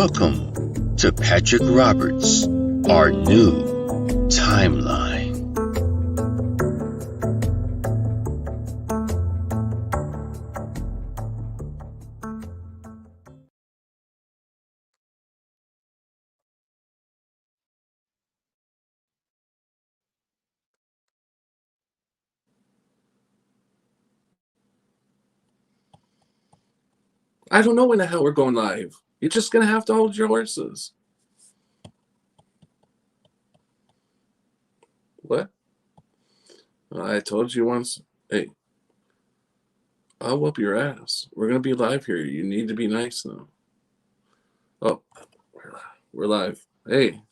Welcome to Patrick Roberts, our new timeline. I don't know when the hell we're going live. You're just going to have to hold your horses. What? I told you once. Hey, I'll whoop your ass. We're going to be live here. You need to be nice now. Oh, we're live. Hey,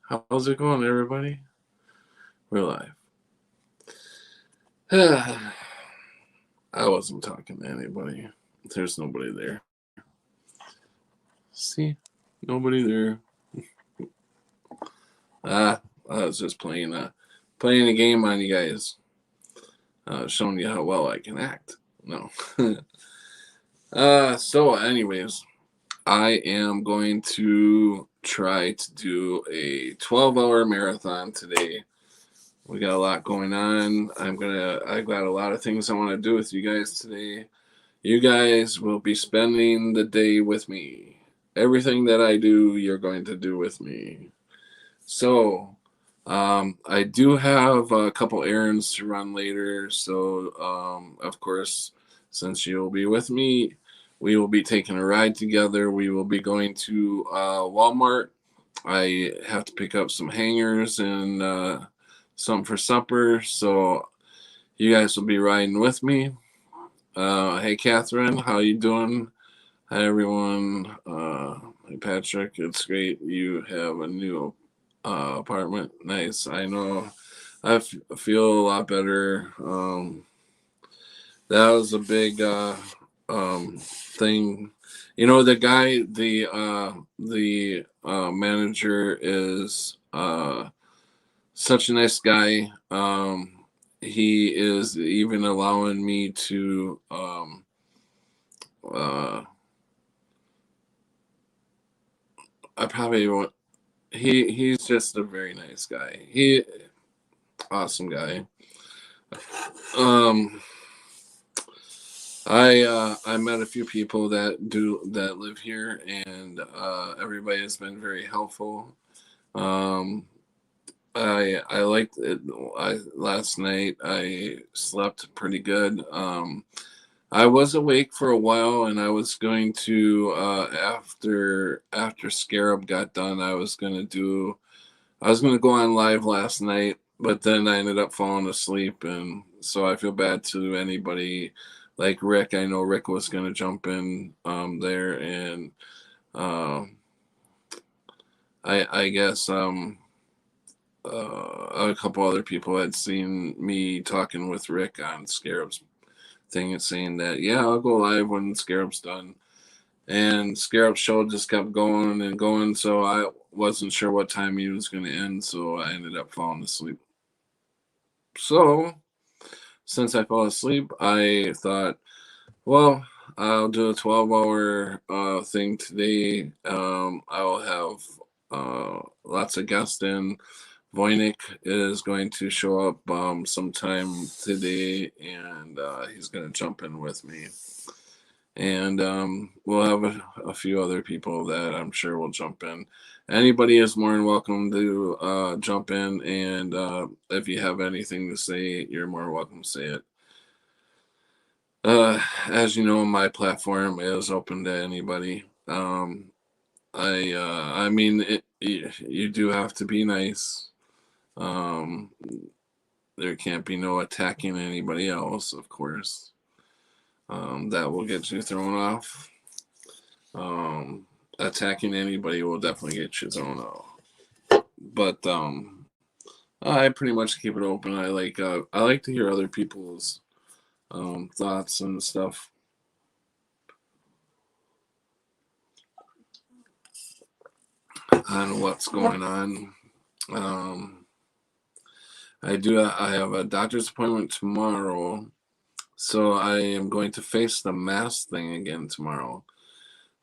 how's it going, everybody? We're live. I wasn't talking to anybody. There's nobody there. See? Nobody there. I was just playing a game on you guys. Showing you how well I can act. No. So anyways, I am going to try to do a 12-hour marathon today. We got a lot going on. I've got a lot of things I want to do with you guys today. You guys will be spending the day with me. Everything that I do, you're going to do with me. So, I do have a couple errands to run later. So, of course, since you'll be with me, we will be taking a ride together. We will be going to Walmart. I have to pick up some hangers and something for supper. So, you guys will be riding with me. Hey, Catherine, how you doing? Hi, everyone. Hey, Patrick, it's great you have a new apartment. Nice. I know. I feel a lot better. That was a big thing. You know, the guy, the manager is such a nice guy. He is even allowing me to I probably won't. He's just a very nice guy. Awesome guy. Um, I met a few people that live here, and everybody has been very helpful. Um, I liked it. Last night I slept pretty good. I was awake for a while, and I was going to after Scarab got done, I was going to go on live last night, but then I ended up falling asleep, and so I feel bad to anybody like Rick. I know Rick was going to jump in there, and I guess a couple other people had seen me talking with Rick on Scarab's thing and saying that, yeah, I'll go live when Scarab's done. And Scarab's show just kept going and going, so I wasn't sure what time he was going to end, so I ended up falling asleep. So, since I fell asleep, I thought, well, I'll do a 12-hour thing today. I'll have lots of guests in. Voynich is going to show up sometime today, and he's going to jump in with me. And we'll have a few other people that I'm sure will jump in. Anybody is more than welcome to jump in, and if you have anything to say, you're more welcome to say it. As you know, my platform is open to anybody. I mean, you do have to be nice. Um, there can't be no attacking anybody else, of course. That will get you thrown off. Attacking anybody will definitely get you thrown off. But I pretty much keep it open. I like to hear other people's thoughts and stuff. On what's going on. I have a doctor's appointment tomorrow, so I am going to face the mask thing again tomorrow.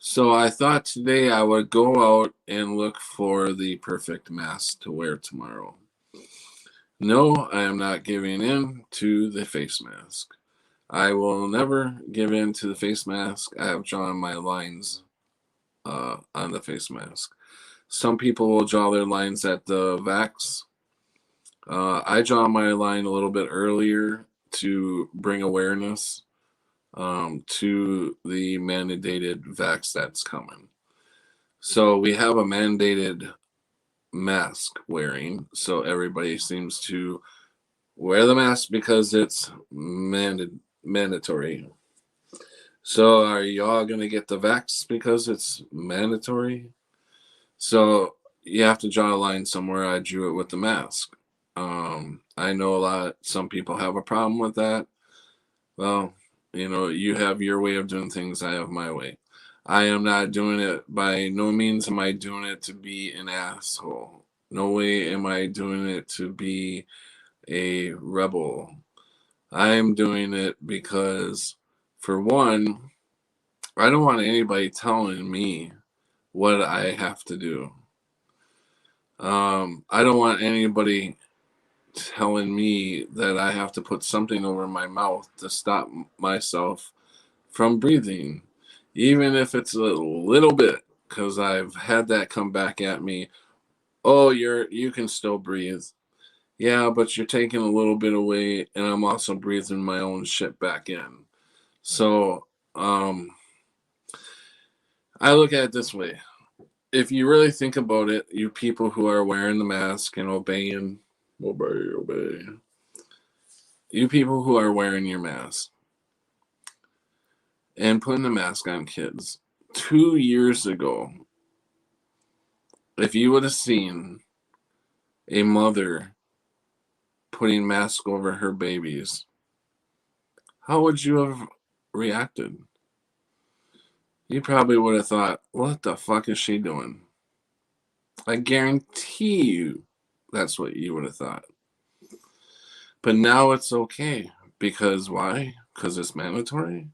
So I thought today I would go out and look for the perfect mask to wear tomorrow. No, I am not giving in to the face mask. I will never give in to the face mask. I have drawn my lines on the face mask. Some people will draw their lines at the vax. I draw my line a little bit earlier to bring awareness to the mandated vax that's coming. So we have a mandated mask wearing. So everybody seems to wear the mask because it's mandatory. So are y'all going to get the vax because it's mandatory? So you have to draw a line somewhere. I drew it with the mask. I know some people have a problem with that. Well, you have your way of doing things. I have my way. I am not doing it, by no means am I doing it to be an asshole. No way am I doing it to be a rebel. I am doing it because, for one, I don't want anybody telling me what I have to do. I don't want anybody telling me that I have to put something over my mouth to stop myself from breathing, even if it's a little bit, because I've had that come back at me. Oh, you can still breathe. Yeah, but you're taking a little bit away, and I'm also breathing my own shit back in. So, I look at it this way. If you really think about it, you people who are wearing the mask and obey. You people who are wearing your mask and putting the mask on kids. 2 years ago, if you would have seen a mother putting mask over her babies, how would you have reacted? You probably would have thought, what the fuck is she doing? I guarantee you that's what you would have thought. But now it's okay. Because why? Because it's mandatory?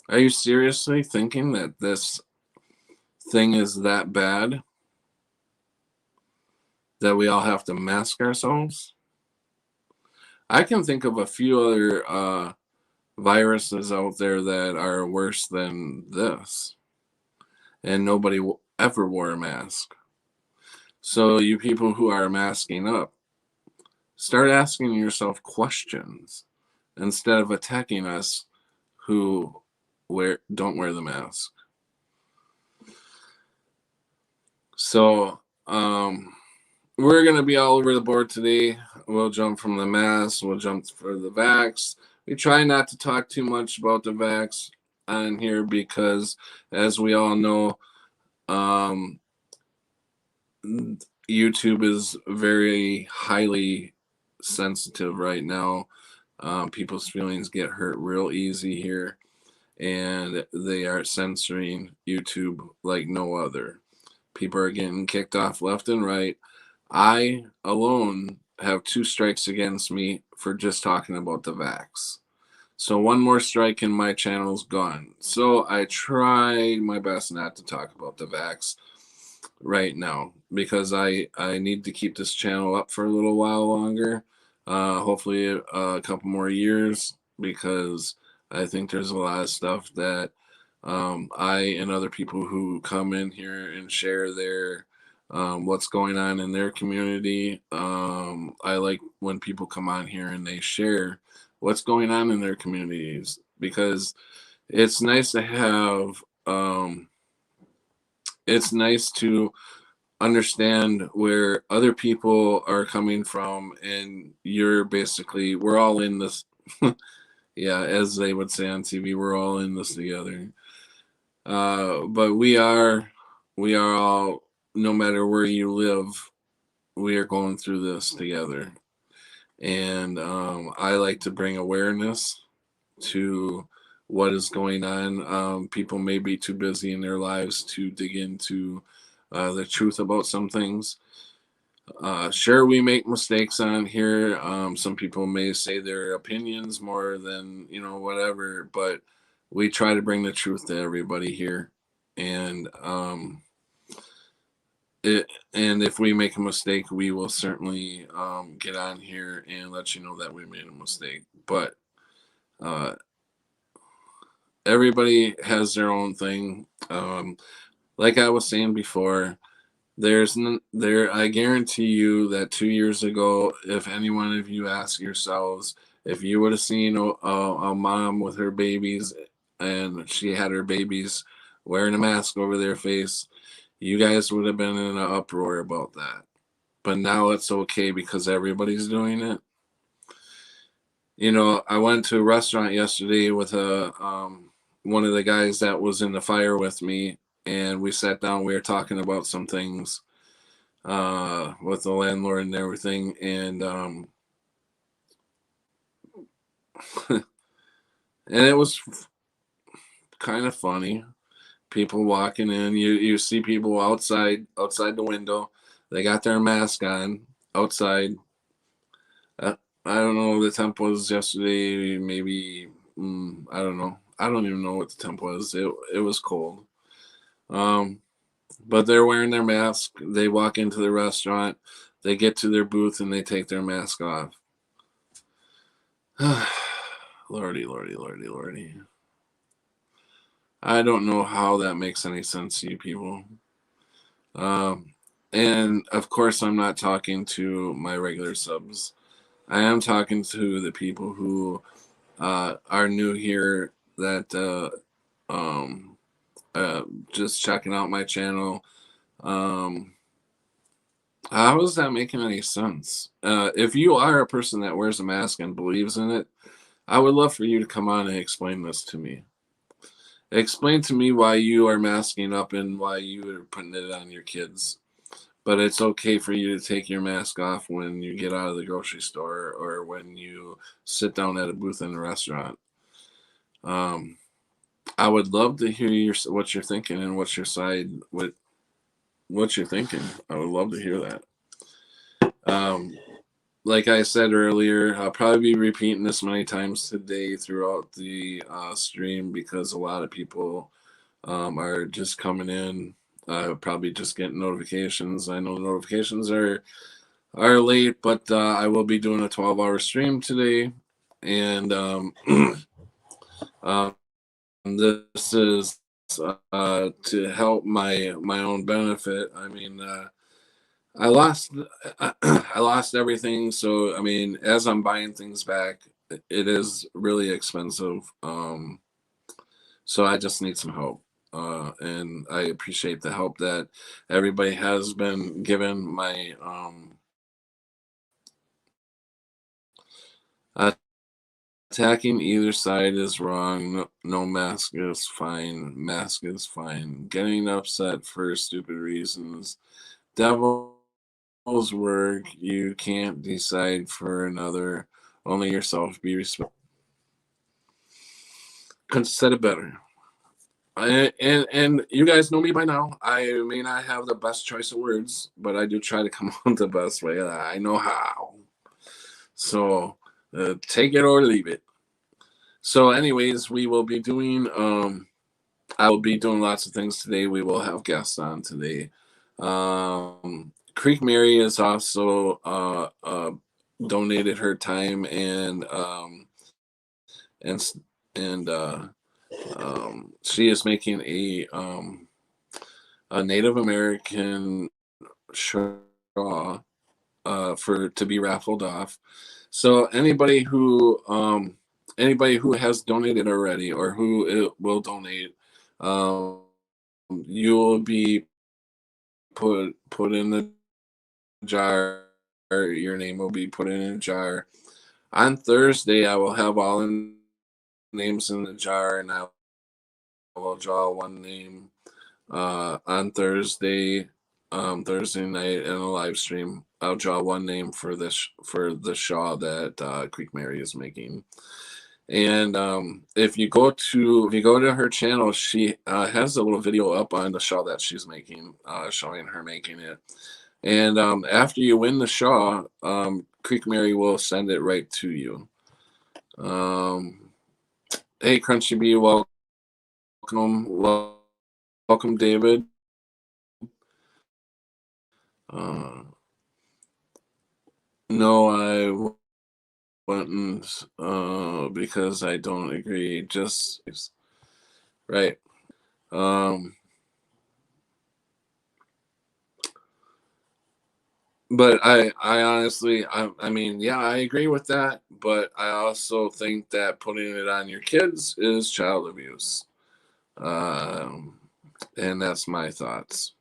Are you seriously thinking that this thing is that bad that we all have to mask ourselves? I can think of a few other viruses out there that are worse than this, and nobody ever wore a mask. So, you people who are masking up, start asking yourself questions instead of attacking us who don't wear the mask. So, we're going to be all over the board today. We'll jump from the mask, we'll jump for the vax. We try not to talk too much about the vax on here because, as we all know, YouTube is very highly sensitive right now. People's feelings get hurt real easy here, and they are censoring YouTube like no other. People are getting kicked off left and right. I alone have 2 strikes against me for just talking about the vax. So one more strike and my channel's gone. So I try my best not to talk about the vax right now because I need to keep this channel up for a little while longer. Hopefully a couple more years, because I think there's a lot of stuff that I and other people who come in here and share their what's going on in their community. I like when people come on here and they share what's going on in their communities, because it's nice to have it's nice to understand where other people are coming from, and we're all in this. Yeah, as they would say on TV, we're all in this together. But we are all, no matter where you live, we are going through this together. And I like to bring awareness to what is going on. People may be too busy in their lives to dig into the truth about some things. Sure, we make mistakes on here. Some people may say their opinions more than, whatever, but we try to bring the truth to everybody here, and and if we make a mistake, we will certainly get on here and let you know that we made a mistake. But uh, everybody has their own thing. Like I was saying before, there. I guarantee you that 2 years ago, if any one of you ask yourselves if you would have seen a mom with her babies and she had her babies wearing a mask over their face, you guys would have been in an uproar about that. But now it's okay because everybody's doing it. You know, I went to a restaurant yesterday with a one of the guys that was in the fire with me, and we sat down. We were talking about some things with the landlord and everything, and and it was kind of funny. People walking in, you see people outside the window. They got their mask on outside. I don't know. The temp was yesterday. Maybe I don't know. I don't even know what the temp was. It was cold. Um, but they're wearing their mask. They walk into the restaurant. They get to their booth and they take their mask off. Lordy, lordy, lordy, lordy. I don't know how that makes any sense to you people. And of course, I'm not talking to my regular subs. I am talking to the people who are new here that just checking out my channel. How is that making any sense? If you are a person that wears a mask and believes in it, I would love for you to come on and explain this to me. Explain to me why you are masking up and why you are putting it on your kids. But it's okay for you to take your mask off when you get out of the grocery store or when you sit down at a booth in a restaurant. I would love to hear what you're thinking and what you're thinking. I would love to hear that. Like I said earlier, I'll probably be repeating this many times today throughout the stream because a lot of people are just coming in, probably just getting notifications. I know notifications are late, but I will be doing a 12-hour stream today, and this is to help my own benefit. I mean, I lost I lost everything, so I mean, as I'm buying things back, it is really expensive. So I just need some help. And I appreciate the help that everybody has been given. My attacking either side is wrong. No, no mask is fine. Mask is fine. Getting upset for stupid reasons. Devil's work. You can't decide for another. Only yourself. Be respectful. Couldn't have said it better. And you guys know me by now. I may not have the best choice of words, but I do try to come on the best way that I know how. So take it or leave it. So, anyways, we will be doing. I will be doing lots of things today. We will have guests on today. Creek Mary is also donated her time and she is making a Native American Shaw for to be raffled off. So anybody who has donated already or who will donate, you will be put in the jar. Your name will be put in a jar. On Thursday, I will have all the names in the jar, and I will draw one name on Thursday night in a live stream. I'll draw one name for the Shaw that Creek Mary is making. And if you go to her channel, she has a little video up on the Shaw that she's making, showing her making it. And after you win the Shaw, Creek Mary will send it right to you. Hey, Crunchy Bee, welcome. welcome, David. No, I wouldn't, because I don't agree. Just right. But I honestly, I mean, yeah, I agree with that. But I also think that putting it on your kids is child abuse. And that's my thoughts.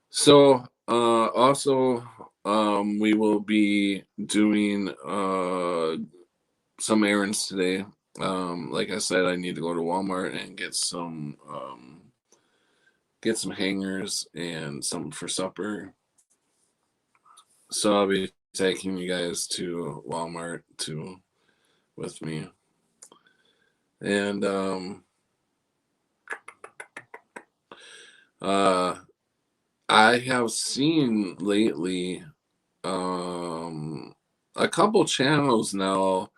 So, also, we will be doing some errands today. Like I said, I need to go to Walmart and get some hangers and something for supper. So I'll be taking you guys to Walmart too with me. And uh I have seen lately a couple channels now,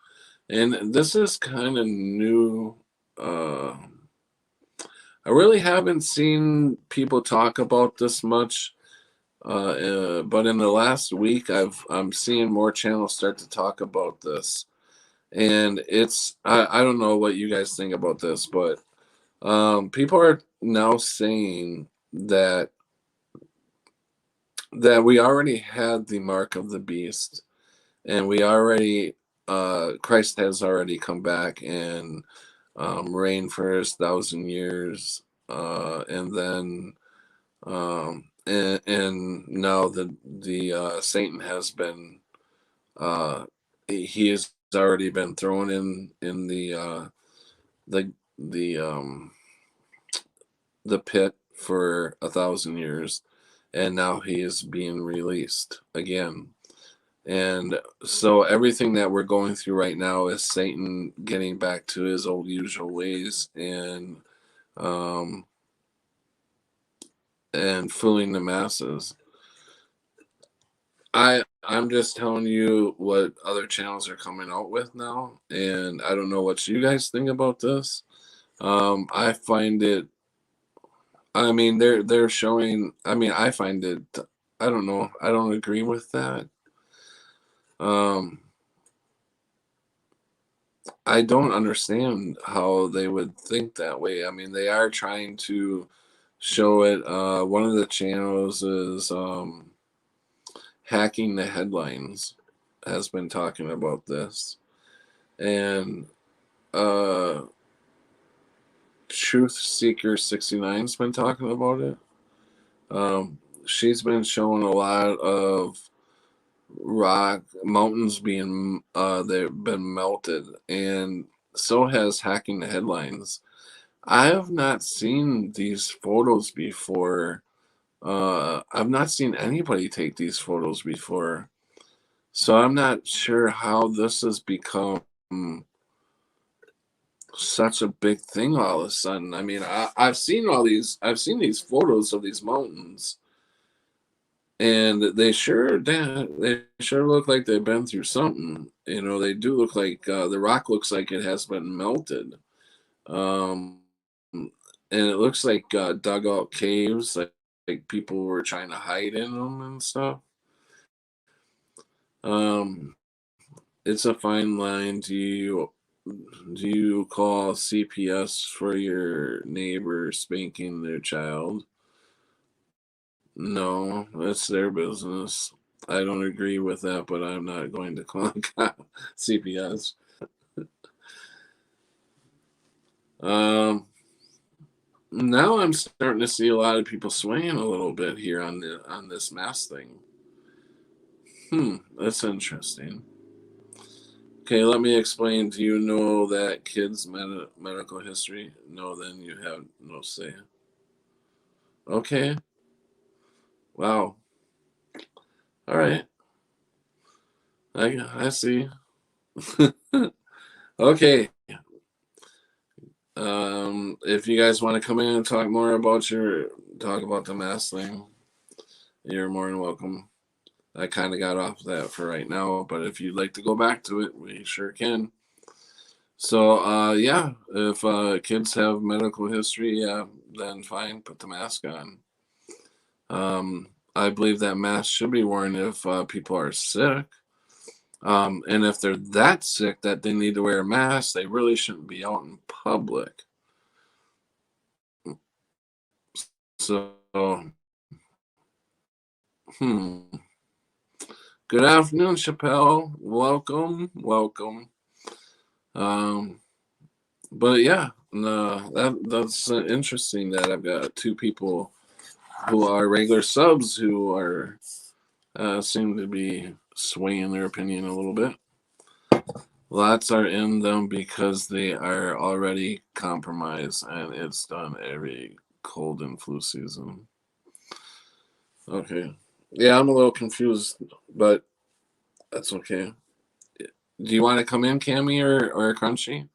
and this is kind of new. I really haven't seen people talk about this much, but in the last week, I'm seeing more channels start to talk about this, and I don't know what you guys think about this, but people are now saying that we already had the mark of the beast, and we already Christ has already come back and reigned for his 1,000 years, and then and now the Satan has been he has already been thrown in the the the pit for 1,000 years, and now he is being released again. And so everything that we're going through right now is Satan getting back to his old usual ways um, and fooling the masses. I'm just telling you what other channels are coming out with now, and I don't know what you guys think about this. I find it. I mean, they're showing. I mean, I find it. I don't know. I don't agree with that. Um, I don't understand how they would think that way. I mean, they are trying to show it. One of the channels is Hacking the Headlines has been talking about this, and uh, Truth Seeker 69's been talking about it. She's been showing a lot of rock mountains being they've been melted, and so has Hacking the Headlines. I have not seen these photos before. I've not seen anybody take these photos before, so I'm not sure how this has become such a big thing all of a sudden. I mean, I've seen I've seen these photos of these mountains, and they sure look like they've been through something. You know, they do look like the rock looks like it has been melted, um, and it looks like dug out caves, like people were trying to hide in them and stuff. Um, it's a fine line. Do you call CPS for your neighbor spanking their child? No, that's their business. I don't agree with that, but I'm not going to call CPS. Um, Now I'm starting to see a lot of people swaying a little bit here on this mask thing. That's interesting. Okay, let me explain. Do you know that kids' medical history? No, then you have no say. Okay. Wow. All right. I see. Okay. If you guys want to come in and talk more about talk about the mask thing, you're more than welcome. I kind of got off that for right now, but if you'd like to go back to it, we sure can. So yeah, if kids have medical history, yeah, then fine, put the mask on. I believe that mask should be worn if people are sick. And if they're that sick that they need to wear a mask, they really shouldn't be out in public. So, hmm. Good afternoon, Chappelle. Welcome, welcome. Um, but yeah, no, that's interesting that I've got two people who are regular subs who are seem to be swaying their opinion a little bit. Lots are in them because they are already compromised, and it's done every cold and flu season. Okay. Yeah, I'm a little confused, but that's okay. Do you want to come in, Cammy or Crunchy?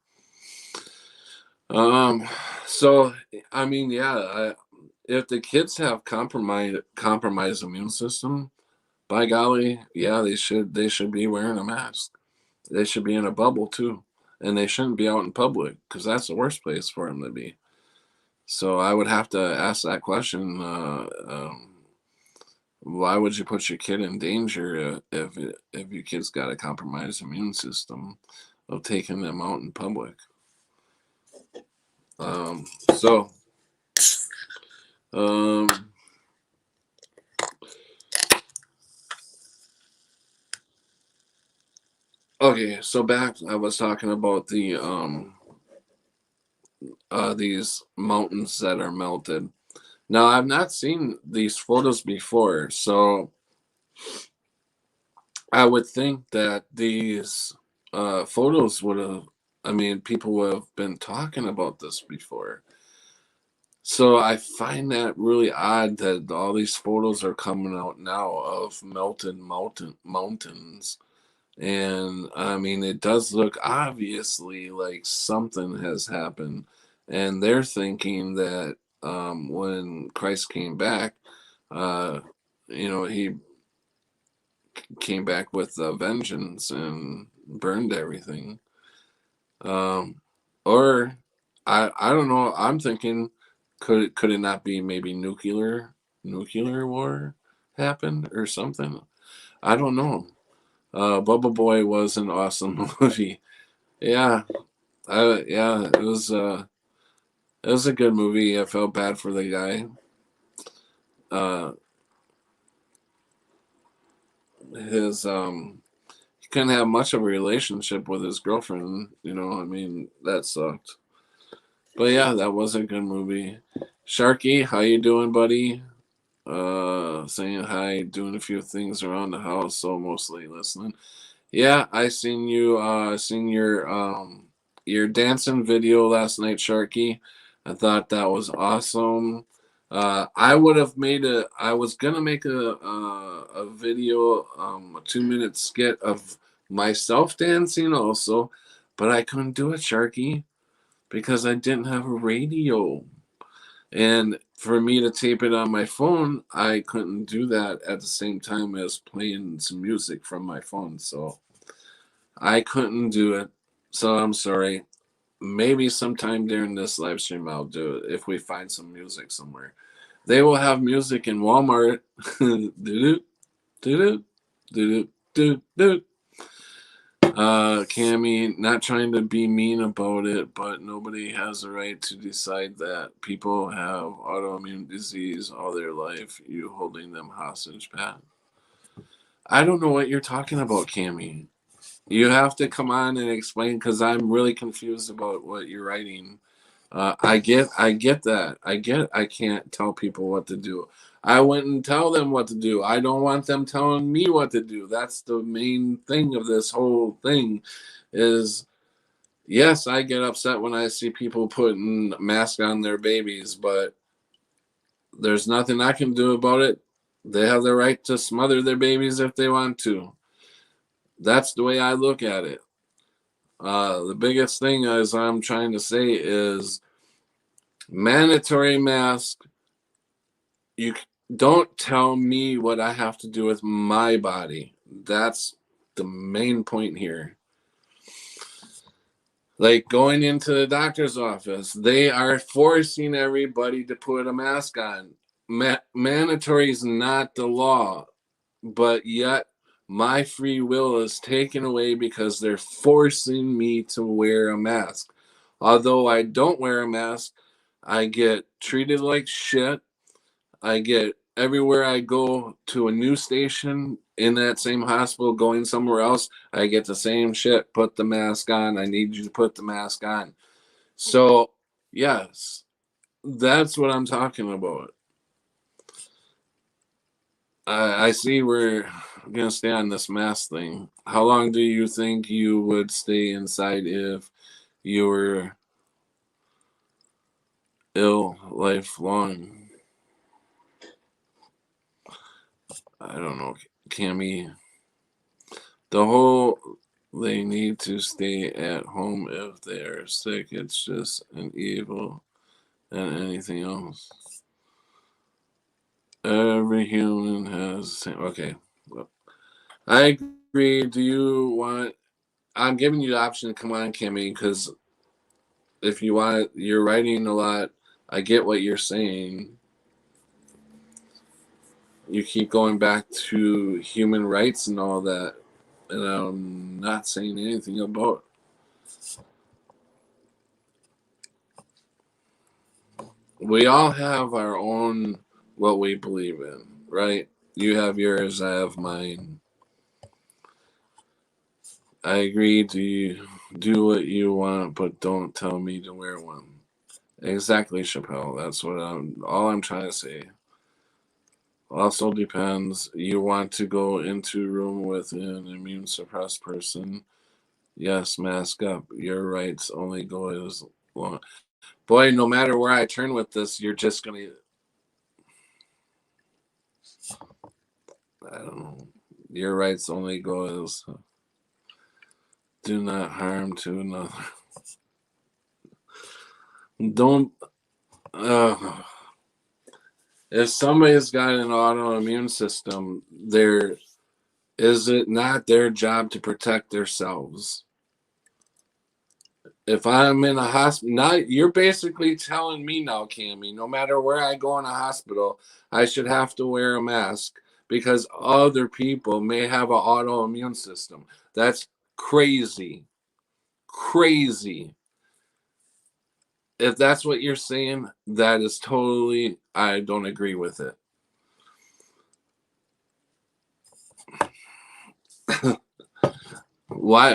Um, so I mean, yeah, if the kids have compromised immune system, by golly, yeah, they should be wearing a mask. They should be in a bubble too, and they shouldn't be out in public because that's the worst place for them to be. So I would have to ask that question. Why would you put your kid in danger if your kid's got a compromised immune system of taking them out in public? Um, so, um, okay, so back I was talking about these mountains that are melted. Now I've not seen these photos before, so I would think that these photos would have. I mean, people would have been talking about this before. So I find that really odd that all these photos are coming out now of melted mountains. And I mean, it does look obviously like something has happened. And they're thinking that when Christ came back, uh, he came back with a vengeance and burned everything. Um, or I don't know. I'm thinking, could it not be maybe nuclear war happened or something? I don't know. Bubble Boy was an awesome movie. Yeah, yeah, it was a good movie. I felt bad for the guy. Uh, his he couldn't have much of a relationship with his girlfriend. I mean that sucked. But yeah, that was a good movie. Sharky, how you doing, buddy? Saying hi, doing a few things around the house, so mostly listening. Yeah, I seen your dancing video last night, Sharky. I thought that was awesome. I was gonna make a video, a 2 minute skit of myself dancing also, but I couldn't do it, Sharky, because I didn't have a radio. And for me to tape it on my phone, I couldn't do that at the same time as playing some music from my phone. So I couldn't do it. So I'm sorry. Maybe sometime during this live stream I'll do it if we find some music somewhere. They will have music in Walmart. Do do do do do do. Cammy, not trying to be mean about it, but nobody has the right to decide that people have autoimmune disease all their life. You holding them hostage, Pat. I don't know what you're talking about, Cammy. You have to come on and explain because I'm really confused about what you're writing. I get that. I can't tell people what to do. I wouldn't tell them what to do. I don't want them telling me what to do. That's the main thing of this whole thing is yes, I get upset when I see people putting masks on their babies, but there's nothing I can do about it. They have the right to smother their babies if they want to. That's the way I look at it. The biggest thing as I'm trying to say is mandatory mask. You don't tell me what I have to do with my body. That's the main point here. Like going into the doctor's office, they are forcing everybody to put a mask on. Mandatory is not the law, but yet my free will is taken away because they're forcing me to wear a mask. Although I don't wear a mask, I get treated like shit. I get everywhere I go to a new station in that same hospital, going somewhere else, I get the same shit. Put the mask on. I need you to put the mask on. So, yes, that's what I'm talking about. I see we're gonna stay on this mask thing. How long do you think you would stay inside if you were ill lifelong? I don't know, Cammy. The whole they need to stay at home if they're sick. It's just an evil and anything else. Every human has the same. Okay, well, I agree. Do you want? I'm giving you the option to come on, Kimmy, because if you want, you're writing a lot. I get what you're saying. You keep going back to human rights and all that, and I'm not saying anything about. We all have our own what we believe in, right? You have yours, I have mine. I agree to do what you want, but don't tell me to wear one. Exactly, Chappelle. That's what I'm trying to say. Also depends. You want to go into a room with an immune suppressed person. Yes, mask up. Your rights only go as long. Boy, no matter where I turn with this, you're just gonna. I don't know. Your rights only go as do not harm to another. Don't. Uh, if somebody's got an autoimmune system, there is it not their job to protect themselves? If I'm in a hospital, not you're basically telling me now, Cammy, no matter where I go in a hospital, I should have to wear a mask because other people may have an autoimmune system. That's crazy. Crazy. If that's what you're saying, that is totally, I don't agree with it. why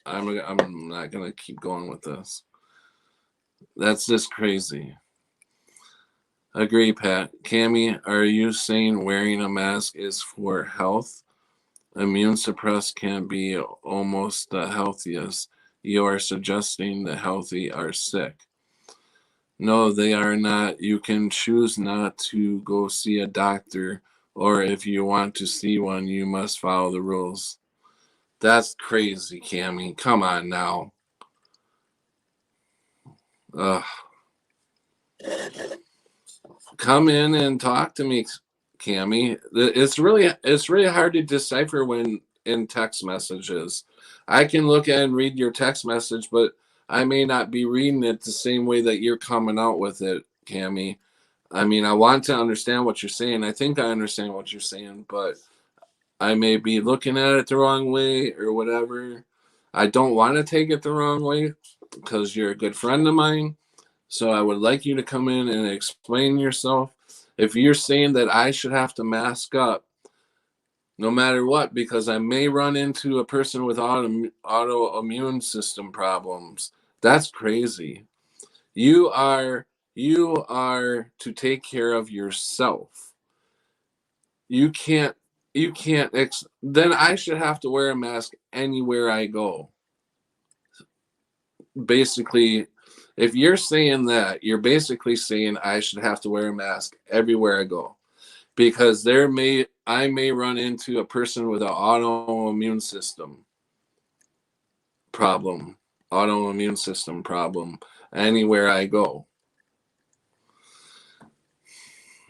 I'm not gonna keep going with this. That's just crazy. Agree, Pat. Cammy, are you saying wearing a mask is for health? Immune suppressed can be almost the healthiest. You are suggesting the healthy are sick. No, they are not. You can choose not to go see a doctor, or if you want to see one, you must follow the rules. That's crazy, Cammy. Come on now. Ugh. Come in and talk to me, Cammy. It's really hard to decipher when in text messages. I can look at and read your text message, but I may not be reading it the same way that you're coming out with it, Cammy. I mean, I want to understand what you're saying. I think I understand what you're saying, but I may be looking at it the wrong way or whatever. I don't want to take it the wrong way because you're a good friend of mine. So I would like you to come in and explain yourself. If you're saying that I should have to mask up no matter what, because I may run into a person with autoimmune system problems, that's crazy. You are you are to take care of yourself. You can't then I should have to wear a mask anywhere I go. Basically, if you're saying that, you're basically saying I should have to wear a mask everywhere I go because I may run into a person with an autoimmune system problem, autoimmune system problem anywhere I go.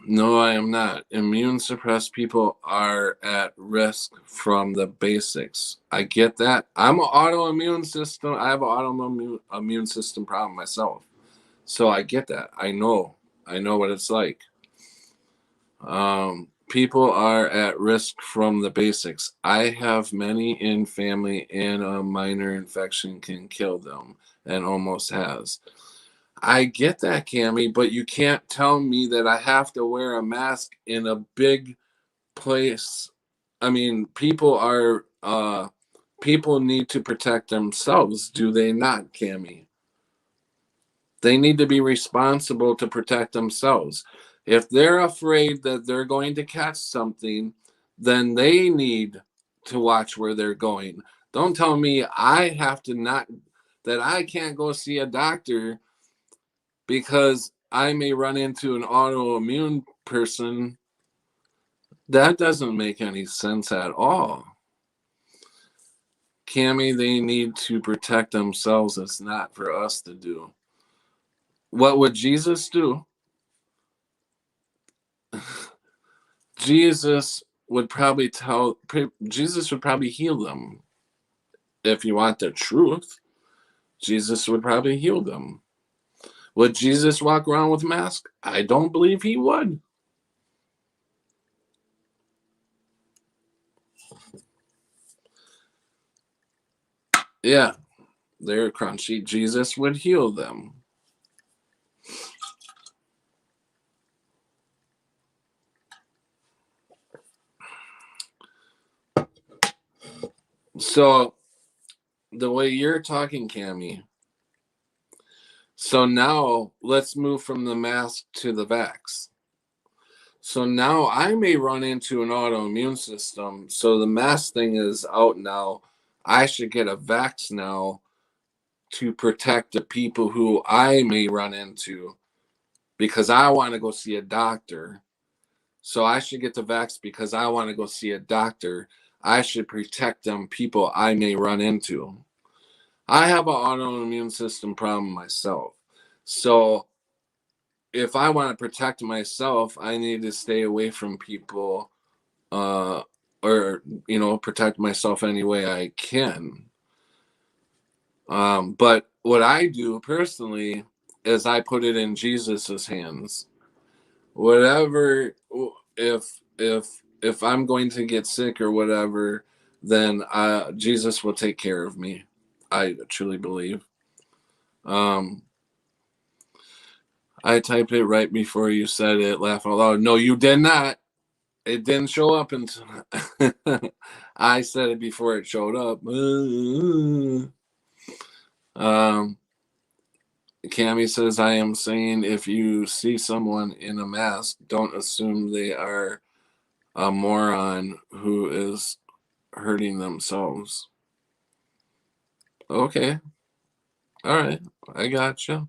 No, I am not. Immune suppressed people are at risk from the basics. I get that. I'm an autoimmune system. I have an autoimmune immune system problem myself. So I get that. I know. I know what it's like. People are at risk from the basics. I have many in family, and a minor infection can kill them, and almost has. I get that, Cammy, but you can't tell me that I have to wear a mask in a big place. I mean, people need to protect themselves, do they not, Cammy? They need to be responsible to protect themselves. If they're afraid that they're going to catch something, then they need to watch where they're going. Don't tell me I have to not, that I can't go see a doctor because I may run into an autoimmune person. That doesn't make any sense at all. Cammy, they need to protect themselves. It's not for us to do. What would Jesus do? Jesus would probably heal them. If you want the truth, Jesus would probably heal them. Would Jesus walk around with a mask? I don't believe he would. Yeah, they're crunchy. Jesus would heal them. So the way you're talking, Cammy. So now let's move from the mask to the vax. So now I may run into an autoimmune system. So the mask thing is out now. I should get a vax now to protect the people who I may run into because I want to go see a doctor. So I should get the vax because I want to go see a doctor. I should protect them people I may run into. I have an autoimmune system problem myself. So if I want to protect myself, I need to stay away from people or, protect myself any way I can. But what I do personally is I put it in Jesus's hands. Whatever, if I'm going to get sick or whatever, then Jesus will take care of me. I truly believe. I typed it right before you said it. Laugh out loud. No, you did not. It didn't show up until I said it before it showed up. Cammy says, I am saying if you see someone in a mask, don't assume they are a moron who is hurting themselves. Okay. All right. I gotcha.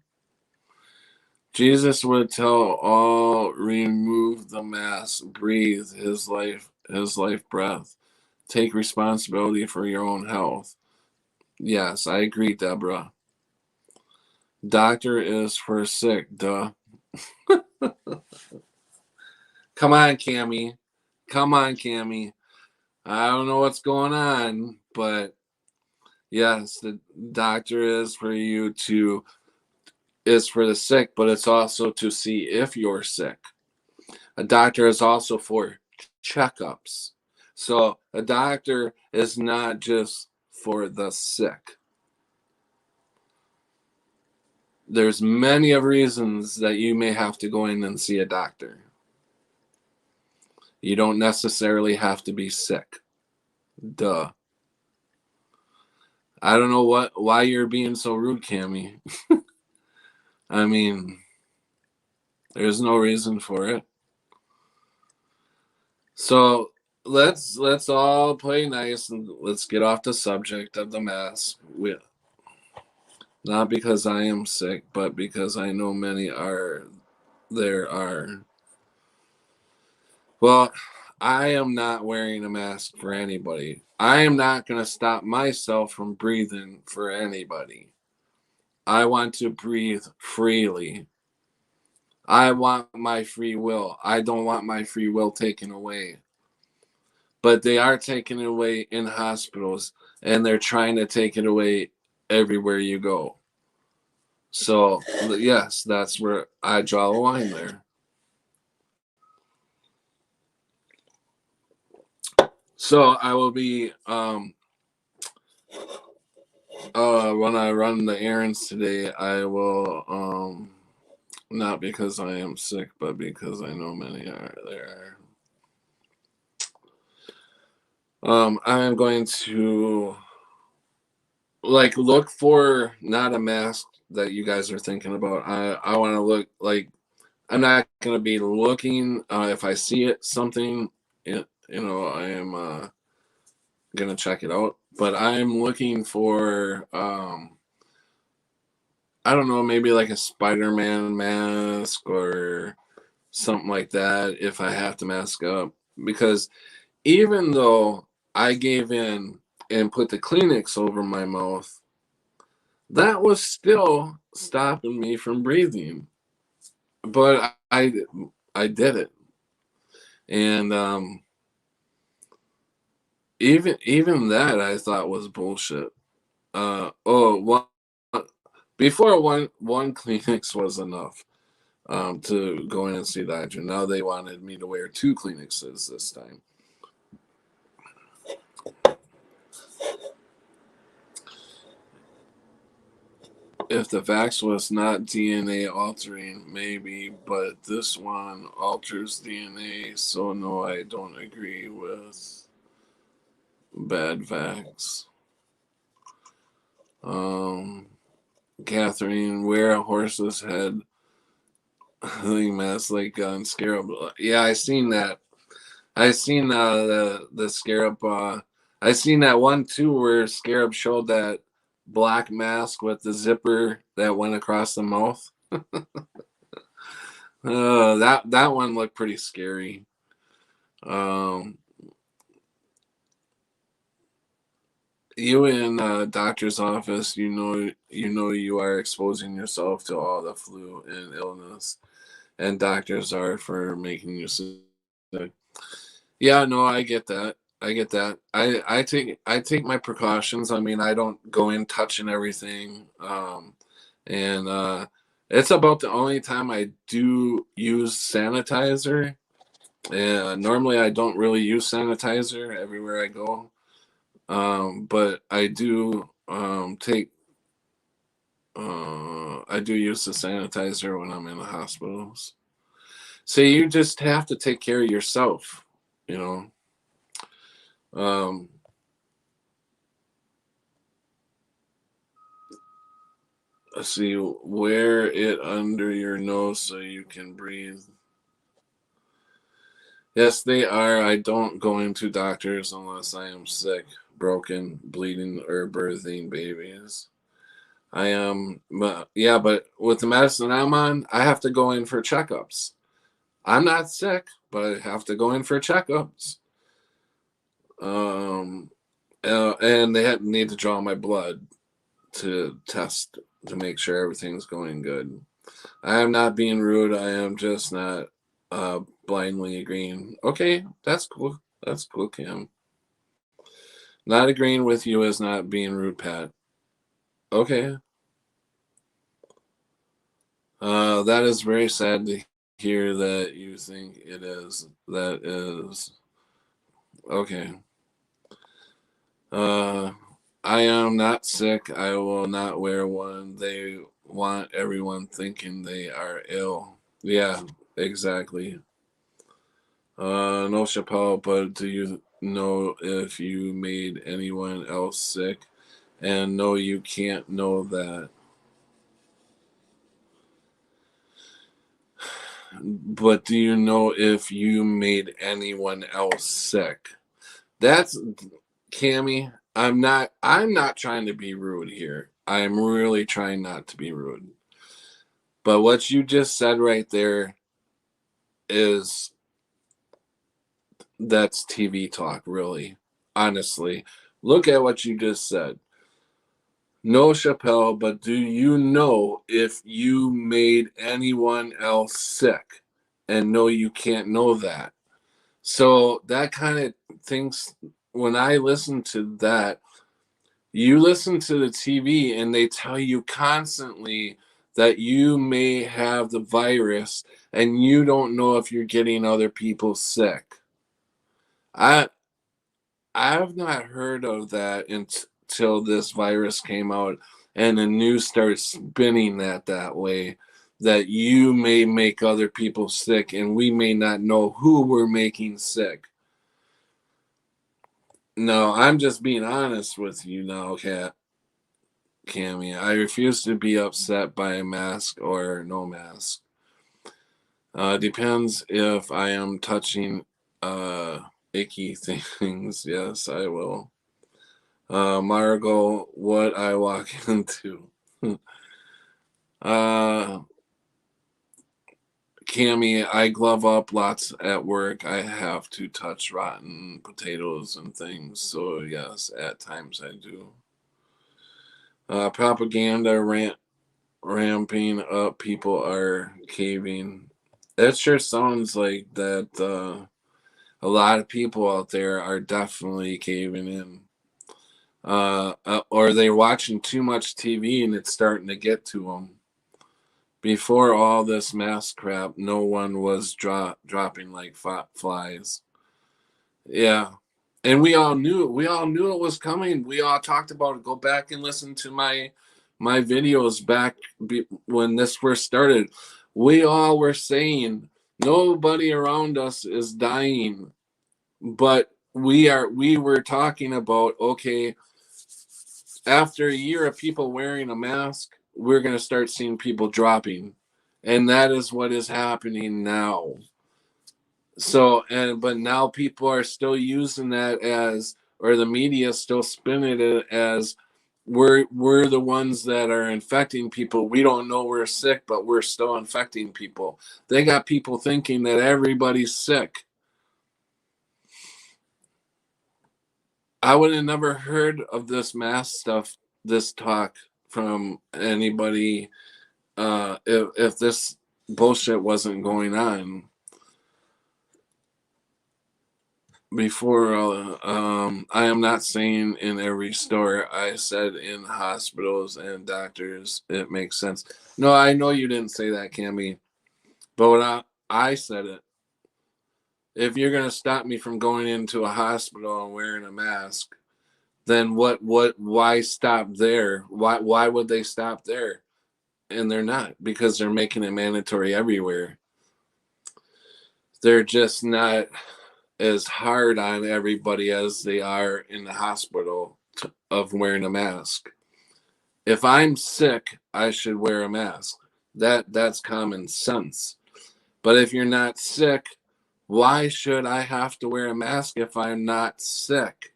Jesus would tell all, remove the mask, breathe his life breath. Take responsibility for your own health. Yes, I agree, Deborah. Doctor is for sick, duh. Come on, Cammy. Come on, Cammy. I don't know what's going on, but yes, the doctor is for the sick, but it's also to see if you're sick. A doctor is also for checkups. So a doctor is not just for the sick. There's many of reasons that you may have to go in and see a doctor. You don't necessarily have to be sick. Duh. I don't know why you're being so rude, Cammy. I mean, there's no reason for it. So let's all play nice and let's get off the subject of the mask. Not because I am sick, but because I know many are. Well, I am not wearing a mask for anybody. I am not going to stop myself from breathing for anybody. I want to breathe freely. I want my free will. I don't want my free will taken away. But they are taking it away in hospitals, and they're trying to take it away everywhere you go. So, yes, that's where I draw a line there. So I will be when I run the errands today, I will not because I am sick, but because I know many are there. I am going to like look for not a mask that you guys are thinking about. I want to look like I'm not going to be looking if I see it something. I am going to check it out, but I'm looking for I don't know, maybe like a Spider-Man mask or something like that if I have to mask up. Because even though I gave in and put the Kleenex over my mouth, that was still stopping me from breathing. But I did it. And even that I thought was bullshit. Before one Kleenex was enough to go in and see the doctor. Now they wanted me to wear 2 Kleenexes this time. If the vax was not DNA altering, maybe, but this one alters DNA, so no, I don't agree with bad vax. Catherine, wear a horse's head. I think that's like on Scarab. Yeah, I seen that. I seen the Scarab. I seen that one too where Scarab showed that black mask with the zipper that went across the mouth. That one looked pretty scary. You in a doctor's office, you are exposing yourself to all the flu and illness, and doctors are for making you sick. Yeah, no, I get that. I get that. I take my precautions. I mean, I don't go in touching everything. And it's about the only time I do use sanitizer. Normally I don't really use sanitizer everywhere I go. But I do take I do use the sanitizer when I'm in the hospitals. So you just have to take care of yourself, you know. Um, let's see, wear it under your nose so you can breathe. Yes, they are. I don't go into doctors unless I am sick, broken, bleeding, or birthing babies. I am, but yeah, but with the medicine I'm on, I have to go in for checkups. I'm not sick, but I have to go in for checkups. Um, and need to draw my blood to test to make sure everything's going good. I am not being rude. I am just not blindly agreeing. Okay, that's cool. That's cool, Cam. Not agreeing with you is not being rude, Pat. Okay. That is very sad to hear that you think it is. That is okay. Uh, I am not sick. I will not wear one. They want everyone thinking they are ill. Yeah, exactly. No, Chappelle, but do you know if you made anyone else sick? And no, you can't know that. But do you know if you made anyone else sick? That's Cammy. I'm not trying to be rude here. I'm really trying not to be rude. But what you just said right there is that's TV talk, really. Honestly. Look at what you just said. No, Chappelle, but do you know if you made anyone else sick? And no, you can't know that. So that kind of thinks when I listen to that, you listen to the TV and they tell you constantly that you may have the virus and you don't know if you're getting other people sick. I I've not heard of that until this virus came out and the news started spinning that way that you may make other people sick and we may not know who we're making sick. No, I'm just being honest with you now, Cammy. I refuse to be upset by a mask or no mask. Depends if I am touching icky things. Yes, I will. Margot, what I walk into. uh, Cammy, I glove up lots at work. I have to touch rotten potatoes and things. So, yes, at times I do. Propaganda ramping up, people are caving. That sure sounds like that a lot of people out there are definitely caving in. Or they're watching too much TV and it's starting to get to them. Before all this mask crap, no one was dropping like flies. Yeah, and we all knew it was coming. We all talked about it. Go back and listen to my videos back when this first started. We all were saying nobody around us is dying, but we were talking about, okay, after a year of people wearing a mask, we're going to start seeing people dropping. And that is what is happening now. So, but now people are still using that as, or the media is still spinning it as, we're the ones that are infecting people. We don't know we're sick, but we're still infecting people. They got people thinking that everybody's sick. I would have never heard of this mask stuff, this talk from anybody if this bullshit wasn't going on before. I am not saying in every store. I said in hospitals and doctors. It makes sense. No, I know you didn't say that, Cammy, but when I said it, if you're gonna stop me from going into a hospital and wearing a mask, then why stop there? Why would they stop there? And they're not, because they're making it mandatory everywhere. They're just not as hard on everybody as they are in the hospital of wearing a mask. If I'm sick, I should wear a mask. That's common sense. But if you're not sick, why should I have to wear a mask if I'm not sick?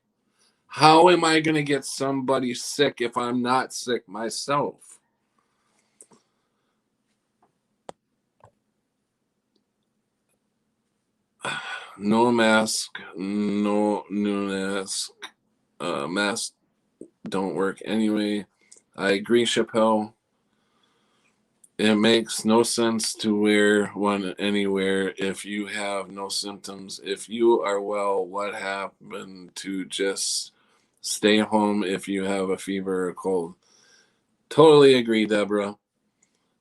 How am I going to get somebody sick if I'm not sick myself? No mask, no mask. Masks don't work anyway. I agree, Chappelle. It makes no sense to wear one anywhere if you have no symptoms. If you are well, what happened to just stay home if you have a fever or cold? Totally agree, Deborah.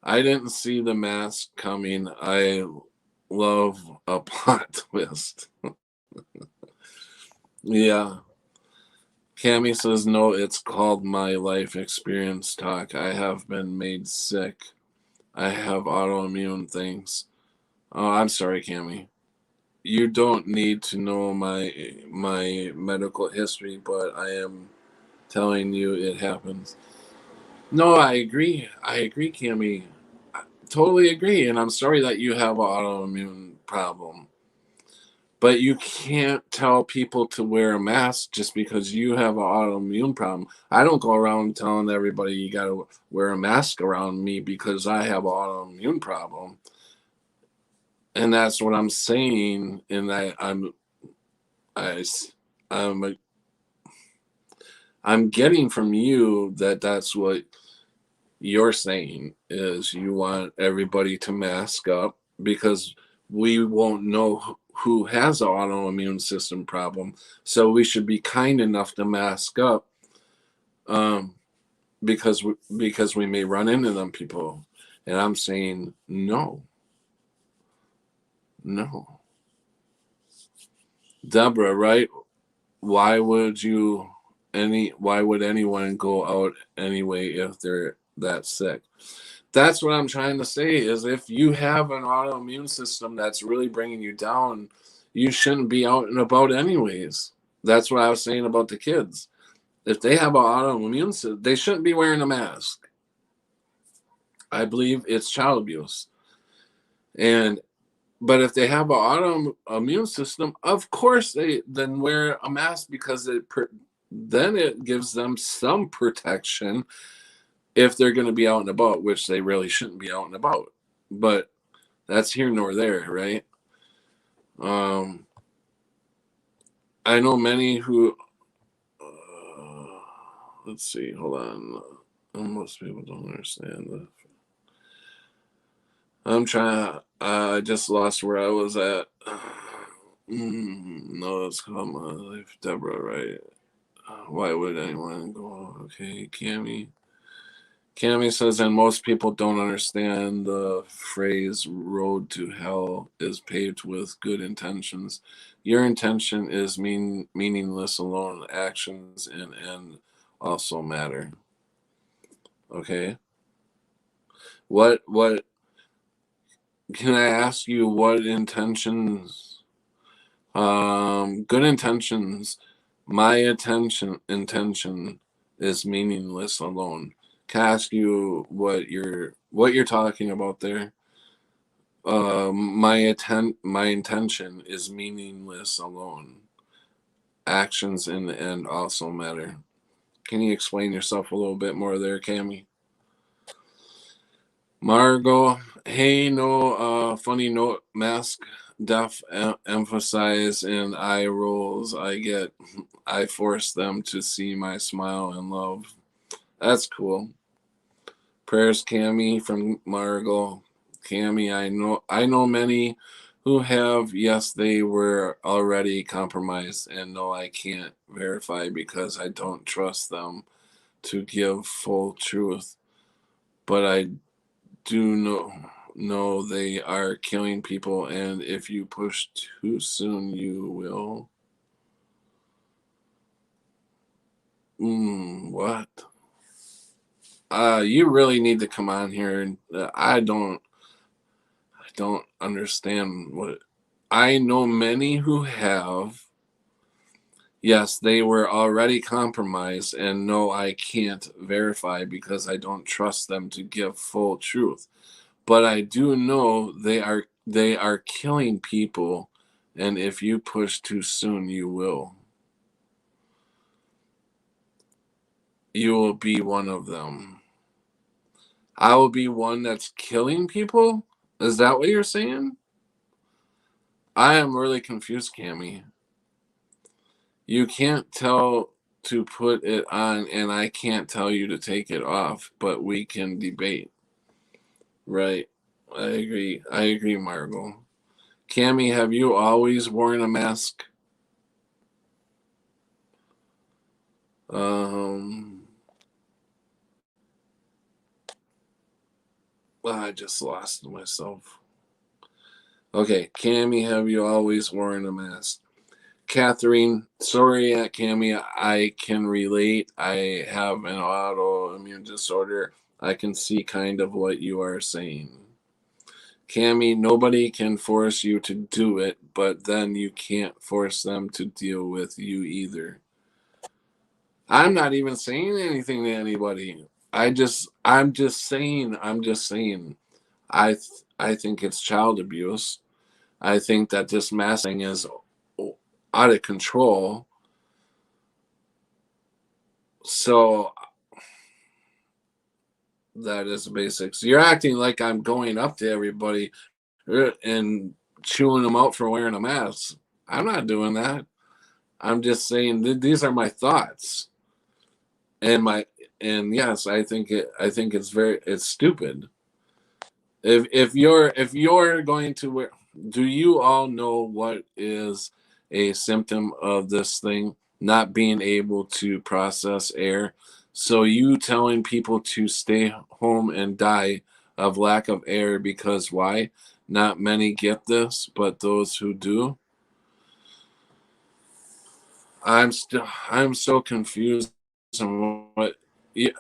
I didn't see the mask coming. I love a plot twist. Yeah. Cammy says, no, it's called my life experience talk. I have been made sick. I have autoimmune things. Oh, I'm sorry, Cammy. You don't need to know my medical history, but I am telling you it happens. No, I agree. I agree, Cammy. I totally agree, and I'm sorry that you have an autoimmune problem. But you can't tell people to wear a mask just because you have an autoimmune problem. I don't go around telling everybody you got to wear a mask around me because I have an autoimmune problem. And that's what I'm saying. And I'm I'm getting from you that that's what you're saying is you want everybody to mask up because we won't know who has an autoimmune system problem. So we should be kind enough to mask up um, because we may run into them people. And I'm saying no. Deborah, right? Why would anyone go out anyway if they're that sick? That's what I'm trying to say is if you have an autoimmune system that's really bringing you down, you shouldn't be out and about anyways. That's what I was saying about the kids. If they have an autoimmune system, they shouldn't be wearing a mask. I believe it's child abuse. But if they have an autoimmune system, of course they then wear a mask because then it gives them some protection if they're going to be out and about, which they really shouldn't be out and about. But that's here nor there, right? I know many who. Let's see. Hold on. Most people don't understand that. I'm trying. I just lost where I was at. No, it's called my life, Deborah. Right? Why would anyone go? Okay, Cammy. Cammy says, and most people don't understand the phrase "road to hell is paved with good intentions." Your intention is meaningless alone. Actions and end also matter. Okay. What can I ask you? What intentions? Good intentions. My intention is meaningless alone. Can I ask you what you're talking about there? My intention is meaningless alone. Actions in the end also matter. Can you explain yourself a little bit more there, Cammy? Margot, hey, no funny note, mask, deaf, emphasize, and eye rolls. I force them to see my smile and love. That's cool. Prayers, Cammy from Margot. Cammy, I know many who have. Yes, they were already compromised, and no, I can't verify because I don't trust them to give full truth. But I do know they are killing people, and if you push too soon, you will. What? You really need to come on here, and I don't understand what. I know many who have. Yes, they were already compromised, and no, I can't verify because I don't trust them to give full truth. But I do know they are killing people, and if you push too soon, you will. You will be one of them. I will be one that's killing people? Is that what you're saying? I am really confused, Cammy. You can't tell to put it on, and I can't tell you to take it off, but we can debate. Right. I agree, Margot. Cammy, have you always worn a mask? I just lost myself. Okay, Cammy, have you always worn a mask? Catherine, sorry, Cammy, I can relate. I have an autoimmune disorder. I can see kind of what you are saying. Cammy, nobody can force you to do it, but then you can't force them to deal with you either. I'm not even saying anything to anybody. I'm just saying. I think it's child abuse. I think that this massing is out of control. So that is the basics. You're acting like I'm going up to everybody and chewing them out for wearing a mask. I'm not doing that. I'm just saying these are my thoughts. And my and yes, it's stupid. If you're going to wear, do you all know what is a symptom of this thing? Not being able to process air. So you telling people to stay home and die of lack of air because why? Not many get this, but those who do. I'm so confused on what. Yeah,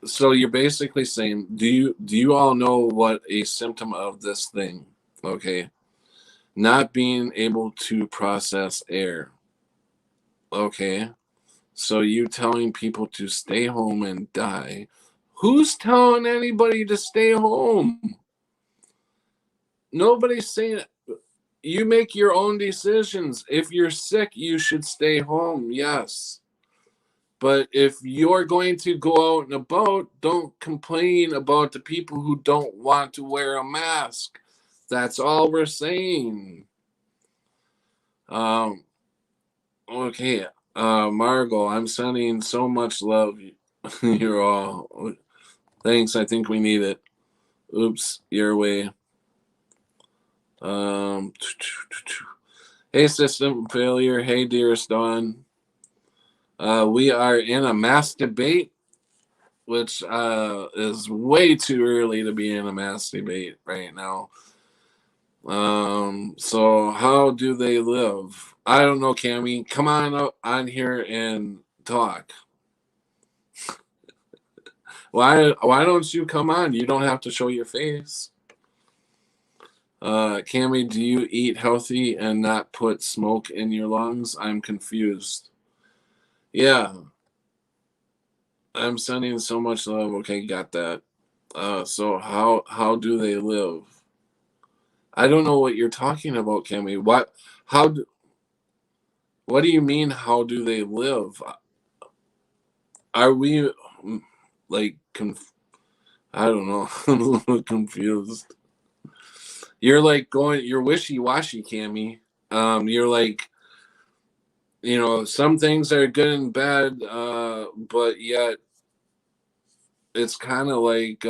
so you're basically saying, do you all know what a symptom of this thing? Okay, not being able to process air. Okay, so you telling people to stay home and die? Who's telling anybody to stay home? Nobody's saying it. You make your own decisions. If you're sick, you should stay home. Yes. But if you're going to go out and about, don't complain about the people who don't want to wear a mask. That's all we're saying. Um, okay. Margot, I'm sending so much love. You're all. Thanks. I think we need it. Oops, your way. Um, hey, system failure. Hey, dearest Dawn. We are in a mass debate, which is way too early to be in a mass debate right now. So how do they live? I don't know, Cammy. Come on up on here and talk. Why don't you come on? You don't have to show your face. Cammy, do you eat healthy and not put smoke in your lungs? I'm confused. Yeah, I'm sending so much love. Okay, got that. So how do they live? I don't know what you're talking about, Cammy. How do, what do you mean how do they live? Are we like I don't know. I'm a little confused. You're like you're wishy-washy, Cammy. You're like, some things are good and bad, but yet it's kind of like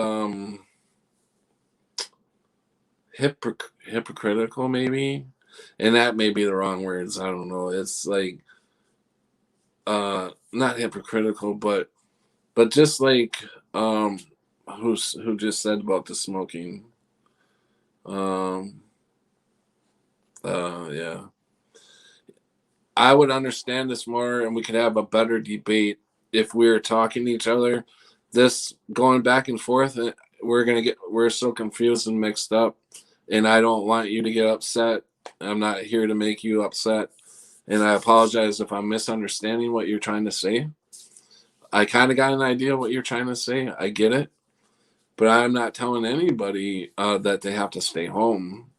hypocritical maybe. And that may be the wrong words. I don't know. It's like not hypocritical, but just like who just said about the smoking. Um yeah. I would understand this more and we could have a better debate if we were talking to each other. This going back and forth, we're so confused and mixed up, and I don't want you to get upset. I'm not here to make you upset, and I apologize if I'm misunderstanding what you're trying to say. I kind of got an idea what you're trying to say. I get it, but I'm not telling anybody that they have to stay home.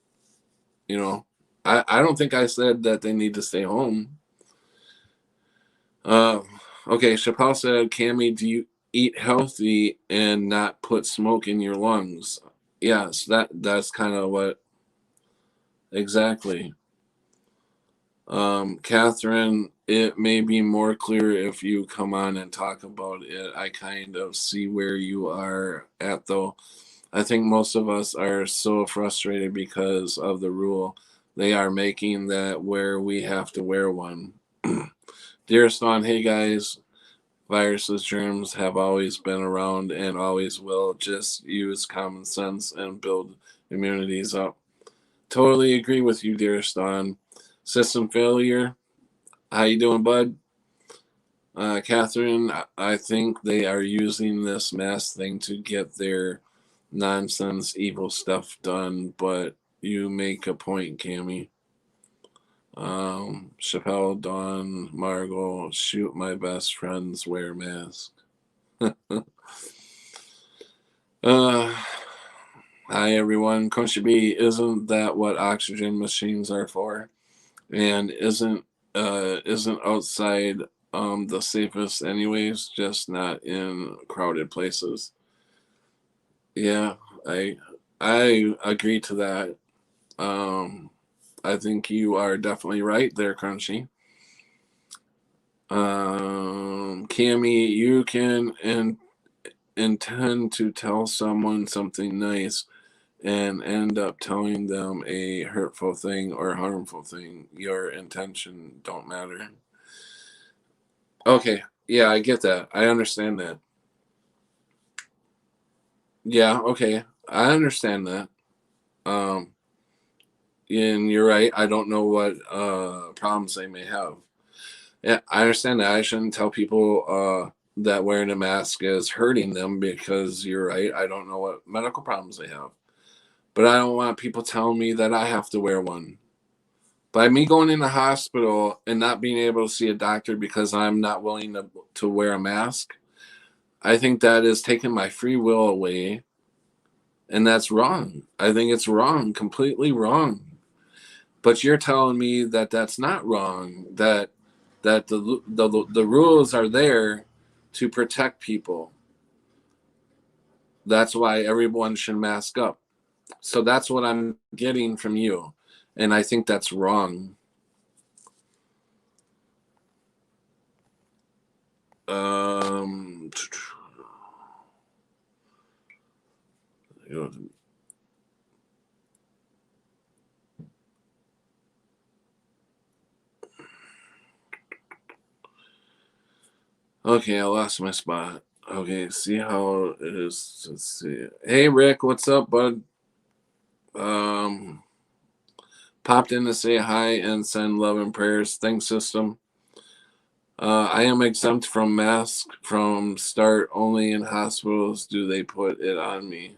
You know, I don't think I said that they need to stay home. Uh, okay, Chappelle said, Cammy, do you eat healthy and not put smoke in your lungs? Yes, that's kind of what exactly. Catherine, it may be more clear if you come on and talk about it. I kind of see where you are at, though. I think most of us are so frustrated because of the rule they are making that where we have to wear one. Dear Swan, hey guys, viruses, germs have always been around and always will. Just use common sense and build immunities up. Totally agree with you, dearest Don. System failure. How you doing, bud? Catherine, I think they are using this mask thing to get their nonsense, evil stuff done. But you make a point, Cammy. Chappelle, Dawn, Margot, shoot my best friends, wear mask. uh, Hi everyone. Coach B, isn't that what oxygen machines are for? And isn't outside the safest anyways, just not in crowded places. Yeah, I I agree to that. Um I think you are definitely right there, Crunchy. Cammy, you can intend to tell someone something nice and end up telling them a hurtful thing or harmful thing. Your intention don't matter. Okay, yeah, I get that. I understand that. Yeah, okay, I understand that. Um, and you're right. I don't know what problems they may have. Yeah, I understand that. I shouldn't tell people that wearing a mask is hurting them because you're right. I don't know what medical problems they have. But I don't want people telling me that I have to wear one. By me going in the hospital and not being able to see a doctor because I'm not willing to wear a mask, I think that is taking my free will away. And that's wrong. I think it's wrong, completely wrong. But you're telling me that that's not wrong, that the rules are there to protect people. That's why everyone should mask up. So that's what I'm getting from you. And I think that's wrong. Okay, I lost my spot. Okay, see how it is. Let's see. Hey Rick, what's up, bud? Popped in to say hi and send love and prayers. Thanks, system. I am exempt from mask from start. Only in hospitals do they put it on me.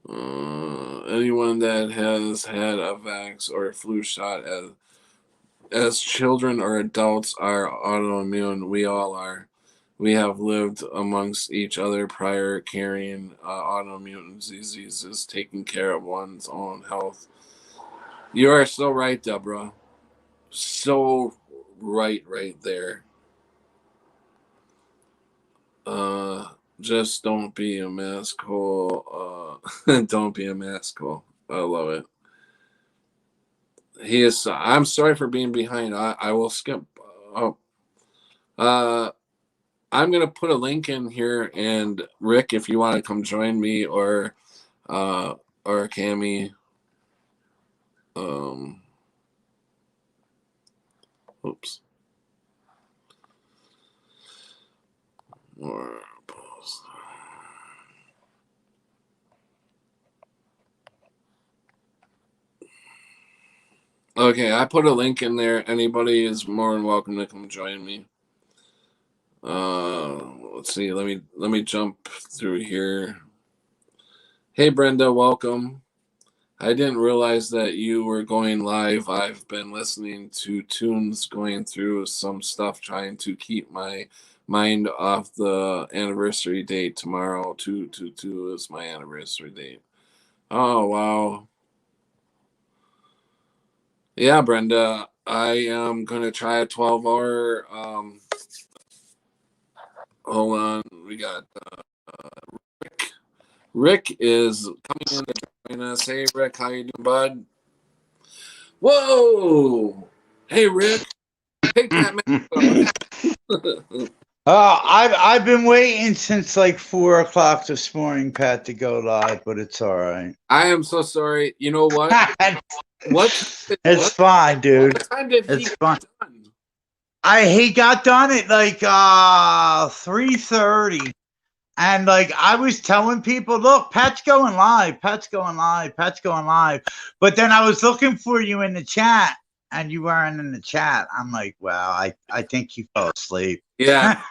Anyone that has had a vax or a flu shot as children or adults are autoimmune. We all are. We have lived amongst each other prior carrying autoimmune diseases, taking care of one's own health. You are so right, Deborah. So right there. Just don't be a mask hole. Don't be a mask hole. I love it. He is. I'm sorry for being behind. I will skip. Oh, I'm gonna put a link in here, and Rick, if you want to come join me, or Cammy. Oops. Or post. Okay, I put a link in there. Anybody is more than welcome to come join me. Let's see. Let me jump through here. Hey Brenda, welcome. I didn't realize that you were going live. I've been listening to tunes, going through some stuff, trying to keep my mind off the anniversary date tomorrow. 2/2/2 is my anniversary date. Oh wow. Yeah, Brenda, I am gonna try a 12-hour. Hold on, we got Rick. Rick is coming in to join us. Hey, Rick, how you doing, bud? Whoa! Hey, Rick, take that man. I've been waiting since like 4 o'clock this morning, Pat, to go live, but it's all right. I am so sorry. You know what? It's fine, dude. What time did he It's fine. get done? He got done at like 3:30. And like I was telling people, look, Pat's going live. Pat's going live. Pat's going live. But then I was looking for you in the chat and you weren't in the chat. I'm like, well, I think you fell asleep. Yeah.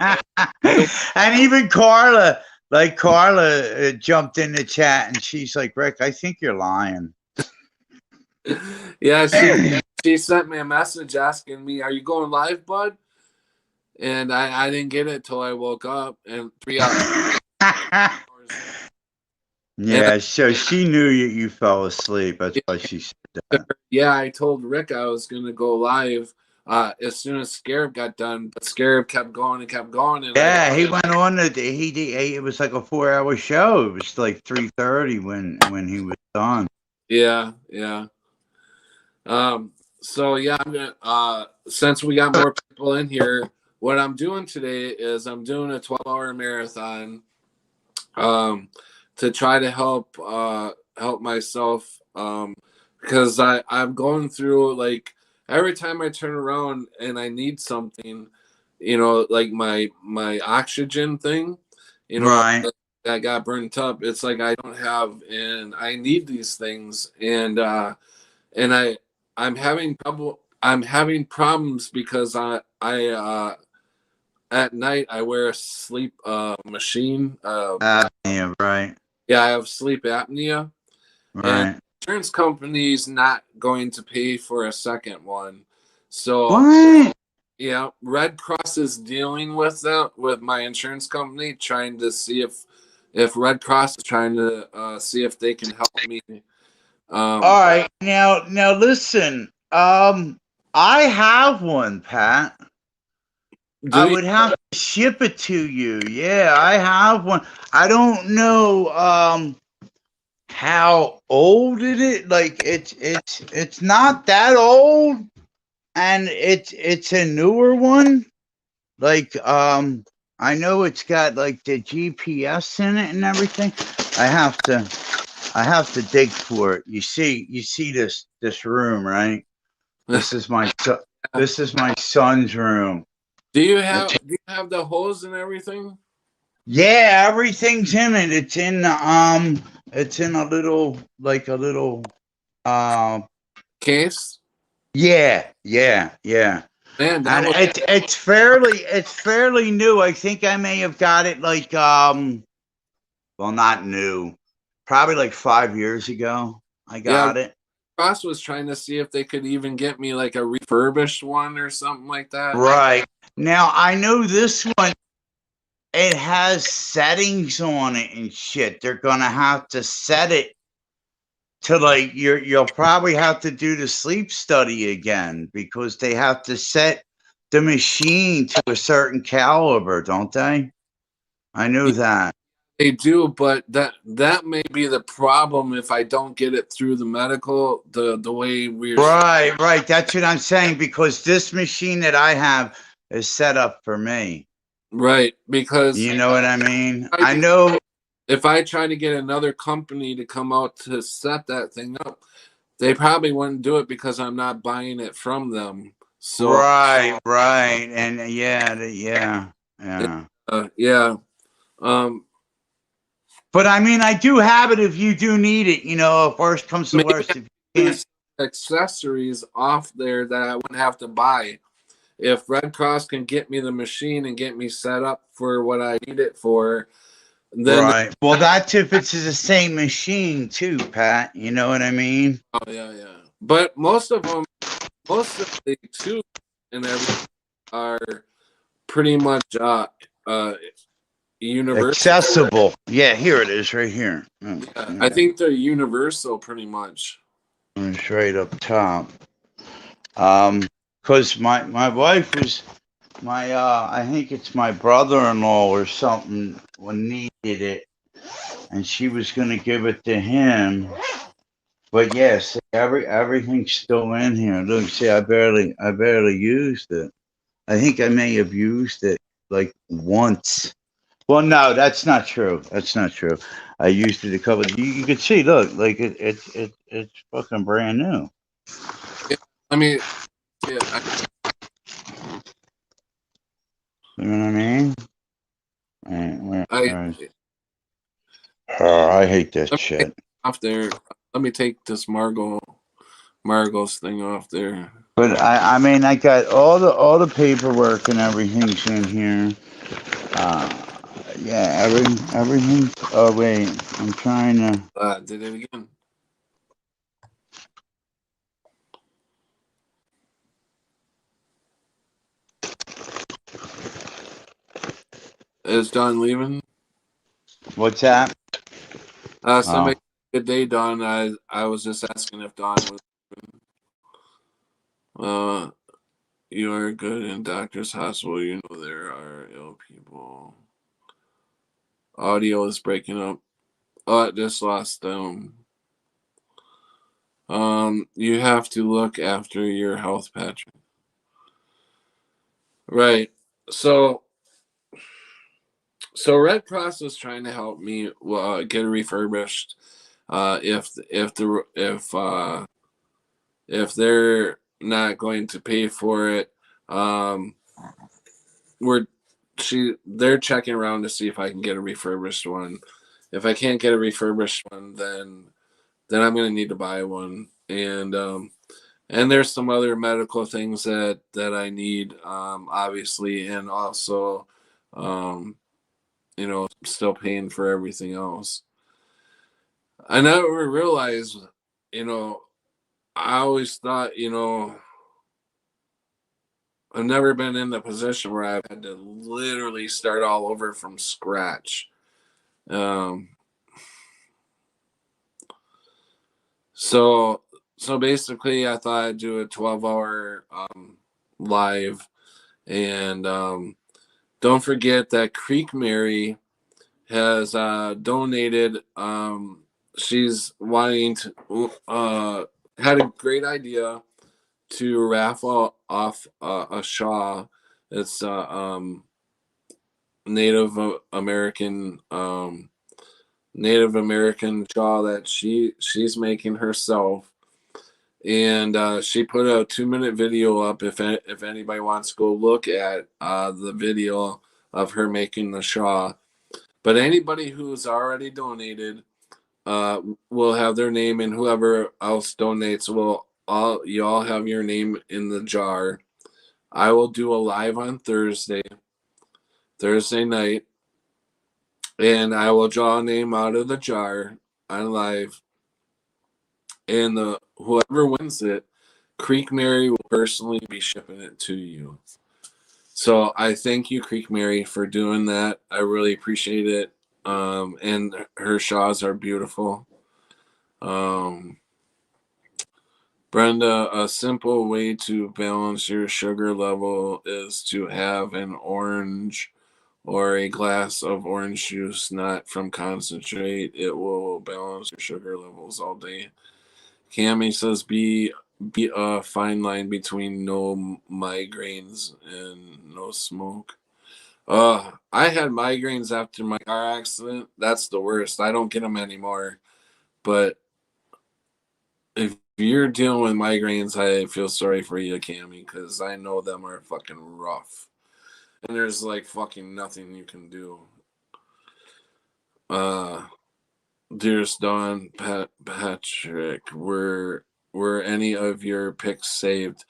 And even Carla jumped in the chat and she's like, Rick, I think you're lying. Yeah, she sent me a message asking me, "Are you going live, bud?" And I didn't get it till I woke up, and 3 hours. Yeah, so she knew you fell asleep. That's why she said that. Yeah, I told Rick I was gonna go live as soon as Scarab got done, but Scarab kept going and kept going. And yeah, he went on. It was like a 4-hour show. It was like 3:30 when he was done. Yeah. So yeah, I'm gonna since we got more people in here, what I'm doing today is I'm doing a 12-hour marathon to try to help myself because I'm going through, like, every time I turn around and I need something, like my oxygen thing, Right. that got burnt up. It's like I don't have, and I need these things, and I'm having trouble. I'm having problems because I at night I wear a sleep machine. Yeah, right. Yeah, I have sleep apnea, and Right. insurance company's not going to pay for a second one. So What? yeah, Red Cross is dealing with that with my insurance company, trying to see if Red Cross is trying to see if they can help me. All right. Now listen. I have one, Pat. Do I you? would have to ship it to you. Yeah, I have one. I don't know how old it is. Like it's not that old, and it's a newer one. Like I know it's got like the GPS in it and everything. I have to dig for it. You see this room, right? This is this is my son's room. Do you It's, have the hose and everything? yeah, everything's in it. It's in a little uh Case? yeah. Man, that And was it's fairly new. I think I may have got it like well, not new. Probably like 5 years ago. I yeah. got it. Cross was trying to see if they could even get me like a refurbished one or something like that. Right. Now I know this one, it has settings on it and shit. They're gonna have to set it to like you'll probably have to do the sleep study again because they have to set the machine to a certain caliber, don't they? I knew that. They do, but that may be the problem if I don't get it through the medical the way we're Right. That's what I'm saying because this machine that I have is set up for me. right, because You know what I mean? I know. if I try to get another company to come out to set that thing up, they probably wouldn't do it because I'm not buying it from them. So Right. And yeah. yeah. Um But I mean, I do have it if you do need it. You know, if worst comes to maybe worst, if you can't. there's accessories off there that I wouldn't have to buy. If Red Cross can get me the machine and get me set up for what I need it for, then Right. Well, that's if it's the same machine too, Pat. You know what I mean? oh yeah. But most of the tubes and everything are pretty much universal. Accessible. Yeah, here it is, right here. Oh, Yeah, I think they're universal pretty much. it's right up top. Because my wife was my I think it's my brother-in-law or something when needed it, and she was gonna give it to him. But yes, everything's still in here. Look, see, I barely used it. I think I may have used it like once. Well, no, that's not true. That's not true. I used it a couple. You can see, look, like it's fucking brand new. I mean, yeah, You know what I mean? Where I is- I hate that let me shit. off there. Let me take this Margot's thing off there. But I mean, I got all the paperwork and everything's in here. Yeah, everything. Oh wait, I'm trying to. Did it again. Is Don leaving? What's that? Somebody, good day, Don. I was just asking if Don was leaving. You are good in doctor's hospital. You know there are ill people. Audio is breaking up. Oh, I just lost them. You have to look after your health, Patrick. Right. so Red Cross is trying to help me get it refurbished. If they're not going to pay for it, they're checking around to see if I can get a refurbished one. If I can't get a refurbished one, then I'm going to need to buy one. And there's some other medical things that I need, obviously, and also, still paying for everything else. I never realized, I always thought, I've never been in the position where I've had to literally start all over from scratch. So basically, I thought I'd do a 12-hour live, and don't forget that Creek Mary has donated. She's wanting to had a great idea to raffle off a Shaw. It's Native American Shaw that she's making herself, and she put a 2-minute video up. If anybody wants to go look at the video of her making the Shaw, but anybody who's already donated will have their name, and whoever else donates will you all have your name in the jar. I will do a live on Thursday night, and I will draw a name out of the jar on live, and whoever wins it, Creek Mary will personally be shipping it to you. So I thank you, Creek Mary, for doing that. I really appreciate it. And her Shaws are beautiful. Brenda, a simple way to balance your sugar level is to have an orange or a glass of orange juice, not from concentrate. It will balance your sugar levels all day. Cami says be a fine line between no migraines and no smoke. I had migraines after my car accident. That's the worst. I don't get them anymore. But if you're dealing with migraines, I feel sorry for you, Cami, because I know them are fucking rough. And there's like fucking nothing you can do. Dearest Dawn, Patrick, were any of your picks saved?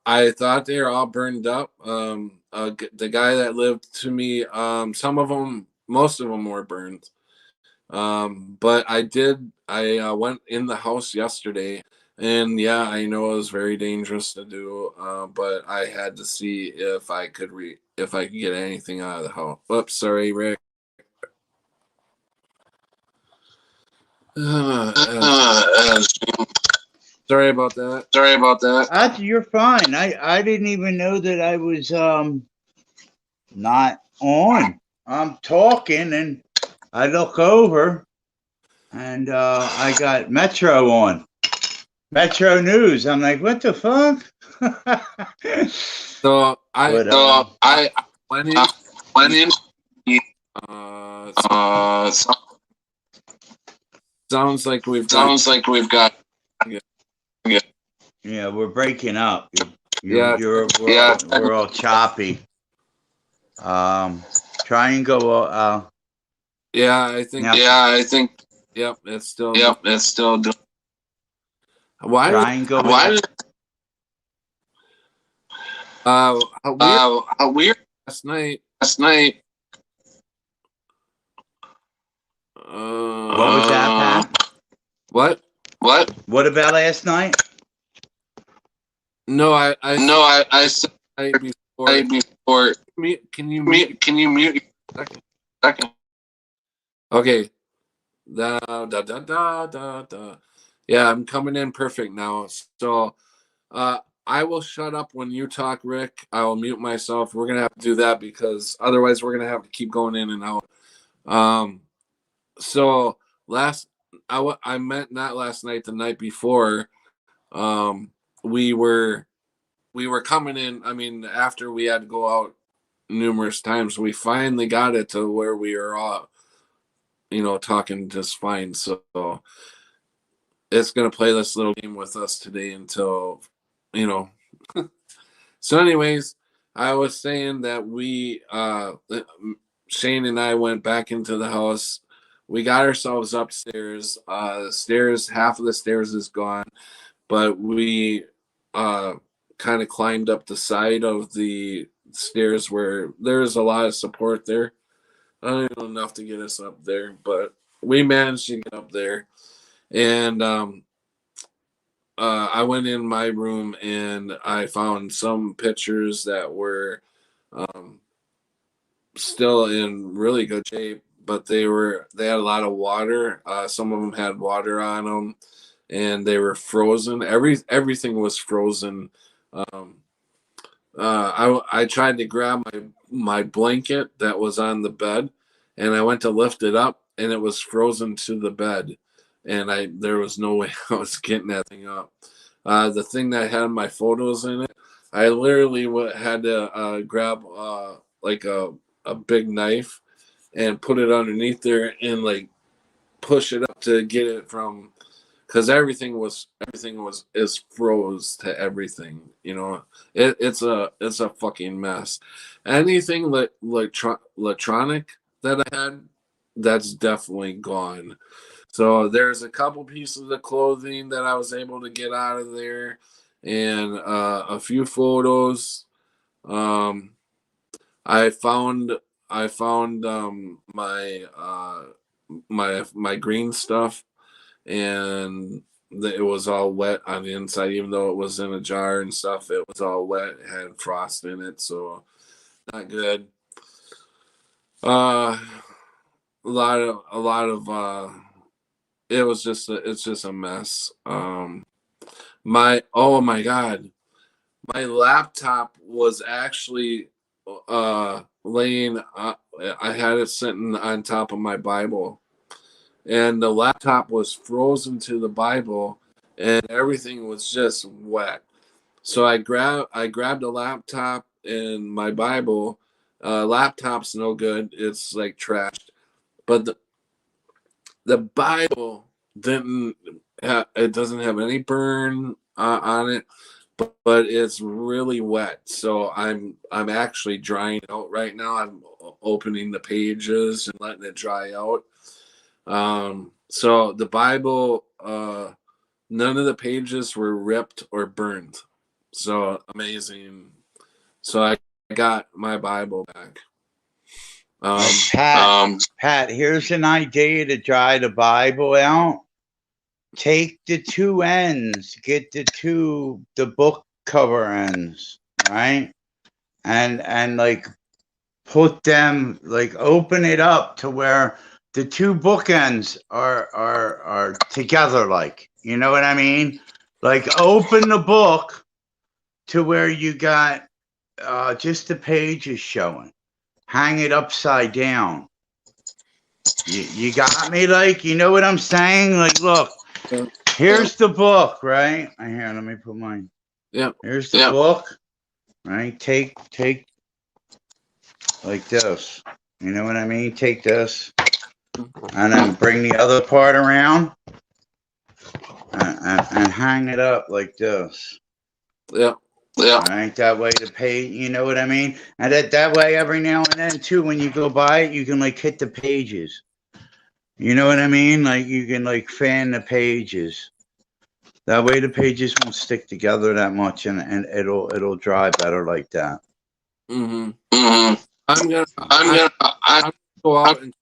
I thought they were all burned up. The guy that lived to me, most of them were burned. But I went in the house yesterday, and yeah, I know it was very dangerous to do, but I had to see if I could get anything out of the house. Oops, sorry, Rick. Sorry about that. You're fine. I didn't even know that I was not on. I'm talking and I look over and I got Metro on. Metro News. I'm like, what the fuck? So I went in. Sounds like we've got. Yeah, we're breaking up. We're all choppy. Try and go. Yeah, I think. Yep, it's still. Doing. Why? Try and go. Why? How weird. Last night. What was that, Pat? What? What about last night? No, I said before. Can you mute? Second. Okay. Yeah, I'm coming in perfect now. So, I will shut up when you talk, Rick. I will mute myself. We're gonna have to do that because otherwise we're gonna have to keep going in and out. So I meant not last night, the night before. We were coming in. I mean, after we had to go out numerous times. We finally got it to where we are all, talking just fine. So it's gonna play this little game with us today until, you know. So, anyways, I was saying that Shane and I went back into the house. We got ourselves upstairs. The stairs, half of the stairs is gone, but we kind of climbed up the side of the stairs where there's a lot of support there. I don't know enough to get us up there, but we managed to get up there. And I went in my room and I found some pictures that were still in really good shape, but they had a lot of water. Some of them had water on them, and they were frozen. Everything was frozen. I tried to grab my blanket that was on the bed, and I went to lift it up, and it was frozen to the bed, and there was no way I was getting that thing up. The thing that had my photos in it, I literally had to grab like a big knife and put it underneath there and like push it up to get it from, because everything is froze to everything. It's a fucking mess. Anything electronic that I had, that's definitely gone. So there's a couple pieces of clothing that I was able to get out of there, and a few photos. I found my green stuff, and it was all wet on the inside, even though it was in a jar and stuff. It was all wet. It had frost in it, so not good. A lot of it's just a mess. Oh my God, my laptop was actually laying. I had it sitting on top of my Bible, and the laptop was frozen to the Bible, and everything was just wet. So I grabbed a laptop and my Bible. Laptop's no good; it's like trashed. But the Bible it doesn't have any burn on it, but it's really wet. So I'm actually drying out right now. I'm opening the pages and letting it dry out. So the Bible, none of the pages were ripped or burned. So amazing. So I got my Bible back. Pat, here's an idea to dry the Bible out. Take the two ends, get the book cover ends, right? And like put them, like open it up to where the two bookends are together, like, you know what I mean? Like open the book to where you got just the pages showing. Hang it upside down. You got me? Like, you know what I'm saying? Like, look, here's the book, right? Here, let me put mine. Yeah. Here's the book, right? Take like this. You know what I mean? Take this, and then bring the other part around, and hang it up like this. Yeah. Yeah. Right, that way the page, you know what I mean? And that way every now and then too, when you go by it, you can like hit the pages. You know what I mean? Like you can like fan the pages. That way the pages won't stick together that much, and it'll dry better like that. Mm-hmm. Mm-hmm. I'm gonna go out and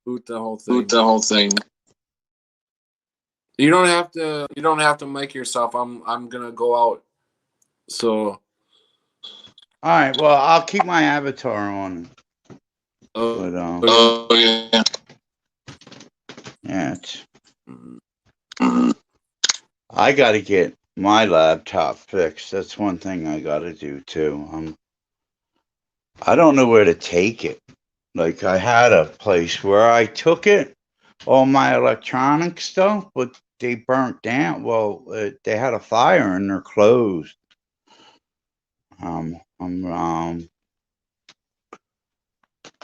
boot the whole thing. You don't have to mic yourself. I'm gonna go out. So, all right. Well, I'll keep my avatar on. Yeah. Yeah. I got to get my laptop fixed. That's one thing I got to do too. I don't know where to take it. Like I had a place where I took it, all my electronic stuff, but they burnt down. Well, they had a fire and they're closed.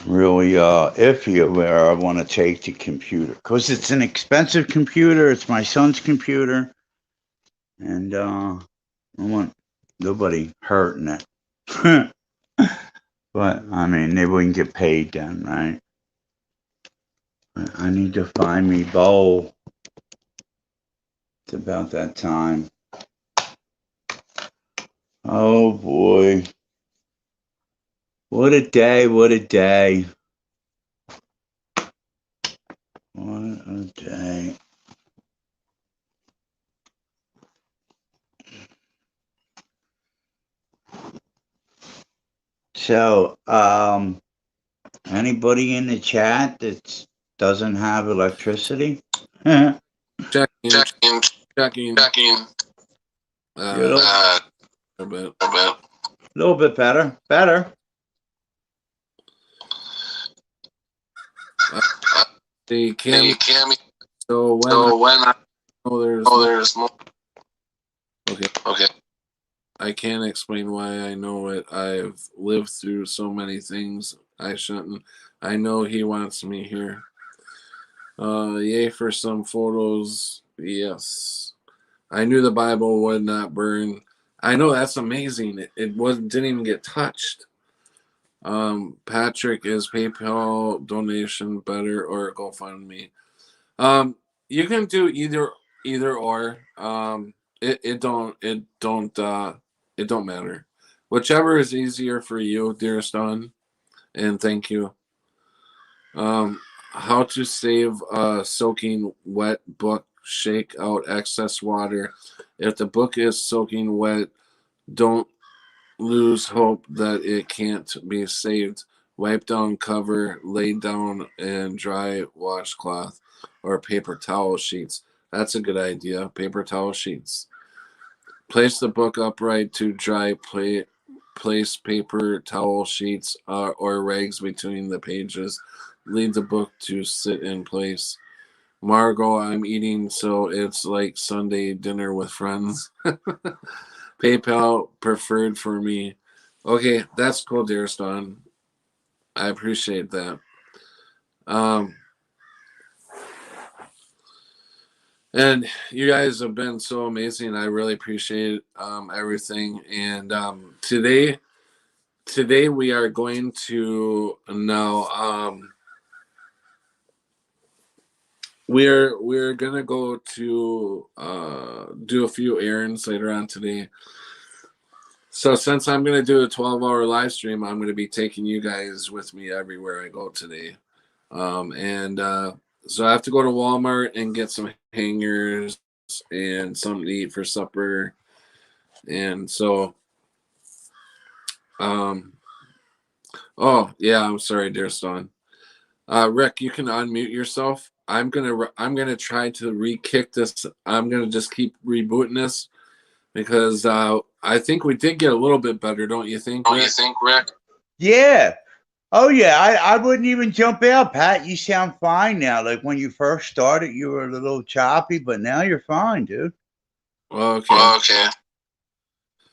really iffy where I want to take the computer because it's an expensive computer. It's my son's computer, and I want nobody hurting it. But I mean, they wouldn't get paid then, right? I need to find me bowl. It's about that time. Oh boy. What a day, what a day. What a day. So, anybody in the chat that doesn't have electricity? You're Checking. a A bit. little bit better. Better. The Cammy. So when I know there's more. Okay. I can't explain why I know it. I've lived through so many things I shouldn't. I know he wants me here. Yay for some photos. Yes. I knew the Bible would not burn. I know, that's amazing. It didn't even get touched. Patrick, is PayPal donation better or GoFundMe? You can do either or. It don't matter. Whichever is easier for you, dearest Don. And thank you. How to save a soaking wet book. Shake out excess water. If the book is soaking wet, don't lose hope that it can't be saved. Wipe down cover, lay down and dry washcloth or paper towel sheets. That's a good idea. Paper towel sheets. Place the book upright to dry. Place paper towel sheets or rags between the pages. Leave the book to sit in place. Margot, I'm eating, so it's like Sunday dinner with friends. PayPal preferred for me. Okay, that's cool, dearest Don. I appreciate that. And you guys have been so amazing. I really appreciate everything. And today we are going to now we're gonna go to do a few errands later on today. So since I'm gonna do a 12-hour live stream, I'm gonna be taking you guys with me everywhere I go today. So I have to go to Walmart and get some hangers and something to eat for supper. And so oh yeah, I'm sorry, dear Stone. Rick, you can unmute yourself. I'm gonna try to re-kick this. I'm gonna just keep rebooting this because I think we did get a little bit better, don't you think, Rick? Yeah. Oh yeah. I wouldn't even jump out, Pat. You sound fine now. Like when you first started, you were a little choppy, but now you're fine, dude. Okay.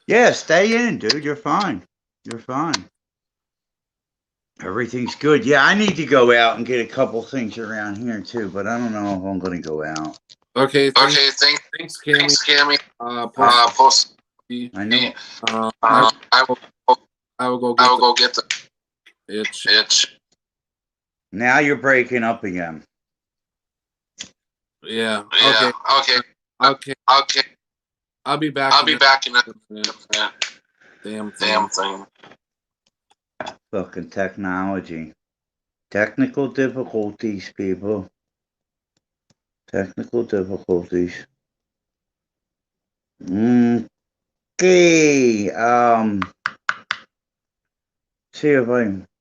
Yeah, stay in, dude. You're fine. You're fine. Everything's good. Yeah, I need to go out and get a couple things around here too, but I don't know if I'm going to go out. Okay. Thanks, Cammy. Post. I know. I will go get the itch. Now you're breaking up again. Yeah. Okay. I'll be back. In a damn thing. Fucking technology. Technical difficulties, people. Technical difficulties. Okay. See if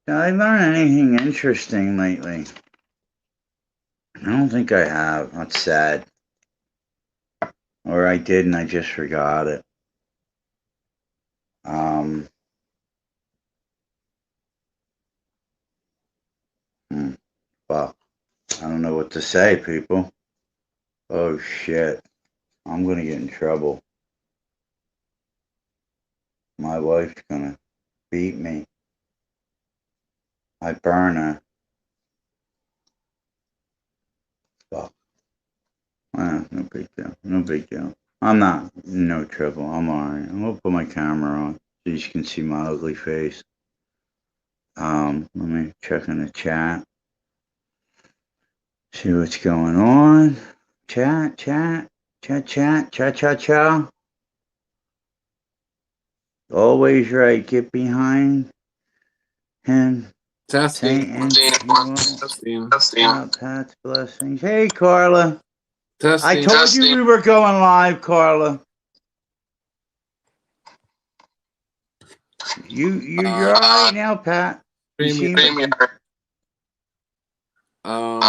did I learn anything interesting lately? I don't think I have. That's sad. Or I did and I just forgot it. Well, I don't know what to say, people. Oh shit. I'm gonna get in trouble. My wife's gonna beat me. I burn her. Fuck. No big deal. No big deal. I'm not in no trouble. I'm alright. I'm gonna put my camera on so you can see my ugly face. Let me check in the chat. See what's going on. Chat. Always right. Get behind him. Testing. Testing. Pat's blessings. Hey, Carla. Testing. I told you we were going live, Carla. You're all right now, Pat. You seem hold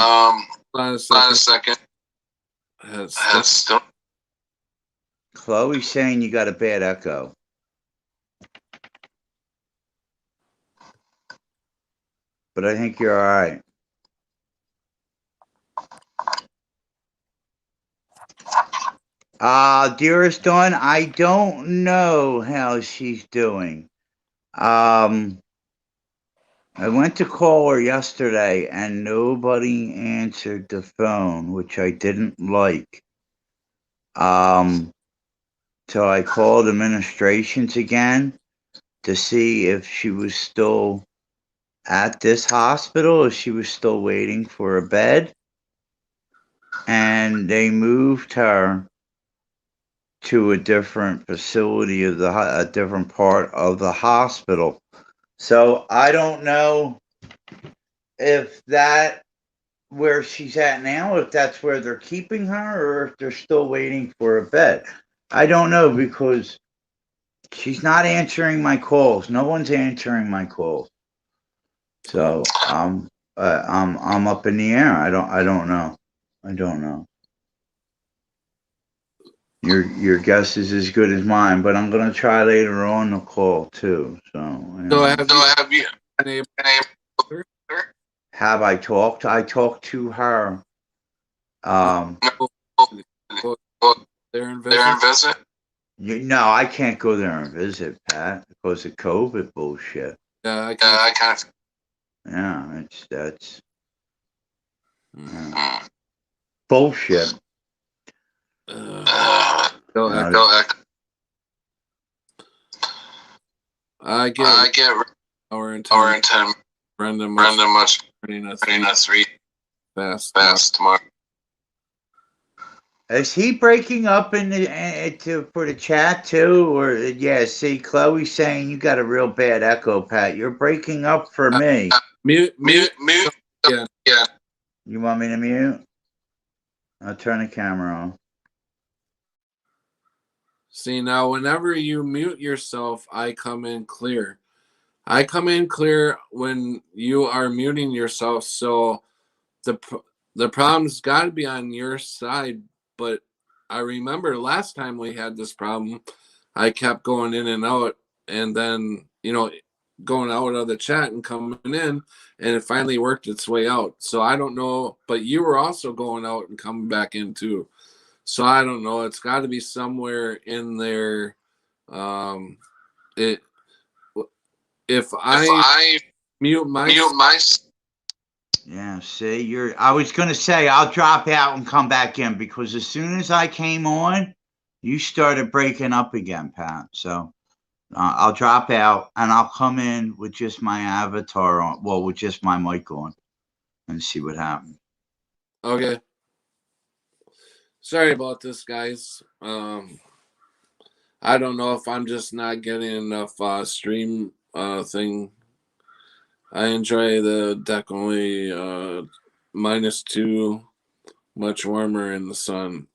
on a second. Chloe's saying you got a bad echo. But I think you're all right. Dearest Dawn, I don't know how she's doing. I went to call her yesterday and nobody answered the phone, which I didn't like. So I called administrations again to see if she was still at this hospital, if she was still waiting for a bed. And they moved her to a different facility of a different part of the hospital. So I don't know if that where she's at now, if that's where they're keeping her or if they're still waiting for a bed. I don't know because she's not answering my calls. No one's answering my calls. So I'm up in the air. I don't know. I don't know. Your guess is as good as mine, but I'm gonna try later on the call too. So have you been able to have I talked? I talked to her. there and visit? No, I can't go there and visit, Pat, because of COVID bullshit. Yeah, I can't. Yeah, that's bullshit. I get hour and 10. Brenda must running a 3 fast tomorrow. Is he breaking up for the chat too, or yeah? See, Chloe's saying you got a real bad echo, Pat. You're breaking up for me. Mute. Yeah. You want me to mute? I'll turn the camera on. See, now whenever you mute yourself, I come in clear. I come in clear when you are muting yourself. So the problem's got to be on your side. But I remember last time we had this problem, I kept going in and out, and then going out of the chat and coming in, and it finally worked its way out. So I don't know, but you were also going out and coming back in too. So I don't know. It's got to be somewhere in there. If I mute my. Yeah, see, I was gonna say I'll drop out and come back in because as soon as I came on, you started breaking up again, Pat. So I'll drop out and I'll come in with just my avatar on, well, with just my mic on, and see what happens. Okay. Sorry about this, guys. I don't know if I'm just not getting enough stream thing. I enjoy the deck only -2, much warmer in the sun.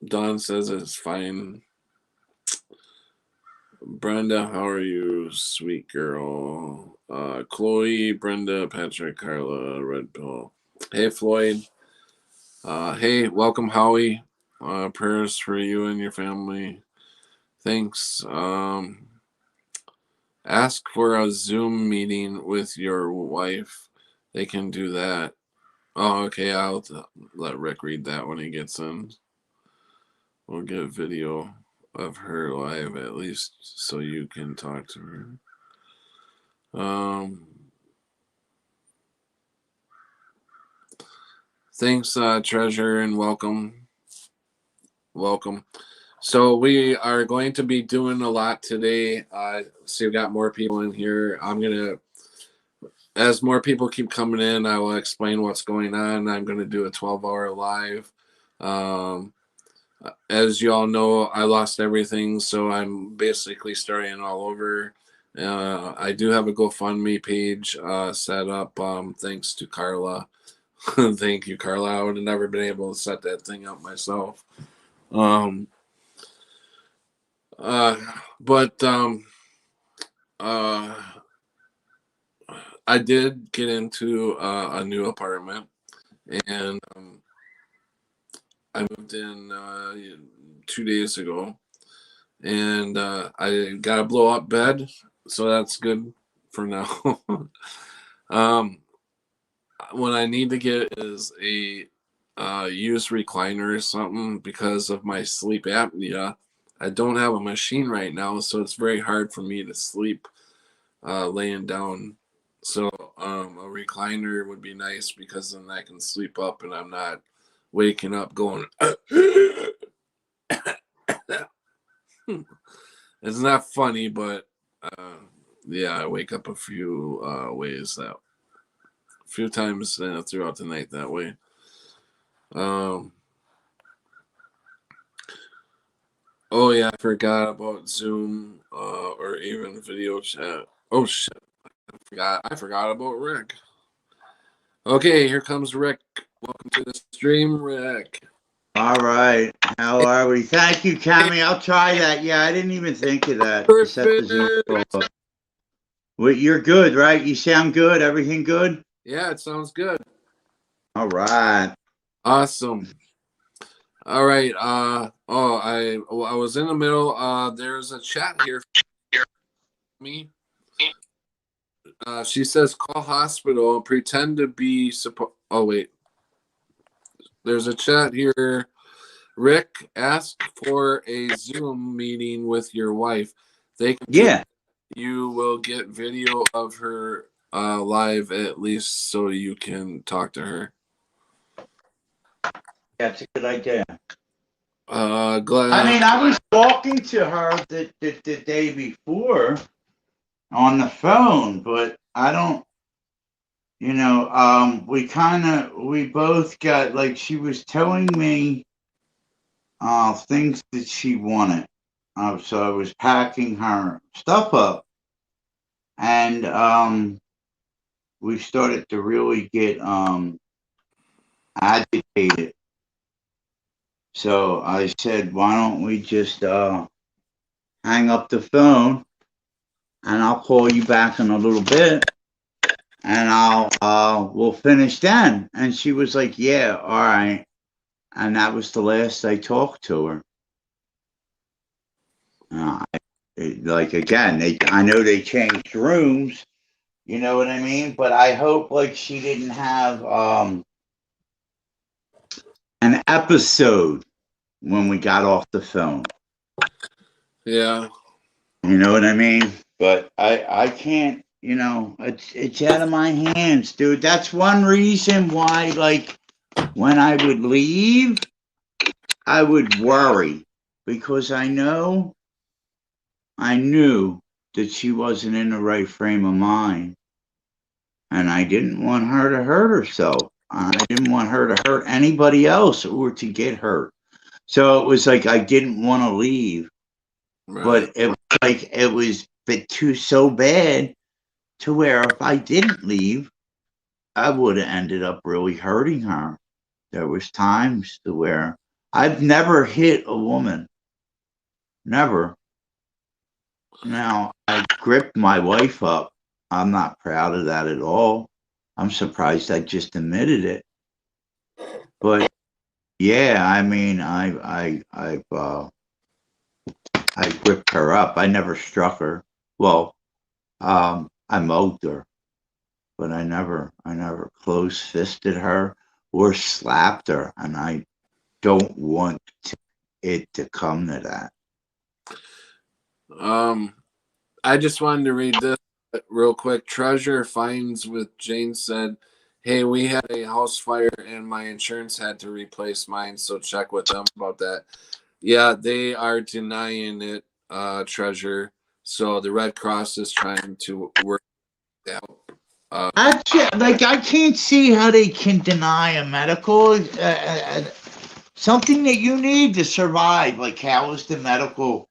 Dawn says it's fine. Brenda, how are you, sweet girl? Chloe, Brenda, Patrick, Carla, Red Pill. Hey, Floyd. Hey, welcome, Howie. Prayers for you and your family. Thanks. Ask for a Zoom meeting with your wife. They can do that. Oh, okay. I'll let Rick read that when he gets in. We'll get video. of her live at least so you can talk to her. Thanks, Treasure, and welcome. Welcome. So we are going to be doing a lot today. So we've got more people in here. As more people keep coming in, I will explain what's going on. I'm going to do a 12-hour live. As you all know, I lost everything, so I'm basically starting all over. I do have a GoFundMe page set up, thanks to Carla. Thank you, Carla. I would have never been able to set that thing up myself. I did get into a new apartment, and I moved in 2 days ago, and I got a blow up bed, so that's good for now. What I need to get is a used recliner or something because of my sleep apnea. I don't have a machine right now, so it's very hard for me to sleep laying down. So a recliner would be nice because then I can sleep up and I'm not waking up going. It's not funny, but yeah, I wake up a few ways that. A few times throughout the night that way. Oh yeah, I forgot about Zoom or even video chat. Oh shit, I forgot about Rick. Okay, here comes Rick. Welcome to the stream, Rick. All right, how are we? Thank you, Cammy. I'll try that. Yeah, I didn't even think of that. Perfect. Well, you're good, right? You sound good. Everything good? Yeah, it sounds good. All right. Awesome. All right. I was in the middle. There's a chat here for me. She says call hospital and pretend to be oh wait. There's a chat here. Rick, ask for a Zoom meeting with your wife. You will get video of her live at least so you can talk to her. That's a good idea. Glad. I mean, I was talking to her the day before on the phone, but I don't, we both got, like, she was telling me things that she wanted. So I was packing her stuff up, and we started to really get agitated. So I said, why don't we just hang up the phone and I'll call you back in a little bit and we'll finish then. And she was like, yeah, all right. And that was the last I talked to her. I know they changed rooms, you know what I mean? But I hope, like, she didn't have an episode when we got off the phone. Yeah. You know what I mean? But I can't, it's out of my hands, dude. That's one reason why, like, when I would leave, I would worry because I knew that she wasn't in the right frame of mind. And I didn't want her to hurt herself. I didn't want her to hurt anybody else or to get hurt. So it was like I didn't want to leave. Right. But it was so bad to where if I didn't leave, I would have ended up really hurting her. There was times to where I've never hit a woman. Never. Now, I gripped my wife up. I'm not proud of that at all. I'm surprised I just admitted it. But yeah, I mean, I gripped her up. I never struck her. Well, I mugged her, but I never close fisted her or slapped her, and I don't want it to come to that. I just wanted to read this real quick. Treasure finds with Jane said, "Hey, we had a house fire and my insurance had to replace mine, so check with them about that." Yeah, they are denying it, Treasure. So the Red Cross is trying to work it out. I can't see how they can deny a medical something that you need to survive. Like, how is the medical?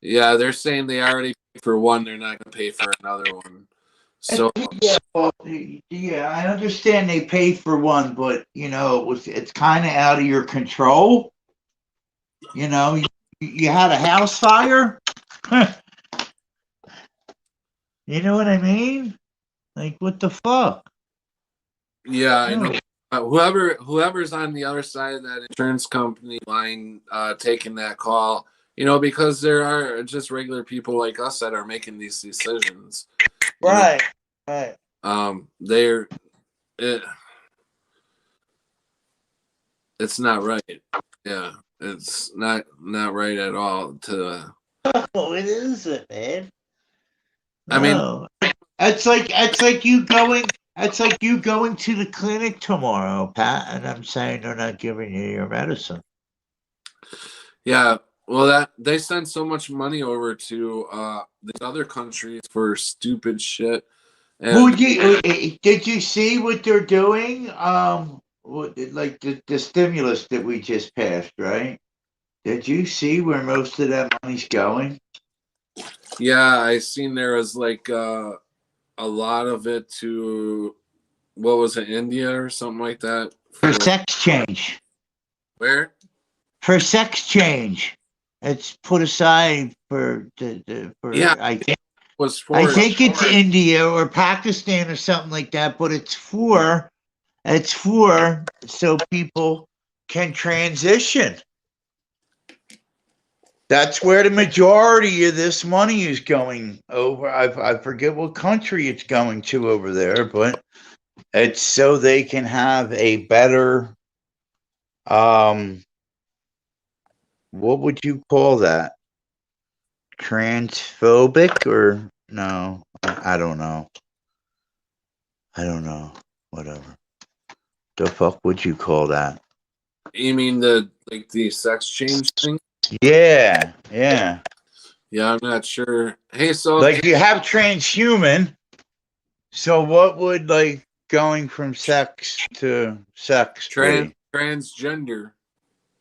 Yeah, they're saying they already paid for one. They're not going to pay for another one. So Yeah, well, yeah, I understand they paid for one, but it's kind of out of your control. You had a house fire. You know what I mean? Like, what the fuck? yeah, I know. Whoever's on the other side of that insurance company line taking that call, because there are just regular people like us that are making these decisions. Right. It's not right. Yeah, it's not right at all. Oh, it isn't, man. I mean, No. It's like you going. It's like you going to the clinic tomorrow, Pat, and I'm saying they're not giving you your medicine. yeah. Well, that they send so much money over to these other countries for stupid shit. And Did you see what they're doing? Like the stimulus that we just passed, right? Did you see where most of that money's going? yeah, I seen there was like a lot of it to what was it, India or something like that For sex change. Where? For sex change. It's put aside for Yeah, I think I think it's India or Pakistan or something like that, but it's for so people can transition. That's where the majority of this money is going over. I forget what country it's going to over there, but it's so they can have a better what would you call that? Transphobic or no? I don't know. Whatever. The fuck would you call that? You mean the sex change thing? Yeah. Yeah, I'm not sure. Hey, so like you have transhuman. So what would like going from sex to sex be? Transgender.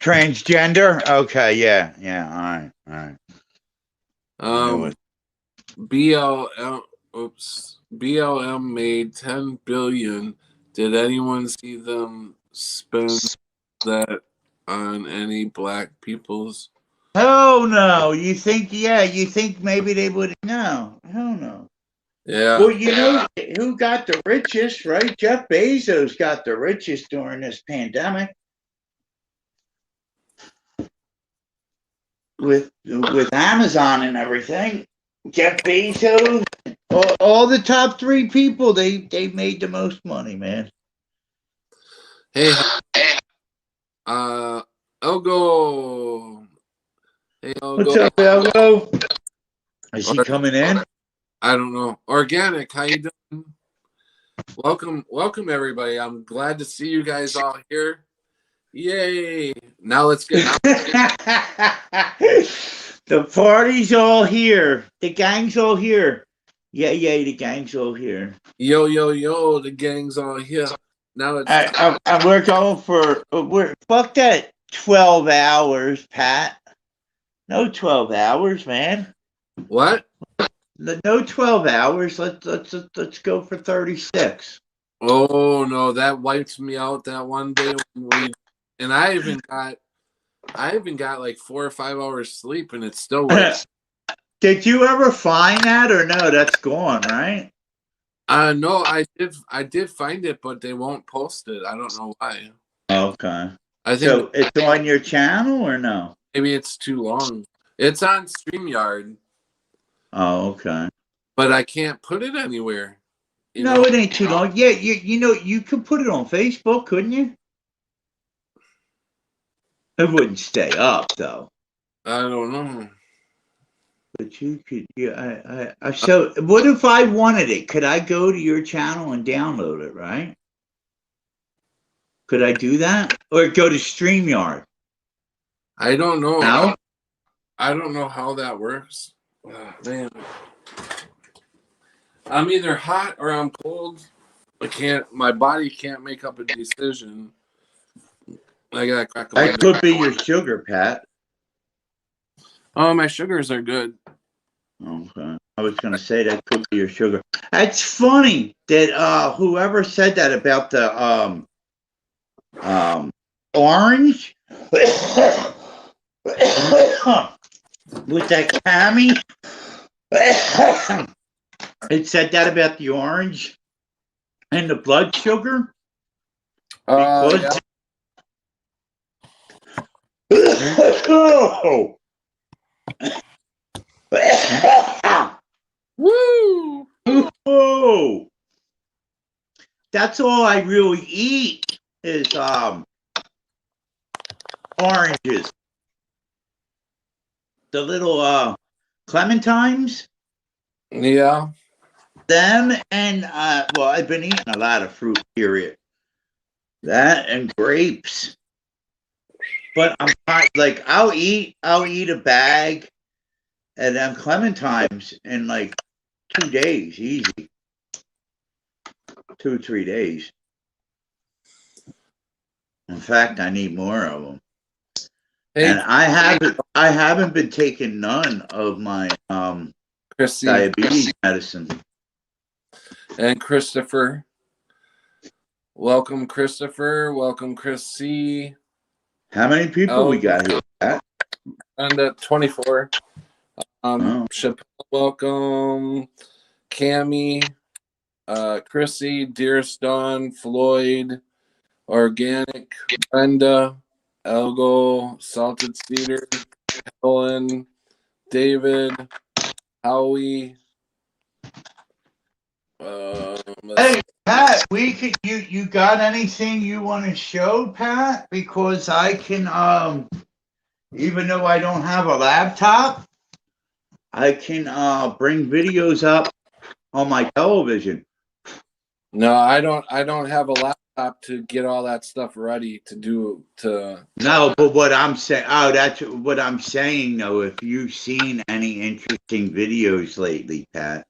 Transgender? Okay, yeah. All right. BLM made 10 billion. Did anyone see them spend that on any black peoples? Oh no! You think maybe they would? No, hell no. Yeah. Well, who got the richest, right? Jeff Bezos got the richest during this pandemic. With Amazon and everything, Jeff Bezos, all the top 3 people, they made the most money, man. Hey, Elgo. Hey, Elgo. What's up, Elgo? Is he coming in? I don't know. Organic, how you doing? Welcome everybody. I'm glad to see you guys all here. Yay! Now let's get the party's all here. The gang's all here. Yeah, the gang's all here. Yo, the gang's all here. Now it's and we're going for fuck that 12 hours, Pat. No 12 hours, man. What? No 12 hours. Let's go for 36. Oh no, that wiped me out that one day and I even got like 4 or 5 hours sleep and it's still wiped. Did you ever find that or no? That's gone, right? No, I did find it, but they won't post it. I don't know why. Okay. I think so it's on your channel or no? Maybe it's too long. It's on StreamYard. Oh, okay. But I can't put it anywhere. No, it ain't too long. Yeah, you could put it on Facebook, couldn't you? It wouldn't stay up though. I don't know. But you could, yeah. So, what if I wanted it? Could I go to your channel and download it? Right? Could I do that, or go to StreamYard? I don't know. No. I don't know how that works. Man, I'm either hot or I'm cold. My body can't make up a decision. I gotta crack a That could be your sugar, Pat. Oh, my sugars are good. Okay. I was gonna say that could be your sugar. That's funny that whoever said that about the orange with that Cammy. It said that about the orange and the blood sugar. Yeah. Oh. Woo! Oh. That's all I really eat is oranges. The little clementines. Yeah. Them and well, I've been eating a lot of fruit, period. That and grapes. But I'm not like I'll eat a bag and then clementines in like 2 days, easy. 2 or 3 days. In fact, I need more of them. Hey, And I haven't been taking none of my Chrissy diabetes medicine. and Christopher. Welcome, Christopher. Welcome, Chris C. How many people we got here, Pat? And at 24. Oh. Chappelle, welcome. Cammy, Chrissy, Dearest Dawn, Floyd, Organic, Brenda, Elgo, Salted Cedar, Helen, David, Howie. Hey, Pat, we could you got anything you want to show, Pat? Because I can even though I don't have a laptop, I can bring videos up on my television. No, I don't have a laptop to get all that stuff ready to do to. No, but what I'm saying, that's what I'm saying though. If you've seen any interesting videos lately, Pat,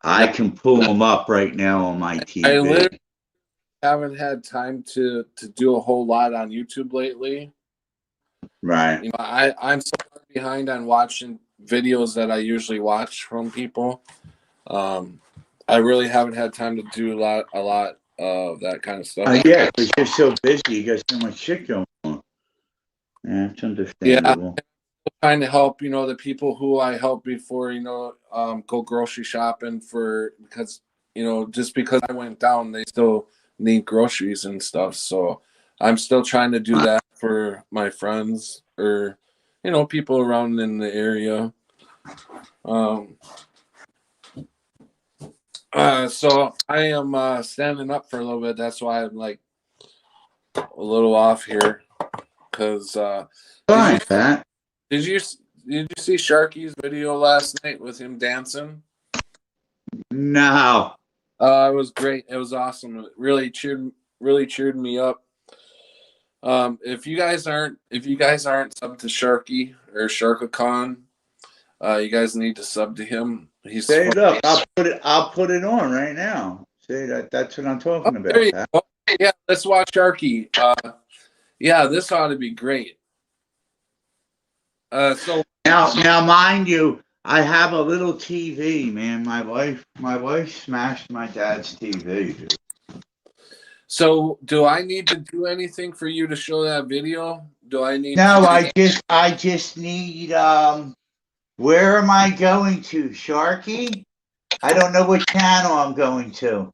I can pull them up right now on my TV. I literally haven't had time to do a whole lot on YouTube lately. Right. You know, I'm so far behind on watching videos that I usually watch from people. I really haven't had time to do a lot of that kind of stuff. Yeah, because you're so busy, you got so much shit going on. Yeah, it's understandable. Yeah, trying to help, the people who I helped before, go grocery shopping because just because I went down, they still need groceries and stuff. So I'm still trying to do that for my friends or, people around in the area. So I am standing up for a little bit. That's why I'm like a little off here. Cause Fine, Pat. did you see Sharky's video last night with him dancing? No. It was great. It was awesome. It really cheered me up. If you guys aren't sub to Sharky or SharkaCon, you guys need to sub to him. He's Say it up. I'll put it on right now. See that's what I'm talking about. There you go. Yeah, let's watch Sharky. Yeah, this ought to be great. So now, mind you, I have a little TV, man. My wife smashed my dad's TV. So do I need to do anything for you to show that video? Do I need? No, I just need. Where am I going to, Sharky? I don't know what channel I'm going to.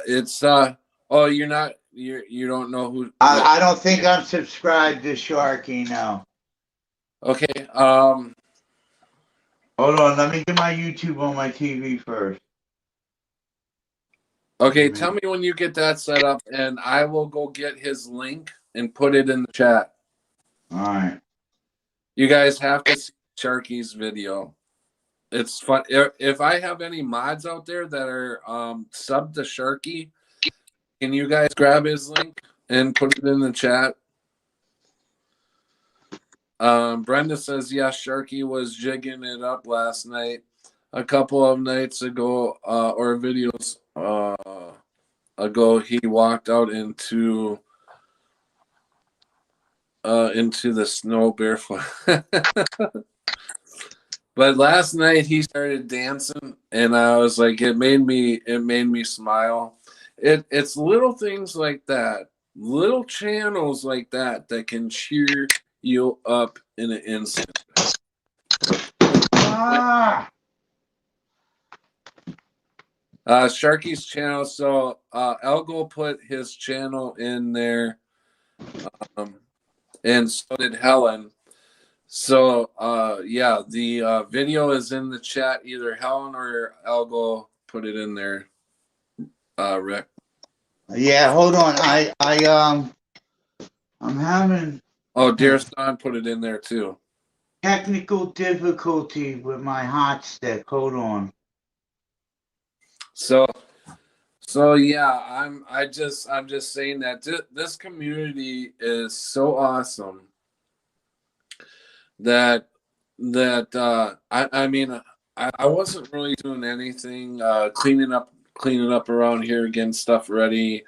It's Oh, you're not. You don't know who. I don't think I'm subscribed to Sharky. No. Okay. Hold on. Let me get my YouTube on my TV first. Okay. Tell me when you get that set up, and I will go get his link and put it in the chat. All right. You guys have to see Sharky's video. It's fun. If I have any mods out there that are sub to Sharky, can you guys grab his link and put it in the chat? Brenda says, yes, Sharky was jigging it up last night. A couple of nights ago, or videos ago, he walked out into the snow barefoot. But last night he started dancing, and I was like, it made me smile. It's little things like that, little channels like that can cheer you up in an instant. Sharky's channel. So Elgo put his channel in there, and so did Helen. So yeah, the video is in the chat. Either Helen or Elgo put it in there. Rick. Yeah, hold on. I'm having Dear Son put it in there too. technical difficulty with my hot stick. Hold on. So yeah, I'm just saying that this community is so awesome that I mean I wasn't really doing anything, cleaning up around here, getting stuff ready,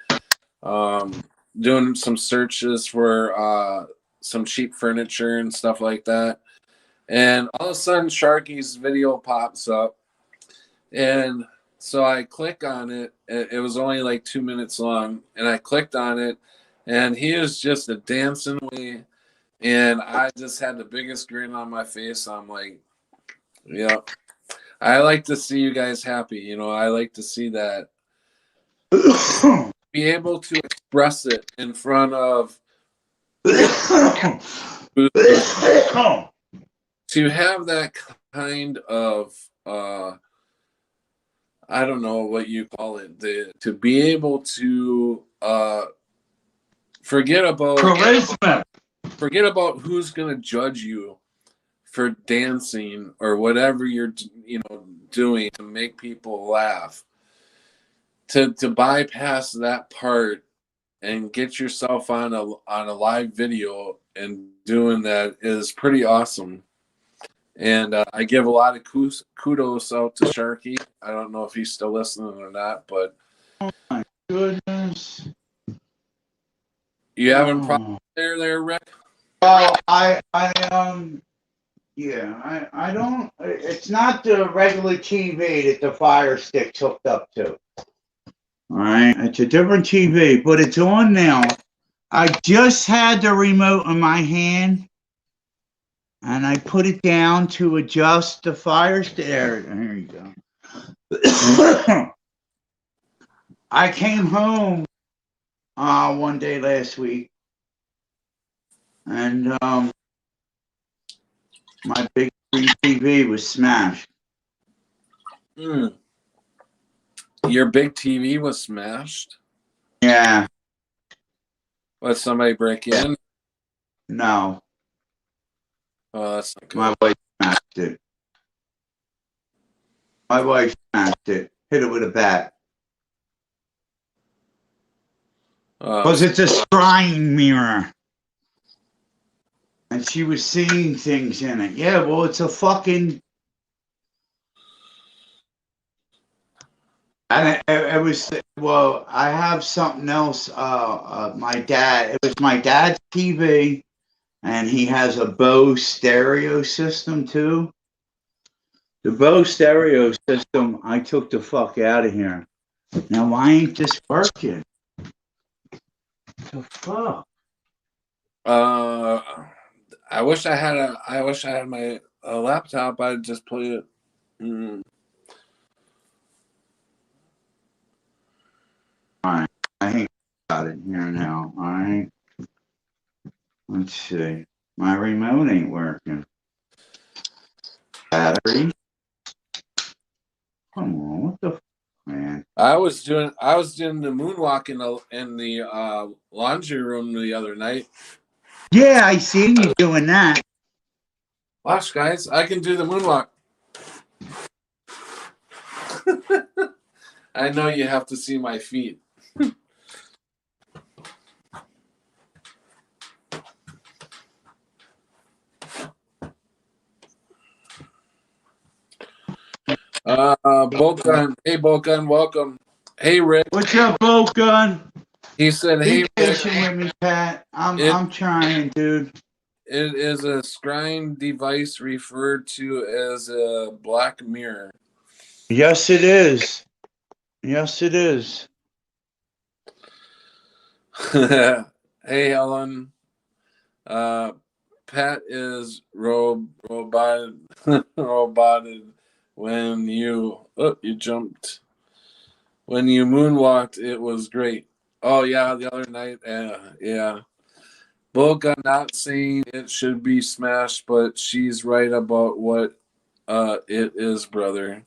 doing some searches for some cheap furniture and stuff like that, and all of a sudden Sharky's video pops up, and so I click on it. It was only like 2 minutes long, and I clicked on it, and he is just a dancing away, and I just had the biggest grin on my face. I'm like, yeah, I like to see you guys happy. You know, I like to see that. Be able to express it in front of to have that kind of I don't know what you call it, to be able to forget about who's going to judge you for dancing or whatever you're doing to make people laugh, to bypass that part and get yourself on a live video and doing that is pretty awesome. And I give a lot of kudos out to Sharky. I don't know if he's still listening or not, but Oh my goodness. You having problems there, Rick? Well, I don't. It's not the regular TV that the Fire Stick's hooked up to. All right, it's a different TV, but it's on now. I just had the remote in my hand, and I put it down to adjust the Fire Stick. There you go. I came home one day last week, and my big screen TV was smashed. Your big TV was smashed? Yeah. Let somebody break in? No. Oh, that's not good. My wife smashed it. Hit it with a bat. Because it's a scrying mirror. And she was seeing things in it. Yeah, well, it's a fucking... And it was... Well, I have something else. My dad... It was my dad's TV. And he has a Bose stereo system, too. The Bose stereo system, I took the fuck out of here. Now, why ain't this working? The fuck? I wish I had my laptop. I'd just play it. All right, I think I got it here now. All right, let's see. My remote ain't working. Battery. Come on, what the fuck, man? I was doing the moonwalk in the laundry room the other night. Yeah, I seen you doing that. Watch, guys. I can do the moonwalk. I know you have to see my feet. Bokan. Hey, Bokan. Welcome. Hey, Rick. What's up, Bolt Gun? He said, hey, Be Rick. patient with me, Pat. It- I'm trying, dude. It is a scrying device referred to as a black mirror. Yes, it is. Yes, it is. Hey, Helen. Pat is roboted roboted when you jumped. When you moonwalked, it was great. Oh yeah, the other night, yeah. Book, I'm not saying it should be smashed, but she's right about what it is, brother.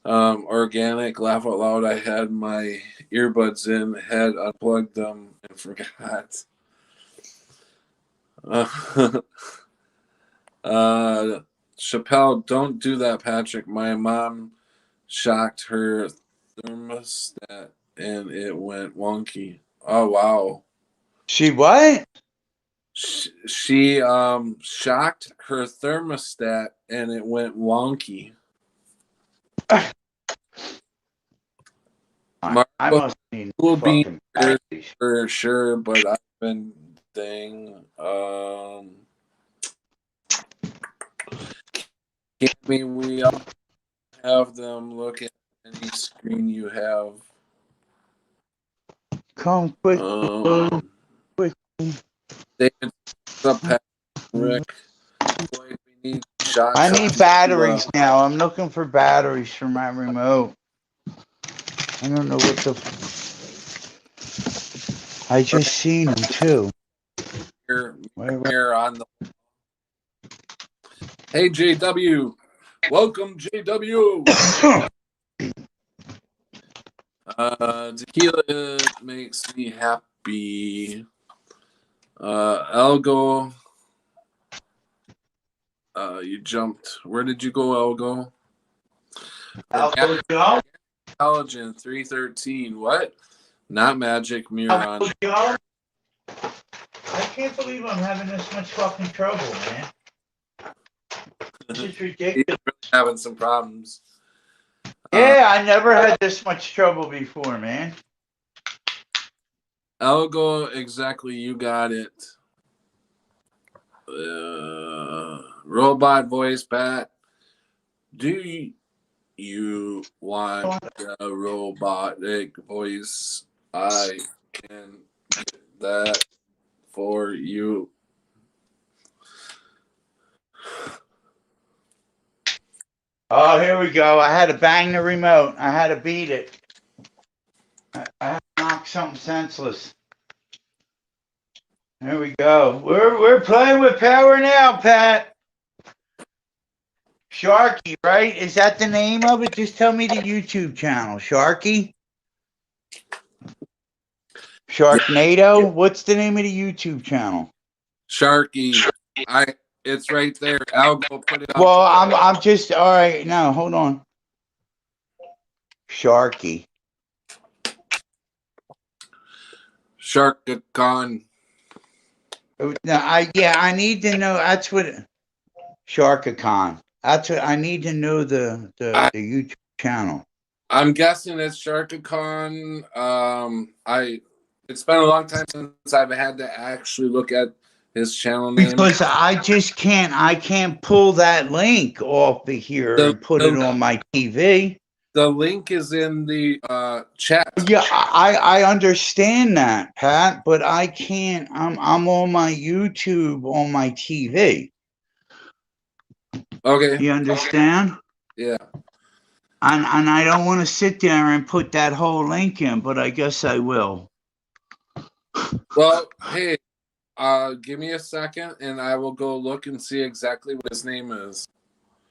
Organic, laugh out loud. I had my earbuds in, had unplugged them, and forgot. Chappelle, don't do that, Patrick. My mom shocked her thermostat and it went wonky. Oh wow. She what? She shocked her thermostat and it went wonky. I must need will be fucking batteries. for sure, but I've been we all have them look at any screen you have. Come quick. Quick. David, what's up, Pat? Rick, boy, we need shots. I need batteries now. I'm looking for batteries for my remote. I don't know what the. I just seen them too. Here on the. Hey, JW. Welcome, JW. Tequila makes me happy. Algo. You jumped. Where did you go, Algo? Algo? Intelligent 313. What? Not magic mirror. I can't believe I'm having this much fucking trouble, man. This is ridiculous. He's really having some problems. Yeah, I never had this much trouble before, man. Algo, exactly. You got it. Robot voice, Pat. Do you want a robotic voice? I can get that for you. Oh, here we go. I had to bang the remote. I had to beat it. I had to knock something senseless. There we go. We're playing with power now, Pat. Sharky, right? Is that the name of it? Just tell me the YouTube channel. Sharky? Sharknado? What's the name of the YouTube channel? Sharky. It's right there. I'll go put it up. Well, I'm just all right. No, hold on. Sharky. Sharkacon. No, I need to know. That's what Sharkacon. That's what I need to know. The YouTube channel. I'm guessing it's Sharkacon. It's been a long time since I've had to actually look at his channel name because I can't pull that link off of here and put it on my TV. The link is in the chat. Yeah, I understand that, Pat, but I can't. I'm on my YouTube on my TV. Okay. You understand? Yeah. And I don't want to sit there and put that whole link in, but I guess I will. Well, hey, give me a second, and I will go look and see exactly what his name is.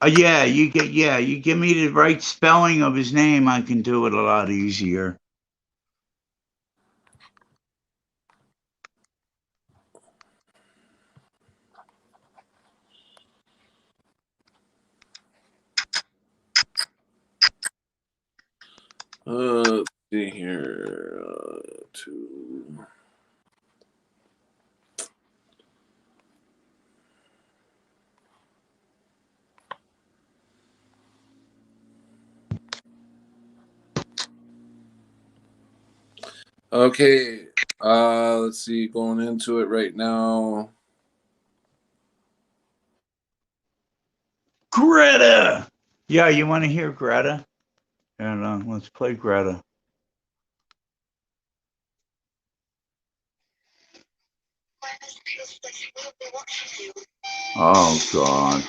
You give me the right spelling of his name, I can do it a lot easier. Let's see here. Two. Okay. Let's see. Going into it right now. Greta. Yeah, you want to hear Greta? And let's play Greta. Oh God.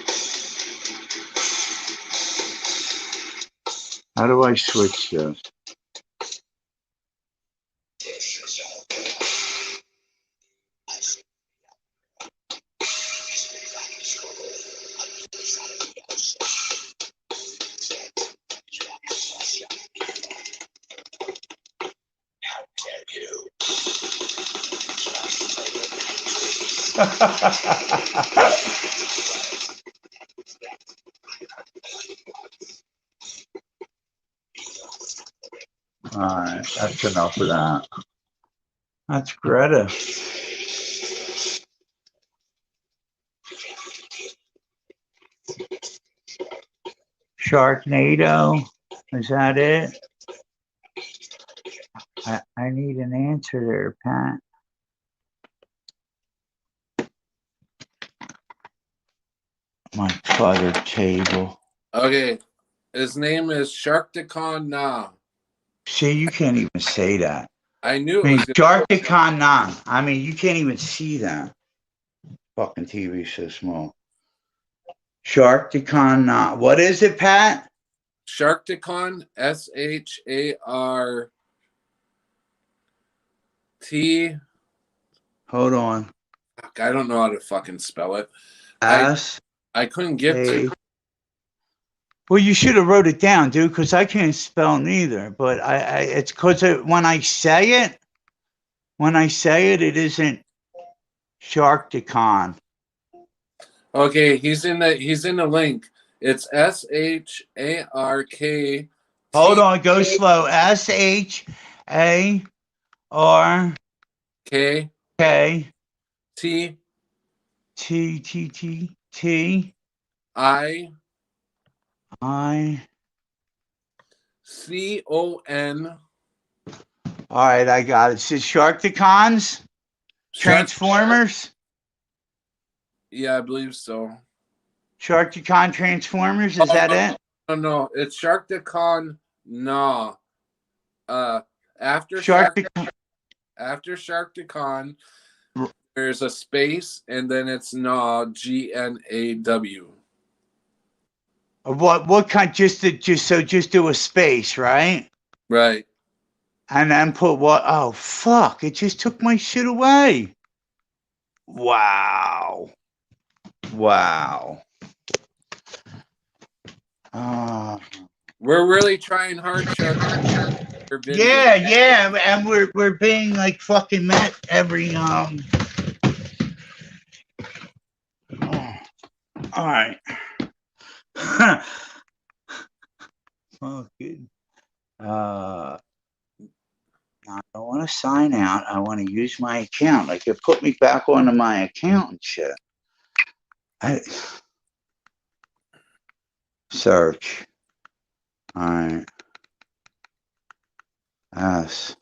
How do I switch this? All right, that's enough of that. That's Greta. Sharknado. Is that it? I need an answer there, Pat. My cluttered table. Okay. His name is Sharkticon Na. See, you can't even say that. I knew I it mean, was Sharkticon Na. I mean, you can't even see that. Fucking TV so small. Sharkticon Na. What is it, Pat? Sharkticon, SHART. Hold on. Fuck, I don't know how to fucking spell it. S. I couldn't get to. Well, you should have wrote it down, dude, because I can't spell neither. But it's because when I say it, it isn't Sharkticon. Okay, he's in the link. It's SHARK. Hold on, go slow. SHARK T T I I. CON. All right, I got it. It says Sharkticons, Transformers. Yeah, I believe so. Sharkticon Transformers. Is that it? No, it's Sharkticon Na. After Sharkticon. After Sharkticon, there's a space, and then it's Na, GNAW. What kind? Just do a space, right? Right. And then put what? Oh fuck! It just took my shit away. Wow. We're really trying hard, Shark. Yeah, and we're being like fucking met every All right. Fucking. I don't want to sign out. I want to use my account. Like it put me back onto my account and shit. Search. All right. SHARKT.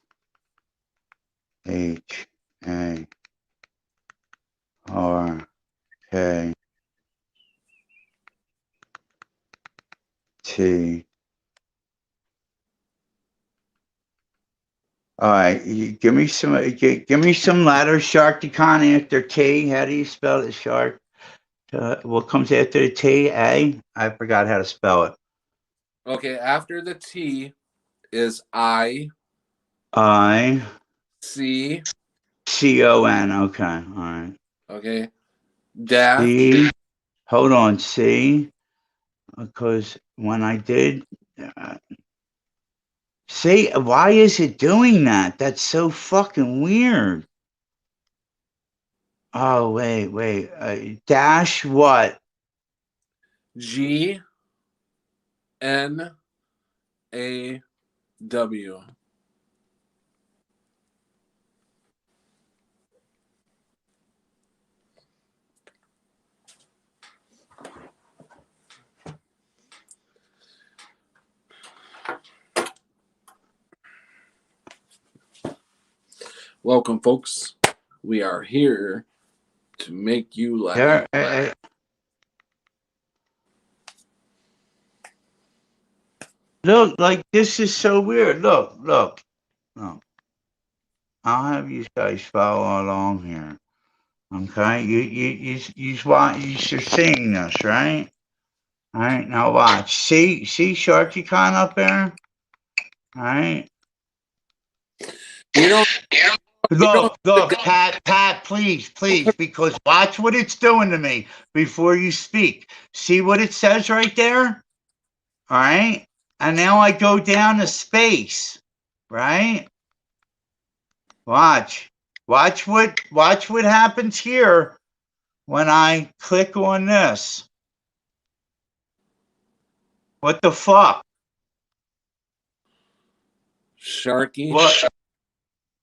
All right, give me some letters. Sharkticon after T. How do you spell it? Shark. What comes after the T? A. I forgot how to spell it. Okay, after the T is I. C. CON. Okay, all right. Okay. Dash. C. Hold on, C. Because when I did. See, why is it doing that? That's so fucking weird. Oh, wait. Dash what? GNAW. W. Welcome, folks. We are here to make you laugh. Look, like this is so weird. Look. I'll have you guys follow along here. Okay, you're seeing this, right? All right, now watch. See Sharky Khan up there? All right. You don't. Look, Pat, please, because watch what it's doing to me before you speak. See what it says right there? All right. And now I go down to space, right? Watch what happens here when I click on this. What the fuck? Sharky. What?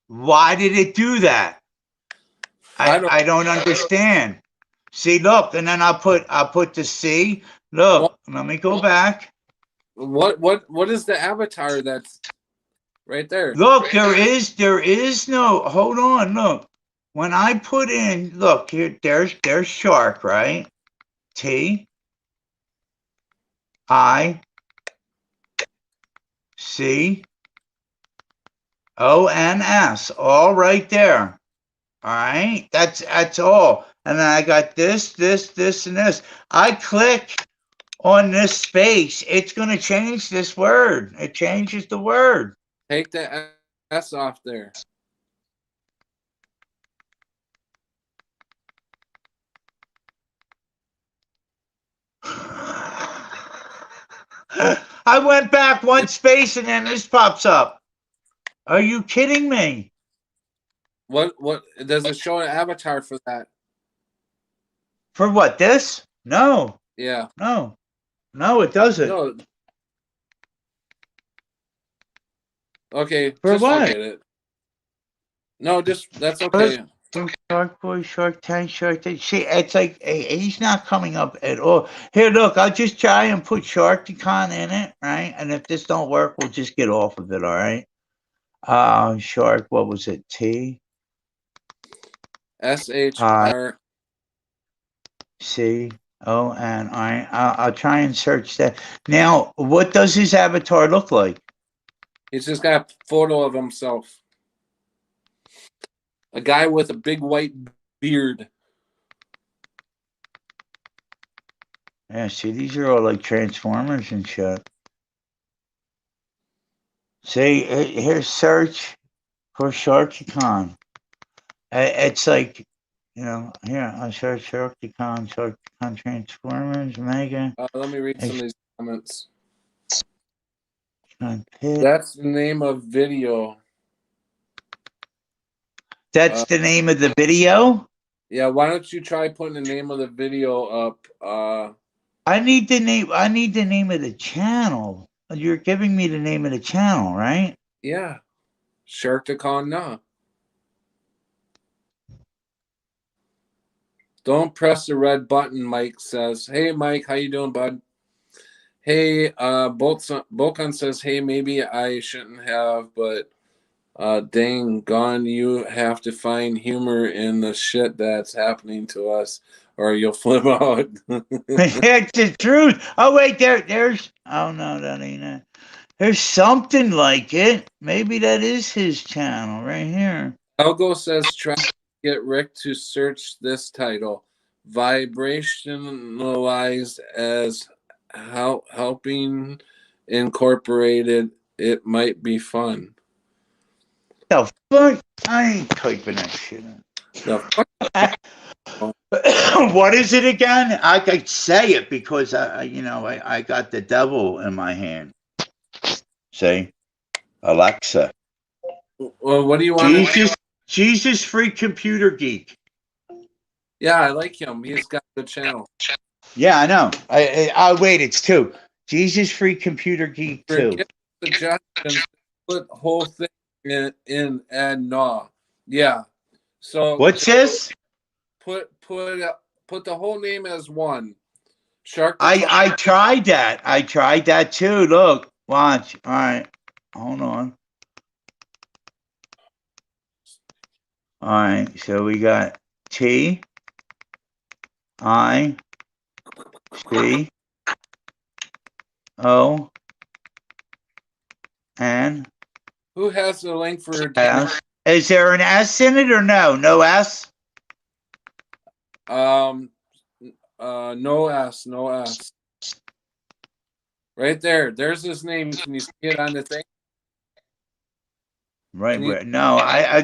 Why did it do that? I don't understand. See, look, and then I'll put the C. Look, let me go back. What is the avatar that's right there? Look, there is no. Hold on, look. When I put in, look here, there's shark, right? T I C ONS, all right there. All right, that's all. And then I got this, and this. I click on this space, it's gonna change this word. It changes the word. Take the S off there. I went back one space and then this pops up. Are you kidding me? What does it show an avatar for that? For what? This? No. Yeah. No, it doesn't. No. Okay. For just what? forget it. No, that's okay. Shark Boy, Shark Tank, Shark Tank. See, it's like he's not coming up at all. Here, look, I'll just try and put Sharky-Con in it, right? And if this don't work, we'll just get off of it, all right? Shark, what was it? T SHR C O N. All right, I'll try and search that. Now, what does his avatar look like? He's just got a photo of himself. A guy with a big white beard. Yeah, see, these are all like Transformers and shit. See, here's search for Sharky-Con. It's like, you know, here, I search Sharky-Con Transformers, Mega. Let me read some of these comments. Pit. That's the name of video. That's the name of the video? Yeah, why don't you try putting the name of the video up? I need the name of the channel. You're giving me the name of the channel, right? Yeah. Sharky-Con nah. Don't press the red button, Mike says. Hey, Mike, how you doing, bud? Hey, Bokan says, hey, maybe I shouldn't have, but dang gone, you have to find humor in the shit that's happening to us, or you'll flip out. It's the truth. Oh, wait, there's... Oh, no, that ain't it. There's something like it. Maybe that is his channel right here. Elgo says, try to get Rick to search this title. Vibrationalized as helping incorporated. It might be fun. The fuck? I ain't typing that shit in. The fuck? What is it again? I could say it because I got the devil in my hand. Say, Alexa. Well, what do you want? Jesus Freak Computer Geek. Yeah, I like him. He's got a good channel. Yeah, I know. I wait. It's two. Jesus Freak Computer Geek 2. Suggestions put whole thing in and no. Yeah. So What's this? put the whole name as one. Shark. I tried that. I tried that too. Look, watch. All right, hold on. All right, so we got T I C O N Who has the link for S. Is there an S in it or no? No S? no S. Right there. There's his name. Can you see it on the thing? Right where? No,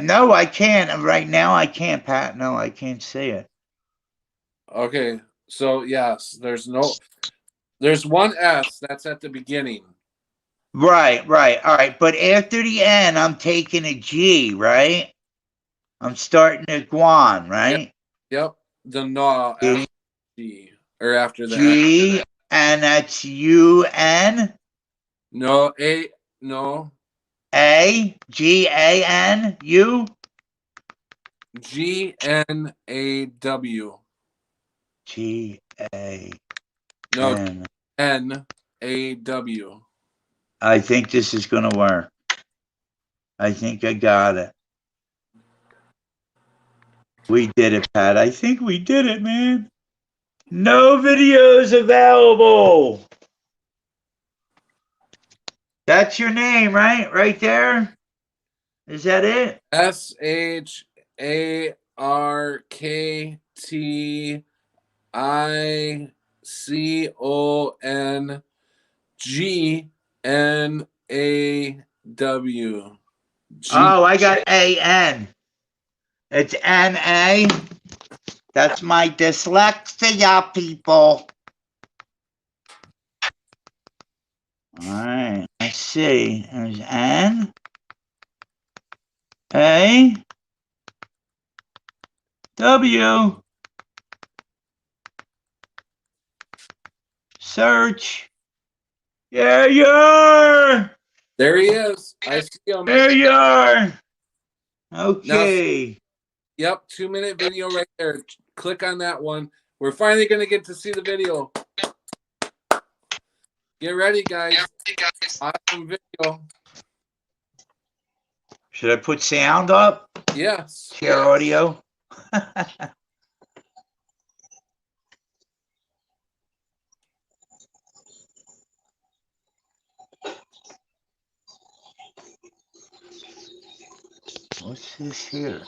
no, I can't. Right now, I can't, Pat. No, I can't see it. Okay. So yes, there's one S that's at the beginning. Right. All right. But after the N, I'm taking a G, right? I'm starting at Guan, right? Yep. The no after G or after the G, and that's UN. No A. No. A, G-A-N, U. G-N-A-W. G-A-N. No, N-A-W. I think this is going to work. I think I got it. We did it, Pat. I think we did it, man. No videos available. That's your name, right? Right there? Is that it? SHARKTICONGNAW. Oh, I got A-N. It's N-A. That's my dyslexia, people. All right, let's see. There's N, A, W. Search. There you are. There he is. I see him. There you are. Okay. Yep, 2-minute video right there. Click on that one. We're finally going to get to see the video. Get ready, guys. Awesome video. Should I put sound up? Yes. Share audio. What's this here?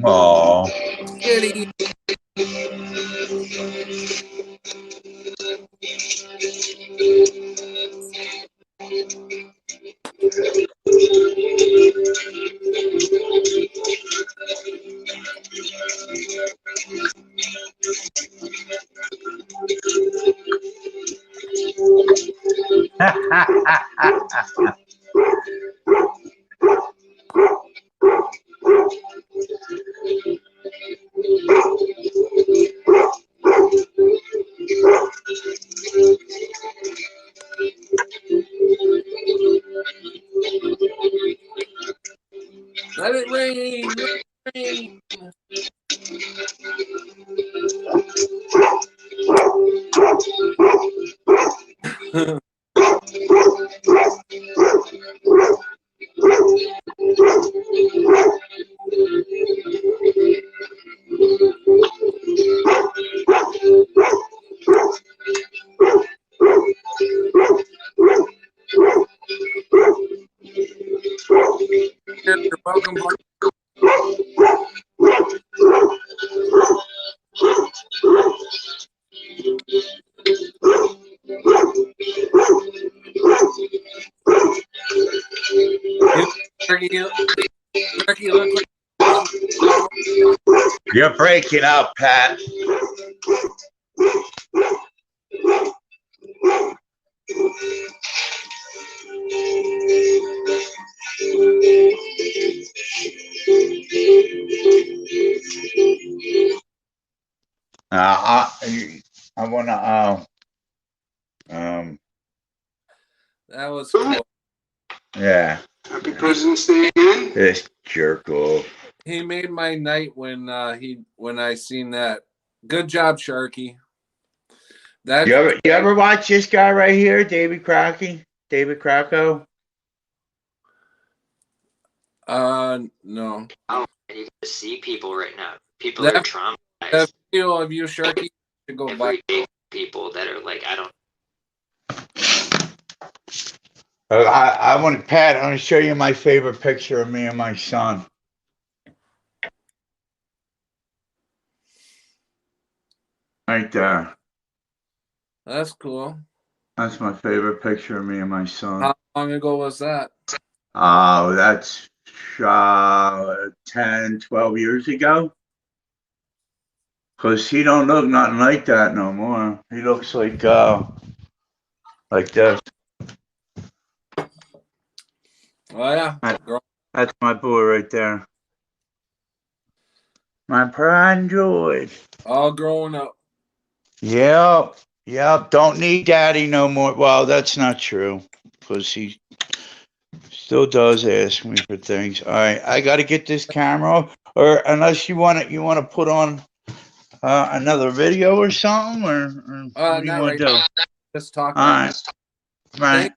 Oh. Kitty. Let it rain. Let it rain. You're welcome. Turkey, look like You're breaking up, Pat. I wanna That was cool. yeah. Happy President's Day again. This jerk off. He made my night when I seen that. Good job, Sharky. That You ever watch this guy right here, David Crockett? David Cracko? no. Oh, you can see people right now. People That- are traumatized. That video of you, Sharky, to go by. Everyday people that are like, I don't. I want to, Pat, I want to show you my favorite picture of me and my son. Right there. That's cool. That's my favorite picture of me and my son. How long ago was that? Oh, that's 10, 12 years ago. Because he don't look nothing like that no more. He looks like this. Oh yeah. That's my boy right there. My pride and joy. All growing up. Yep. Don't need daddy no more. Well, that's not true. Because he still does ask me for things. All right, I got to get this camera. Or unless you want to put on another video or something, or what do you Not want right to do? now. Just talking. All right.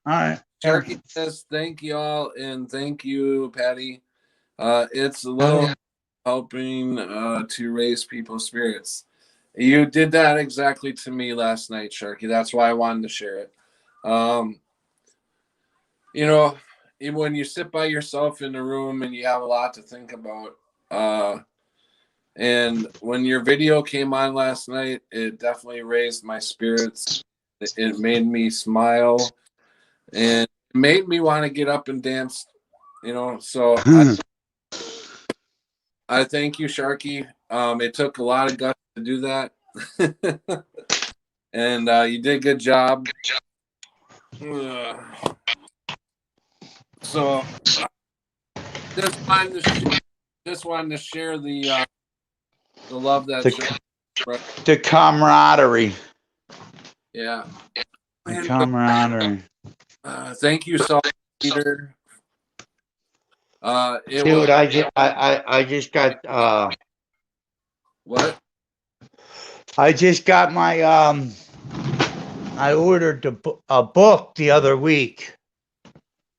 Sharky says thank y'all and thank you, Patty. It's a little helping to raise people's spirits. You did that exactly to me last night, Sharky. That's why I wanted to share it. You know, when you sit by yourself in a room and you have a lot to think about, and when your video came on last night, it definitely raised my spirits. It made me smile and it made me want to get up and dance, so I thank you, Sharky. It took a lot of guts to do that. And you did a good job. So just wanted to share the love that the camaraderie. Yeah. The camaraderie. Thank you so much, Peter. Dude, I just got what? I just got my I ordered a book the other week.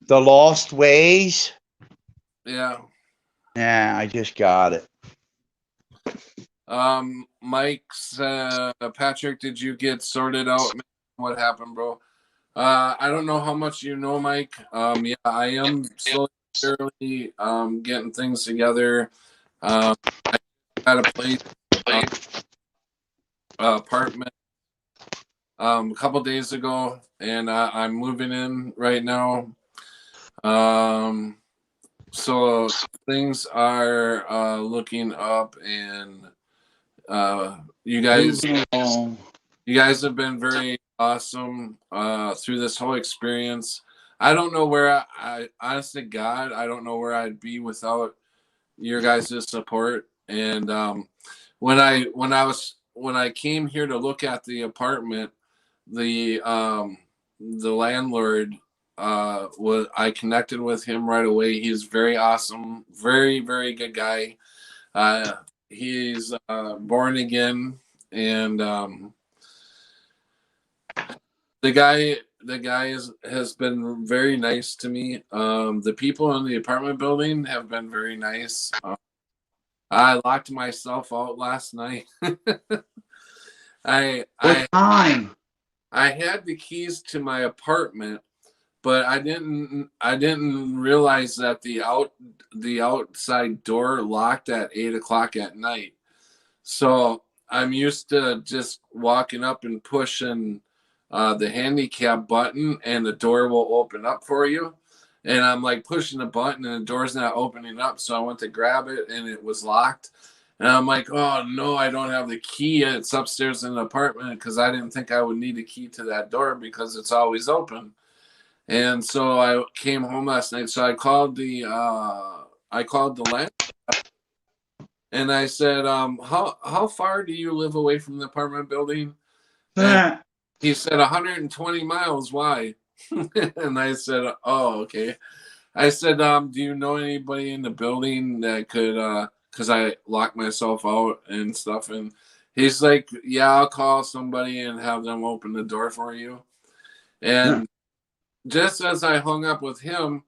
The Lost Ways. Yeah. Yeah, I just got it. Mike's Patrick, did you get sorted out? What happened, bro? I don't know how much you know, Mike. Yeah, I am slowly getting things together. I got a place apartment a couple days ago, and I'm moving in right now. So things are looking up, and you guys have been very awesome through this whole experience. I don't know where I honest to God, I don't know where I'd be without your guys' support. And when I came here to look at the apartment, the landlord I connected with him right away. He's very awesome, very, very good guy. He's born again, and the guy has been very nice to me. The people in the apartment building have been very nice. I locked myself out last night. I had the keys to my apartment, but I didn't realize that the outside door locked at 8 o'clock at night. So I'm used to just walking up and pushing the handicap button, and the door will open up for you. And I'm like pushing the button, and the door's not opening up. So I went to grab it, and it was locked. And I'm like, oh no, I don't have the key. It's upstairs in the apartment, because I didn't think I would need a key to that door because it's always open. And so I came home last night. So I called the landlord, And I said, how far do you live away from the apartment building? And he said 120 miles. Why? And I said, oh, okay. I said, do you know anybody in the building that could, because I locked myself out and stuff. And he's like, yeah, I'll call somebody and have them open the door for you. And just as I hung up with him,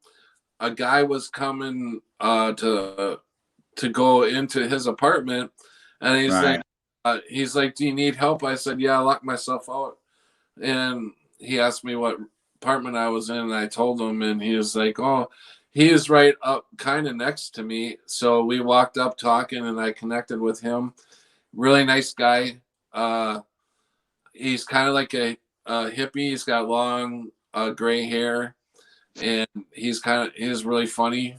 a guy was coming to go into his apartment, and he's like, do you need help? I said, yeah, I locked myself out. And he asked me what apartment I was in, and I told him, and he was like, oh, he is right up kind of next to me. So we walked up talking, and I connected with him. Really nice guy. He's kind of like a hippie. He's got long gray hair, and he's really funny.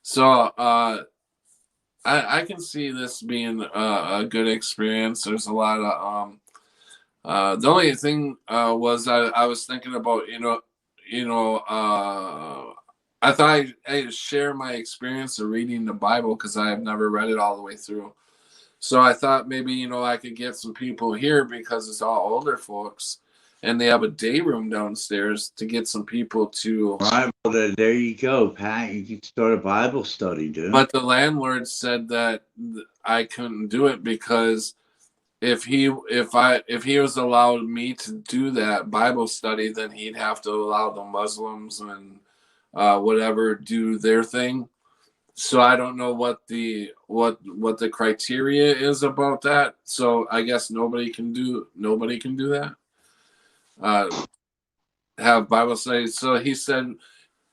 So I can see this being a good experience. There's a lot of the only thing was I was thinking about I thought I'd share my experience of reading the Bible because I have never read it all the way through. So I thought maybe I could get some people here because it's all older folks, and they have a day room downstairs to get some people to. Right, well, there you go, Pat. You can start a Bible study, dude. But the landlord said that I couldn't do it because if he was allowed me to do that Bible study, then he'd have to allow the Muslims and whatever do their thing. So I don't know what the criteria is about that. So I guess nobody can do that. Have Bible studies. So he said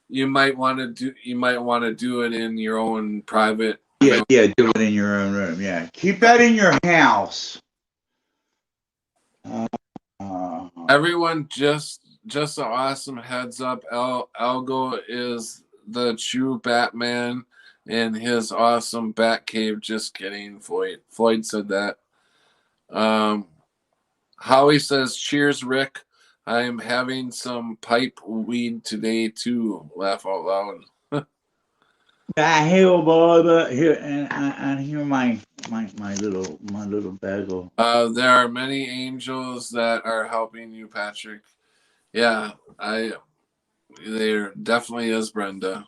you might want to do it in your own private. Yeah, do it in your own room. Yeah, keep that in your house. Everyone, just an awesome heads up. Algo is the true Batman in his awesome Batcave. Just kidding. Floyd said that. Howie says, cheers, Rick. I am having some pipe weed today too. Laugh out loud. Here, boy, here and here my little bagel. There are many angels that are helping you, Patrick. Yeah, there definitely is, Brenda.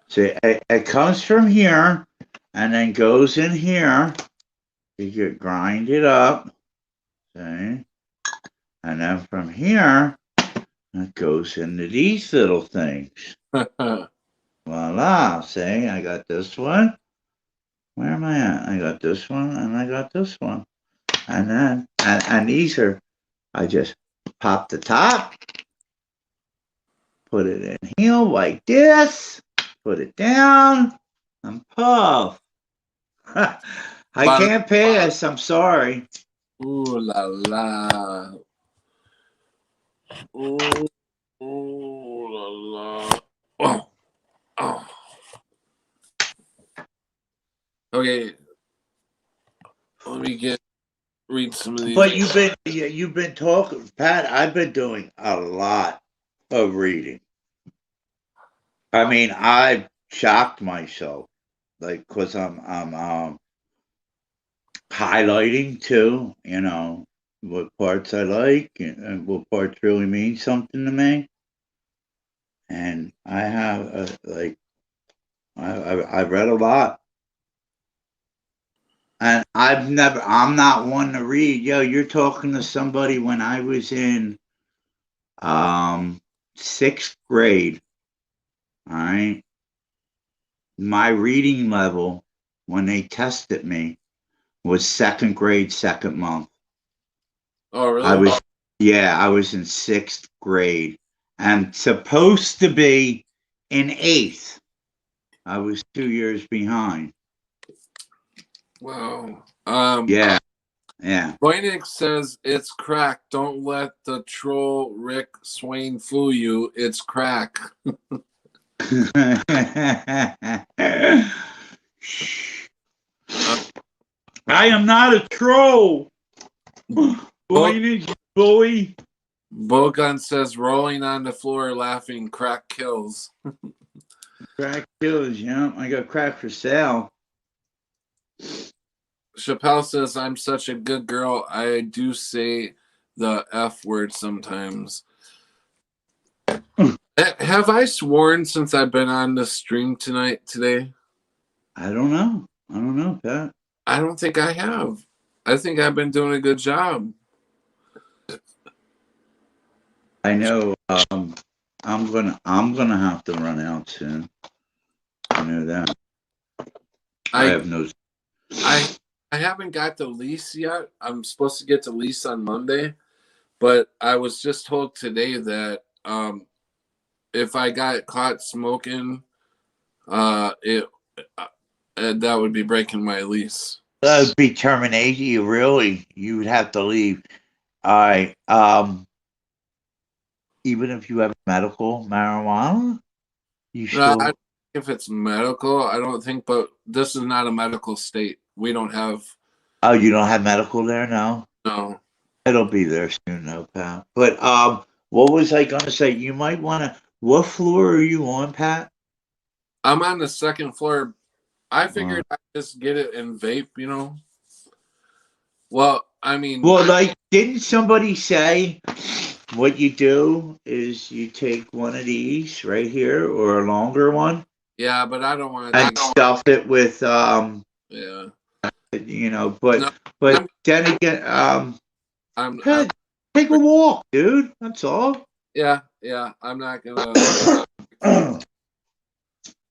See, it comes from here and then goes in here. You could grind it up. See? And then from here, it goes into these little things. Voila. See, I got this one. Where am I at? I got this one and I got this one. And then, and these are, I just pop the top, put it in here like this, put it down, and puff. I can't pass. I'm sorry. Ooh la la. Ooh la la. Oh. Oh. Okay. Let me read some of these. But you've been talking, Pat. I've been doing a lot of reading. I mean, I've shocked myself, like, cause I'm highlighting too. What parts I like and what parts really mean something to me. And I have I've read a lot. And I'm not one to read. Yo, you're talking to somebody when I was in 6th grade. All right. My reading level when they tested me was 2nd grade, 2nd month. Oh, really? I was in 6th grade. I'm supposed to be in 8th. I was 2 years behind. Wow. Yeah. Boynick says it's crack. Don't let the troll Rick Swain fool you. It's crack. I am not a troll. Boynick, bully. Bogun says rolling on the floor laughing. Crack kills. Crack kills, yeah. I got crack for sale. Chappelle says I'm such a good girl. I do say the F word sometimes. Have I sworn since I've been on the stream today? I don't know, Pat. I don't think I have. I think I've been doing a good job. I know. I'm gonna have to run out soon. I know that. I have no. I haven't got the lease yet. I'm supposed to get the lease on Monday, but I was just told today that if I got caught smoking, that would be breaking my lease. That would be termination. You would have to leave. All right. Even if you have medical marijuana, you still. If it's medical, I don't think. But this is not a medical state. We don't have. Oh, you don't have medical there now? No. It'll be there soon, no, Pat. But what was I gonna say? You might want to. What floor are you on, Pat? I'm on the second floor. I figured I'd just get it and vape, you know. Well, I mean. Well, like, didn't somebody say what you do is you take one of these right here or a longer one? Yeah, but I don't want to. And stuff it with Yeah. You know, but No, but then again, I'm take a walk, dude. That's all. Yeah, I'm not gonna.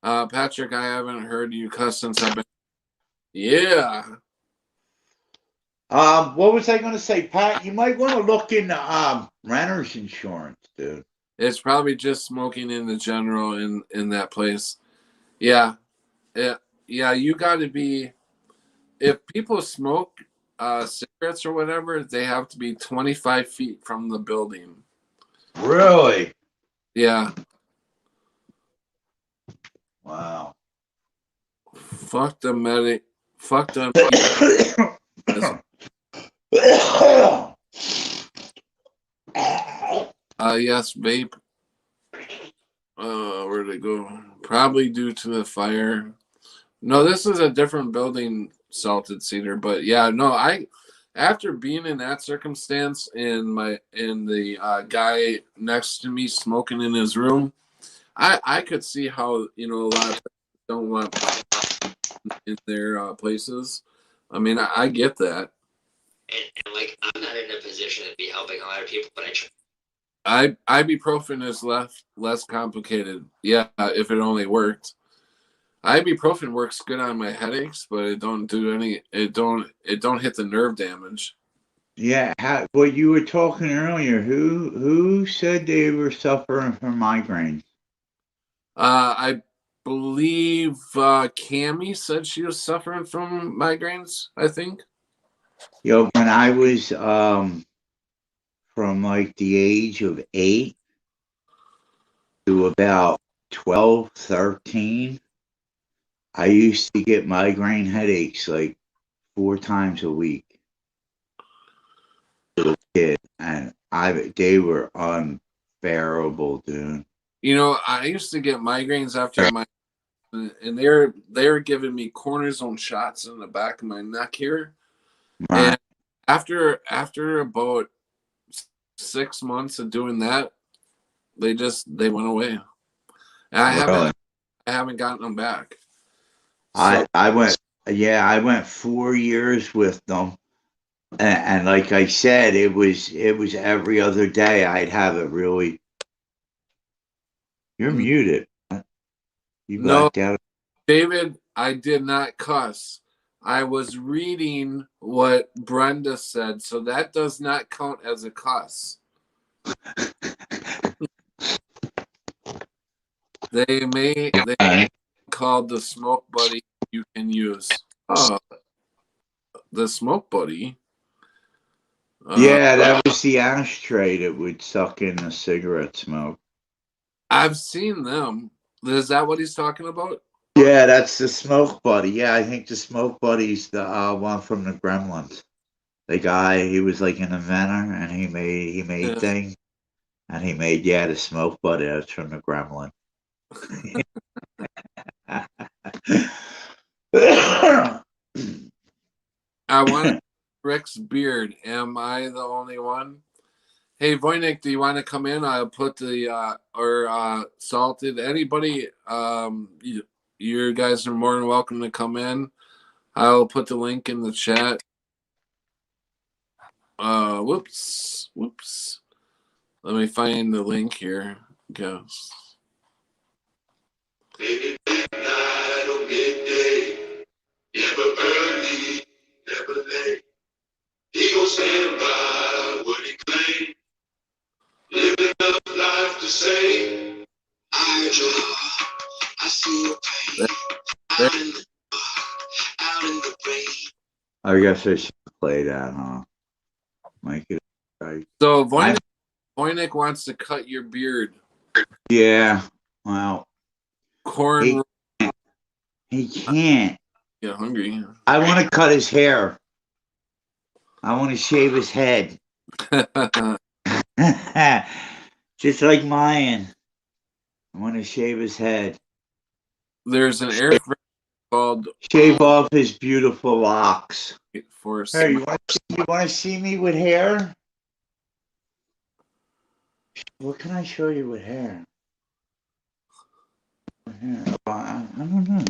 Patrick, I haven't heard you cuss since I've been. Yeah. What was I gonna say, Pat? You might want to look into renter's insurance, dude. It's probably just smoking in the general in that place. Yeah. You got to be. If people smoke cigarettes or whatever, they have to be 25 feet from the building. Really? Yeah. Wow. Fuck the medic. Fuck them. Yes, vape. Where'd it go? Probably due to the fire. No, this is a different building, Salted Cedar. But yeah, no, after being in that circumstance and the guy next to me smoking in his room, I could see how, you know, a lot of people don't want in their places. I mean, I get that. And like, I'm not in a position to be helping a lot of people, but I try. Ibuprofen is less complicated. Yeah, if it only worked. Ibuprofen works good on my headaches, but it don't hit the nerve damage. Yeah, what you were talking earlier, who said they were suffering from migraines? I believe Cammie said she was suffering from migraines, I think. Yo, when I was from like the age of 8 to about 12, 13, I used to get migraine headaches like 4 times a week. Little kid, and they were unbearable, dude. You know, I used to get migraines after and they're giving me cortisone shots in the back of my neck here. Right. And after about 6 months of doing that, they went away. And I haven't gotten them back. So, I went 4 years with them, and like I said, it was every other day I'd have it really. You're muted. You blacked out. David, I did not cuss. I was reading what Brenda said, so that does not count as a cuss. They called the smoke buddy you can use. The smoke buddy. Yeah, that was the ashtray that would suck in the cigarette smoke. I've seen them. Is that what he's talking about? Yeah, that's the smoke buddy. Yeah, I think the smoke buddy's the one from the Gremlins. The guy, he was like an inventor, and he made things, and he made the smoke buddy. That's from the Gremlin. I want Rick's beard. Am I the only one? Hey, Voynich, do you want to come in? I'll put the Salted. Anybody, you guys are more than welcome to come in. I'll put the link in the chat. Whoops. Let me find the link here. Goes. Late at night or midday, never early, never late. He gon' stand by what he claimed. Living up life to say, I see your pain. Out in the rain. I guess I should play that, huh? Make it right. So Voynich wants to cut your beard. Yeah. Well, Corn. he can't. Get hungry. I want to cut his hair. I want to shave his head. Just like Mayan. I want to shave his head. There's an air fryer called Shave off his beautiful locks. for Hey, you want to see me with hair? What can I show you with hair? I don't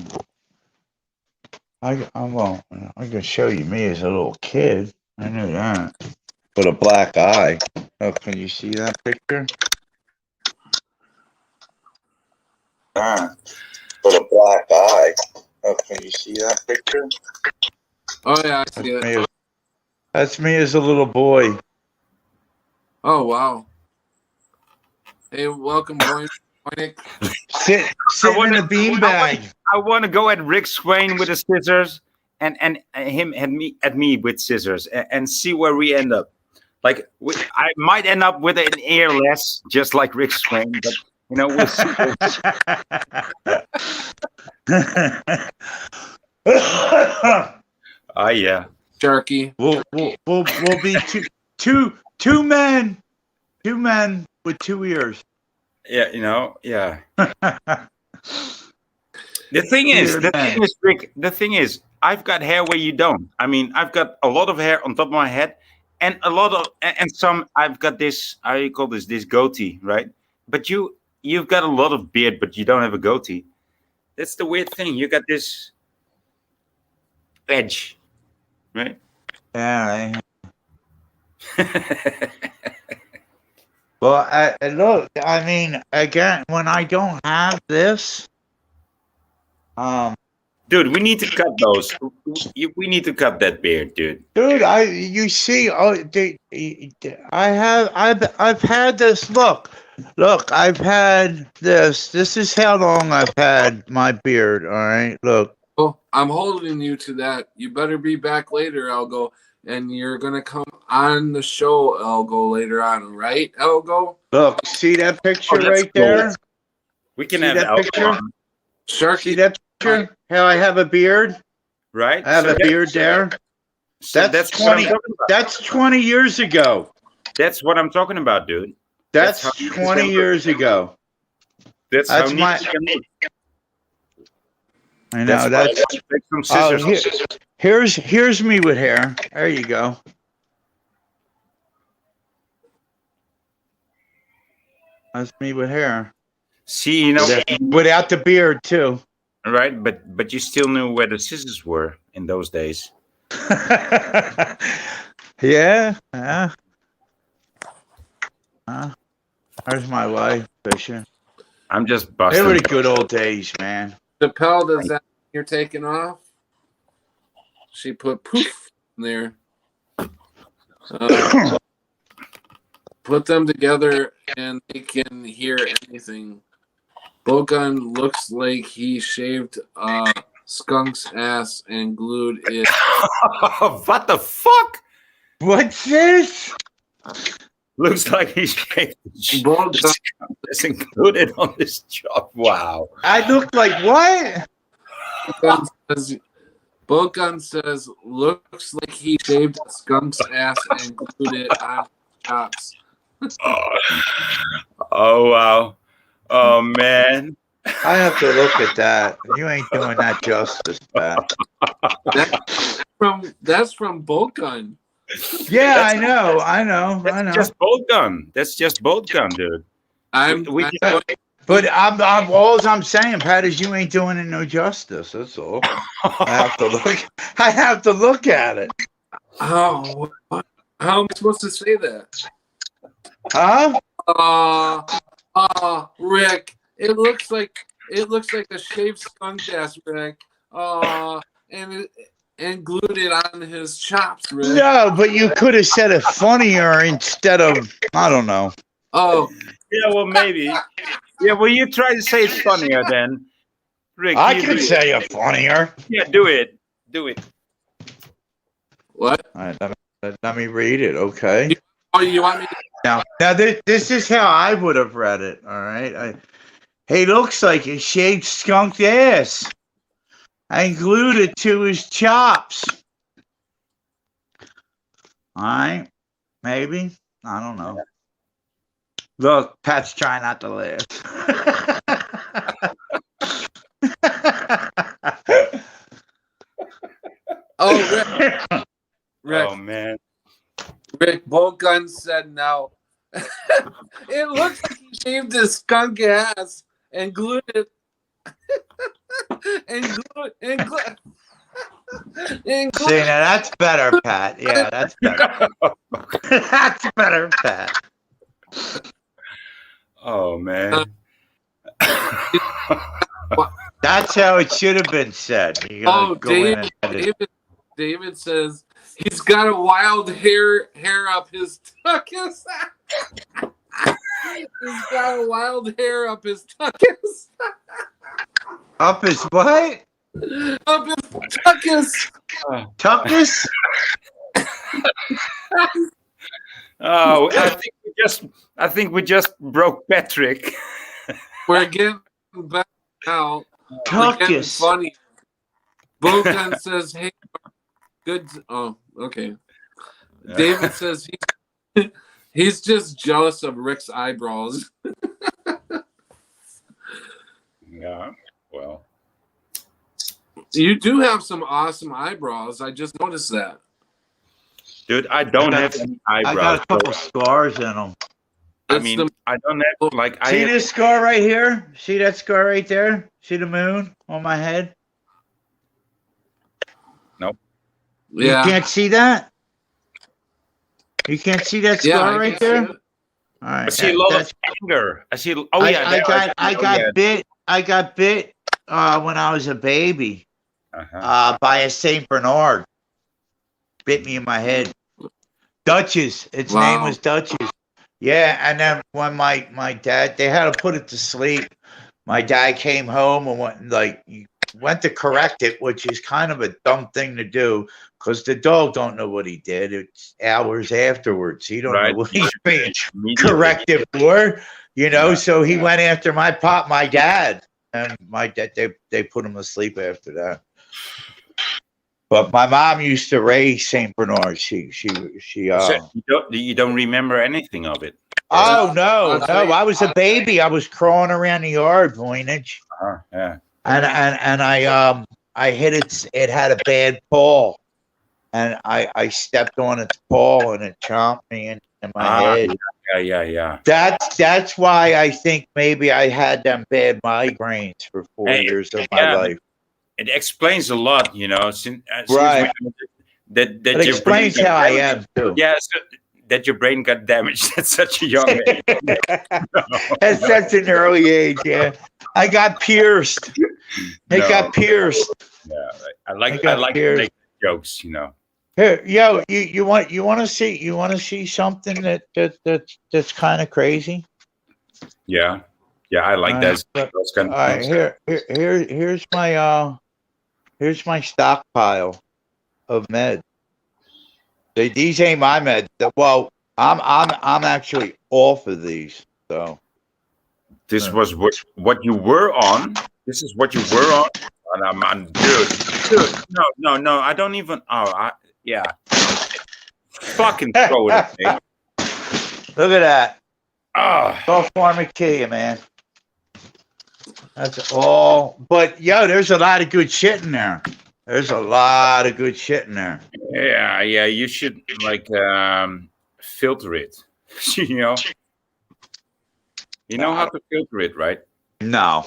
know. I can show you me as a little kid. I knew that. With a black eye. Oh, can you see that picture? With a black eye. Oh, can you see that picture? Oh yeah, I see it. That's me as a little boy. Oh wow. Hey, welcome, Voynich. Sitting in a beanbag. I want to go at Rick Swain with the scissors and him at me with scissors and see where we end up. Like I might end up with an ear less, just like Rick Swain, but you know we'll see. Oh yeah, Sharky. We'll be two men with two ears. yeah, you know, yeah. The thing is, Rick. The thing is, I've got hair where you don't. I mean, I've got a lot of hair on top of my head, and a lot of and some. I've got this. How you call this goatee, right? But you've got a lot of beard, but you don't have a goatee. That's the weird thing. You got this edge, right? Yeah. Well, look. I mean, again, when I don't have this, dude, we need to cut those. We need to cut that beard, dude. dude, you see, I've had this. Look, I've had this. This is how long I've had my beard. All right, look. Oh, I'm holding you to that. You better be back later, Elgo. And you're going to come on the show, Elgo, later on, right, Elgo? Look, see that picture right cool. there? We can See have that picture? Sharky. See that picture? How I have a beard? right? I have a beard there. So That's what I'm 20. talking about. That's 20 years ago. That's what I'm talking about, dude. That's how you 20 can- years ago. That's That's how my- neat you can be. I know. Why That's I take some scissors. here's me with hair. There you go. That's me with hair. See, you know, Without the beard too. right? But you still knew where the scissors were in those days. Yeah. There's my wife fishing. I'm just They busting. were the good old days, man. Chappelle, does that mean you're taking off? She put poof in there. Put them together and they can hear anything. Bogun looks like he shaved skunk's ass and glued it. What the fuck? What's this? Looks like he's Bogun, is included on this job. Wow. I look like what? Bogun says looks like he shaved a skunk's ass and glued it on chops. Oh wow. Oh man. I have to look at that. You ain't doing that justice, Pat. That's from Bolt Gun. Yeah, I know. That's just bolt gun. That's just bolt gun, dude. I'm But I'm all I'm saying, Pat, is you ain't doing it no justice. That's all. I have to look. I have to look at it. how am I supposed to say that? Huh? Rick, it looks like a shaved skunk ass, Rick. And glued it on his chops, Rick. No, but you could have said it funnier instead of I don't know. Oh, Yeah, well, maybe. Yeah, well, you try to say it funnier then. Rick, I you can do it. say it funnier. Yeah, do it. Do it. what? All right, let me read it, okay? Oh, you want me to? Now this is how I would have read it. All right. He looks like a shaved skunked ass. I glued it to his chops. All right, maybe. I don't know. Look, Pat's trying not to laugh. Oh, Rick. Oh, man. Rick Bolt Gun said no. It looks like he shaved his skunk ass and glued it. and glued. See, now that's better, Pat. Yeah, that's better. That's better, Pat. Oh, man. That's how it should have been said. You gotta Oh, go in and edit. David says he's got a wild hair up his tuchus. He's got a wild hair up his tuchus. Up his what? Up his tuchus. Tuckus? Oh, I think we just broke Patrick. We're getting back now. We're getting Tuckus. funny. Bogan says, "Hey, good." Oh, okay. David says he's just jealous of Rick's eyebrows. Yeah, well. You do have some awesome eyebrows. I just noticed that. Dude, I don't have any eyebrows. I got a couple scars in them. I mean, I don't have, like, I See have, this scar right here? See that scar right there? See the moon on my head? Yeah. You can't see that? You can't see that scar I right can see there? it. All right. I see a lot of anger. I see, oh, yeah. I got bit when I was a baby by a Saint Bernard. Bit me in my head. Duchess. Its name was Duchess. Yeah, and then when my dad, they had to put it to sleep. My dad came home and went to correct it, which is kind of a dumb thing to do because the dog don't know what he did. It's hours afterwards. He don't know what he's being corrected for, you know. Yeah. So he went after my dad, and my dad they put him to sleep after that. But my mom used to raise Saint Bernard. She So you don't remember anything of it? Oh no! I was a baby. I was crawling around the yard, Voynich. Yeah. And I hit it. It had a bad paw, and I stepped on its paw and it chomped me in my head. Yeah. That's why I think maybe I had them bad migraines for 4 years of my life. It explains a lot, you know. Right. That It explains how I am too. Yeah, so that your brain got damaged at such a young age. At such an early age, yeah. I got pierced. Got pierced. Yeah, right. I like to make jokes, you know. Here, yo, you want to see something that's kind of crazy? Yeah, I like those kind of things. Here's my stockpile of meds. These ain't my meds. Well, I'm actually off of these. So this was what you were on. This is what you were on, and I'm on. Dude, no. I don't even. Yeah. Fucking throw it at me. Look at that. Oh. Go pharmacia, man. That's all. But yo, there's a lot of good shit in there. There's a lot of good shit in there. Yeah, you should like filter it. You know, how to filter it, right? No.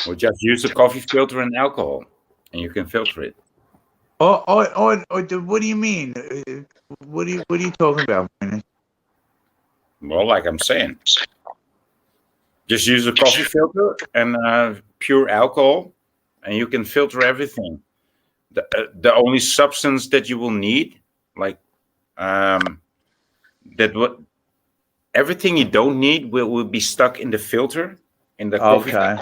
Or just use a coffee filter and alcohol, and you can filter it. Oh, what do you mean? What are you talking about, Brandon? Well, like I'm saying, just use a coffee filter and pure alcohol, and you can filter everything. The only substance that you will need, like everything you don't need will be stuck in the filter, in the coffee filter,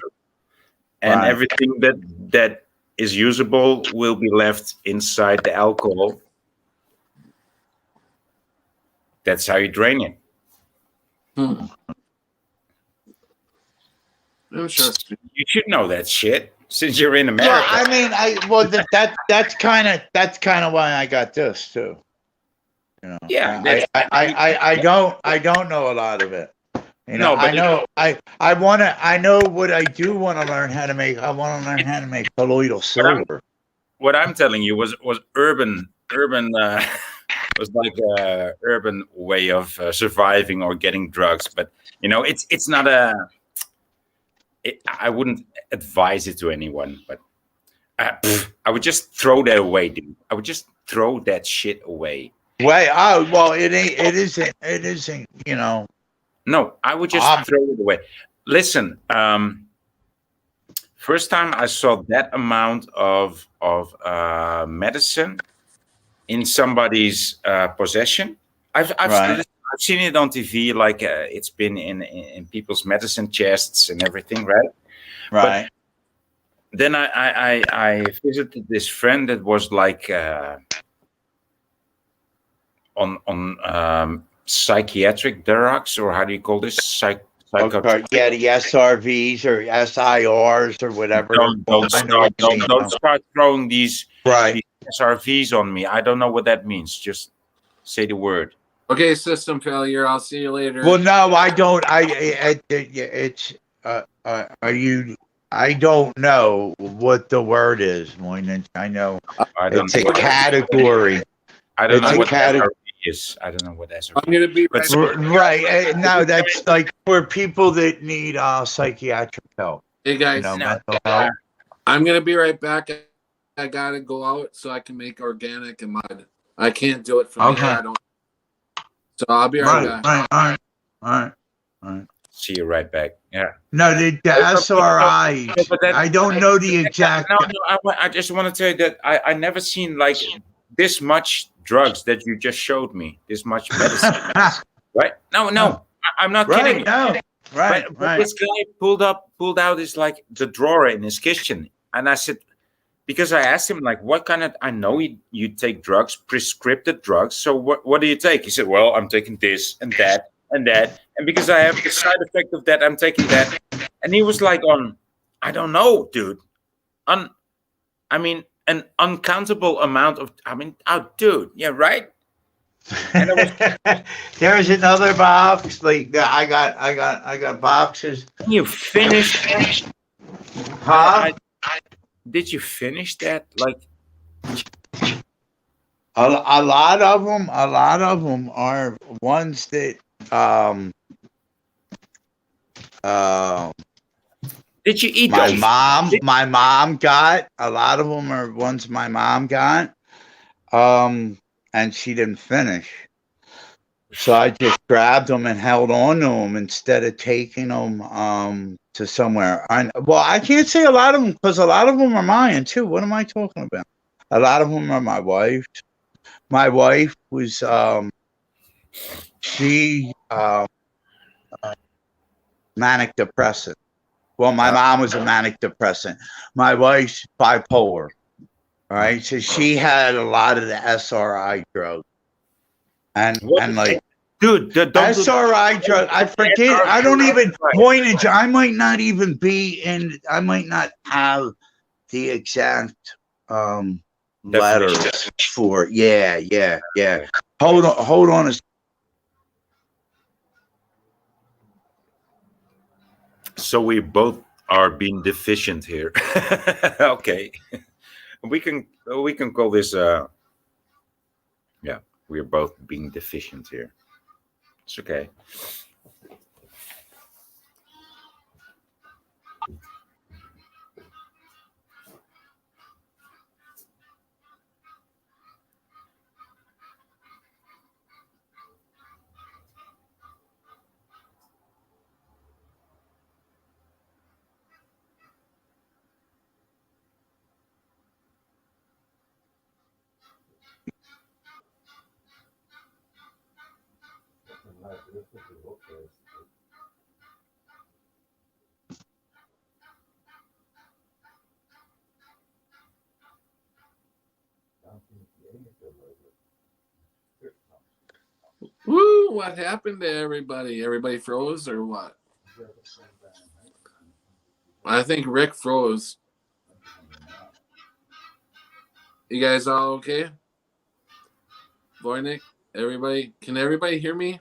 and Right. everything that is usable will be left inside the alcohol. That's how you drain it. Interesting. You should know that shit since you're in America. Well, I mean, that's kind of why I got this too. You know. Yeah, I don't know a lot of it. You know, No, but I know what I do want to learn how to make. I want to learn how to make colloidal silver. what I'm telling you was urban was like a urban way of surviving or getting drugs. But it's not I wouldn't advise it to anyone. But I would just throw that away, dude. I would just throw that shit away. Wait, oh well, it isn't. You know. No, I would just throw it away. Listen, first time I saw that amount of medicine in somebody's possession, I've seen it on TV. Like it's been in people's medicine chests and everything, right? Right. But then I visited this friend that was like on psychiatric drugs, or how do you call this? Okay. Yeah, the SRVs or SIRs or whatever. Don't start throwing these Right. SRVs on me. I don't know what that means. Just say the word. Okay, system failure. I'll see you later. Well, no, I don't. Are you? I don't know what the word is, Moynihan. I know I don't it's know a what category. I don't it's know a what category. SRV is. I don't know what SRV I'm gonna be right. Right. No, that's like for people that need psychiatric help. Hey guys, You know, mental health. I'm gonna be right back. I gotta go out so I can make organic and mud. I can't do it from here. I don't. So I'll be right back. All right. See you right back. Yeah. No, the SRI. I don't know the exact. No, I just want to tell you that I never seen like this much drugs that you just showed me. This much medicine. Right? No. I'm not kidding you. No. Right. But this guy pulled out his like the drawer in his kitchen, and I said, because I asked him like, what kind of? I know you take drugs, prescriptive drugs. So what do you take? He said, well, I'm taking this and that and that, and because I have the side effect of that, I'm taking that. And he was like, I don't know, dude. An uncountable amount of. Dude, yeah, right. And There's another box. Like I got boxes. You finished? Huh? Did you finish that? Like a lot of them are ones that did you eat my those? mom got. A lot of them are ones my mom got. And she didn't finish. So I just grabbed them and held on to them instead of taking them to somewhere. I can't say a lot of them because a lot of them are mine too. What am I talking about? A lot of them are my wife's. My wife was manic depressant. Well, my mom was a manic depressant. My wife's bipolar. All right, so she had a lot of the SRI drugs, and like, dude, SRI drug. I forget. I don't even pointage. I might not even be in. I might not have the exact letters for. Yeah. Hold on. So we both are being deficient here. Okay, we can call this. Yeah, we are both being deficient here. It's okay. Woo! What happened to everybody? Everybody froze or what? I think Rick froze. You guys all okay? Voynick, everybody, can everybody hear me?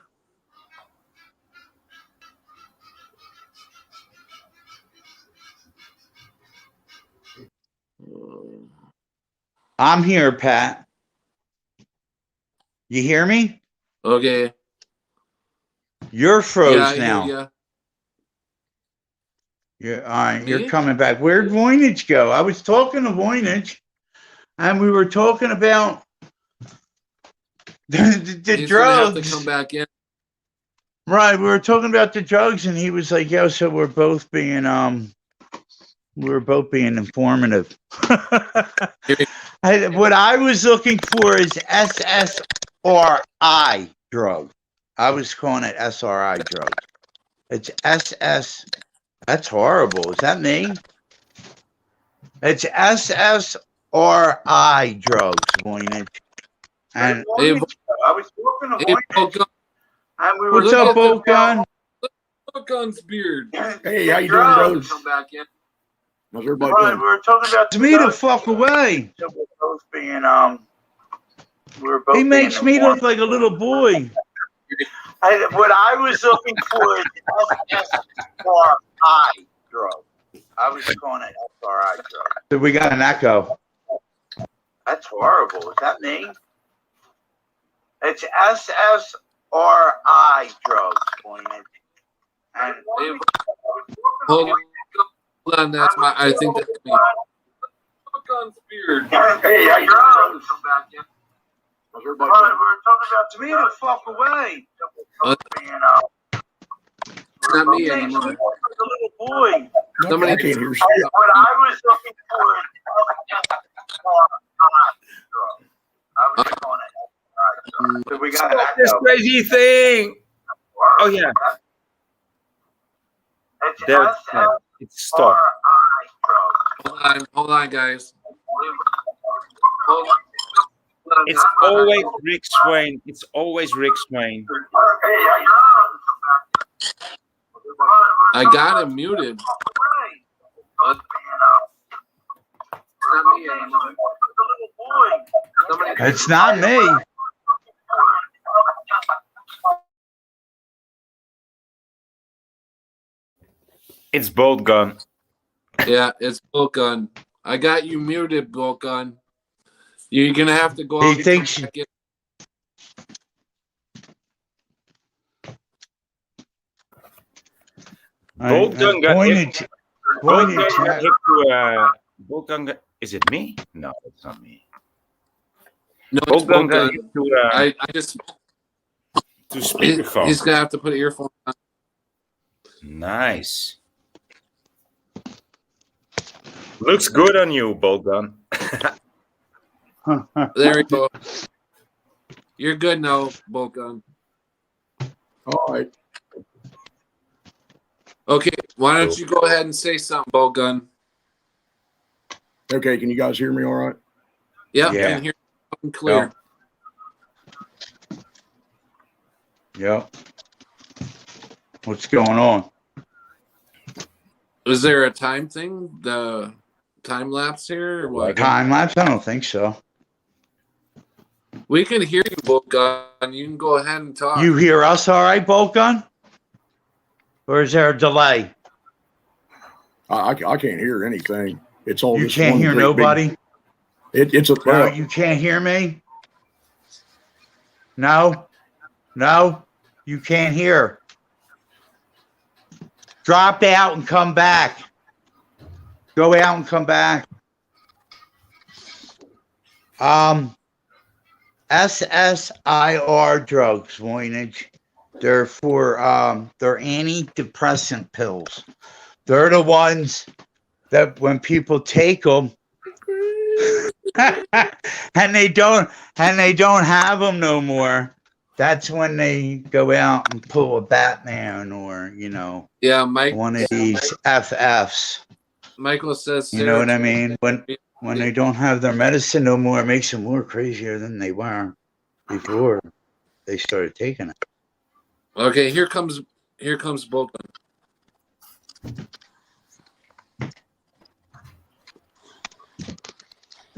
I'm here, Pat. You hear me? Okay. You're froze Yeah, I now. hear ya. You're, all right, Me? you're coming back. Where'd Voynich go? I was talking to Voynich, and we were talking about the He's gonna have to drugs. come back in. Right, we were talking about the drugs, and he was like, "Yo, so we're both being informative." What I was looking for is SSRI drug. I was calling it SRI drug. It's SS. That's horrible. Is that me? It's SSRI drugs, Voynich. And Hey, I was talking to Hey, Voynich, and we were What's talking up, about Bogan? Bogan's beard. Hey, how you doing, bros? Come back in. How's everybody right, doing? we were talking about me to fuck away. So we're both being he makes me look like a little boy. What I was looking for is SSRI drug. I was calling it SRI drug. So we got an echo. That's horrible. Is that me? It's SSRI drugs, Voynich. And Hold on, that's my. I think that's me. Bogan's beard. hey, how you doing? Come back in. How's everybody Right, doing? we're talking about me to fuck away. It's not me He makes me anymore. look like a little boy. Somebody I can't hear shit. What I was looking for is I was calling it. So we got an This echo. crazy thing. Oh yeah, It's there. It's stopped. Hold on, guys. Hold on. It's always Rick Swain. It's always Rick Swain. I got him muted. It's not me anymore. Somebody- It's not me. It's Bolt Gun. Yeah, it's Bogan. I got you muted, Bogan. You're gonna have to go He out and thinks come back in. Bolt Gun got hit. Bolt Gun got Voynich, hit to Bolt Gun got, is it me? No, it's not me. No, it's Bolt Gun got Bogan. hit to I just speakerphone. he's gonna have to put earphones on. Nice. Looks good on you, Bolt Gun. There we go. You're good now, Bogan. All right. Okay, why don't you go ahead and say something, Bogan? Okay, can you guys hear me all right? Yep, Yeah. can hear you clear. Yep. What's going on? Is there a time thing? The time lapse here or what? Time lapse? I don't think so. We can hear you, Bogan. You can go ahead and talk. You hear us all right, Bolt Gun? Or is there a delay? I can't hear anything. It's all You this can't one hear great nobody? It's a No, you can't hear me? No? No? You can't hear. Drop out and come back. Go out and come back. SSIR drugs, Voynich. They're for they're antidepressant pills. They're the ones that when people take them and they don't have them no more, that's when they go out and pull a Batman or, you know, Yeah, Mike. one of these FFs. Michael says, You know what I mean? When they don't have their medicine no more, it makes them more crazier than they were before they started taking it. Okay, here comes Boca.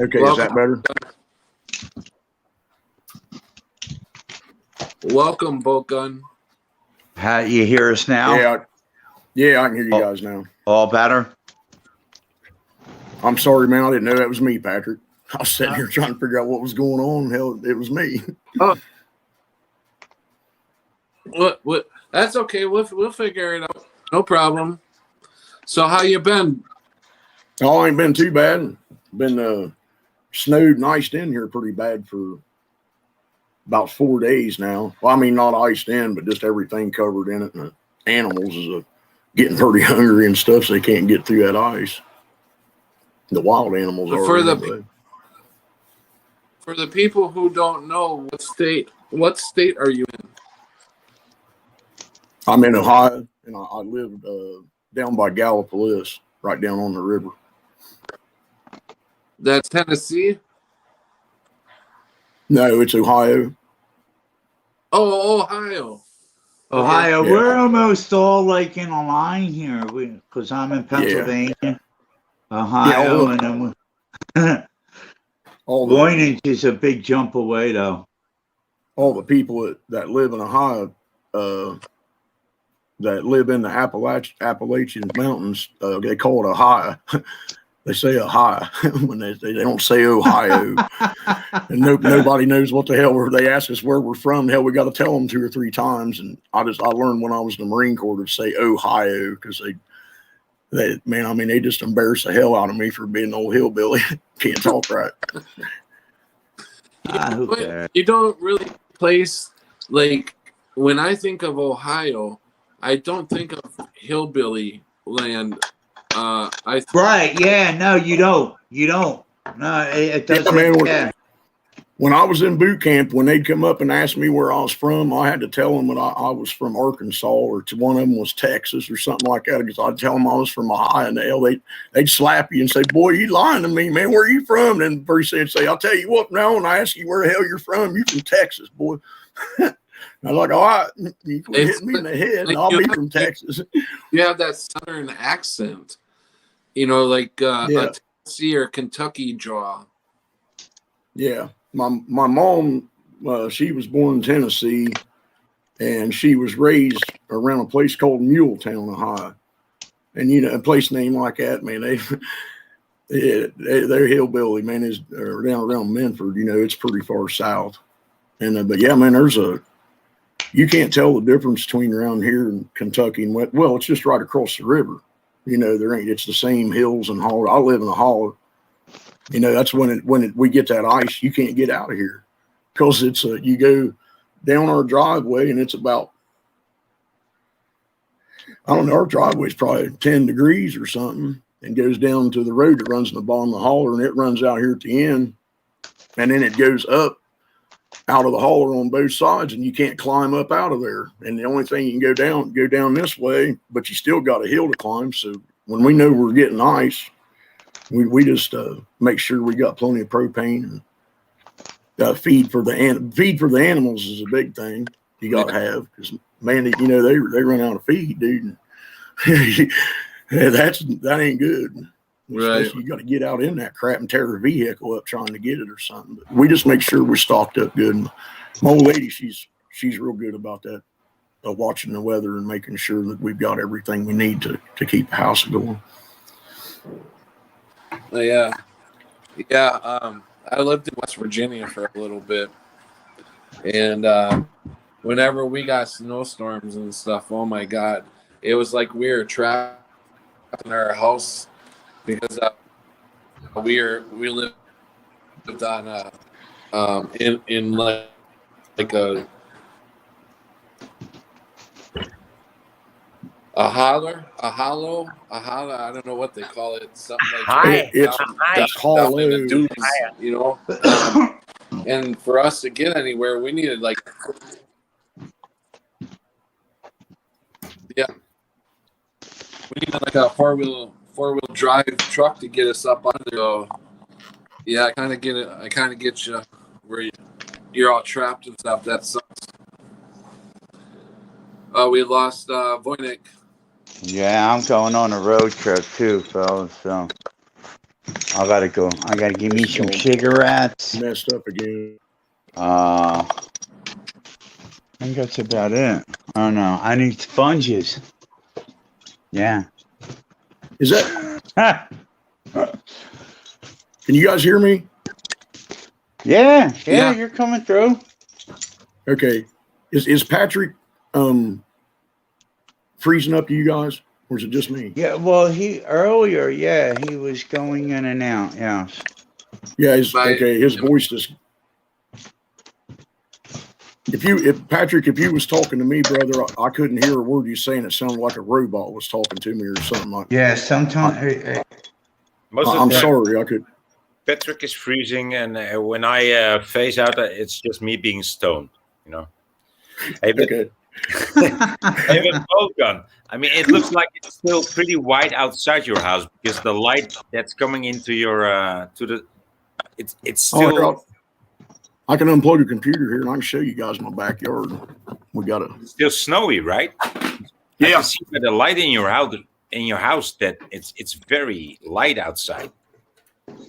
Okay, is that better? Welcome, Bogun. How you hear us now? Yeah, I can hear you guys now. All better? I'm sorry, man. I didn't know that was me, Patrick. I was sitting here trying to figure out what was going on. Hell, it was me. What? That's okay. We'll figure it out. No problem. So how you been? Oh, I ain't been too bad. Been snowed and iced in here pretty bad for about 4 days now. Well, I mean, not iced in, but just everything covered in it. And the animals is getting pretty hungry and stuff, so they can't get through that ice. The wild animals are. For the people who don't know, what state are you in? I'm in Ohio, and I live down by Gallipolis, right down on the river. That's Tennessee? No, it's Ohio. Oh, Ohio. Ohio, Yeah. we're almost all like in a line here because I'm in Pennsylvania, Ohio, and then Voynich is a big jump away, though. All the people that live in Ohio, that live in the Appalachian Mountains, they call it Ohio. They say Ohio when they don't say Ohio, and nobody knows what the hell. They ask us where we're from. Hell, we got to tell them 2 or 3 times. And I learned when I was in the Marine Corps to say Ohio because they just embarrass the hell out of me for being an old hillbilly. Can't talk right. You don't really place, like, when I think of Ohio, I don't think of hillbilly land. Right? Yeah. No, you don't. No, it doesn't. Yeah. When I was in boot camp, when they'd come up and ask me where I was from, I had to tell them that I was from Arkansas, or one of them was Texas or something like that, because I'd tell them I was from Ohio, and they'd slap you and say, "Boy, you lying to me, man. Where are you from?" And pretty soon they'd say, "I'll tell you what now, and I ask you where the hell you're from. You're from Texas, boy." I was like, "All right, you can hit me in the head, and I'll be from Texas." You have that Southern accent, like a Tennessee or Kentucky draw. Yeah. My mom, she was born in Tennessee, and she was raised around a place called Muletown, Ohio. And, a place named like that, man, they're hillbilly, man, is down around Menford, it's pretty far south. And, but yeah, man, you can't tell the difference between around here and Kentucky and well, it's just right across the river. It's the same hills and hollow. I live in a hollow. That's when we get that ice, you can't get out of here because you go down our driveway and it's about, I don't know, our driveway's probably 10 degrees or something, and goes down to the road that runs in the bottom of the holler, and it runs out here at the end, and then it goes up out of the holler on both sides, and you can't climb up out of there. And the only thing you can go down this way, but you still got a hill to climb. So when we know we're getting ice, we just make sure we got plenty of propane, and feed for the animals is a big thing you got to have, because man, they run out of feed, dude. that ain't good. Right. Especially you got to get out in that crap and tear a vehicle up trying to get it or something. But we just make sure we're stocked up good. And my old lady, she's real good about that, watching the weather and making sure that we've got everything we need to keep the house going. Yeah. I lived in West Virginia for a little bit, and whenever we got snowstorms and stuff, oh my God, it was like we were trapped in our house because we lived on in like a hollow. I don't know what they call it. Something like It's down in the hollow. dunes, you know. And for us to get anywhere, we needed we needed like a four wheel drive truck to get us up under. So yeah, I kind of get it. I kind of get you where you're all trapped and stuff. That sucks. We lost Voynich. Yeah, I'm going on a road trip too, fellas. So I gotta go. I gotta give me some cigarettes. Messed up again. I think that's about it. I don't know. I need sponges. Yeah. Is that? Can you guys hear me? Yeah, Yeah. you're coming through. Okay. Is Patrick freezing up to you guys, or is it just me? Yeah, well, he earlier, he was going in and out. Yeah. Yeah, his Right. voice just. If you was talking to me, brother, I couldn't hear a word you saying. It sounded like a robot was talking to me or something like. Yeah, sometimes. Most of I'm the time, sorry, I could. Patrick is freezing, and when I phase out, it's just me being stoned. You know. Hey, but, Okay. hey, but Volkan, I mean, it looks like it's still pretty white outside your house because the light that's coming into your it's still I can unplug the computer here and I can show you guys my backyard. We got a. still snowy, right? I can see by the light in your house that it's very light outside.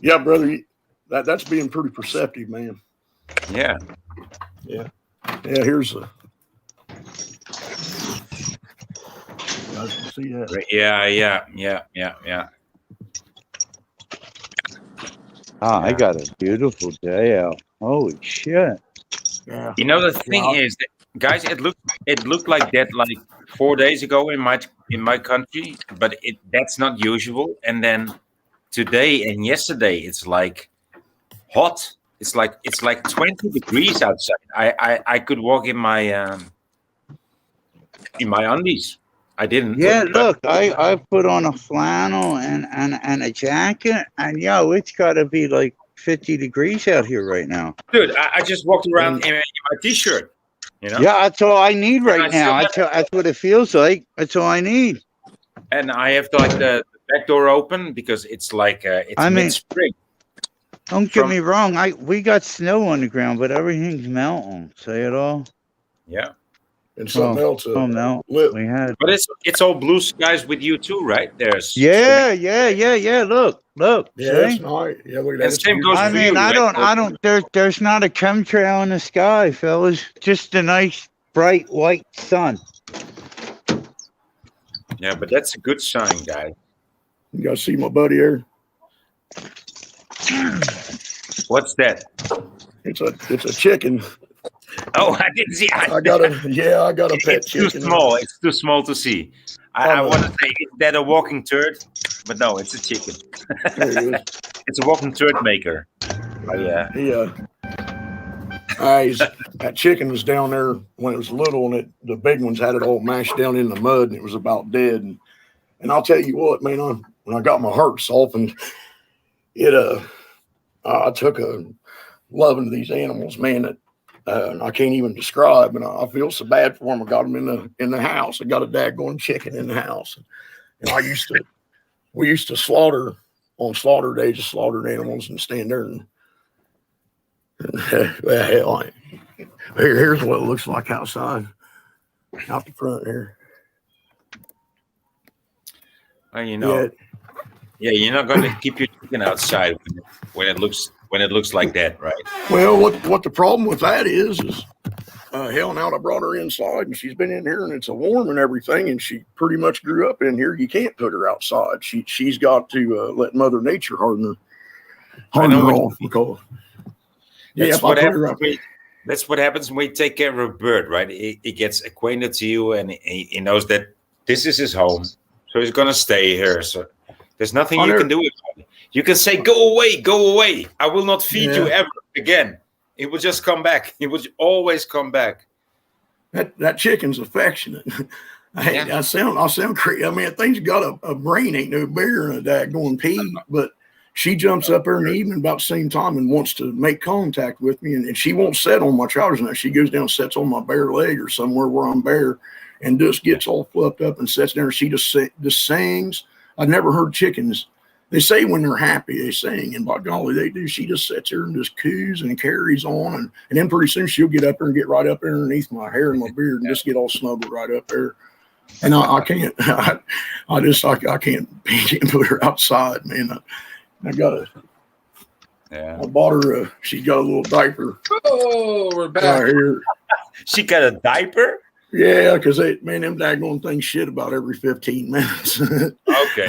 Yeah, brother, that's being pretty perceptive, man. Yeah. Yeah, here's a. You guys can see that. Yeah. Oh, I got a beautiful day out. Holy shit. Yeah. You know, the thing is, that, guys, it looked like that like 4 days ago in my country, but that's not usual. And then today and yesterday, it's like hot. It's like 20 degrees outside. I could walk in my undies. I didn't. Yeah, look, I put on a flannel and a jacket, and it's got to be like 50 degrees out here right now. Dude, I just walked around in my t-shirt. You know? Yeah, that's all I need right And now. That's what it feels like. That's all I need. And I have the back door open because it's like it's mid-spring. Don't get me wrong. We got snow on the ground, but everything's melting. Say it all. Yeah. And something else. No. Lit. We had. But it's all blue skies with you too, right? There's Yeah. Look. Yeah, see? that's nice. Yeah, look at that. And same goes I for mean, you, I right? don't. There's not a chemtrail in the sky, fellas. Just a nice, bright white sun. Yeah, but that's a good sign, guys. You guys see my buddy there? What's that? It's a chicken. Oh, I didn't see. I got a pet It's too chicken. small. It's too small to see. I want to say, is that a walking turd? But no, it's a chicken. There he is. It's a walking turd maker. Oh, yeah. That chicken was down there when it was little, and the big ones had it all mashed down in the mud, and it was about dead. And I'll tell you what, man, when I got my heart softened, I took a loving to these animals, man, that I can't even describe, and I feel so bad for them. I got them in the house. I got a daggone chicken in the house, and we used to slaughter on slaughter days, just slaughtered animals and stand there and here's what it looks like outside, out the front here. Well, you're not going to keep your chicken outside when it looks like that, right? Well, what the problem with that is hell, now I brought her inside, and she's been in here, and it's a warm and everything, and she pretty much grew up in here. You can't put her outside. She's got to let Mother Nature harden her off because that's what happens. That's what happens when we take care of a bird, right? He gets acquainted to you, and he knows that this is his home, so he's gonna stay here. So there's nothing you can do about it. You can say, "Go away, go away. I will not feed you ever again." He will just come back. He will always come back. That chicken's affectionate. I sound crazy. I mean, that thing's got a brain, ain't no bigger than a daggone pea, but she jumps up there in the evening about the same time and wants to make contact with me, and she won't sit on my trousers now. She goes down and sits on my bare leg or somewhere where I'm bare, and just gets all fluffed up and sits there, and she just sings. I've never heard chickens. They say when they're happy, they sing, and by golly, they do. She just sits there and just coos and carries on, and then pretty soon she'll get up there and get right up there underneath my hair and my beard and just get all snuggled right up there. And I can't, I can't put her outside, man. I bought her she got a little diaper. Oh, we're back. Right here. She got a diaper? Yeah, because them daggone things shit about every 15 minutes. Okay.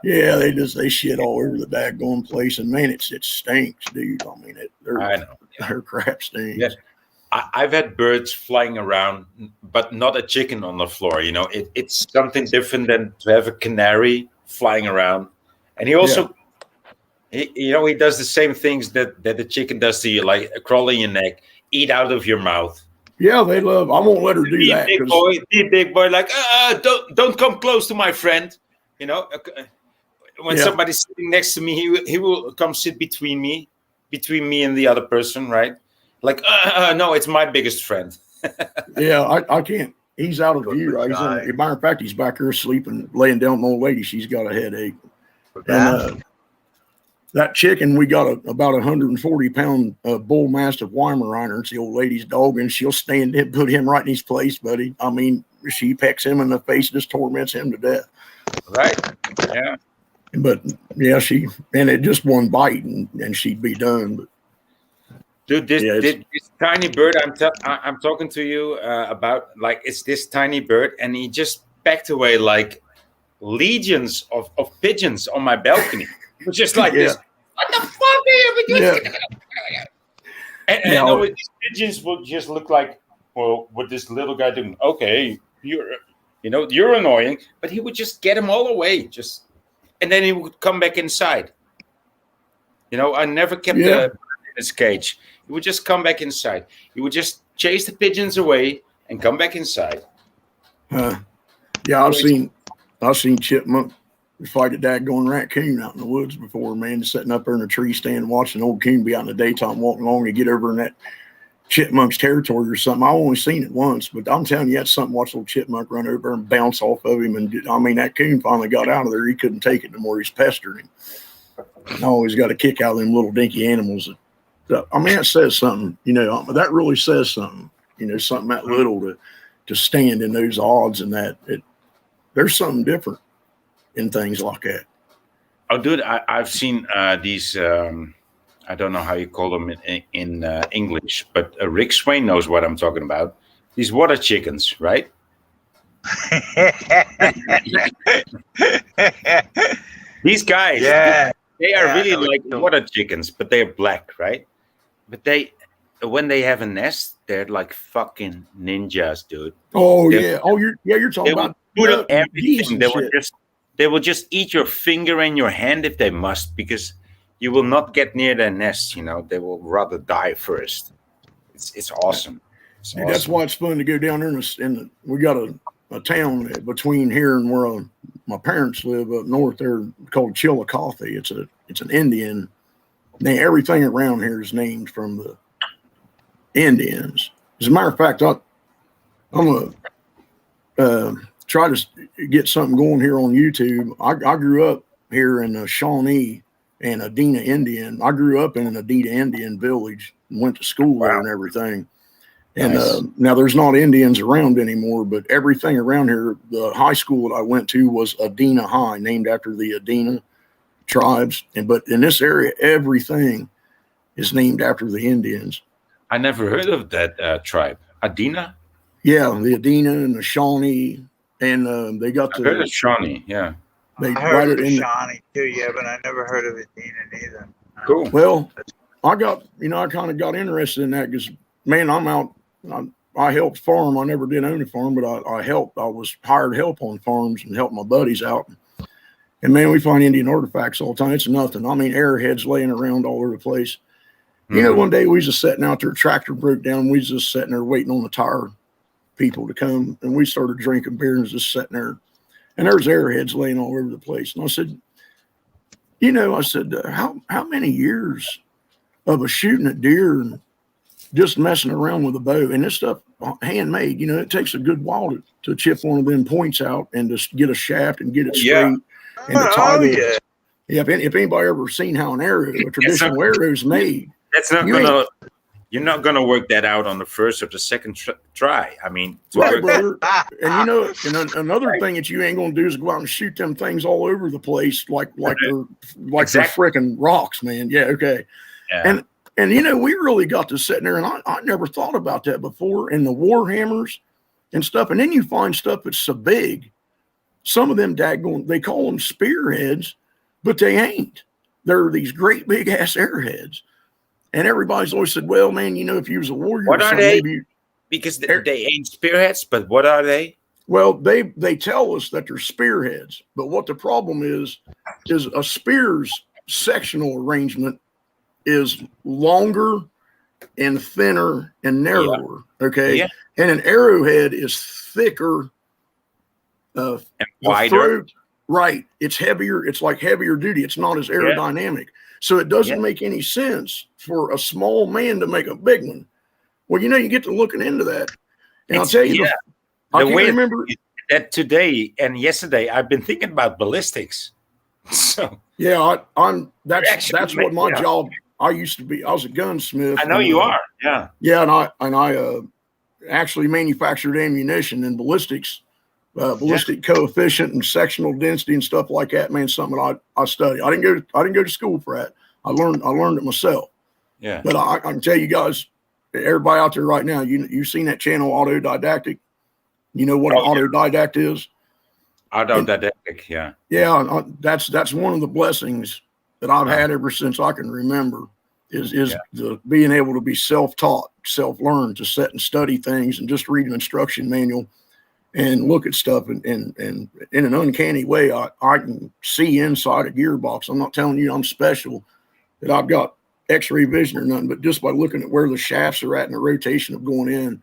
Yeah, they shit all over the daggone place, and man, it stinks, dude. I mean, I know. Their crap stinks. Yes. I've had birds flying around, but not a chicken on the floor. You know, it's something different than to have a canary flying around. And he also, he does the same things that the chicken does to you, like crawl in your neck, eat out of your mouth. Yeah, they love. I won't let her do that. Big boy, like don't come close to my friend. You know, when somebody's sitting next to me, he will come sit between me and the other person, right? Like, no, it's my biggest friend. Yeah, I can't. He's out of view. Right? As a matter of fact, he's back here sleeping, laying down with an old lady. She's got a headache. And that chicken, we got about 140-pound bull mastiff Weimaraner. It's the old lady's dog, and she'll stand and put him right in his place, buddy. I mean, she pecks him in the face, just torments him to death. Right? Yeah. But yeah, and it just one bite, and she'd be done. But dude, this tiny bird I'm talking to you about, like, it's this tiny bird, and he just pecked away like legions of pigeons on my balcony. It was just like this. What the fuck are you doing? And these pigeons would just look like, well, what this little guy doing? Okay, you're annoying, but he would just get them all away, and then he would come back inside. You know, I never kept the bird in his cage. He would just come back inside. He would just chase the pigeons away and come back inside. Yeah, I've seen chipmunk fight a daggone raccoon out in the woods before, man. Sitting up there in a tree stand watching an old coon be out in the daytime walking along to get over in that chipmunk's territory or something. I've only seen it once, but I'm telling you, that's something. Watch a little chipmunk run over and bounce off of him. And I mean, that coon finally got out of there. He couldn't take it no more. He's pestering him. And I always got a kick out of them little dinky animals. I mean, that says something, that really says something, something that little to stand in those odds, and that there's something different in things like that. Oh, dude, I've seen these, I don't know how you call them in English, but Rick Swain knows what I'm talking about. These water chickens, right? These guys, they are really like water chickens, but they're black, right? But when they have a nest, they're like fucking ninjas, dude. Oh, yeah. Oh, you're talking about everything. They will just eat your finger and your hand if they must, because you will not get near their nest. They will rather die first. It's awesome. Dude, that's why it's fun to go down there we got a town between here and where my parents live up north there called Chillicothe. It's an Indian. Everything around here is named from the Indians. As a matter of fact, I'm gonna try to get something going here on YouTube. I grew up here in Shawnee and Adena Indian. I grew up in an Adena Indian village and went to school there and everything. And now there's not Indians around anymore, but everything around here, the high school that I went to was Adena High, named after the Adena tribes. But in this area, everything is named after the Indians. I never heard of that tribe. Adina? Yeah, the Adena and the Shawnee, and they got I heard of the Shawnee. Yeah. they I write heard it of in. Shawnee too, yeah, but I never heard of Adina either. Cool. Well, I got, I kind of got interested in that because, man, I'm out. I helped farm. I never did own a farm, but I helped. I was hired help on farms and helped my buddies out. And man, we find Indian artifacts all the time. It's nothing. I mean, arrowheads laying around all over the place. You know, one day we was just sitting out there, tractor broke down. We was just sitting there waiting on the tire people to come, and we started drinking beer and just sitting there. And there's arrowheads laying all over the place. And I said, how many years of a shooting at deer and just messing around with a bow and this stuff handmade, it takes a good while to chip one of them points out and to get a shaft and get it straight. Yeah. And to tie yeah. if anybody ever seen how a traditional arrow is made, That's not you're not gonna work that out on the first or the second try. I mean, right, brother. And and another thing that you ain't gonna do is go out and shoot them things all over the place like they're freaking rocks, man. Yeah, okay. Yeah. And we really got to sitting there, and I never thought about that before. And the war hammers and stuff, and then you find stuff that's so big. Some of them they call them spearheads, but they ain't. They're these great big ass arrowheads. And everybody's always said, well, man, if you was a warrior, what are they? Maybe Because they ain't spearheads, but what are they? Well, they tell us that they're spearheads, but what the problem is a spear's sectional arrangement is longer and thinner and narrower. Yeah. Okay. Yeah. And an arrowhead is thicker, and wider. Throat, right. It's heavier. It's like heavier duty. It's not as aerodynamic. Yeah. So it doesn't make any sense for a small man to make a big one. Well, you get to looking into that. And I'll tell you, I can't remember that today and yesterday I've been thinking about ballistics. So yeah, that's what my job. I used to be. I was a gunsmith. I know you are. Yeah. Yeah, and I actually manufactured ammunition and ballistics, ballistic coefficient and sectional density and stuff like that. Man, something I studied. I didn't go to school for that. I learned it myself. Yeah. But I can tell you guys, everybody out there right now, you've seen that channel Autodidactic. You know what an autodidact is? Autodidactic, yeah. Yeah, that's one of the blessings that I've had ever since I can remember is the being able to be self-taught, self-learned, to sit and study things and just read an instruction manual and look at stuff and in an uncanny way, I can see inside a gearbox. I'm not telling you I'm special, that I've got X-ray vision or nothing, but just by looking at where the shafts are at and the rotation of going in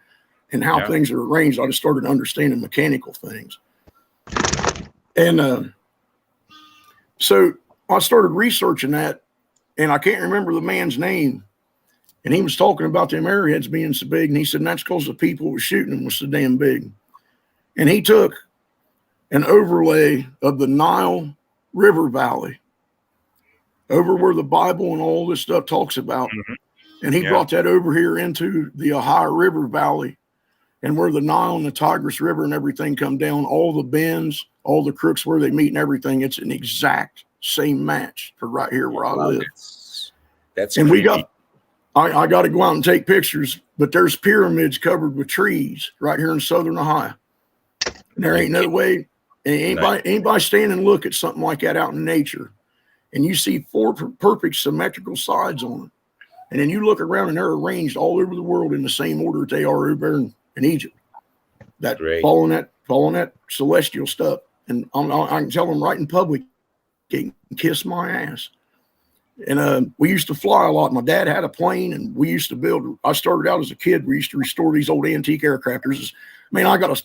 and how things are arranged, I just started understanding mechanical things. And so I started researching that, and I can't remember the man's name. And he was talking about them arrowheads being so big, and he said, that's because the people who were shooting them was so damn big. And he took an overlay of the Nile River Valley over where the Bible and all this stuff talks about. And he brought that over here into the Ohio River Valley, and where the Nile and the Tigris River and everything come down, all the bends, all the crooks where they meet and everything, it's an exact same match for right here where I live. That's and creepy. I got to go out and take pictures, but there's pyramids covered with trees right here in Southern Ohio. And there ain't no way anybody stand and look at something like that out in nature, and you see four perfect symmetrical sides on it. And then you look around and they're arranged all over the world in the same order that they are over in Egypt. That following that celestial stuff. And I can tell them right in public, they can kiss my ass. And we used to fly a lot. My dad had a plane, and we used to build. I started out as a kid. We used to restore these old antique aircraft. I got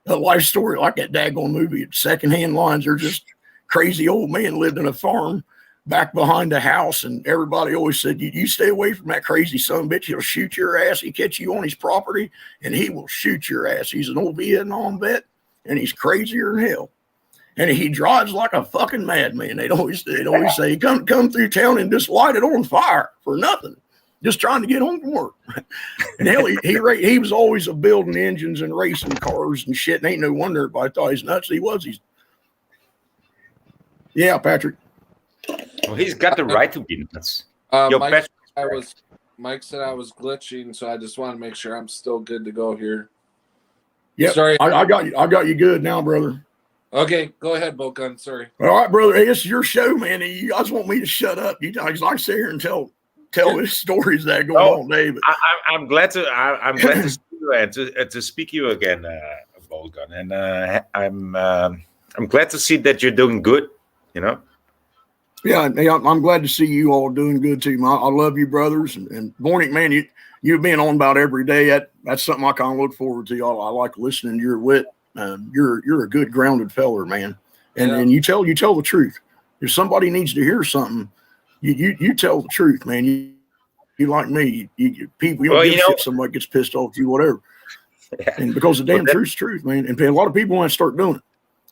a life story like that daggone movie. Secondhand lines. They're just crazy old man lived in a farm back behind the house, and everybody always said, you stay away from that crazy son of a bitch. He'll shoot your ass. He catch you on his property, and he will shoot your ass. He's an old Vietnam vet, and he's crazier than hell. And he drives like a fucking madman. They'd always say, come through town and just light it on fire for nothing, just trying to get home from work. And hell, he was always building engines and racing cars and shit. And ain't no wonder everybody thought he's nuts. He was. Yeah, Patrick. Well, he's got the right to be nuts. I Mike said I was glitching, so I just want to make sure I'm still good to go here. Yeah, Sorry. I got you good now, brother. Okay, go ahead, Bokan. Sorry. All right, brother. Hey, it's your show, man. And you guys want me to shut up? You guys like sit here and tell these stories that go on all day. But I'm glad to I'm glad to see you and to speak to you again, Bokan. And I'm glad to see that you're doing good. You know. Yeah, I'm glad to see you all doing good too. I love you, brothers. And Bornick, man, you being on about every day. That's something I kind of look forward to. I like listening to your wit. You're a good grounded feller, man. And you tell the truth. If somebody needs to hear something, you tell the truth, man. You like me. People, you don't give a shit. Somebody gets pissed off at you, whatever. Yeah. And because the damn truth's truth, man. And a lot of people want to start doing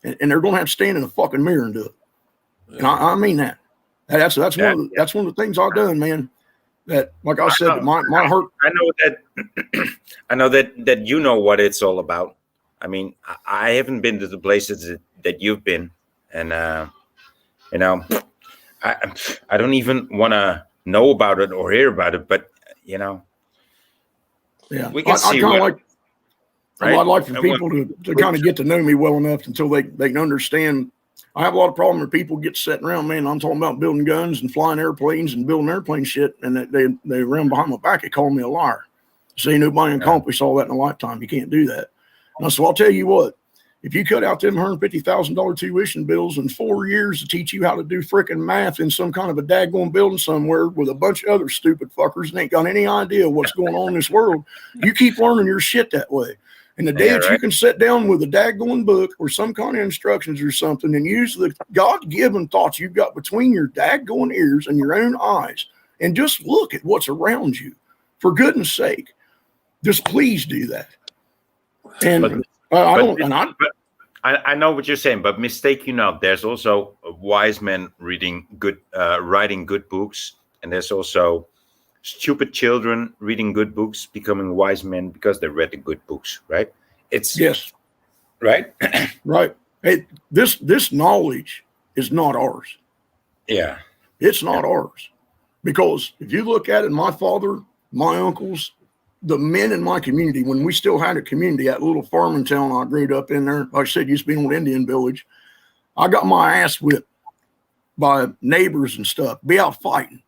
it, and they're going to have to stand in a fucking mirror and do it. Yeah. And I mean that. That's one of the things I've done, man. That, like I said, my heart. I know that you know what it's all about. I mean, I haven't been to the places that you've been, and you know, I don't even want to know about it or hear about it. But you know, yeah, we can see. I'd like for people to kind of get to know me well enough until they can understand. I have a lot of problem where people get sitting around, man. I'm talking about building guns and flying airplanes and building airplane shit, and they run behind my back and call me a liar. Say nobody accomplished all that in a lifetime. You can't do that. And so I'll tell you what, if you cut out them $150,000 tuition bills in 4 years to teach you how to do freaking math in some kind of a daggone building somewhere with a bunch of other stupid fuckers and ain't got any idea what's going on in this world, you keep learning your shit that way. And the day that you can sit down with a daggone book or some kind of instructions or something and use the God-given thoughts you've got between your daggone ears and your own eyes and just look at what's around you, for goodness sake, just please do that. And I know what you're saying, but mistake you not. There's also wise men writing good books, and there's also stupid children reading good books, becoming wise men because they read the good books, right? Yes, right, right. Hey, this knowledge is not ours. Yeah, it's not ours, because if you look at it, my father, my uncles, the men in my community, when we still had a community, that little farming town I grew up in there, like I said, used to be an old Indian village. I got my ass whipped by neighbors and stuff. Be out fighting.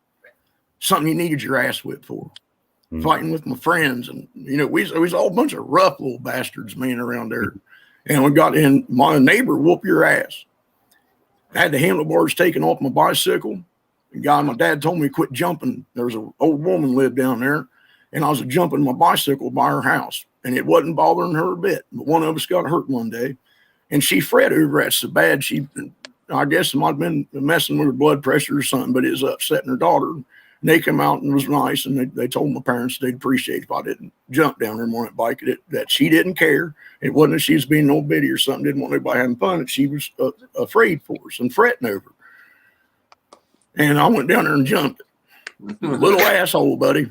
Something you needed your ass whipped for. Fighting with my friends. And, you know, we was all a bunch of rough little bastards, man, around there. And we got in, my neighbor whoop your ass. I had the handlebars taken off my bicycle. The guy, my dad told me to quit jumping. There was an old woman lived down there. And I was jumping my bicycle by her house. And it wasn't bothering her a bit. But one of us got hurt one day. And she fret over it so bad. I guess it might have been messing with her blood pressure or something, but it was upsetting her daughter. And they come out and it was nice. And they told my parents they'd appreciate if I didn't jump down there on that bike. That she didn't care. It wasn't that she was being no bitty or something, didn't want anybody having fun. That she was afraid for us and fretting over. And I went down there and jumped it. Little asshole, buddy.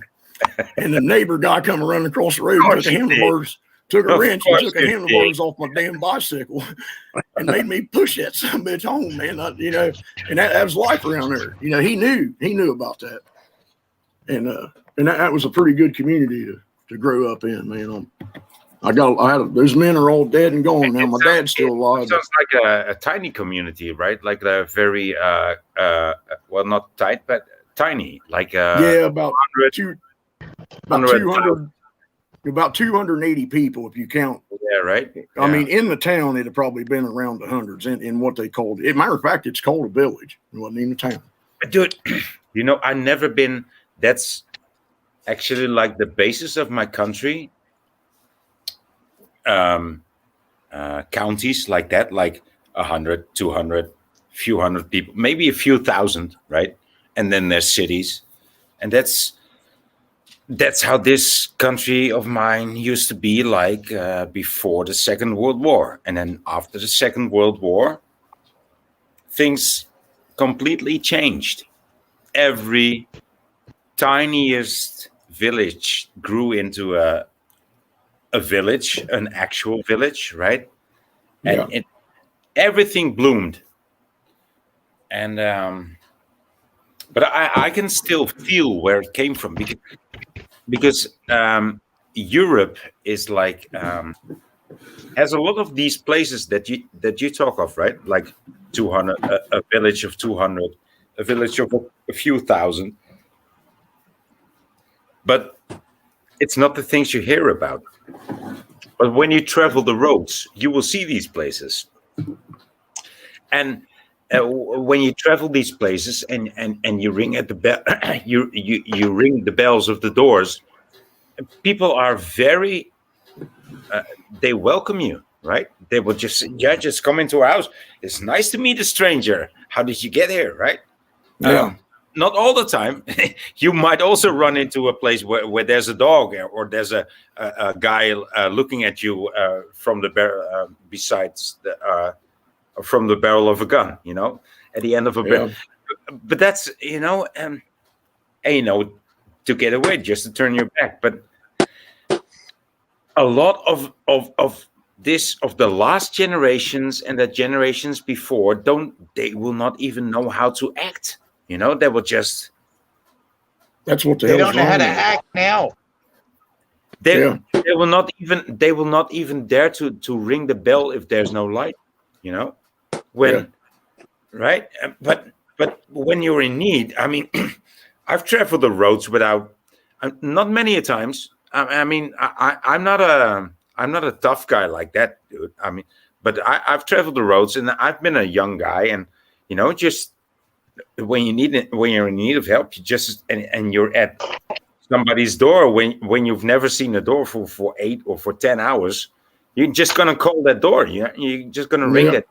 And the neighbor guy come running across the road, took the handlebars, took a wrench and took the handlebars off my damn bicycle and made me push that son of a bitch home, man. You know, and that was life around there. You know, he knew about that. And that was a pretty good community to grow up in, man. Those men are all dead and gone now. My dad's still alive. It sounds like a tiny community, right? Like a very well, not tight, but tiny. Like about 280 people if you count. Yeah, right. Yeah. I mean, in the town, it'd probably been around the hundreds in what they called it. Matter of fact, it's called a village. It wasn't even a town. Dude, you know, I've never been. That's actually like the basis of my country. Counties like that, like 100, 200, few hundred people, maybe a few thousand, right? And then there's cities, and that's how this country of mine used to be like before the Second World War. And then after the Second World War, things completely changed. Every tiniest village grew into a village, an actual village, right? And everything bloomed. And but I can still feel where it came from because Europe is like has a lot of these places that you talk of, right? Like 200, a village of 200, a village of a few thousand. But it's not the things you hear about. But when you travel the roads, you will see these places. And when you travel these places and you ring at the bell, you ring the bells of the doors, people are very they welcome you, right? They will just say, yeah, just come into our house. It's nice to meet a stranger. How did you get here, right? Yeah. Not all the time. You might also run into a place where there's a dog or there's a guy looking at you from the barrel, besides from the barrel of a gun, at the end of a barrel. But that's, and to get away, just to turn your back. But a lot of the last generations and the generations before they will not even know how to act. They will just. That's what They don't know how to act now. They will not even dare to ring the bell if there's no light. Right? But when you're in need, I mean, I've traveled the roads without, not many a times. I'm not a tough guy like that, dude. I mean, but I've traveled the roads and I've been a young guy, and just when you're in need of help, you just and you're at somebody's door when you've never seen the door for 8 or for 10 hours, you're just gonna call that door. You're just gonna ring that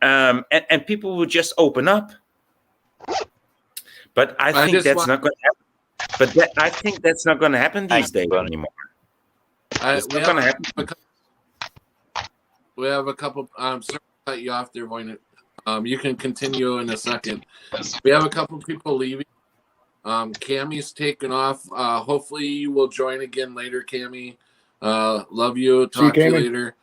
bell. And people will just open up. But I think that's not going to happen. But I think that's not going to happen these days anymore. It's not going to happen. We have a couple. Sorry to cut you off there, Voynich. You can continue in a second. We have a couple people leaving. Cammie's taken off. Hopefully you will join again later, Cammie. Love you. Talk to you later.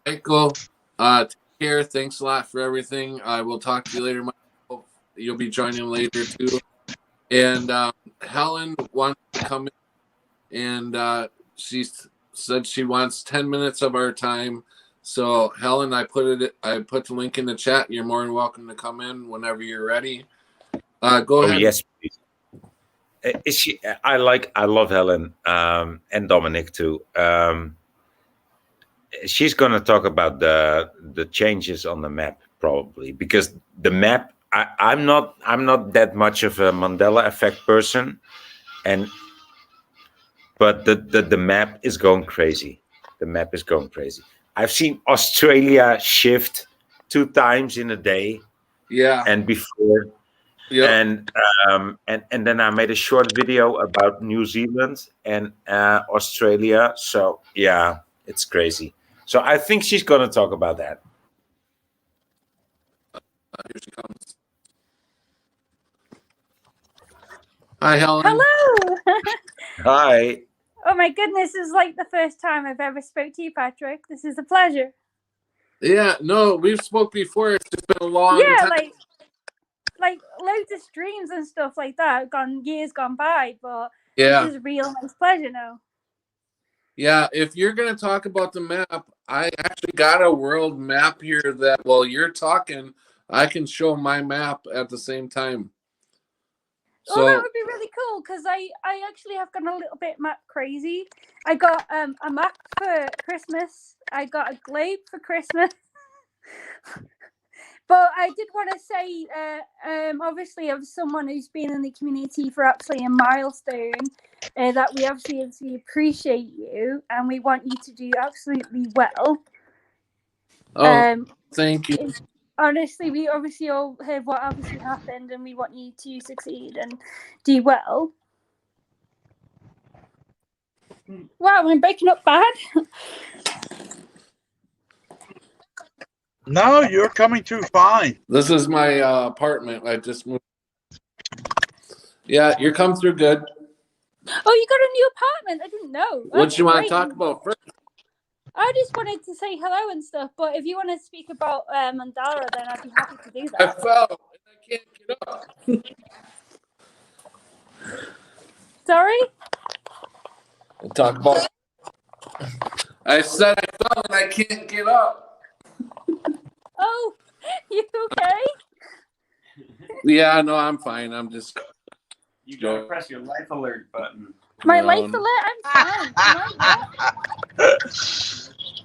Michael, take care. Thanks a lot for everything. I will talk to you later, Michael. You'll be joining later too. And Helen wants to come in, and she said she wants 10 minutes of our time. So Helen, I put the link in the chat. You're more than welcome to come in whenever you're ready. Go ahead. Yes, please. I love Helen and Dominic too. She's going to talk about the changes on the map probably, because the map. I'm not that much of a Mandela effect person, but the map is going crazy. The map is going crazy. I've seen Australia shift 2 times in a day. Yeah. And before. Yeah. And then I made a short video about New Zealand and Australia. So yeah, it's crazy. So I think she's going to talk about that. Here she comes. Hi, Helen. Hello. Hi. Oh my goodness, this is like the first time I've ever spoke to you, Patrick. This is a pleasure. Yeah, no, we've spoke before. It's just been a long time. like loads of streams and stuff like that. Years gone by, but yeah, this is a real nice pleasure now. Yeah, if you're gonna talk about the map, I actually got a world map here that while you're talking, I can show my map at the same time. So that would be really cool, because I actually have gone a little bit map crazy. I got a map for Christmas. I got a globe for Christmas. But I did want to say, obviously, of someone who's been in the community for absolutely a milestone, that we absolutely appreciate you and we want you to do absolutely well. Oh, thank you. Honestly, we obviously all heard what obviously happened, and we want you to succeed and do well. Wow, I'm breaking up bad. No, you're coming through fine. This is my apartment. I just moved. Yeah, you're coming through good. Oh, you got a new apartment? I didn't know. What do you want to talk about first? I just wanted to say hello and stuff, but if you want to speak about Mandela, then I'd be happy to do that. I fell and I can't get up. Sorry? Talk about. I said I fell and I can't get up. Oh, you okay? Yeah, no, I'm fine. I'm just. You gotta press your life alert button. My No, life no. alert, I'm fine.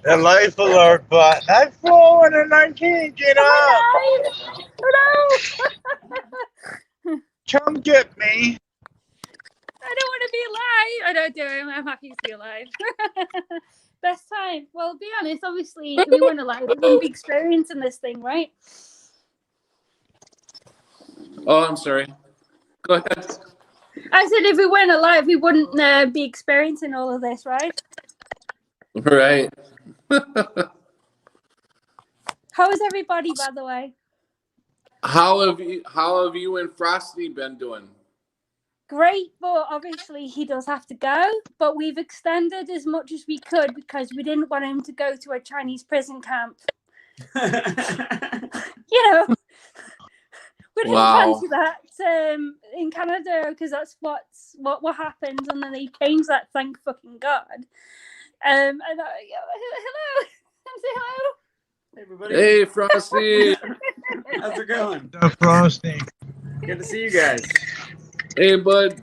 The life alert button. I've fallen and I can't get up. Oh no! Come get me. I don't want to be alive. I don't do it. I'm happy to be alive. Best time. Well, be honest, obviously, if we weren't alive, we wouldn't be experiencing this thing, right? Oh, I'm sorry. Go ahead. I said if we weren't alive, we wouldn't be experiencing all of this, right? Right. How is everybody, by the way? How have you and Frosty been doing? Great, but obviously he does have to go. But we've extended as much as we could because we didn't want him to go to a Chinese prison camp. You know, we didn't Wow. fancy that in Canada because that's what happens, and then they changed that. Thank fucking God. And hello, say hello. Hey, everybody. Hey, Frosty. How's it going? The frosting. Good to see you guys. Hey, bud.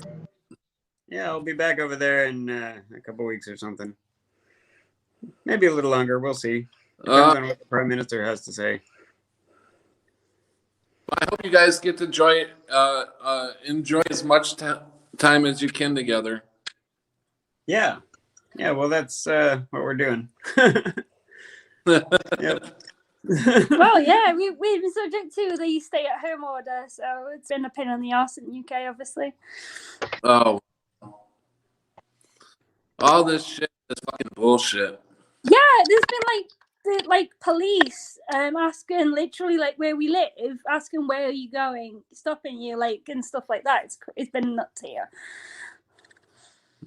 Yeah, I'll be back over there in a couple weeks or something. Maybe a little longer. We'll see. Depends on what the Prime Minister has to say. I hope you guys get to enjoy as much time as you can together. Yeah. Yeah, well, that's what we're doing. Yep. Well, yeah, we've been subject to the stay-at-home order, so it's been a pain in the arse in the UK, obviously. Oh. All this shit is fucking bullshit. Yeah, there's been like police asking literally like where we live, asking where are you going, stopping you like and stuff like that. It's been nuts here.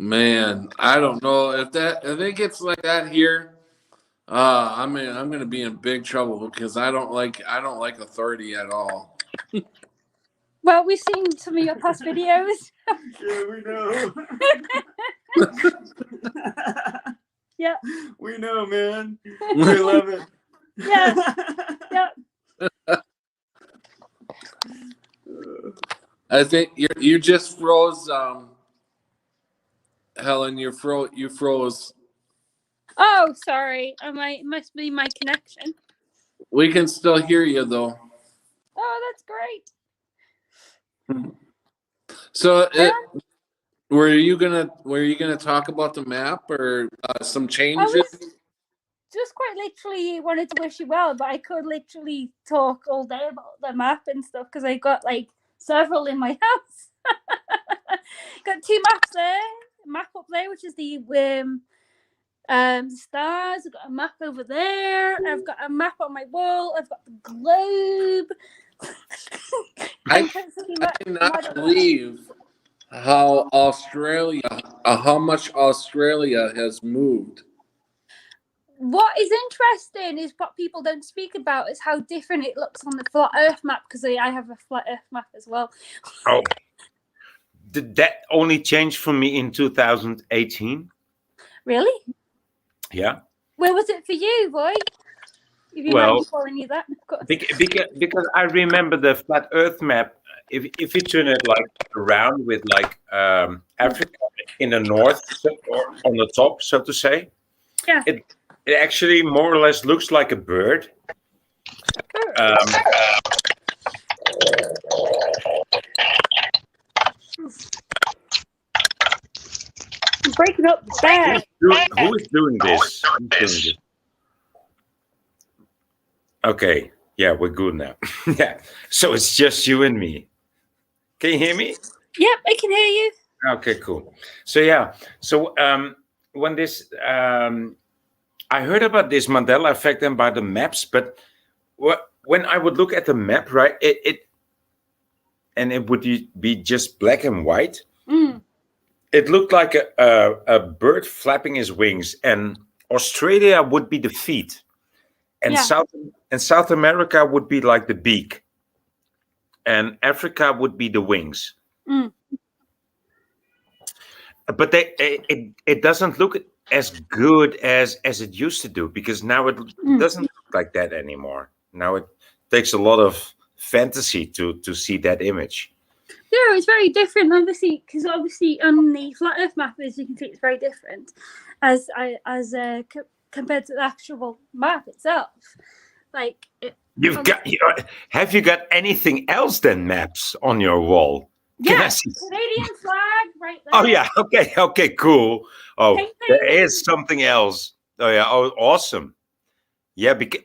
Man, I don't know if it gets like that here. I'm gonna be in big trouble because I don't like authority at all. Well, we've seen some of your past videos. Yeah, we know. Yeah. We know, man. We love it. Yeah. Yeah. I think you just froze, Helen. You froze. Oh, sorry. Must be my connection. We can still hear you though. Oh, that's great. So, were you gonna talk about the map or some changes? Just quite literally wanted to wish you well, but I could literally talk all day about the map and stuff because I got like several in my house. Got 2 maps there. A map up there, which is the stars. I've got a map over there. I've got a map on my wall. I've got the globe. I cannot believe how much Australia has moved. What is interesting is what people don't speak about is how different it looks on the flat Earth map because I have a flat Earth map as well. Oh, that only changed for me in 2018. Really? Yeah. Where was it for you, boy? If you Well, mind before I knew that. because I remember the flat Earth map. If you turn it like around with like Africa in the north or on the top, so to say, Yeah. It actually more or less looks like a bird. I'm breaking up the bag. Who is doing this? Okay, yeah, we're good now. Yeah, so it's just you and me. Can you hear me? Yep, I can hear you. Okay, cool. So yeah, when this, I heard about this Mandela effect and by the maps, but when I would look at the map, right, it would be just black and white. Mm. It looked like a bird flapping his wings, and Australia would be the feet, and Yeah. South America would be like the beak, and Africa would be the wings. Mm. But it doesn't look as good as it used to do, because now it doesn't look like that anymore. Now it takes a lot of fantasy to see that image. Yeah, it's very different, obviously, because obviously on the flat Earth map, as you can see, it's very different compared to the actual map itself. Like, Have you got anything else than maps on your wall? Yeah, Canadian flag right there. Oh yeah, okay, cool. Oh, Painting. there is something else. Oh yeah, oh awesome. Yeah, because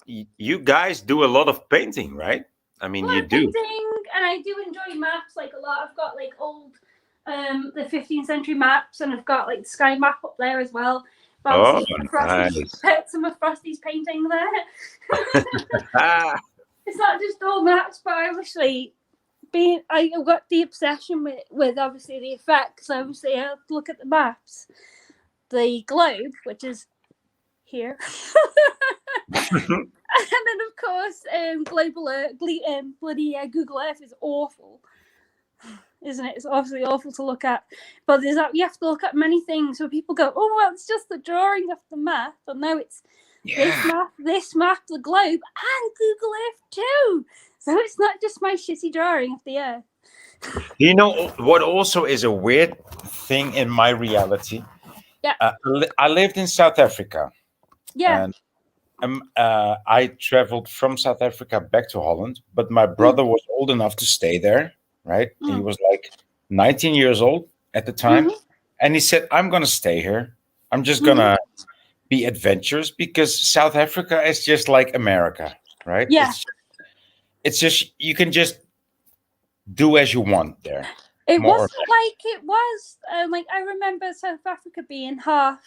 you guys do a lot of painting, right? I mean, you do. Painting, and I do enjoy maps like a lot. I've got like old, the 15th century maps, and I've got like the sky map up there as well. Oh, nice. Some of Frosty's painting there. It's not just all maps, but obviously, I got the obsession with obviously the effects. Obviously, I look at the maps, the globe, which is here, and then of course, global Earth, bloody Google Earth is awful, isn't it? It's obviously awful to look at, but you have to look at many things. So people go, "Oh, well, it's just the drawing of the map," and no, it's this map, the globe, and Google Earth too. So it's not just my shitty drawing of the Earth. You know what also is a weird thing in my reality? Yeah. I lived in South Africa. Yeah. And I traveled from South Africa back to Holland, but my brother was old enough to stay there, right? He was like 19 years old at the time. And he said, I'm going to stay here. I'm just going to be adventurous, because South Africa is just like America, right? Yeah. It's just, you can just do as you want there. It wasn't like it was. Like, I remember South Africa being half,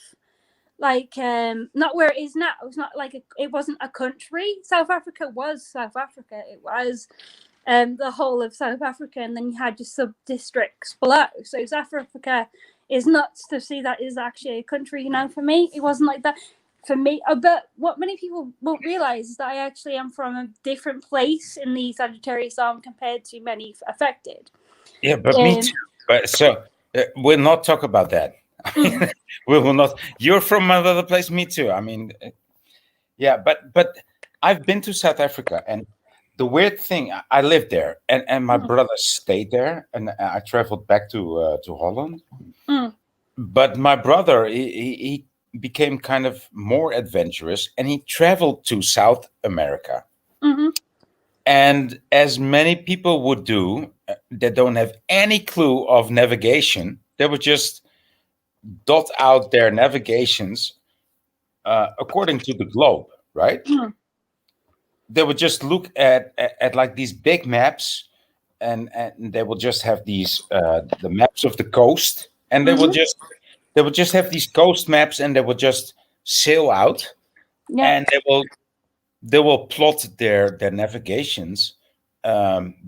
like, not where it is now. It's not like it wasn't a country. South Africa was South Africa. It was the whole of South Africa, and then you had your sub-districts below. So South Africa is nuts to see that is actually a country. You know, for me, it wasn't like that. For me, but what many people won't realize is that I actually am from a different place in the Sagittarius arm compared to many affected. Yeah, but me too. But so we'll not talk about that. We will not. You're from another place. Me too. I mean, yeah, but I've been to South Africa, and the weird thing, I lived there, and my brother stayed there, and I traveled back to Holland. But my brother, he became kind of more adventurous, and he traveled to South America. And as many people would do that don't have any clue of navigation, they would just dot out their navigations according to the globe, right? They would just look at like these big maps, and they will just have these the maps of the coast, and they will just have these coast maps, and they will just sail out, and they will plot their navigations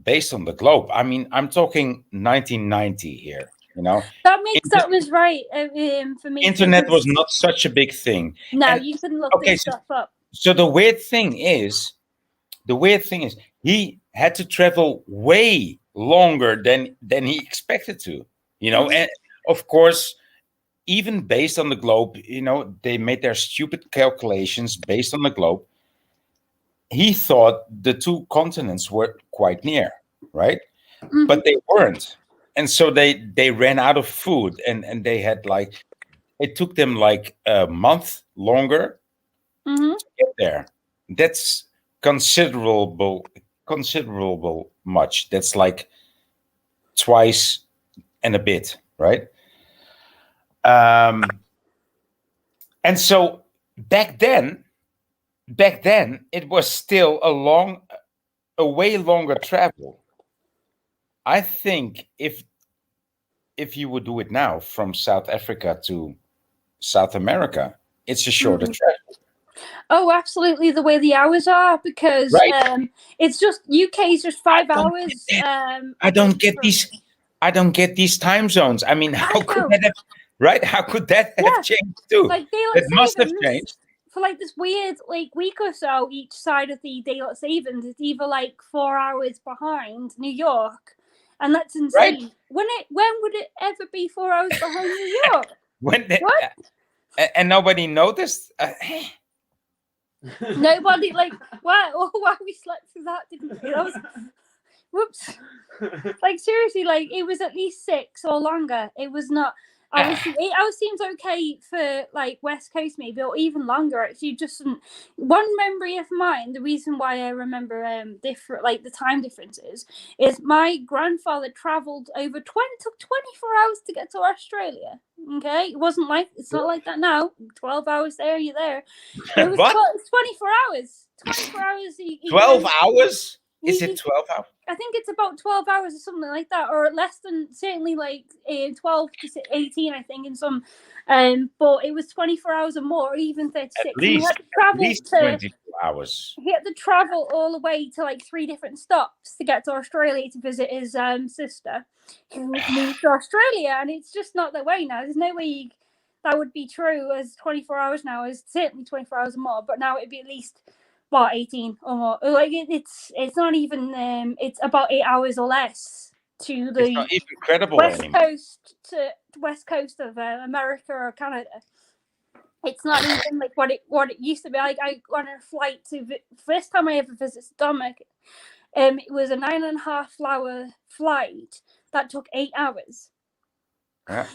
based on the globe. I mean, I'm talking 1990 here. You know, that was right for me. Internet was not such a big thing. No, and, you couldn't look this stuff up. So the weird thing is, he had to travel way longer than he expected to. You know, and of course, even based on the globe, you know, they made their stupid calculations based on the globe. He thought the two continents were quite near, right? But they weren't. And so they ran out of food, and they had like, it took them like a month longer to get there. That's considerable much. That's like twice and a bit, right? And so back then it was still a way longer travel. I think if you would do it now from South Africa to South America, it's a shorter travel. Oh, absolutely. The way the hours are, because it's just UK is just 5 hours. I don't get these time zones. I mean, how could that have changed too? Like it must have changed. for like this weird like week or so each side of the daylight savings. It's either like 4 hours behind New York, and that's insane. When would it ever be 4 hours behind New York? What? And nobody noticed. Nobody like why we slept through that, didn't we? That was, whoops. Like seriously, like it was at least 6 or longer. It was not. Obviously, 8 hours seems okay for like West Coast maybe, or even longer. Actually, just one memory of mine. The reason why I remember different like the time differences is my grandfather travelled over took 24 hours to get to Australia. Okay, it wasn't like it's not like that now. 12 hours there, you're there. It was What? 24 hours. 24 hours. 12 hours? Is it 12 hours? I think it's about 12 hours or something like that, or less than, certainly like 12 to 18, I think, in some. But it was 24 hours or more, or even 36. At least 22 hours. He had to travel all the way to like 3 different stops to get to Australia to visit his sister, who moved to Australia, and it's just not that way now. There's no way that would be true as 24 hours now. Is certainly 24 hours or more, but now it'd be at least. What 18 or more? Like it's not even. It's about 8 hours or less to the It's not even credible west anymore. west coast of America or Canada. It's not even like what it used to be. Like I on a flight to first time I ever visited Stomach. It was a 9.5 hour flight that took 8 hours. Yeah.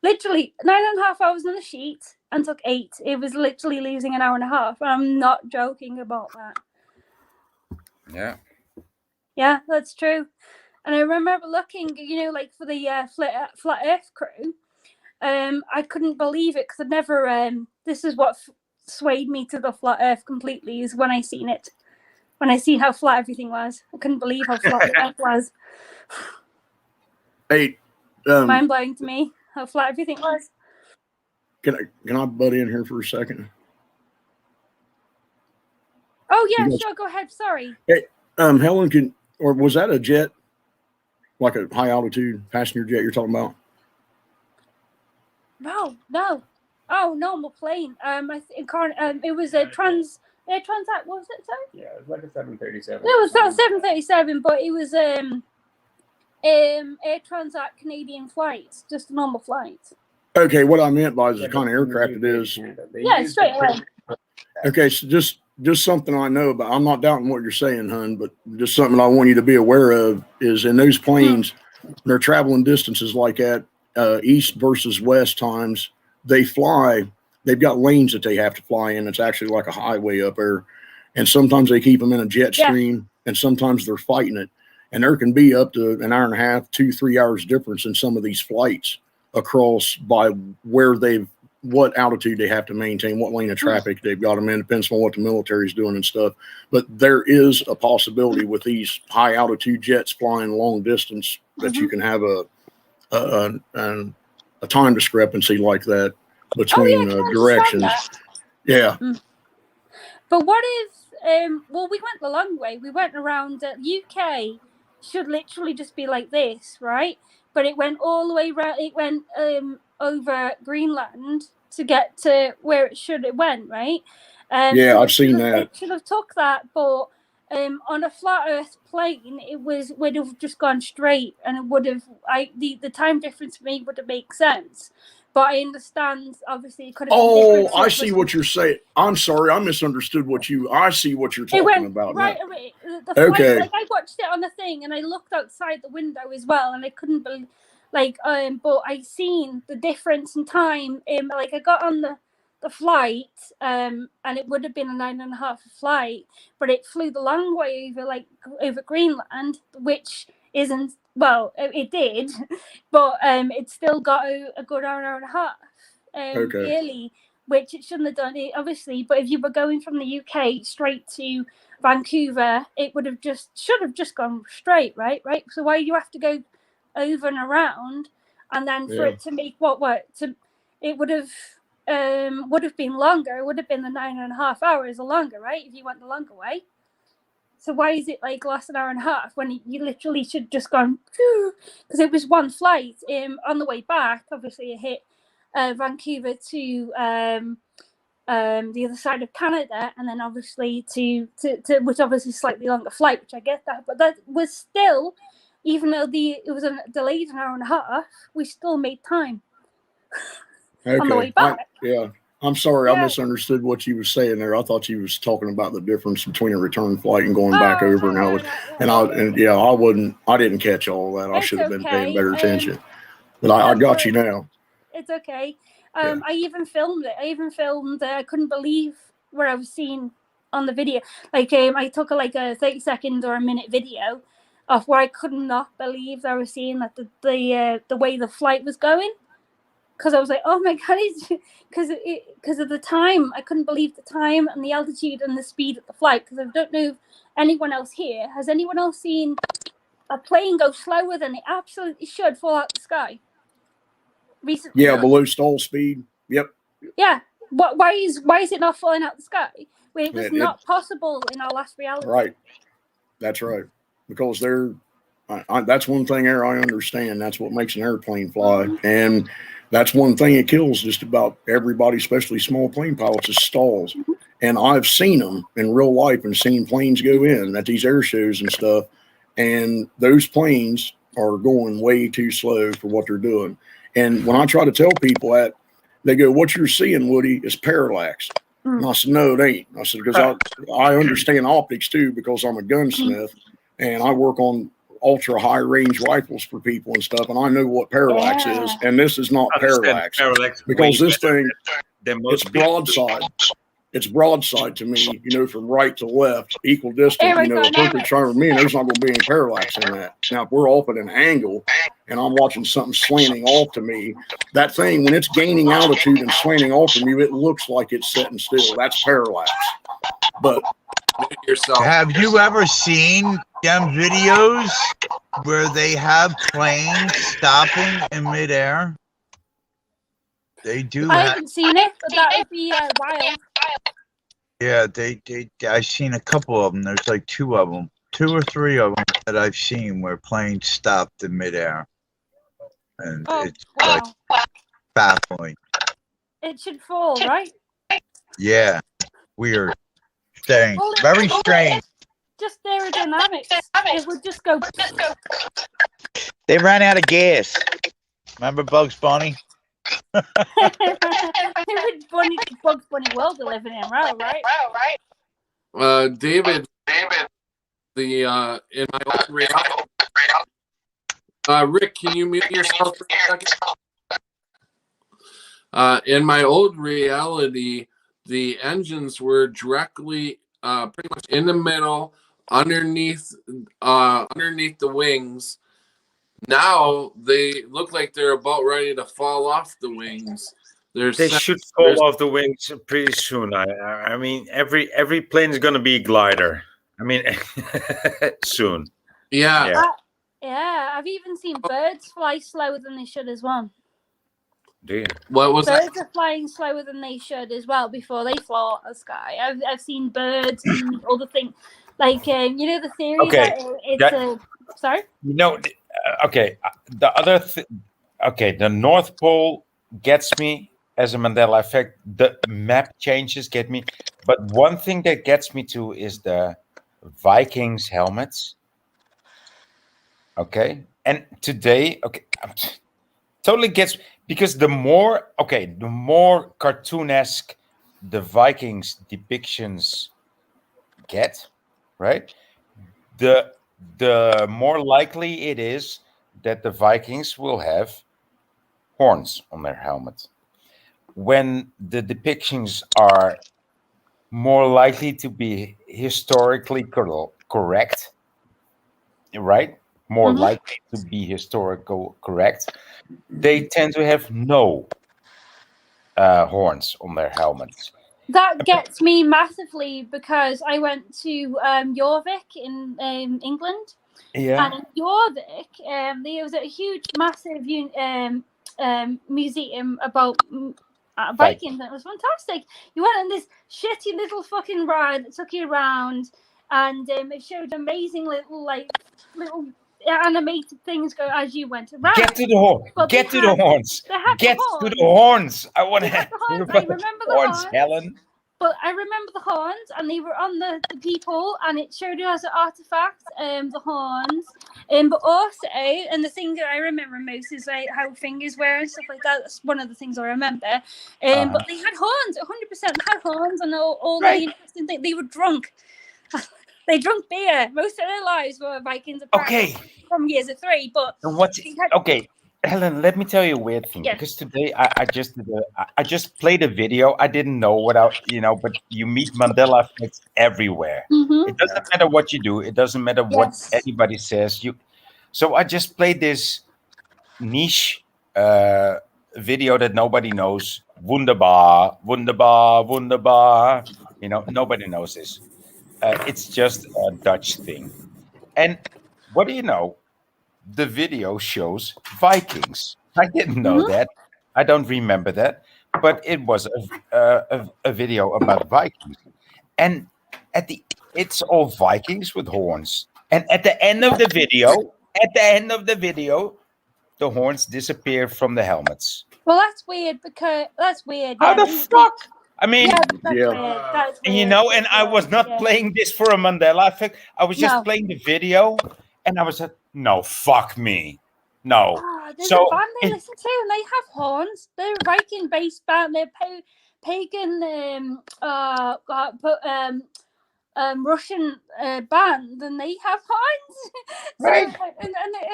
Literally 9.5 hours on the sheet and took 8. It was literally losing an hour and a half. And I'm not joking about that. Yeah. Yeah, that's true. And I remember looking, like for the Flat Earth crew, I couldn't believe it because I'd never. This is what swayed me to the Flat Earth completely is when I seen it, when I seen how flat everything was. I couldn't believe how flat the Earth was. Hey, mind blowing to me how flat everything was. Can I butt in here for a second? Oh yeah, sure. Go ahead. Sorry. Hey, Helen, was that a jet, like a high altitude passenger jet you're talking about? No. Oh, normal plane. I think it was a Transat. What was it? Sorry. Yeah, it was like a 737. It was a 737, but it was Air Transat Canadian flight, just a normal flight. Okay, what I meant by the kind of aircraft it is. Yeah, straight away. Okay, so just something I know about. I'm not doubting what you're saying, hun, but just something I want you to be aware of is in those planes, they're traveling distances like that, east versus west times. They've got lanes that they have to fly in. It's actually like a highway up there. And sometimes they keep them in a jet stream, and sometimes they're fighting it. And there can be up to an hour and a half, 2-3 hours difference in some of these flights across by what altitude they have to maintain, what lane of traffic they've got them in, depends on what the military is doing and stuff. But there is a possibility with these high altitude jets flying long distance that you can have a time discrepancy like that between directions. Yeah. But what if, we went the long way. We went around UK should literally just be like this, right? But it went all the way around. It went over Greenland to get to where it went, right? Yeah, I've seen that. It should have took that, but on a flat Earth plane, would have just gone straight, and it would have. The time difference for me would have made sense. But I understand, obviously, it could have been different. I see what you're saying. I'm sorry, I misunderstood I see what you're talking about. Right away. Okay. Like I watched it on the thing, and I looked outside the window as well, and I couldn't believe, but I seen the difference in time. Like I got on the flight, and it would have been a 9.5 flight, but it flew the long way over Greenland, which isn't. Well, it did, but it still got a good hour and a half early, which it shouldn't have done, obviously. But if you were going from the UK straight to Vancouver, it should have just gone straight, right? So why you have to go over and around, and then for it to make it would have been longer. It would have been the 9.5 hours or longer, right? If you went the longer way. So why is it last an hour and a half when you literally should just gone? Because it was one flight. On the way back, obviously it hit Vancouver to the other side of Canada, and then obviously to which obviously slightly longer flight, which I get that, but that was still, even though it was delayed an hour and a half, we still made time on the way back. I'm sorry, I Yeah. misunderstood what you were saying there. I thought you was talking about the difference between a return flight and going back over, and I didn't catch all that. I It's should have been paying okay. better attention. But I got you now. It's okay. Yeah. I even filmed it. I couldn't believe what I was seeing on the video. Like, I took a 30-second or a minute video of where I could not believe that I was seeing that the way the flight was going. Because I was like, oh my God, because of the time. I couldn't believe the time and the altitude and the speed of the flight. Because I don't know if anyone else here, has anyone else seen a plane go slower than it absolutely should fall out the sky recently? Yeah, below stall speed. Yep. Yeah. Why is it not falling out the sky when it was not possible in our last reality? Right. That's right. Because that's one thing there I understand. That's what makes an airplane fly. And that's one thing that kills just about everybody, especially small plane pilots, is stalls. And I've seen them in real life and seen planes go in at these air shows and stuff. And those planes are going way too slow for what they're doing. And when I try to tell people that, they go, what you're seeing, Woody, is parallax. And I said, no, it ain't. I said, because I understand optics too, because I'm a gunsmith and I work on ultra high range rifles for people and stuff, and I know what parallax is, and this is not parallax because this thing, it's broadside. It's broadside to me, from right to left, equal distance, a perfect shot with me, and there's not going to be any parallax in that. Now, if we're off at an angle and I'm watching something slanting off to me, that thing, when it's gaining altitude and slanting off from you, it looks like it's sitting still. That's parallax. But have you ever seen them videos where they have planes stopping in midair? They do. I haven't seen it, but that would be wild. Yeah, I've seen a couple of them. There's like two or three of them that I've seen where planes stopped in midair, and it's like baffling. It should fall, right? Yeah, weird, strange, very strange. Just aerodynamics. It would just go. They ran out of gas. Remember Bugs Bunny? Bugs Bunny world they're living in, right? David, the in my old reality. Rick, can you mute yourself for a second? In my old reality, the engines were directly, pretty much in the middle, underneath the wings. Now they look like they're about ready to fall off the wings. They should fall off the wings pretty soon. I mean, every plane is going to be a glider. I mean, soon. Yeah. Yeah, I've even seen birds fly slower than they should as well. Do you? What was that? Birds are flying slower than they should as well before they fall out of the sky. I've seen birds and other things. Like, the theory that it's sorry? Okay, the other the North Pole gets me as a Mandela effect. The map changes get me, but one thing that gets me too is the Vikings helmets. Okay, and today, totally gets, because the more cartoonesque the Vikings depictions get, right? The more likely it is that the Vikings will have horns on their helmet. When the depictions are more likely to be historically correct, right? More likely to be historical correct, they tend to have no horns on their helmets. That gets me massively because I went to Jorvik in England. Yeah. And in Jorvik, there was a huge, massive museum about Vikings. It was fantastic. You went on this shitty little fucking ride that took you around, and it showed amazing little animated things go as you went around. Get to the horn. But Get they to the had- horns. they had the Get to horns. the horns. I want They to had the hear horns. I about remember the the horns, horns. Helen. But I remember the horns, and they were on the people, and it showed you as an artifact, the horns. But also, and the thing that I remember most is like how fingers were and stuff like that. That's one of the things I remember. But they had horns, 100% had horns, and all Right. the interesting things. They were drunk. They drank beer. Most of their lives were Vikings. Okay. From years of 3, but And what's they had- okay, Helen? Let me tell you a weird thing. Yeah. Because today I just played a video. I didn't know but you meet Mandela effects everywhere. Mhm. It doesn't matter what you do. It doesn't matter what Yes. anybody says. So I just played this niche video that nobody knows. Wunderbar, wunderbar, wunderbar. Nobody knows this. It's just a Dutch thing. And what do you know? The video shows Vikings. I didn't know that. I don't remember that, but it was a video about Vikings, and it's all Vikings with horns. And at the end of the video, the horns disappear from the helmets. Well, that's weird because that's weird. How yeah, the fuck? I mean, Yeah, that's Yeah. weird. That's and weird. and I was not Yeah. playing this for a Mandela effect. I was just No. playing the video, and I was like, no, fuck me. No. Oh, there's So- a band they listen to, and they have horns. They're a Viking-based band. They're pagan, Russian band, and they have horns. So, Right. and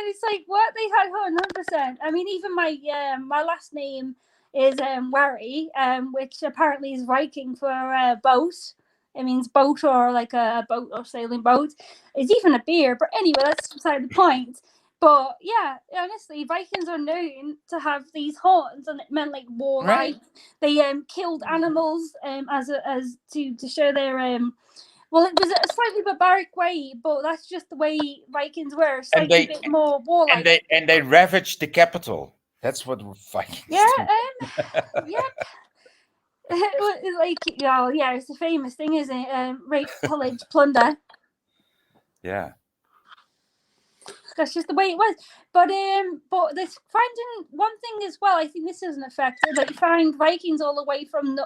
it's like what they had horns, 100%. I mean, even my last name is Wary, which apparently is Viking for boat. It means boat or like a boat or sailing boat. It's even a beer, but anyway, that's beside the point. But yeah, honestly, Vikings are known to have these horns, and it meant like warlike. Right. They killed animals as to show their well, it was a slightly barbaric way, but that's just the way Vikings were, slightly bit more warlike. And they ravaged the capital. That's what Vikings Yeah, do. yeah. It's like, yeah, it's a famous thing, isn't it? Rape, pillage, plunder. Yeah. That's just the way it was. But this finding one thing as well. I think this is an effect that you find Vikings all the way from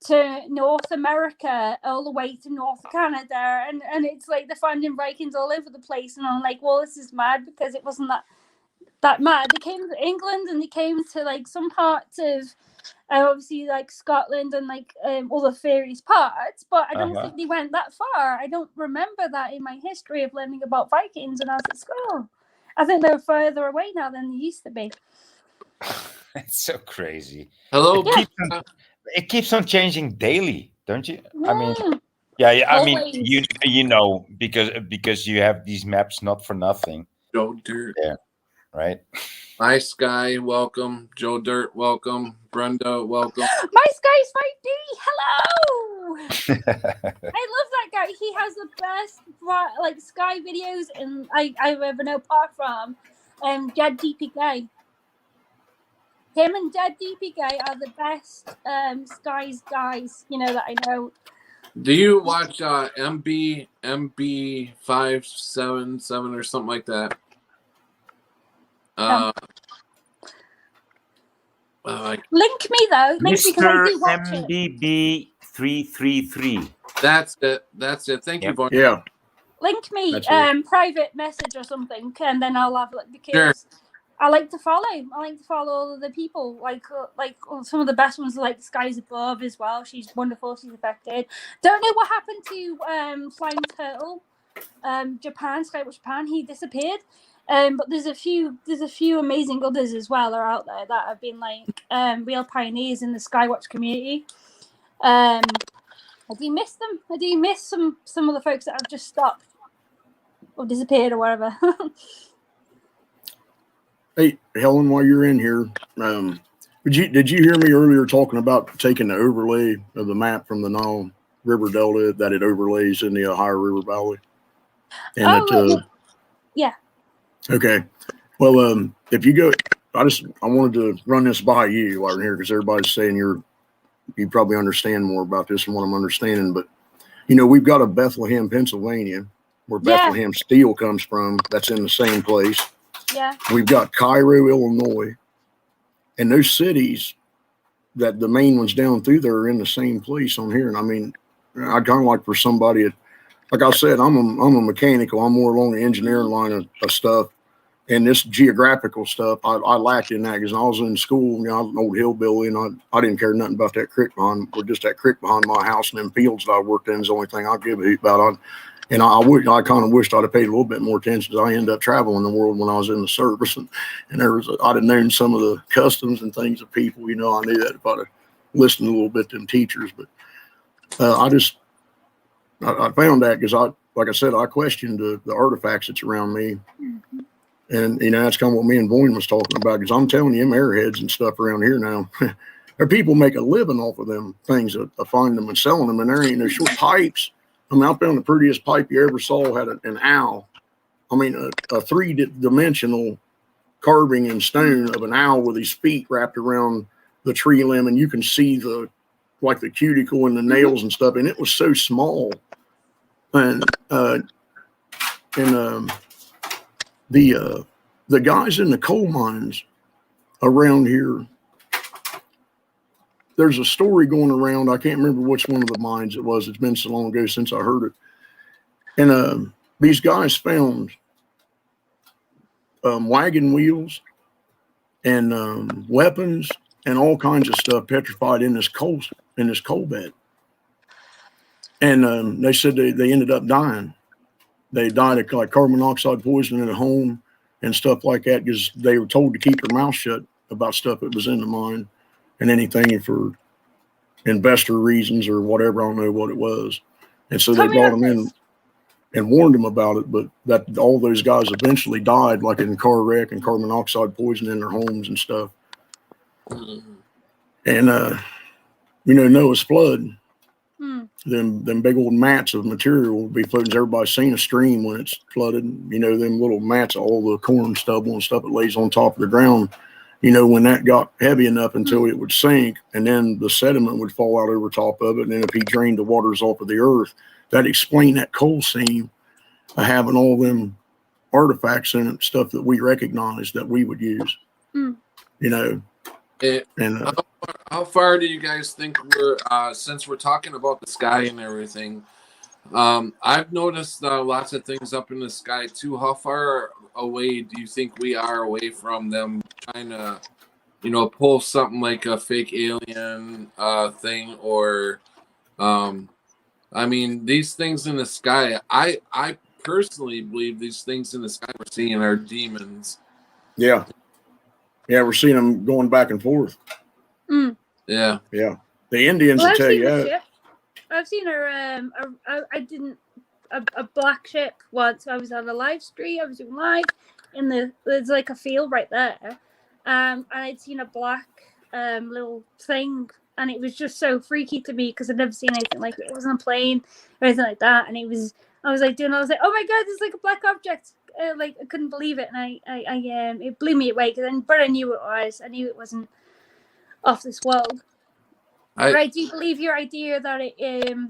to North America, all the way to North Canada, and it's like they're finding Vikings all over the place. And I'm like, well, this is mad because it wasn't that mad. They came to England and they came to like some parts of obviously like Scotland and like all the various parts, but I don't think they went that far. I don't remember that in my history of learning about Vikings when I was at school. I think they're further away now than they used to be. It's so crazy. Hello, Yeah. people. It keeps on changing daily, don't you? I mean, Mm. yeah. I mean, Always. you know because you have these maps not for nothing, Joe Dirt. right? Hi, Sky. Welcome. Joe Dirt. Welcome. Brenda. Welcome. My Sky's 5D. Hello. I love that guy. He has the best like Sky videos, and I've ever known apart from Jed DPK. Him and Jed DPK are the best Sky's guys, that I know. Do you watch MB 577 or something like that? Link me though. Link me because I Mr. do watch it. MBB 333. That's it. That's it. Thank you, Yep. Vaughn. Yeah. Link me That's right. private message or something, and then I'll have it because I like to follow. I like to follow all of the people. Like some of the best ones, like Skies Above as well. She's wonderful. She's affected. Don't know what happened to Flying Turtle, Japan, Skywatch Japan. He disappeared. But there's a few amazing others as well are out there that have been like real pioneers in the Skywatch community. I do miss them. I do miss some of the folks that have just stopped or disappeared or whatever. Hey, Helen, while you're in here, did you hear me earlier talking about taking the overlay of the map from the Nile River Delta that it overlays in the Ohio River Valley? And yeah. Okay. Well, if you go, I wanted to run this by you while we're here because everybody's saying you probably understand more about this than what I'm understanding. But we've got a Bethlehem, Pennsylvania, where Yeah. Bethlehem Steel comes from. That's in the same place. Yeah. We've got Cairo, Illinois, and those cities that the main ones down through there are in the same place on here. And I mean, I'd kind of like for somebody, like I said, I'm a mechanical. I'm more along the engineering line of stuff. And this geographical stuff, I lacked in that because when I was in school, you know, I was an old hillbilly, and I didn't care nothing about that creek behind, or just that creek behind my house and them fields that I worked in is the only thing I give a hoot about. And I kind of wished I'd have paid a little bit more attention because I ended up traveling the world when I was in the service, and I'd have known some of the customs and things of people. You know, I knew that if I'd have listened a little bit to them teachers. But I found that because like I said, I questioned the artifacts that's around me. Mm-hmm. And, you know, that's kind of what me and Boyne was talking about, because I'm telling you, them airheads and stuff around here now, there people make a living off of them things, of finding them and selling them. And there ain't no short pipes. I mean, I found the prettiest pipe you ever saw had an owl. I mean, a three-dimensional carving in stone of an owl with his feet wrapped around the tree limb, and you can see the cuticle and the nails and stuff. And it was so small. And the guys in the coal mines around here, there's a story going around. I can't remember which one of the mines it was. It's been so long ago since I heard it. And these guys found wagon wheels and weapons and all kinds of stuff petrified in this coal bed. And they said they ended up dying. They died of like carbon monoxide poisoning at home and stuff like that because they were told to keep their mouth shut about stuff that was in the mine and anything for investor reasons or whatever. I don't know what it was. And so they brought them in and warned them about it, but that all those guys eventually died, like in a car wreck and carbon monoxide poison in their homes and stuff. And, you know, Noah's flood. Them big old mats of material will be floating. Everybody's seen a stream when it's flooded. You know, them little mats, all the corn stubble and stuff that lays on top of the ground. You know, when that got heavy enough until it would sink, and then the sediment would fall out over top of it. And then if he drained the waters off of the earth, that explained that coal seam having all them artifacts in it, stuff that we recognize that we would use. You know, and how far do you guys think we're, since we're talking about the sky and everything, I've noticed lots of things up in the sky too. How far away do you think we are away from them trying to, you know, pull something like a fake alien thing? Or, I mean, these things in the sky, I personally believe these things in the sky we're seeing are demons. Yeah, we're seeing them going back and forth. Yeah. The Indians will tell you that. I've seen a black ship once. I was on a live stream. I was doing live there's like a field right there. And I'd seen a black little thing, and it was just so freaky to me because I'd never seen anything like it. It wasn't a plane or anything like that. And I was like, oh my God, there's like a black object. Like I couldn't believe it, and I it blew me away but I knew it was. I knew it wasn't off this world. But I do believe your idea that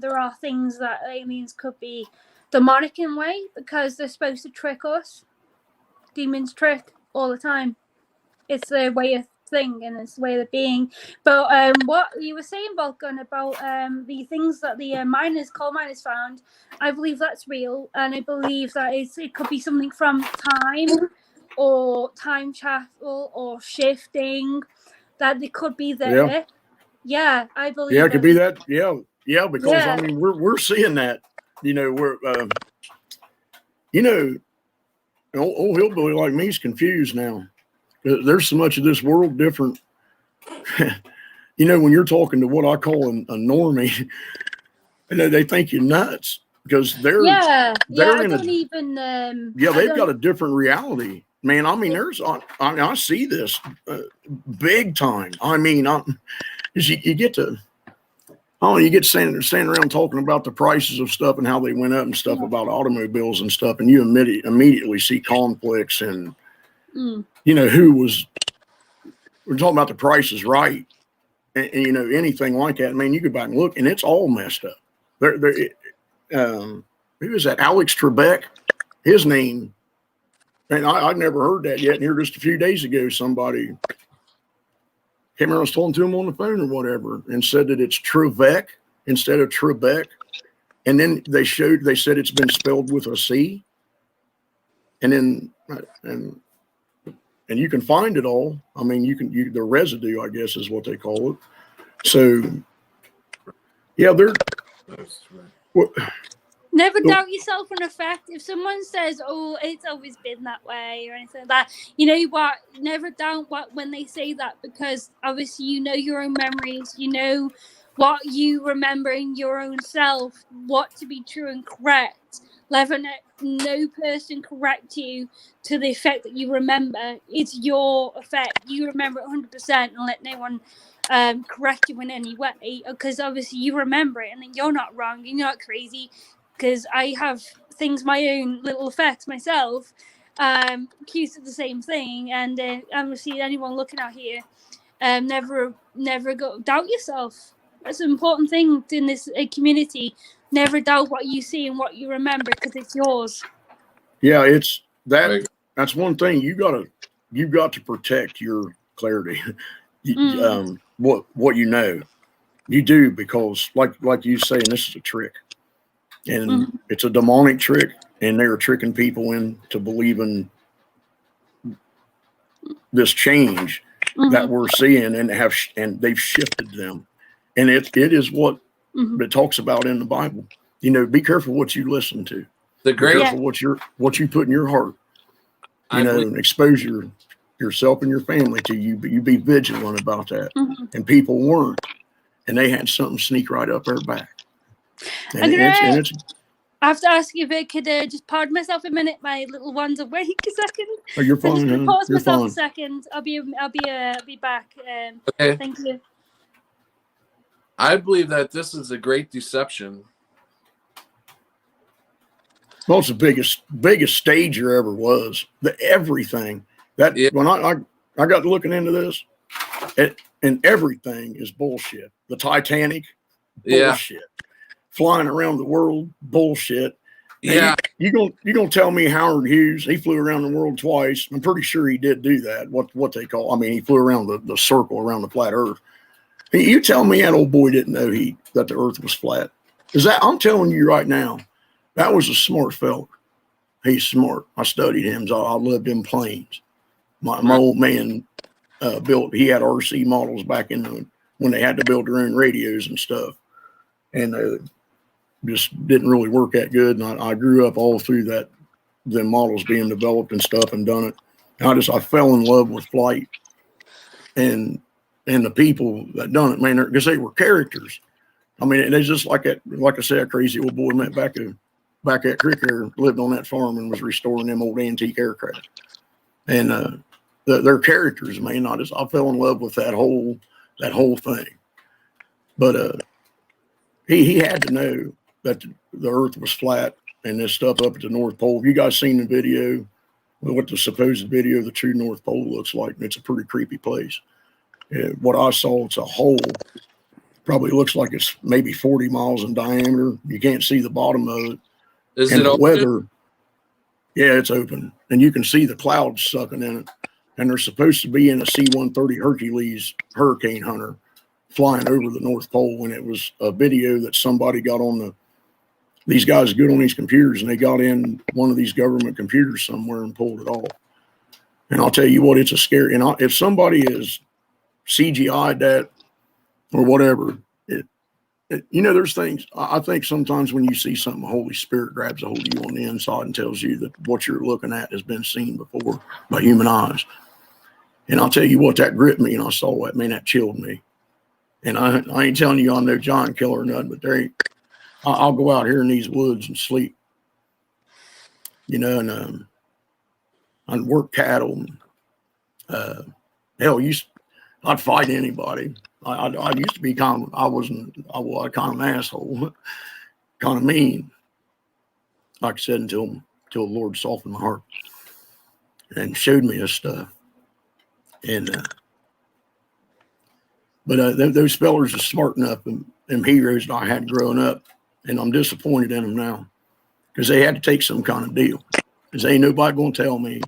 there are things that aliens could be demonic in a way because they're supposed to trick us. Demons trick all the time. It's their way of thing and it's the way of being. But what you were saying, Vulcan, about the things that the coal miners found, I believe that's real, and I believe that it could be something from time or time travel or shifting that they could be there. Yeah, I believe. Yeah, it could be that. Yeah, because I mean, we're seeing that. You know, we're you know, old hillbilly like me's confused now. There's so much of this world different. You know, when you're talking to what I call a normie, they think you're nuts because they're I in don't even. They've got a different reality. Man, I mean, I see this big time. I mean, you get to standing around talking about the prices of stuff and how they went up and stuff about automobiles and stuff, and you immediately see conflicts and you know we're talking about the prices right, and you know anything like that. I mean, you go back and look, and it's all messed up. who is that? Alex Trebek, his name. And I'd never heard that yet. And here just a few days ago, somebody came around, I was talking to him on the phone or whatever, and said that it's Trebek instead of Trebek. And then they said it's been spelled with a C. And then, and you can find it all. I mean, the residue, I guess, is what they call it. So, yeah, Never doubt yourself in effect. If someone says, "Oh, it's always been that way," or anything like that, you know what? Never doubt when they say that, because obviously you know your own memories. You know what you remember in your own self, what to be true and correct. Let no person correct you to the effect that you remember. It's your effect. You remember it 100%, and let no one correct you in any way, because obviously you remember it, and then you're not wrong. You're not crazy. Because I have things, my own little effects myself, accused of the same thing, and obviously anyone looking out here, never doubt yourself. That's an important thing in this community. Never doubt what you see and what you remember, because it's yours. Yeah, it's that. That's one thing you've got to protect your clarity. What you know, you do, because like you say, and this is a trick. And it's a demonic trick, and they're tricking people into believing this change that we're seeing, and they've shifted them. And it is what it talks about in the Bible. You know, be careful what you listen to. Be careful what you put in your heart. And expose yourself and your family to you. But you be vigilant about that. And people weren't, and they had something sneak right up their back. I have to ask you if I could just pardon myself a minute. My little one's awake a second. Oh, you're fine. Just pause You're myself fine. a second. I'll be back. Okay. Thank you. I believe that this is a great deception. Well, it's the biggest stage there ever was. Everything that when I got looking into this, and everything is bullshit. The Titanic, bullshit. Flying around the world, bullshit. Yeah. You gonna tell me Howard Hughes, he flew around the world twice. I'm pretty sure he did do that. What they call, I mean, he flew around the circle around the flat earth. You tell me that old boy didn't know that the earth was flat. I'm telling you right now, that was a smart fella. He's smart. I studied him. So I loved him planes. My old man he had RC models back when they had to build their own radios and stuff. And just didn't really work that good. And I grew up all through them models being developed and stuff, and done it. And I fell in love with flight and the people that done it, man, because they were characters. I mean, they just like I said, a crazy old boy met back at Cricker, lived on that farm and was restoring them old antique aircraft. And they're characters, man. I fell in love with that whole thing. But he had to know that the earth was flat and this stuff up at the North Pole. Have you guys seen the video, what the supposed video of the true North Pole looks like? It's a pretty creepy place. What I saw, it's a hole. Probably looks like it's maybe 40 miles in diameter. You can't see the bottom of it. Is and it the open? weather? Yeah, it's open. And you can see the clouds sucking in it. And they're supposed to be in a C-130 Hercules hurricane hunter flying over the North Pole, when it was a video that somebody got on these guys good on these computers, and they got in one of these government computers somewhere and pulled it off. And I'll tell you what, it's a scary, and if somebody is CGI'd that or whatever, there's things, I think sometimes when you see something, the Holy Spirit grabs a hold of you on the inside and tells you that what you're looking at has been seen before by human eyes. And I'll tell you what, that gripped me, and I saw that, man, that chilled me. And I ain't telling you I'm no John killer or nothing, but I'll go out here in these woods and sleep, and I'd work cattle. And, hell, I'd fight anybody. I used to be I was kind of an asshole, kind of mean. Like I said, until the Lord softened my heart and showed me this stuff. And but those fellers are smart enough, and them heroes that I had growing up, and I'm disappointed in them now. because they had to take some kind of deal. Because ain't nobody going to tell me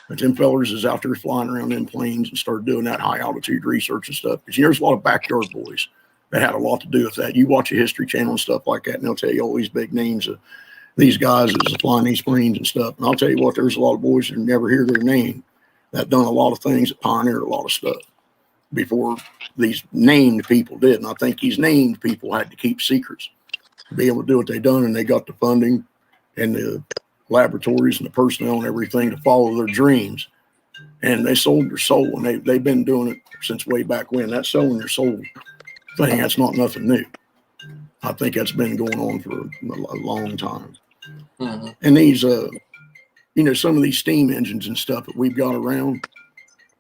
that them fellers is out there flying around them planes and start doing that high altitude research and stuff. Because there's a lot of backyard boys that had a lot to do with that. You watch a History Channel and stuff like that, and they'll tell you all these big names of these guys that's flying these planes and stuff. And I'll tell you what, there's a lot of boys that never hear their name that done a lot of things that pioneered a lot of stuff before these named people did. And I think these named people had to keep secrets to be able to do what they done, and they got the funding and the laboratories and the personnel and everything to follow their dreams. And they sold their soul, and they've been doing it since way back when. That selling your soul thing, that's not nothing new. I think that's been going on for a long time. Mm-hmm. And these, some of these steam engines and stuff that we've got around,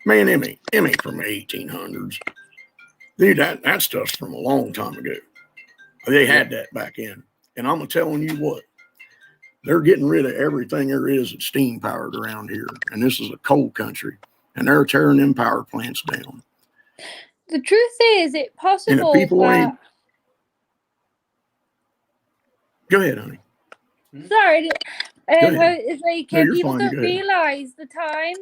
man, them ain't from the 1800s. Dude, that stuff's from a long time ago. They had that back in. And I'm telling you what, they're getting rid of everything there is that's steam powered around here. And this is a coal country. And they're tearing them power plants down. The truth is, it possible people ain't. Go ahead, honey. Sorry. ahead. It's like No, you're people fine, don't go ahead. realize the time.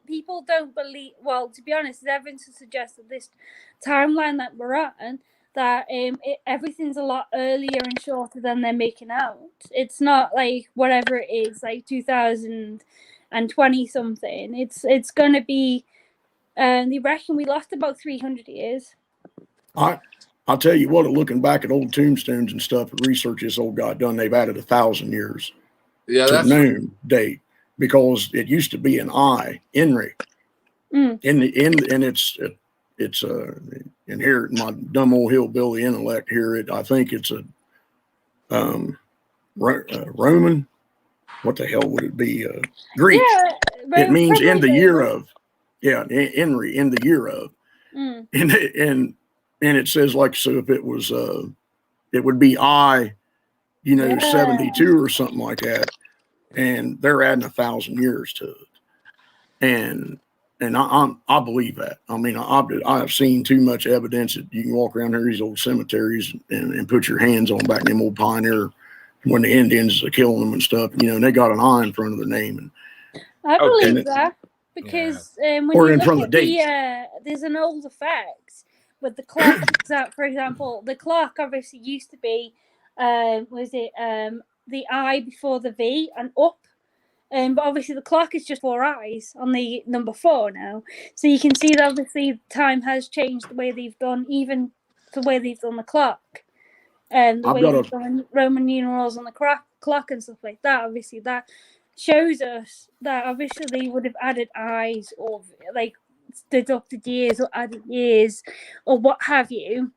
People don't believe. Well, to be honest, there's evidence to suggest that this timeline that we're on, that everything's a lot earlier and shorter than they're making out. It's not like whatever it is, like 2020 something. It's gonna be. They reckon we lost about 300 years. I'll tell you what, looking back at old tombstones and stuff, the research this old guy done, they've added 1,000 years Yeah, to that's known date, because it used to be an I, Enri. And it's and here my dumb old hillbilly intellect here, I think it's a Roman. What the hell would it be? Greek. Yeah, It means in the probably. year of. Yeah, Enri, in the year of. And it says, like, so if it was it would be I, 72 or something like that, and they're adding 1,000 years to it. And I believe that. I mean, I've seen too much evidence that you can walk around here, these old cemeteries, and put your hands on back in them old pioneer, when the Indians are killing them and stuff, and they got an I in front of their name. And I believe that, because when Or you in look front of at the there's an old effect with the clock. That, for example, the clock obviously used to be, the I before the V and up. But obviously the clock is just 4 eyes on the number 4 now. So you can see that obviously time has changed the way they've done, even the way they've done the clock. And the way they've done Roman numerals on the clock and stuff like that. Obviously that shows us that obviously they would have added eyes, or like deducted years or added years or what have you.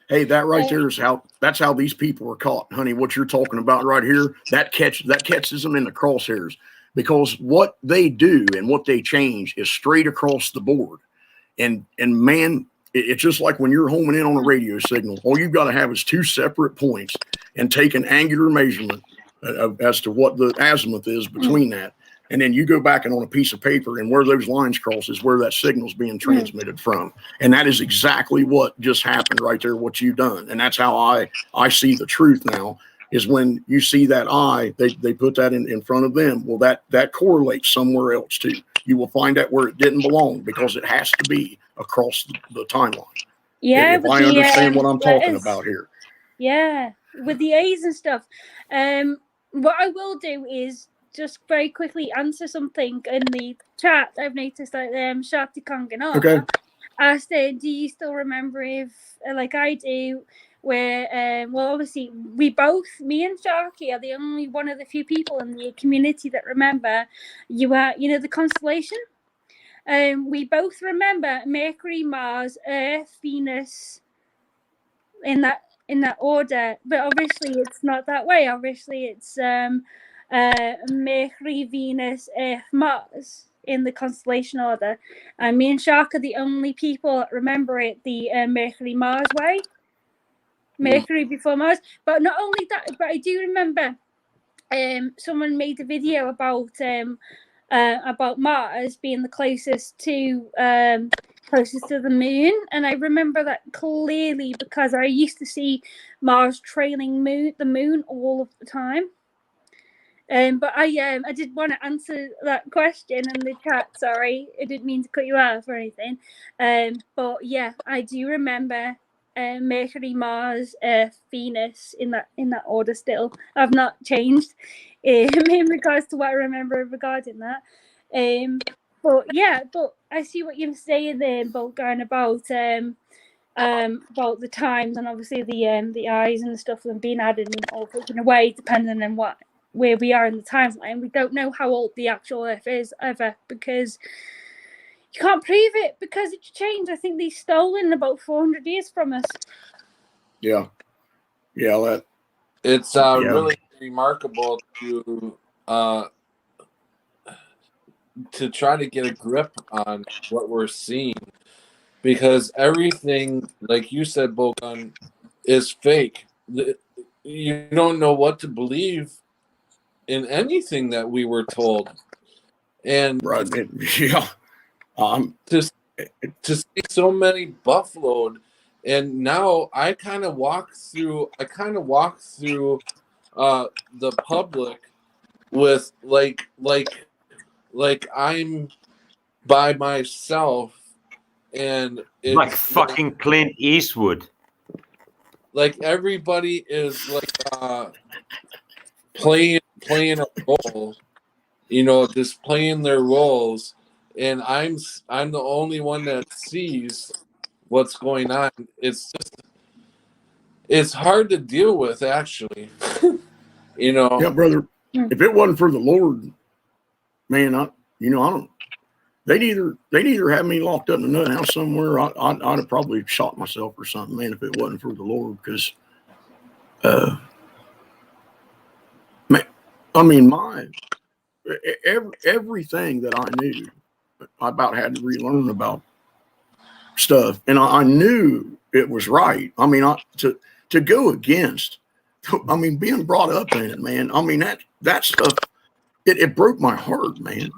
Hey, that right there is that's how these people are caught, honey. What you're talking about right here, that catches them in the crosshairs, because what they do and what they change is straight across the board. And man, it's just like when you're homing in on a radio signal, all you've got to have is 2 separate points and take an angular measurement as to what the azimuth is between that. And then you go back and on a piece of paper, and where those lines cross is where that signal's being transmitted from. And that is exactly what just happened right there, what you've done. And that's how I see the truth now, is when you see that I, they put that in front of them. Well, that correlates somewhere else too. You will find that where it didn't belong, because it has to be across the timeline. Yeah, if I understand what I'm talking about here. Yeah, with the A's and stuff. What I will do is just very quickly answer something in the chat. I've noticed that Shakti Kanganara asked, do you still remember if, like I do, where, well, obviously, me and Sharky are the only one of the few people in the community that remember the constellation. We both remember Mercury, Mars, Earth, Venus, in that order, but obviously it's not that way. Obviously, it's Mercury, Venus, Earth, Mars in the constellation order. And me and Shark are the only people that remember it the Mercury, Mars way. Mercury before Mars. But not only that, but I do remember someone made a video about Mars being the closest to the moon, and I remember that clearly because I used to see Mars trailing the moon all of the time. But I did want to answer that question in the chat. Sorry, I didn't mean to cut you off or anything. But yeah, I do remember Mercury, Mars, Venus in that order. Still, I've not changed in regards to what I remember regarding that. But yeah, but I see what you're saying there, Bolgan, about the times and obviously the eyes and the stuff and being added and or taken away depending on where we are in the timeline. We don't know how old the actual Earth is ever because you can't prove it because it's changed. I think they stolen about 400 years from us. Yeah. That It's really remarkable to try to get a grip on what we're seeing, because everything, like you said, Bokan, is fake. You don't know what to believe in anything that we were told, and right. Yeah. to see so many buffaloed, and now I kind of walk through the public with like I'm by myself, and it's Like fucking Clint Eastwood. like everybody is like playing a role, just playing their roles, and I'm the only one that sees what's going on. It's hard to deal with, actually. Yeah, brother. If it wasn't for the Lord, man, I don't. They'd either have me locked up in a nut house somewhere. I'd have probably shot myself or something, man, if it wasn't for the Lord. Because, man, I mean, everything that I knew, I about had to relearn about stuff, and I knew it was right. I mean, to go against, I mean, being brought up in it, man. I mean, that stuff, it broke my heart, man.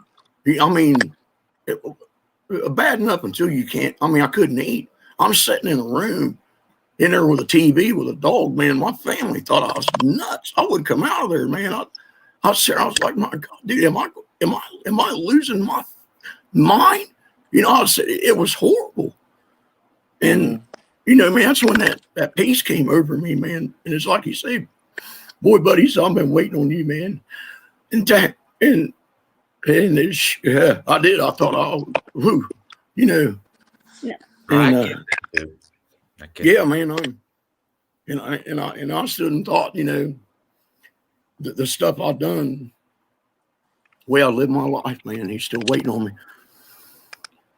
I mean, bad enough until you can't. I mean, I couldn't eat. I'm sitting in a room in there with a TV with a dog, man. My family thought I was nuts. I wouldn't come out of there, man. I was like, my God, dude, am I losing my mind? It was horrible. And man, that's when that peace came over me, man. And it's like you say, boy, buddy, so I've been waiting on you, man. And it's, yeah, I did. I thought, oh, whew, Yeah. And, yeah, man. I stood and thought, the stuff I've done, the way I live my life, man. He's still waiting on me.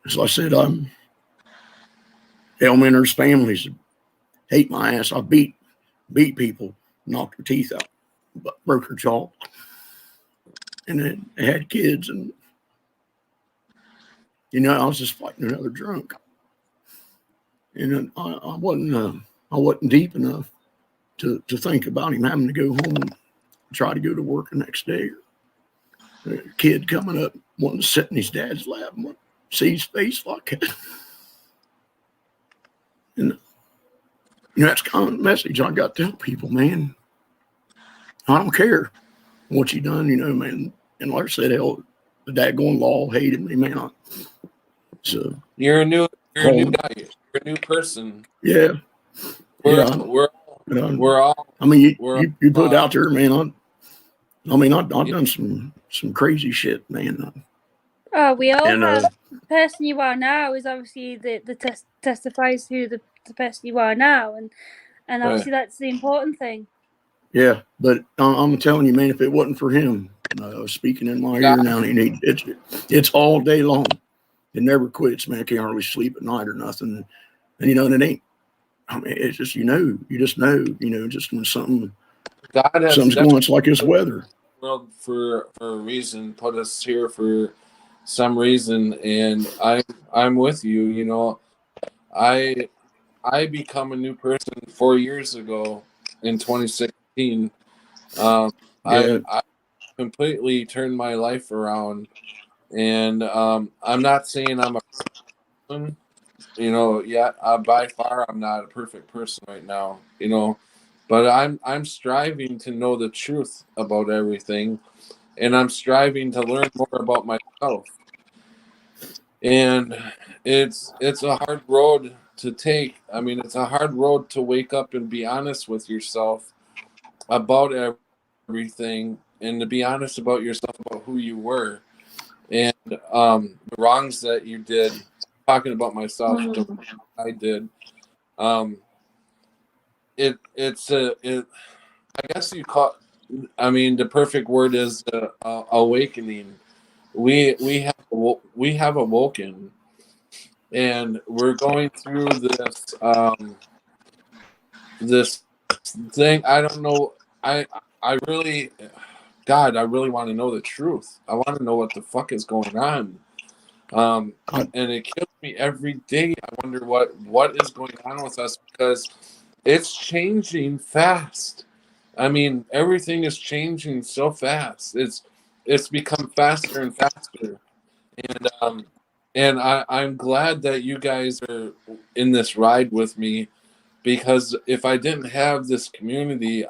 As I said, Elminter's families hate my ass. I beat people, knocked their teeth out, broke their jaw, and then they had kids, and I was just fighting another drunk, and I wasn't deep enough to think about him having to go home and try to go to work the next day. A kid coming up wanting to sit in his dad's lap and see his face like that. And that's kind of the message I got to tell people, man. I don't care what you done, man. And like I said, hell, the daggone law hated me, man. So you're a new guy. You're a new person. Yeah. We're all. I mean, you put it out there, man. I've done some crazy shit, man. Oh, we all have. The person you are now is obviously the testifies who the person you are now, and obviously that's the important thing. Yeah, but I'm telling you, man, if it wasn't for him speaking in my ear now, it's all day long. It never quits, man. I can't hardly sleep at night or nothing. And it ain't. I mean, it's just you just know, just when something's going, it's like this weather. World for a reason, put us here for some reason, and I'm with you. I become a new person 4 years ago in 2016. I completely turned my life around, and I'm not saying I'm a person, yet by far I'm not a perfect person right now, but I'm striving to know the truth about everything, and I'm striving to learn more about myself. And it's a hard road to take. I mean, it's a hard road to wake up and be honest with yourself about everything, and to be honest about yourself, about who you were, and the wrongs that you did. Talking about myself, I did. I guess you call. I mean, the perfect word is awakening. We have awoken, and we're going through this thing. I don't know. I really, God, I really want to know the truth. I want to know what the fuck is going on. And it kills me every day. I wonder what is going on with us, because it's changing fast. I mean, everything is changing so fast. It's become faster and faster. And I'm glad that you guys are in this ride with me, because if I didn't have this community,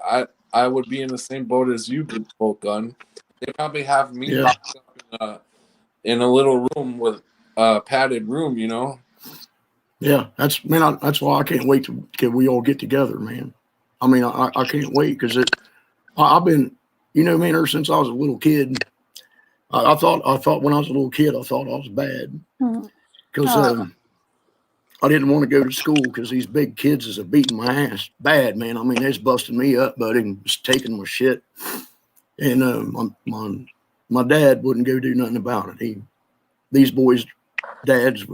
I would be in the same boat as you did, Bolt Gun. They probably have me locked up in a little room with a padded room, you know? Yeah, that's why I can't wait till we all get together, man. I mean, I can't wait, because I've been, man, ever since I was a little kid. I thought when I was a little kid, I thought I was bad, because I didn't want to go to school because these big kids is beating my ass bad, man. I mean, they's busting me up, buddy, and just taking my shit. And my dad wouldn't go do nothing about it. These boys' dads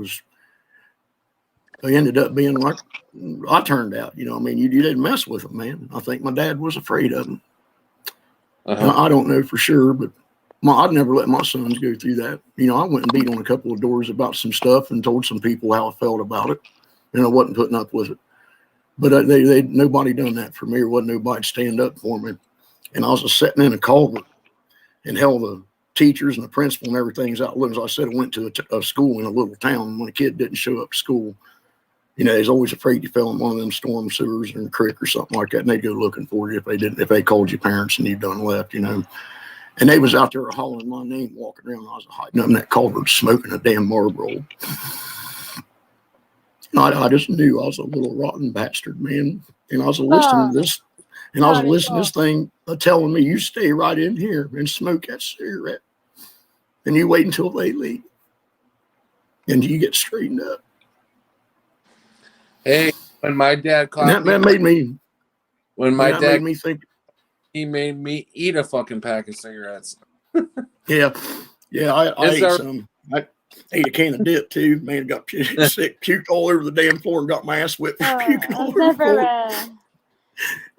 they ended up being like I turned out. I mean, you didn't mess with them, man. I think my dad was afraid of them. I don't know for sure, but I'd never let my sons go through that. I went and beat on a couple of doors about some stuff and told some people how I felt about it, and I wasn't putting up with it. But nobody done that for me, or wasn't nobody stand up for me. And I was just sitting in a culvert, and hell, the teachers and the principal and everything's out. As I said, I went to a school in a little town. When a kid didn't show up to school, he's always afraid you fell in one of them storm sewers or in a creek or something like that, and they'd go looking for you if they called your parents and you done left, And they was out there hollering my name, walking around. I was hiding up in that culvert, smoking a damn Marlboro. I just knew I was a little rotten bastard, man. And I was listening to this, and I was listening to this thing telling me, you stay right in here and smoke that cigarette, and you wait until they leave, and you get straightened up. Hey, when my dad called that made me. When my dad made me think. He made me eat a fucking pack of cigarettes. Yeah, I ate some. I ate a can of dip too. Man, got sick, puked all over the damn floor, and got my ass whipped for puking all over the floor.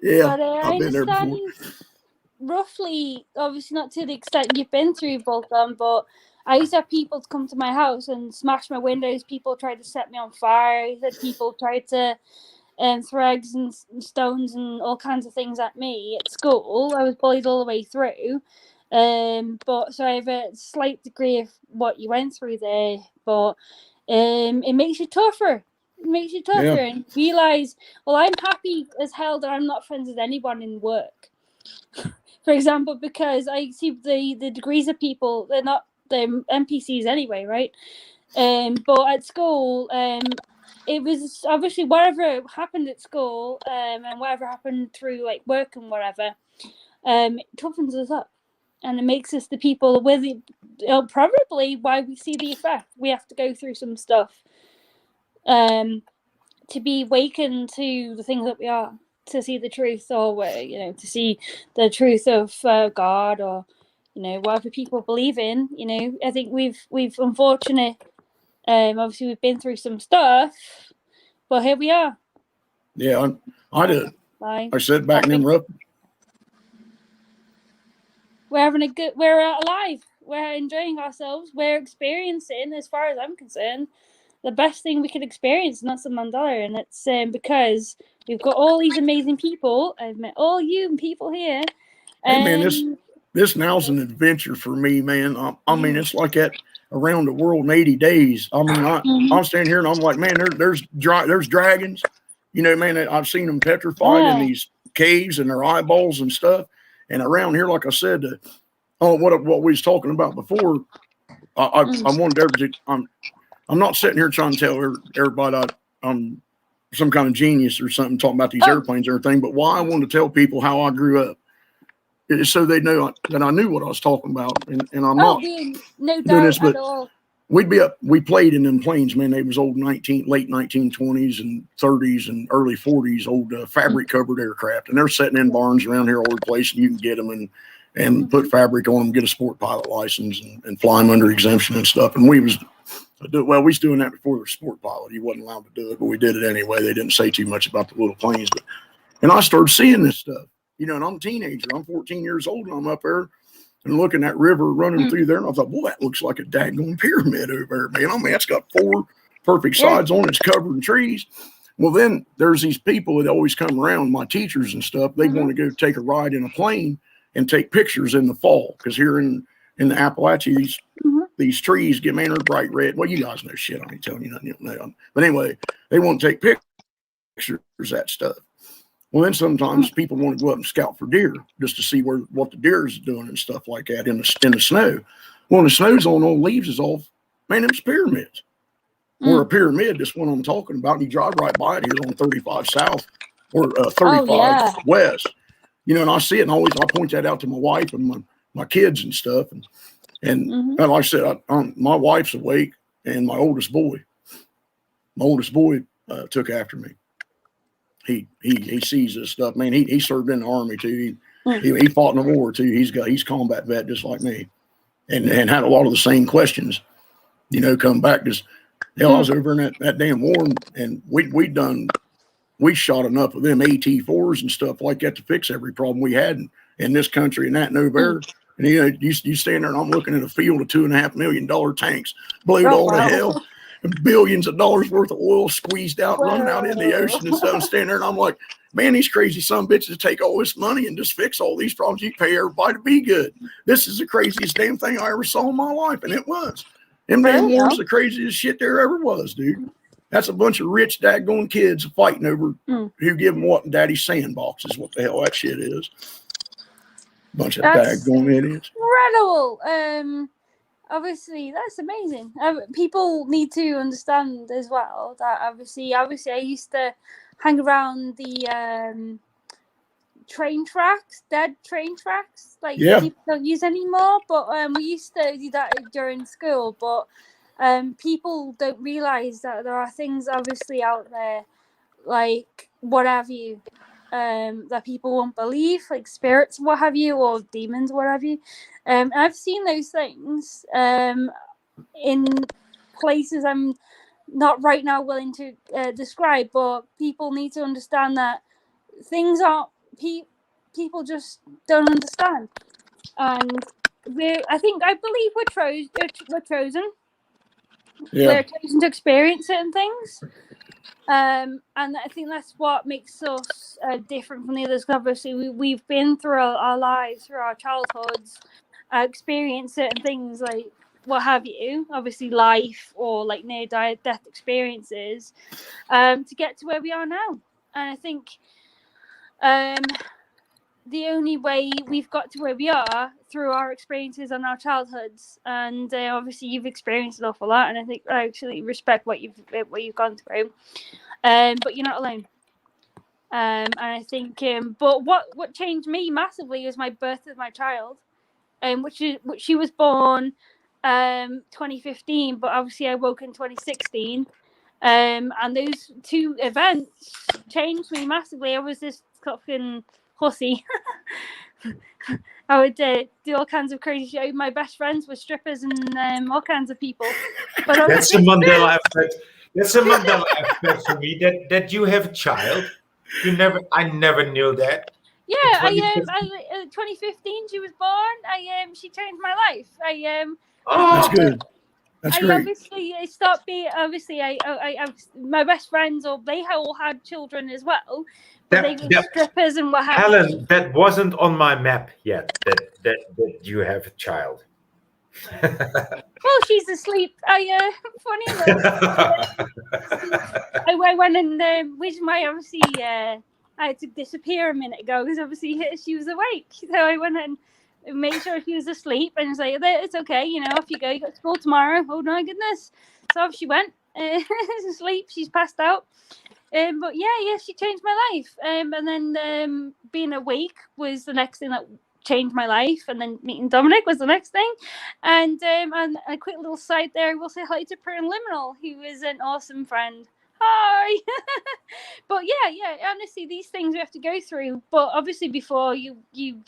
Yeah, but I've been there before. Roughly, obviously not to the extent you've been through, Bolt Gun, but I used to have people to come to my house and smash my windows. People tried to set me on fire. People tried to throw eggs and stones and all kinds of things at me at school. I was bullied all the way through. But so I have a slight degree of what you went through there, but it makes you tougher. It makes you tougher, and realize, well, I'm happy as hell that I'm not friends with anyone in work. For example, because I see the degrees of people, they're NPCs anyway, right? But at school, it was obviously whatever happened at school, and whatever happened through like work and whatever, it toughens us up, and it makes us the people with probably why we see the effect. We have to go through some stuff, to be awakened to the things that we are, to see the truth, or to see the truth of God, or whatever people believe in. I think we've unfortunate. Obviously, we've been through some stuff, but here we are. Yeah, I did. I said back in them rough. We're alive. We're enjoying ourselves. We're experiencing, as far as I'm concerned, the best thing we could experience, Nelson Mandela, and it's because we've got all these amazing people. I've met all you people here. Hey man, this now's an adventure for me, man. I mean, it's like that around the world in 80 days. I mean, I'm standing here and I'm like, man, there's dragons. Man, I've seen them petrified in these caves and their eyeballs and stuff. And around here, like I said, what we was talking about before, I wanted everybody. I'm not sitting here trying to tell everybody I'm some kind of genius or something talking about these airplanes and everything. But why I wanted to tell people how I grew up is so they know that I knew what I was talking about, and I'm not no doing doubt this, but at all. we'd be up. We played in them planes, man. They was old late 1920s and 30s and early 40s, old fabric covered aircraft, and they're sitting in barns around here all over the place, and you can get them and put fabric on them, get a sport pilot license, and fly them under exemption and stuff. And we was doing that before the sport pilot. He wasn't allowed to do it, but we did it anyway. They didn't say too much about the little planes, and I started seeing this stuff, and I'm a teenager. I'm 14 years old, and I'm up there and looking at that river running through there, and I thought, well, that looks like a daggone pyramid over there, man. I mean, it's got 4 perfect sides on it. It's covered in trees. Well, then there's these people that always come around, my teachers and stuff. They want to go take a ride in a plane and take pictures in the fall, because here in the Appalachians, these trees get, man, they're bright red. Well, you guys know shit. I ain't telling you nothing you don't know. But anyway, they want to take pictures of that stuff. Well, then sometimes people want to go up and scout for deer just to see what the deer is doing and stuff like that in the snow. Well, when the snow's on, all the leaves is off, man, it's pyramids. Or a pyramid, this one I'm talking about, and you drive right by it here on 35 South or 35 West. And I see it, and I point that out to my wife and my kids and stuff. And like I said, my wife's awake, and my oldest boy took after me. He sees this stuff, man. He served in the Army too. He fought in the war too. He's combat vet just like me, and had a lot of the same questions. Come back, just hell, I was over in that damn war, and we shot enough of them AT-4s and stuff like that to fix every problem we had in this country and that and over there. And you stand there, and I'm looking at a field of $2.5 million tanks, blowed all to hell, and billions of dollars worth of oil squeezed out, running out in the ocean and stuff. Standing there, and I'm like, man, these crazy son of bitches take all this money and just fix all these problems. You pay everybody to be good. This is the craziest damn thing I ever saw in my life, and it was. Them damn wars, the craziest shit there ever was, dude. That's a bunch of rich daggone kids fighting over who give them what in daddy's sandbox is what the hell that shit is. Bunch of daggone idiots. Incredible. Obviously, that's amazing. People need to understand as well that obviously I used to hang around the dead train tracks, like people don't use anymore, but we used to do that during school. But people don't realize that there are things obviously out there, like what have you, that people won't believe, like spirits, what have you, or demons, what have you. I've seen those things in places I'm not right now willing to describe, but people need to understand that things aren't people just don't understand, and I believe we're chosen. We're chosen to experience certain things, and I think that's what makes us different from the others. Obviously, we've been through our lives, through our childhoods, experienced certain things, like what have you, obviously life or like near death experiences, to get to where we are now. And I think the only way we've got to where we are through our experiences and our childhoods, and obviously you've experienced an awful lot, and I think I actually respect what you've gone through, but you're not alone. And I think but what changed me massively was my birth of my child, which she was born 2015, but obviously I woke in 2016, and those two events changed me massively. I was this fucking hussy. I would do all kinds of crazy shit. My best friends were strippers and all kinds of people. But that's a Mandela effect. That's a Mandela effect for me. That you have a child. I never knew that. Yeah, 2015 she was born. She changed my life. That's good. That's great. Obviously I stopped being. Obviously, I my best friends, or they all had children as well. They were strippers and what have you. Helen, that wasn't on my map yet. That you have a child. Well, she's asleep. Funny enough. I went and with my obviously I had to disappear a minute ago because obviously she was awake. So I went and made sure she was asleep, and it's like, it's okay, you know, off you go. You got school tomorrow. Oh my goodness! So off she went. Asleep. She's passed out. But yeah, she changed my life. And then being awake was the next thing that changed my life, and then meeting Dominic was the next thing. And a quick little side there, we'll say hi to Liminal, who is an awesome friend. Hi. But yeah, honestly, these things we have to go through, but obviously before you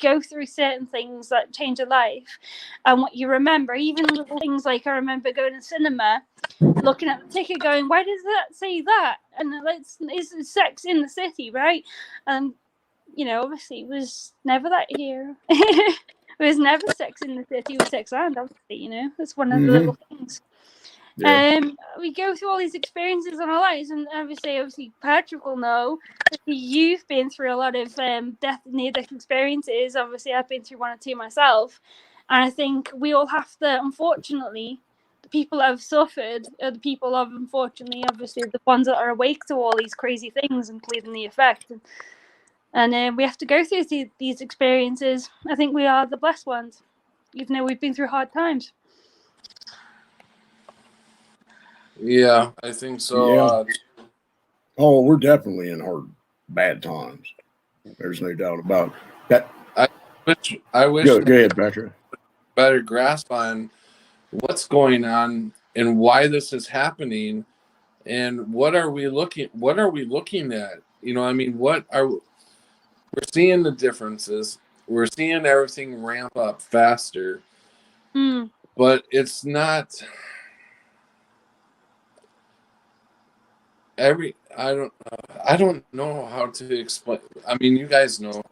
go through certain things that change your life and what you remember, even little things like I remember going to cinema, looking at the ticket going, why does that say that? And it's Sex in the City, right? And you know, obviously it was never that here. It was never Sex in the City, it was Sex Land, obviously, you know. That's one of the little things. Yeah. We go through all these experiences in our lives, and obviously Patrick will know that you've been through a lot of near-death experiences. Obviously I've been through one or two myself, and I think we all have to, unfortunately, the people that have suffered are the people of, unfortunately, obviously the ones that are awake to all these crazy things, including the effect, and we have to go through these experiences. I think we are the blessed ones, even though we've been through hard times. Yeah, I think so. Yeah. Oh, we're definitely in hard, bad times. There's no doubt about that. I wish go ahead, Patrick. Better grasp on what's going on and why this is happening, and what are we looking at? You know, I mean, we're seeing the differences. We're seeing everything ramp up faster, but it's not. I don't know how to explain. I mean, you guys know.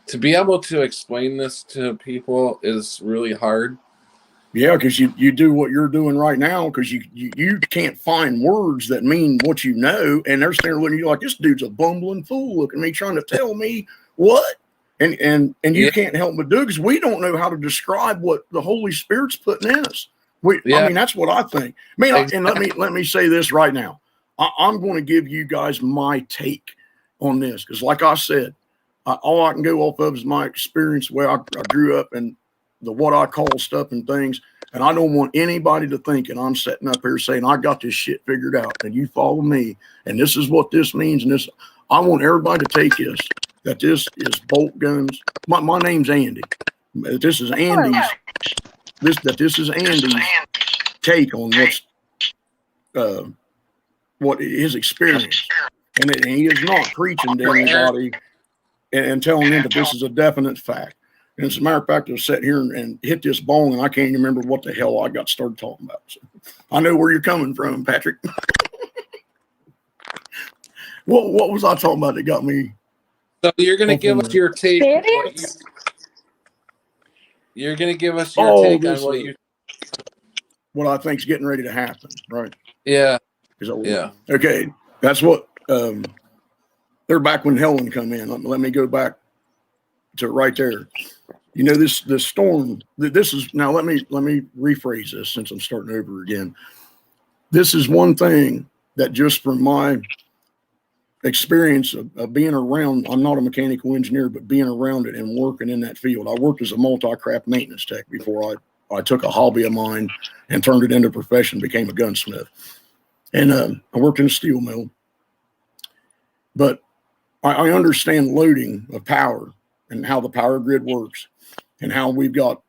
To be able to explain this to people is really hard. Yeah, because you do what you're doing right now, because you can't find words that mean what you know, and they're staring looking at you like, this dude's a bumbling fool looking at me trying to tell me what, and you can't help but do, because we don't know how to describe what the Holy Spirit's putting in us. I mean, that's what I think. Man, exactly. And let me say this right now. I'm going to give you guys my take on this, because like I said, all I can go off of is my experience where I grew up and what I call stuff and things. And I don't want anybody to think, and I'm sitting up here saying, I got this shit figured out and you follow me. And this is what this means. And I want everybody to take this, that this is bolt guns. My name's Andy. This is Andy's, this is Andy's take on what his experience. And he is not preaching to anybody and telling them that this is a definite fact. And as a matter of fact, I'll sit here and hit this bong, and I can't even remember what the hell I got started talking about. So I know where you're coming from, Patrick. What was I talking about that got me? So you're going to give us your take. You're going to give us your take on what I think's getting ready to happen, right? Yeah. Okay, that's what they're back when Helen come in. Let me go back to right there. You know, this storm. This is now. Let me rephrase this since I'm starting over again. This is one thing that just from my experience of being around. I'm not a mechanical engineer, but being around it and working in that field. I worked as a multi-craft maintenance tech before I took a hobby of mine and turned it into a profession. Became a gunsmith. And I worked in a steel mill, but I understand loading of power and how the power grid works and how we've got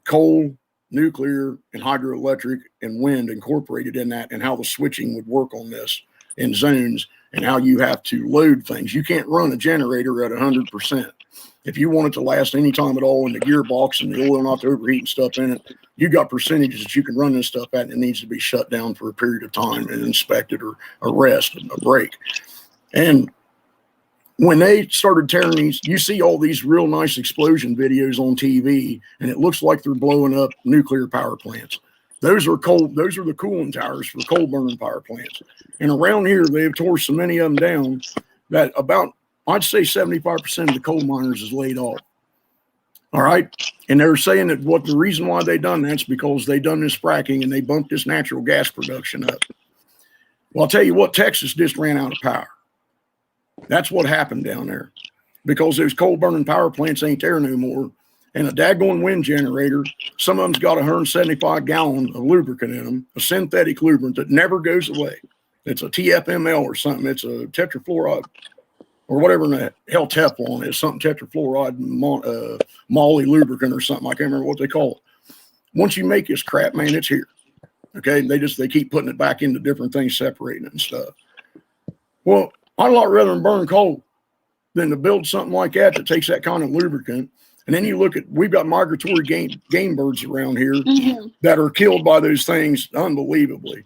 coal, nuclear, and hydroelectric and wind incorporated in that, and how the switching would work on this in zones, and how you have to load things. You can't run a generator at 100%. If you want it to last any time at all in the gearbox and the oil not to overheat and stuff in it, you got percentages that you can run this stuff at, and it needs to be shut down for a period of time and inspected or a rest and a break. And when they started tearing these, you see all these real nice explosion videos on TV, and it looks like they're blowing up nuclear power plants. Those are the cooling towers for coal burning power plants. And around here, they've tore so many of them down that about, I'd say 75% of the coal miners is laid off. All right. And they're saying that the reason why they done that's because they done this fracking and they bumped this natural gas production up. Well, I'll tell you what, Texas just ran out of power. That's what happened down there, because those coal burning power plants ain't there no more. And a daggone wind generator, some of them's got 175 gallon of lubricant in them, a synthetic lubricant that never goes away. It's a TFML or something. It's a tetrafluoride or whatever in the hell Teflon is, something tetrafluoride moly lubricant or something. I can't remember what they call it. Once you make this crap, man, it's here. Okay, they keep putting it back into different things, separating it and stuff. Well, I'd a lot rather than burn coal than to build something like that takes that kind of lubricant. And then you look at, we've got migratory game birds around here that are killed by those things unbelievably.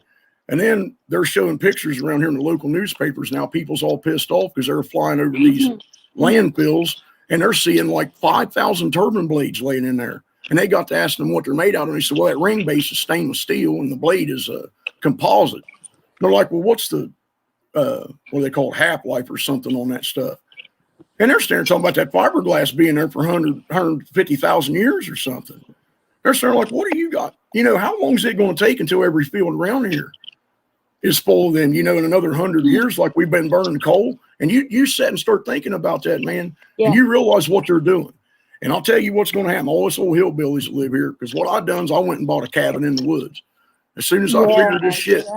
And then they're showing pictures around here in the local newspapers now. People's all pissed off because they're flying over these landfills and they're seeing like 5,000 turbine blades laying in there. And they got to ask them what they're made out of. And they said, well, that ring base is stainless steel and the blade is a composite. They're like, well, what's the, what they call half-life or something on that stuff? And they're staring talking about that fiberglass being there for 150,000 years or something. They're staring like, what do you got? You know, how long is it going to take until every field around here is full of them, you know, in another 100 years, like we've been burning coal? And you sit and start thinking about that, man. Yeah. And you realize what they're doing. And I'll tell you what's going to happen. All us old hillbillies that live here, because what I done is I went and bought a cabin in the woods. As soon as I figured this shit,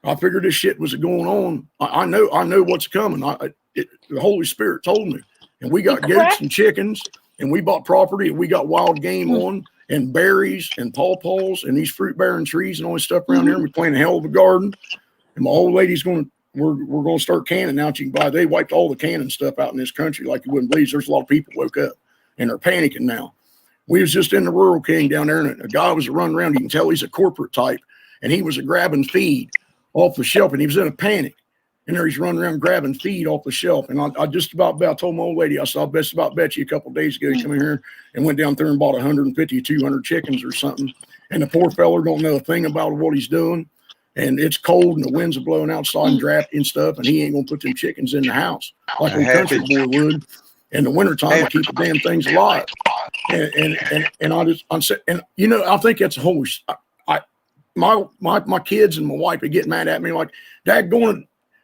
I figured this shit was going on. I know what's coming. The Holy Spirit told me. And we got goats and chickens, and we bought property, and we got wild game on, and berries and pawpaws and these fruit bearing trees and all this stuff around here. And we plant a hell of a garden. And my old lady's we're going to start canning now. You can buy. They wiped all the canning stuff out in this country like you wouldn't believe. There's a lot of people woke up and they're panicking now. We was just in the Rural King down there, and a guy was running around. You can tell he's a corporate type, and he was grabbing feed off the shelf, and he was in a panic. And there he's running around grabbing feed off the shelf. And I just about told my old lady, I said, I best about bet you a couple of days ago he come in here and went down there and bought 150, 200 chickens or something. And the poor fella don't know a thing about what he's doing. And it's cold and the winds are blowing outside and drafty and stuff. And he ain't going to put them chickens in the house like a country boy would. In the wintertime, to keep the damn things alive. And I said, and you know, I think that's a whole, my kids and my wife would get mad at me like, Dad,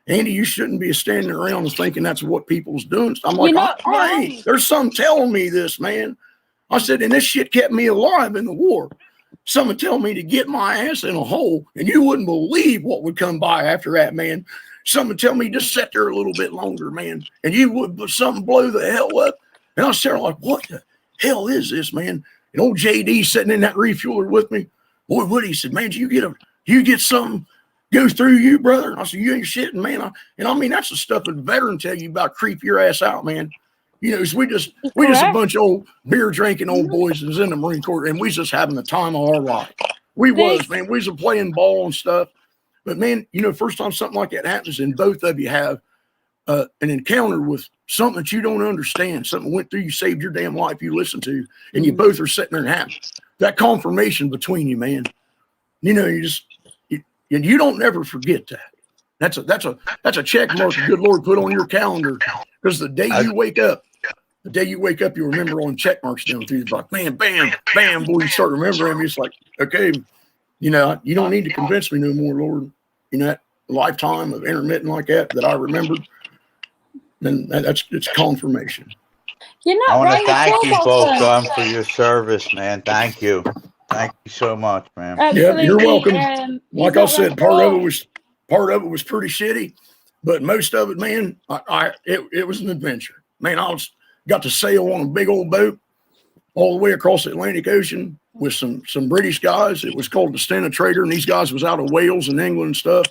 Andy, you shouldn't be standing around and thinking that's what people's doing. I'm like, hey, there's some telling me this, man. I said, and this shit kept me alive in the war. Someone tell me to get my ass in a hole, and you wouldn't believe what would come by after that, man. Someone tell me just sit there a little bit longer, man, and you would something blow the hell up. And I was there like, what the hell is this, man? And old JD sitting in that refueler with me. Boy, Woody said, man, you get something go through you, brother? And I said, you ain't shitting, man. And I mean, that's the stuff that the veteran tell you about, creep your ass out, man. You know, we just a bunch of old beer drinking old boys that was in the Marine Corps, and we just having the time of our life. We was just playing ball and stuff. But man, you know, first time something like that happens, and both of you have an encounter with something that you don't understand, something went through, you saved your damn life, you listened to, and you both are sitting there and having that confirmation between you, man. You know, and you don't never forget that. That's a check mark the good Lord put on your calendar, because the day you wake up, you remember all the check marks down through the like, man, bam, bam, boy, you start remembering. It's like, okay, you know, you don't need to convince me no more, Lord. You know, that lifetime of intermittent like that I remembered, then it's confirmation. I want to thank you both, Gun, for your service, man. Thank you. Thank you so much, man. Yeah, you're welcome. Like I said, part of it was pretty shitty, but most of it, man, it was an adventure. Man, got to sail on a big old boat all the way across the Atlantic Ocean with some British guys. It was called the Stena Trader, and these guys was out of Wales and England and stuff,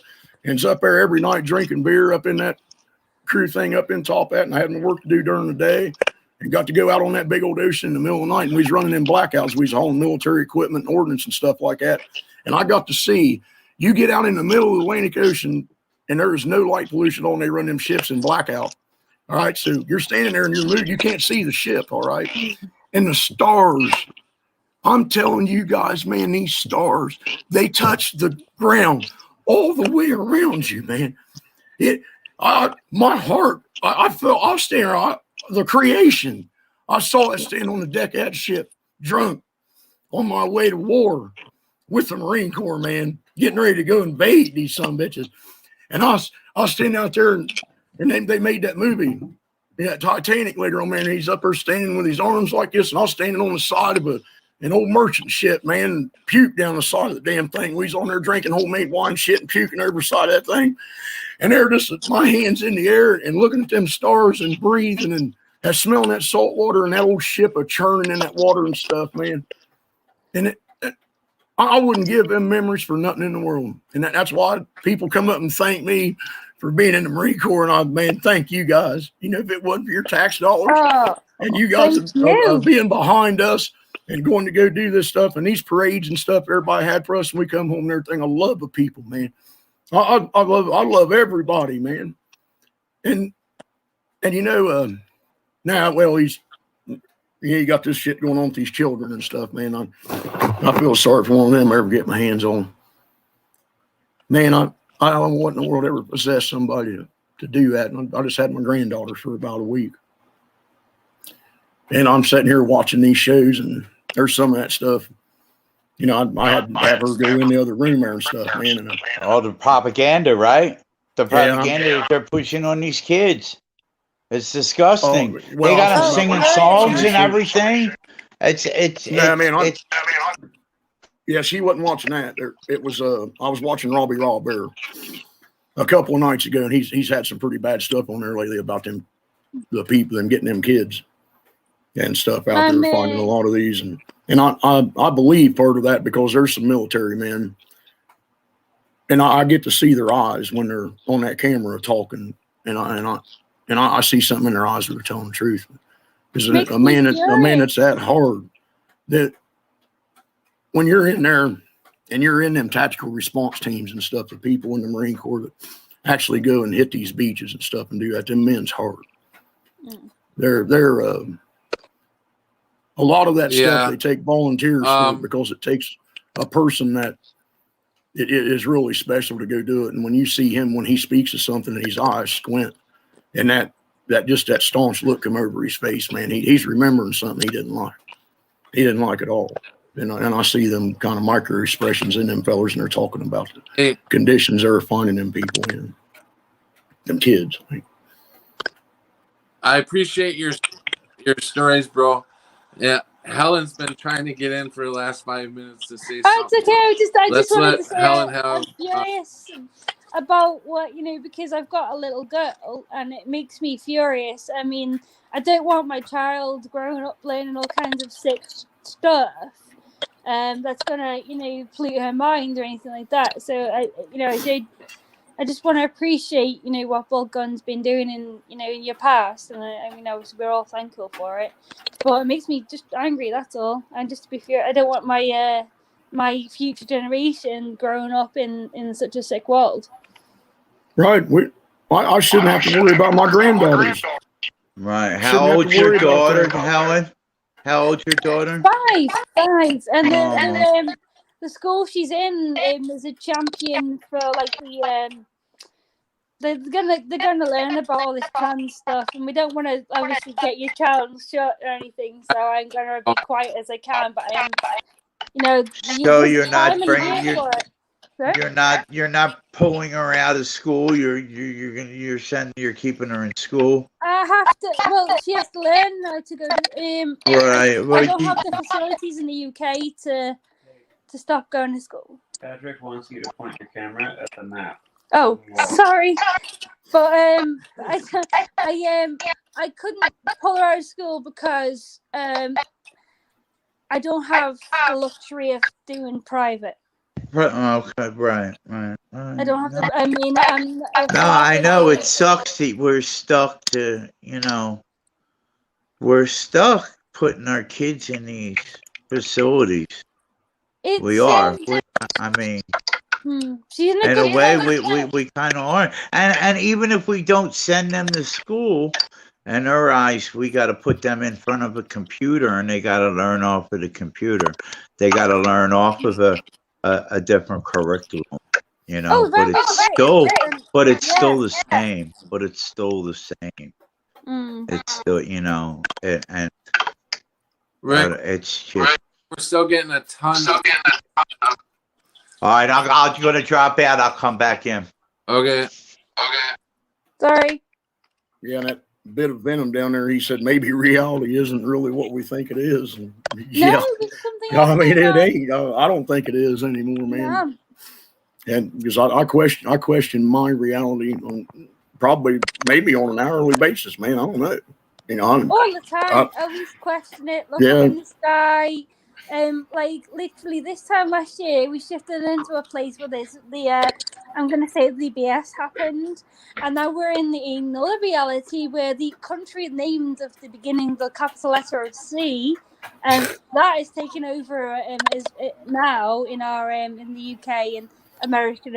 and was up there every night drinking beer up in that crew thing up in top at, and I had my work to do during the day, and got to go out on that big old ocean in the middle of the night, and we was running in blackouts. We was hauling military equipment and ordnance and stuff like that, and I got to see, you get out in the middle of the Atlantic Ocean, and there is no light pollution on. They run them ships in blackout. All right, so you're standing there in your mood, you can't see the ship, all right? And the stars, I'm telling you guys, man, these stars, they touch the ground all the way around you, man. My heart, I felt, I was standing there, the creation. I saw it stand on the deck of that ship, drunk, on my way to war with the Marine Corps, man, getting ready to go invade these son bitches. And I was standing out there, and And then they made that movie, yeah, Titanic later on, man. He's up there standing with his arms like this, and I was standing on the side of an old merchant ship, man, puke down the side of the damn thing. We was on there drinking homemade wine shit and puking over the side of that thing. And they're just my hands in the air and looking at them stars and breathing and smelling that salt water and that old ship a churning in that water and stuff, man. And I wouldn't give them memories for nothing in the world. And that's why people come up and thank me for being in the Marine Corps. And man, thank you guys. You know, if it wasn't for your tax dollars and you guys being behind us and going to go do this stuff and these parades and stuff everybody had for us, and we come home and everything. I love the people, man. I love everybody, man. And you know, now, well, he got this shit going on with these children and stuff, man. I feel sorry for one of them I ever get my hands on. Man, I don't want in the world ever possess somebody to do that. And I just had my granddaughter for about a week. And I'm sitting here watching these shows, and there's some of that stuff. You know, I had to have her go in the other room there and stuff, man. And all the propaganda, right? The propaganda that they're pushing on these kids. It's disgusting. They got them singing songs and everything. Yeah, she wasn't watching that. It was I was watching Robbie Raw Bear a couple of nights ago, and he's had some pretty bad stuff on there lately about the people and getting them kids and stuff out there, finding a lot of these, and I believe part of that because there's some military men, and I get to see their eyes when they're on that camera talking, and I see something in their eyes that are telling the truth. Is it a man that's that hard that when you're in there and you're in them tactical response teams and stuff, the people in the Marine Corps that actually go and hit these beaches and stuff and do that, them men's hard. They're a lot of that stuff they take volunteers for because it takes a person that it is really special to go do it. And when you see him, when he speaks of something and his eyes squint and that staunch look come over his face, man, he's remembering something he didn't like. He didn't like at all. And I see them kind of micro expressions in them fellas, and they're talking about the conditions they're finding them people in, them kids. I appreciate your stories, bro. Yeah, Helen's been trying to get in for the last 5 minutes to say something. It's okay. I just wanted to say Helen have. I'm curious about what, you know, because I've got a little girl and it makes me furious. I mean, I don't want my child growing up learning all kinds of sick stuff that's gonna, you know, pollute her mind or anything like that. So I just want to appreciate, you know, what Bolt Gun's been doing in your past, and I mean, obviously we're all thankful for it, but it makes me just angry. That's all. And just to be fair, I don't want my future generation growing up in such a sick world. Right. I shouldn't have to worry about my granddaughters. Right. How old's your daughter, Helen? How old's your daughter? Five. And then the school she's in is a champion for like they're gonna learn about all this trans stuff, and we don't want to obviously get your child shot or anything. So I'm gonna be quiet as I can, but I am, you know. So you're not bringing you're not pulling her out of school. You're keeping her in school. I have to. Well, she has to learn how to go. Right. I don't have the facilities in the UK to stop going to school. Patrick wants you to point your camera at the map. Oh, sorry, but I couldn't pull her out of school because I don't have the luxury of doing private. Okay, right. I don't have to. I mean, no, I know it sucks that we're stuck we're stuck putting our kids in these facilities. We are. I mean, in a way, we kind of are. And even if we don't send them to school, in our eyes, we got to put them in front of a computer, and they got to learn off of the computer. They got to learn off of a different curriculum, you know. But it's still the same. But it's still the same. It's still, you know, and Rick, it's just. We're still getting a ton. All right, I'm going to drop out. I'll come back in. Okay. Sorry. Yeah, and that bit of venom down there, he said maybe reality isn't really what we think it is. And No, there's something I else mean, going it on. ain't. I don't think it is anymore, man. No. And because I question my reality on maybe on an hourly basis, man. I don't know. You know, All the time. I always question it. Look up in the sky. Like literally this time last year, we shifted into a place where there's I'm gonna say the BS happened, and now we're in another reality where the country named of the beginning, the capital letter of C, that is taking over is now in our in the UK and America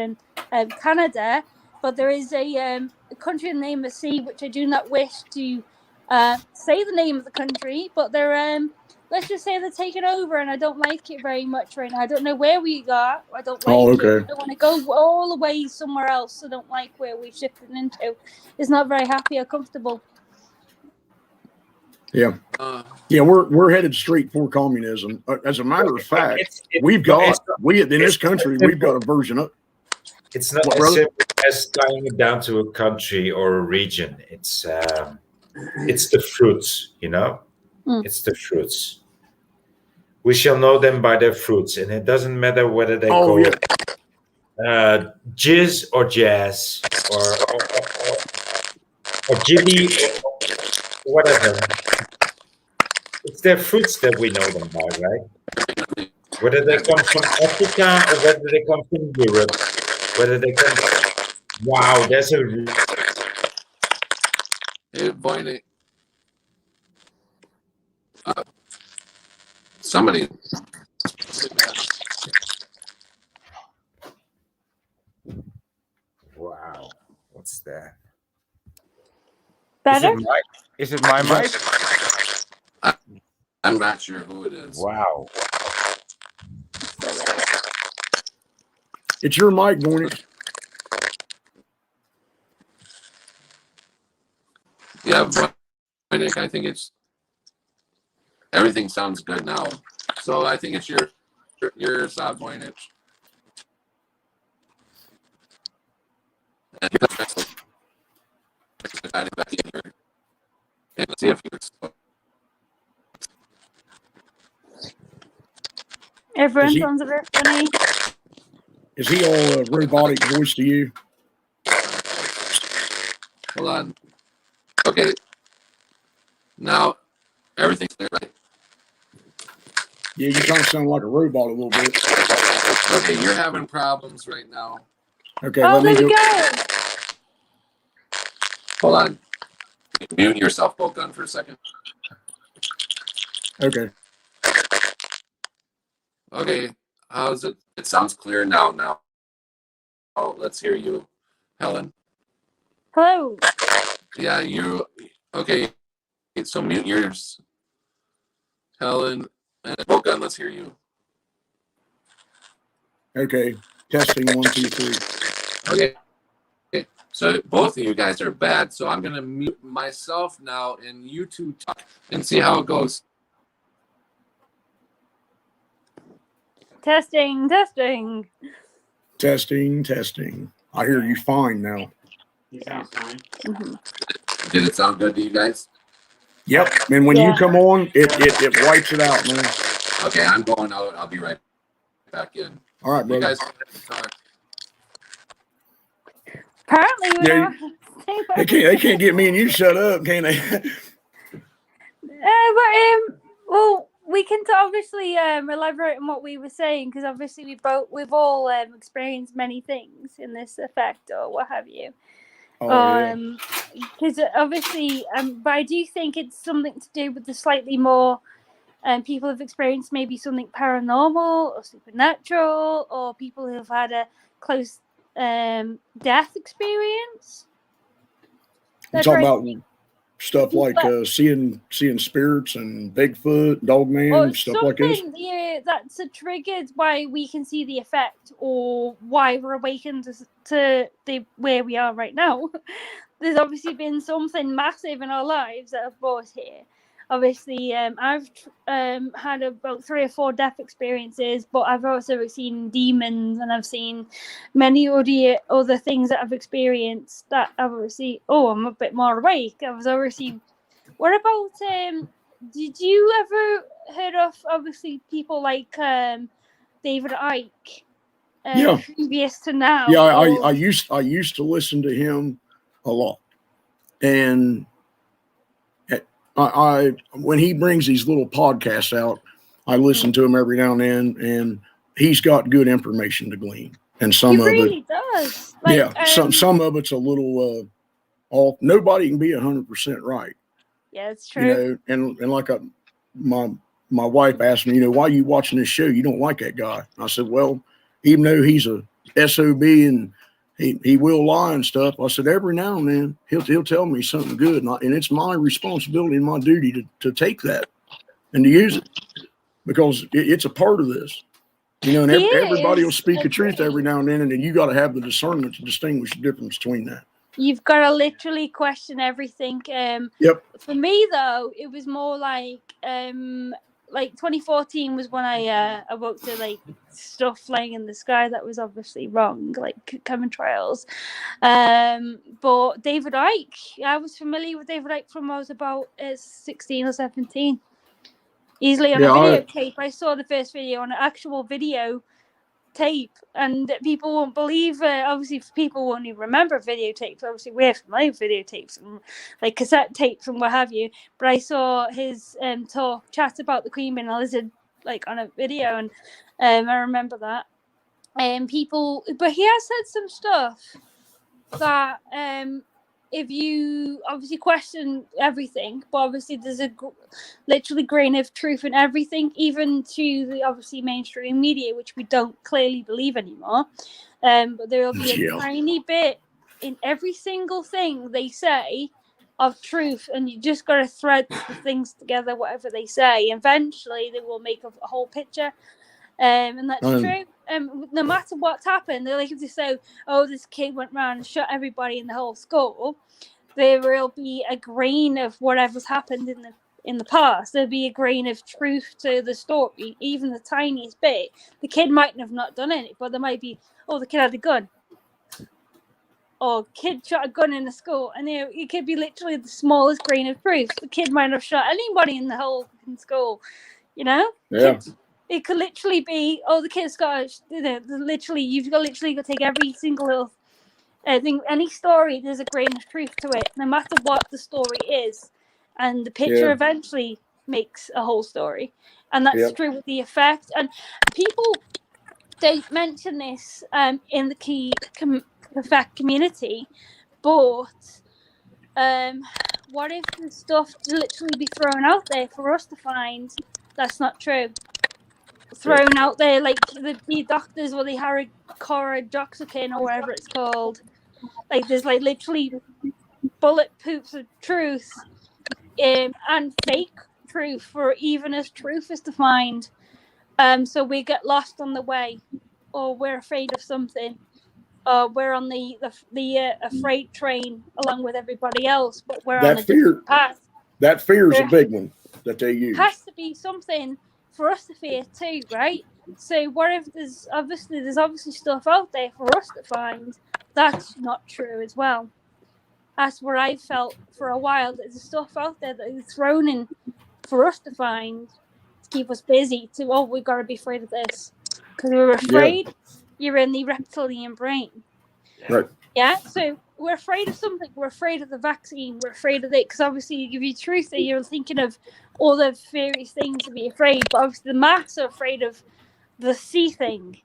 and Canada, but there is a country name of C which I do not wish to say the name of the country, but they're let's just say they're taking over, and I don't like it very much right now. I don't know where we got. I don't like it. I don't want to go all the way somewhere else. I don't like where we've shifted into. It's not very happy or comfortable. Yeah, we're headed straight for communism. As a matter of fact, in this country we've got a version of. It's not as simple as tying it down to a country or a region. It's the fruits, you know. It's the fruits. We shall know them by their fruits, and it doesn't matter whether they call it jizz or jazz or jibby or whatever. It's their fruits that we know them by, right? Whether they come from Africa or whether they come from Europe, whether they come. Wow, there's a. Hey, Boyne. Somebody. Wow, what's that? Better? Is it my mic? I'm not sure who it is. Wow. It's your mic, Boyne. Yeah, Boyne, I think it's everything sounds good now. So I think it's your side, Boyne. And let's see if everyone sounds a bit funny. Is he all robotic voice to you? Hold on. Okay. Now everything's there, right? Yeah, you kind of sound like a robot a little bit. Okay, you're having problems right now. Okay, there we go. Hold on. Mute yourself, both done for a second. Okay. Okay, how's it? It sounds clear now. Oh, let's hear you, Helen. Hello. Yeah, you. Okay, so mute yours, Helen, and both done. Let's hear you. Okay, testing 1, 2, 3. Okay. So both of you guys are bad. So I'm gonna mute myself now, and you two talk and see how it goes. Testing. Testing. I hear you fine now. Yeah. Mm-hmm. Did it sound good to you guys? Yep. And when you come on, it wipes it out, man. Okay, I'm going out. I'll be right back in. All right, brother. You guys talk. Apparently, they can't get me and you shut up, can they? Well, we can obviously elaborate on what we were saying, because obviously we've all experienced many things in this effect or what have you. Because obviously, but I do think it's something to do with the slightly more people have experienced maybe something paranormal or supernatural, or people who have had a close death experience. You talk about stuff like seeing spirits and Bigfoot, Dogman, stuff like this. Yeah, that's triggered why we can see the effect, or why we're awakened to where we are right now. There's obviously been something massive in our lives that have brought us here. obviously, I've had about 3 or 4 death experiences, but I've also seen demons, and I've seen many other things that I've experienced that I've obviously. Oh, I'm a bit more awake. I was obviously. What about? Did you ever heard of obviously people like David Icke? Yeah. Previous to now. Yeah, I used to listen to him a lot, and I when he brings these little podcasts out, I listen to him every now and then, and he's got good information to glean. And some he of really it, does. Like, yeah, some of it's a little off. Nobody can be 100% right. Yeah, it's true. You know, and like my wife asked me, you know, why are you watching this show? You don't like that guy. I said, well, even though he's a SOB and he will lie and stuff, I said every now and then he'll tell me something good, and it's my responsibility and my duty to take that and to use it, because it's a part of this. You know, and everybody will speak a truth every now and then you got to have the discernment to distinguish the difference between that. You've got to literally question everything. Yep. For me, though, it was more like 2014 was when I awoke to like stuff flying in the sky that was obviously wrong, like chemtrails. But David Icke, I was familiar with David Icke from I was about 16 or 17. Easily on a videotape. I saw the first video on an actual video tape, and people won't believe it. Obviously people won't even remember videotapes. Obviously we're familiar with videotapes and like cassette tapes and what have you, but I saw his chat about the Queen being a lizard like on a video, and I remember that. People, but he has said some stuff that if you obviously question everything, but obviously there's a literally grain of truth in everything, even to the obviously mainstream media, which we don't clearly believe anymore. But there will be a tiny bit in every single thing they say of truth, and you just got to thread the things together, whatever they say. Eventually, they will make a whole picture. And that's true. No matter what's happened, they like if they say, "Oh, this kid went around and shot everybody in the whole school," there will be a grain of whatever's happened in the past. There'll be a grain of truth to the story, even the tiniest bit. The kid might have not done it, but there might be, "Oh, the kid had a gun," or "Kid shot a gun in the school," and it could be literally the smallest grain of truth. The kid might have shot anybody in the whole school, you know. Yeah. It could literally be, "Oh, the kid's got," literally, you've got to take every single little thing, any story, there's a grain of truth to it, no matter what the story is. And the picture eventually makes a whole story. And that's true with the effect. And people don't mention this in the key effect community, but what if the stuff literally be thrown out there for us to find that's not true? Thrown out there, like the doctors or the hydroxychloroquine or whatever it's called. Like there's like literally bullet poops of truth and fake truth for even as truth is defined. So we get lost on the way, or we're afraid of something, or we're on the freight train along with everybody else, but we're on a different path. That fear is a big one that they use. Has to be something for us to fear too, right? So what if there's obviously stuff out there for us to find that's not true as well? That's what I felt for a while. There's stuff out there that is thrown in for us to find to keep us busy. We've got to be afraid of this because we're afraid. You're in the reptilian brain, right? Yeah. So we're afraid of something. We're afraid of the vaccine. We're afraid of it because obviously you give you truth that you're thinking of all the various things to be afraid, but obviously the maths are afraid of the C thing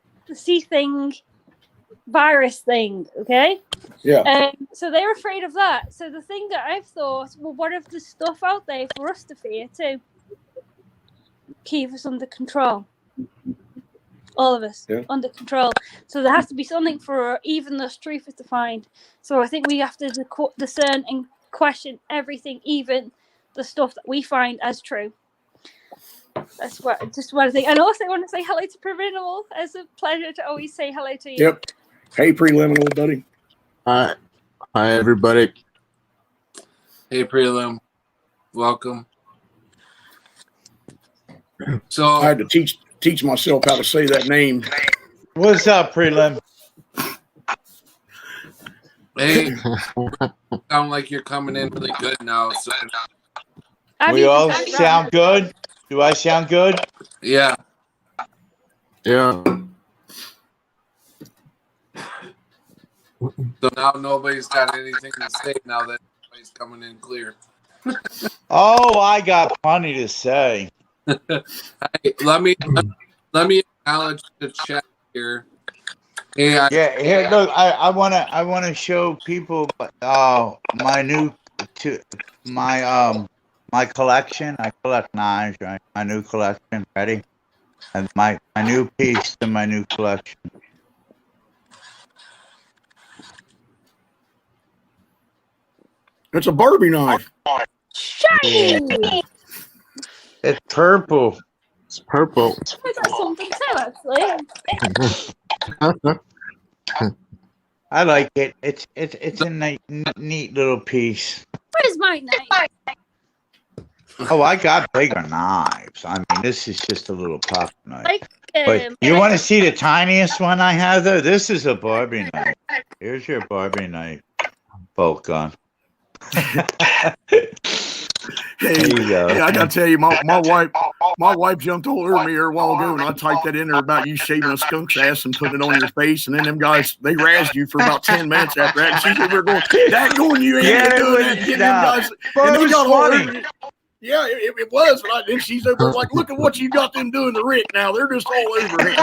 virus thing, okay? Yeah. So they're afraid of that. So the thing that I've thought, well, what if there's stuff out there for us to fear too? Keep us under control. All of us under control. So there has to be something for even those truths to find. So I think we have to discern and question everything, even the stuff that we find as true. That's what I think. And also I want to say hello to Preliminal. It's a pleasure to always say hello to you. Yep. Hey, Preliminal, buddy. Hi, everybody. Hey, Prelim. Welcome. So I had to teach myself how to say that name. What's up, Prelim? hey, sound like you're coming in really good now. So We all sound good? Do I sound good? yeah. Yeah. So now nobody's got anything to say now that everybody's coming in clear. Oh, I got plenty to say. Hey, let me acknowledge the chat here. Hey, Yeah, here, look, I wanna show people my collection. I collect knives, right? My new collection, ready? And my new piece to my new collection. It's a Barbie knife. Shiny! It's purple. It's purple. I got something too, actually. I like it. It's a neat little piece. Where's my knife? Oh, I got bigger knives. I mean, this is just a little pocket knife. Like, But you want to see the tiniest one I have, though? This is a Barbie knife. Here's your Barbie knife. Bolt gun. Hey, you go. I gotta tell you, my wife jumped all over me here a while ago, and I typed that in there about you shaving a skunk's ass and putting it on your face, and then them guys they razzed you for about 10 minutes after that. And she's over there going, "That going you ain't doing that." Getting them guys, and they got all over me. Yeah, it was. But then she's over there like, "Look at what you got them doing to Rick now. They're just all over him."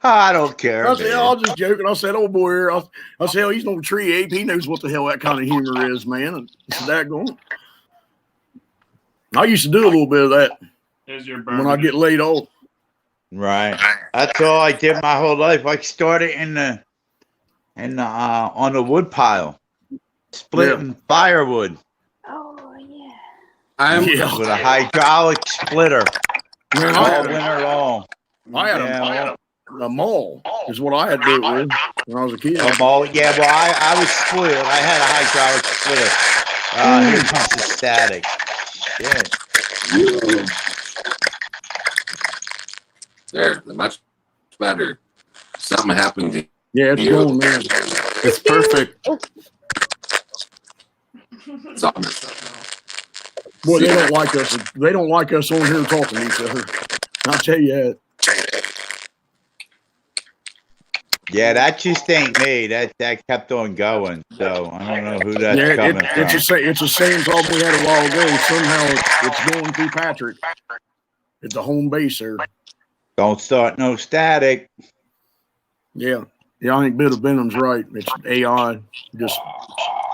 I don't care. I said, I was just joking. I said, "Oh boy," I said, "Hell, he's no tree ape. He knows what the hell that kind of humor is, man." And that going. I used to do a little bit of that when I get laid off. Right. That's all I did my whole life. I started on the wood pile, splitting firewood. Oh, yeah. With a hydraulic splitter. Man, all winter long. I had a maul is what I had to do it with when I was a kid. A maul? Yeah, well, I was spoiled. I had a hydraulic splitter. Here comes the static. Shit. There, much better. Something happened. Yeah, it's going, man. It's perfect. Boy, they don't like us. They don't like us on here talking to each other. I'll tell you that. Yeah, that just ain't me. That kept on going. So I don't know who that's coming from. It's the same problem we had a while ago. Somehow it's going through Patrick. It's a home base there. Don't start no static. Yeah. I think Bit of Venom's right. It's AI just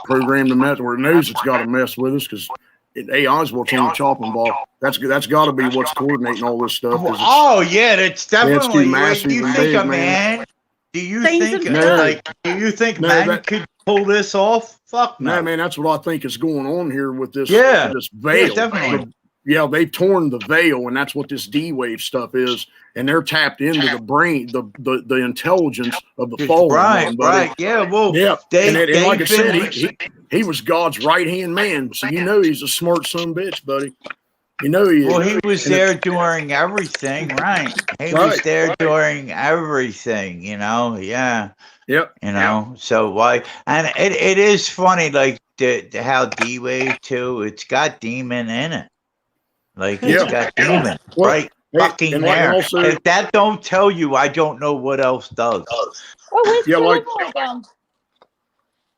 programmed the mess where it knows it's got to mess with us because AI is what's on the chopping block. That's got to be what's coordinating all this stuff. Oh yeah, that's definitely. Massive Do you and think big, a man? Do you think No, man that- could pull this off? Fuck no. No, man, that's what I think is going on here with this. Yeah. This veil. Yeah, definitely. Yeah, they've torn the veil, and that's what this D-wave stuff is. And they're tapped into the brain, the intelligence of the fallen. Right, right. Yeah, well, yeah. And like I said, been- he was God's right-hand man. So you know he's a smart son of a bitch, buddy. You know he is. Well, he was there during everything, right? He was there during everything, yeah. Yep. So why? And it is funny, like how D-Wave too, it's got demon in it. Like it's got demon, right? Fucking there. If that don't tell you, I don't know what else does.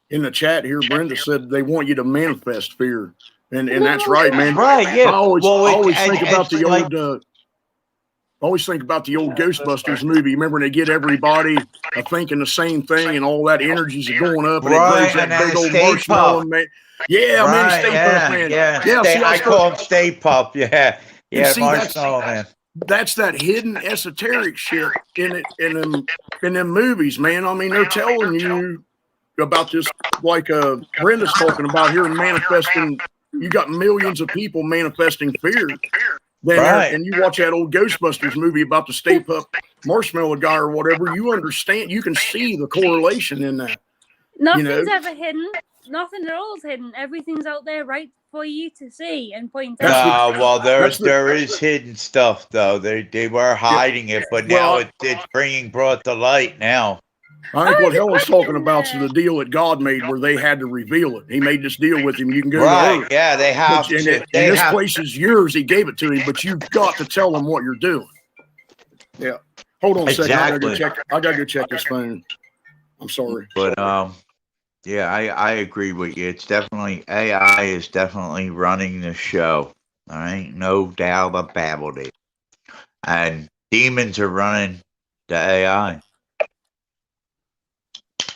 In the chat here, Brenda said they want you to manifest fear. And that's right, man. Right, yeah. I always think and about the like- old always think about the old Ghostbusters movie. Remember when they get everybody thinking the same thing and all that energy's going up and Right, it grows and that then big old Stay marshmallow. Puft. Man. Yeah, man, Stay Puft, man. Yeah. See, I call him Stay Puft. Yeah. Yeah, see, Marshmallow Man. That's that hidden esoteric shit in them movies, man. I mean, they're telling you about this, like Brenda's talking about here, manifesting. You got millions of people manifesting fear. And you watch that old Ghostbusters movie about the Stay Puft Marshmallow guy or whatever. You understand? You can see the correlation in that. Nothing's ever hidden. Nothing at all is hidden. Everything's out there right for you to see and point That's out. the- well, that's the- there is hidden stuff though. They were hiding it, but now Well, it's being brought to light now. I think what Helen's talking about is the deal that God made where they had to reveal it. He made this deal with him. You can go Right? to Earth. Yeah, they have And to. and They this have. place is yours. He gave it to him, but you've got to tell them what you're doing. Yeah. Hold on a second. I gotta go check this phone. I'm sorry. But yeah, I agree with you. It's definitely AI is definitely running the show. All right, no doubt about it. And demons are running the AI.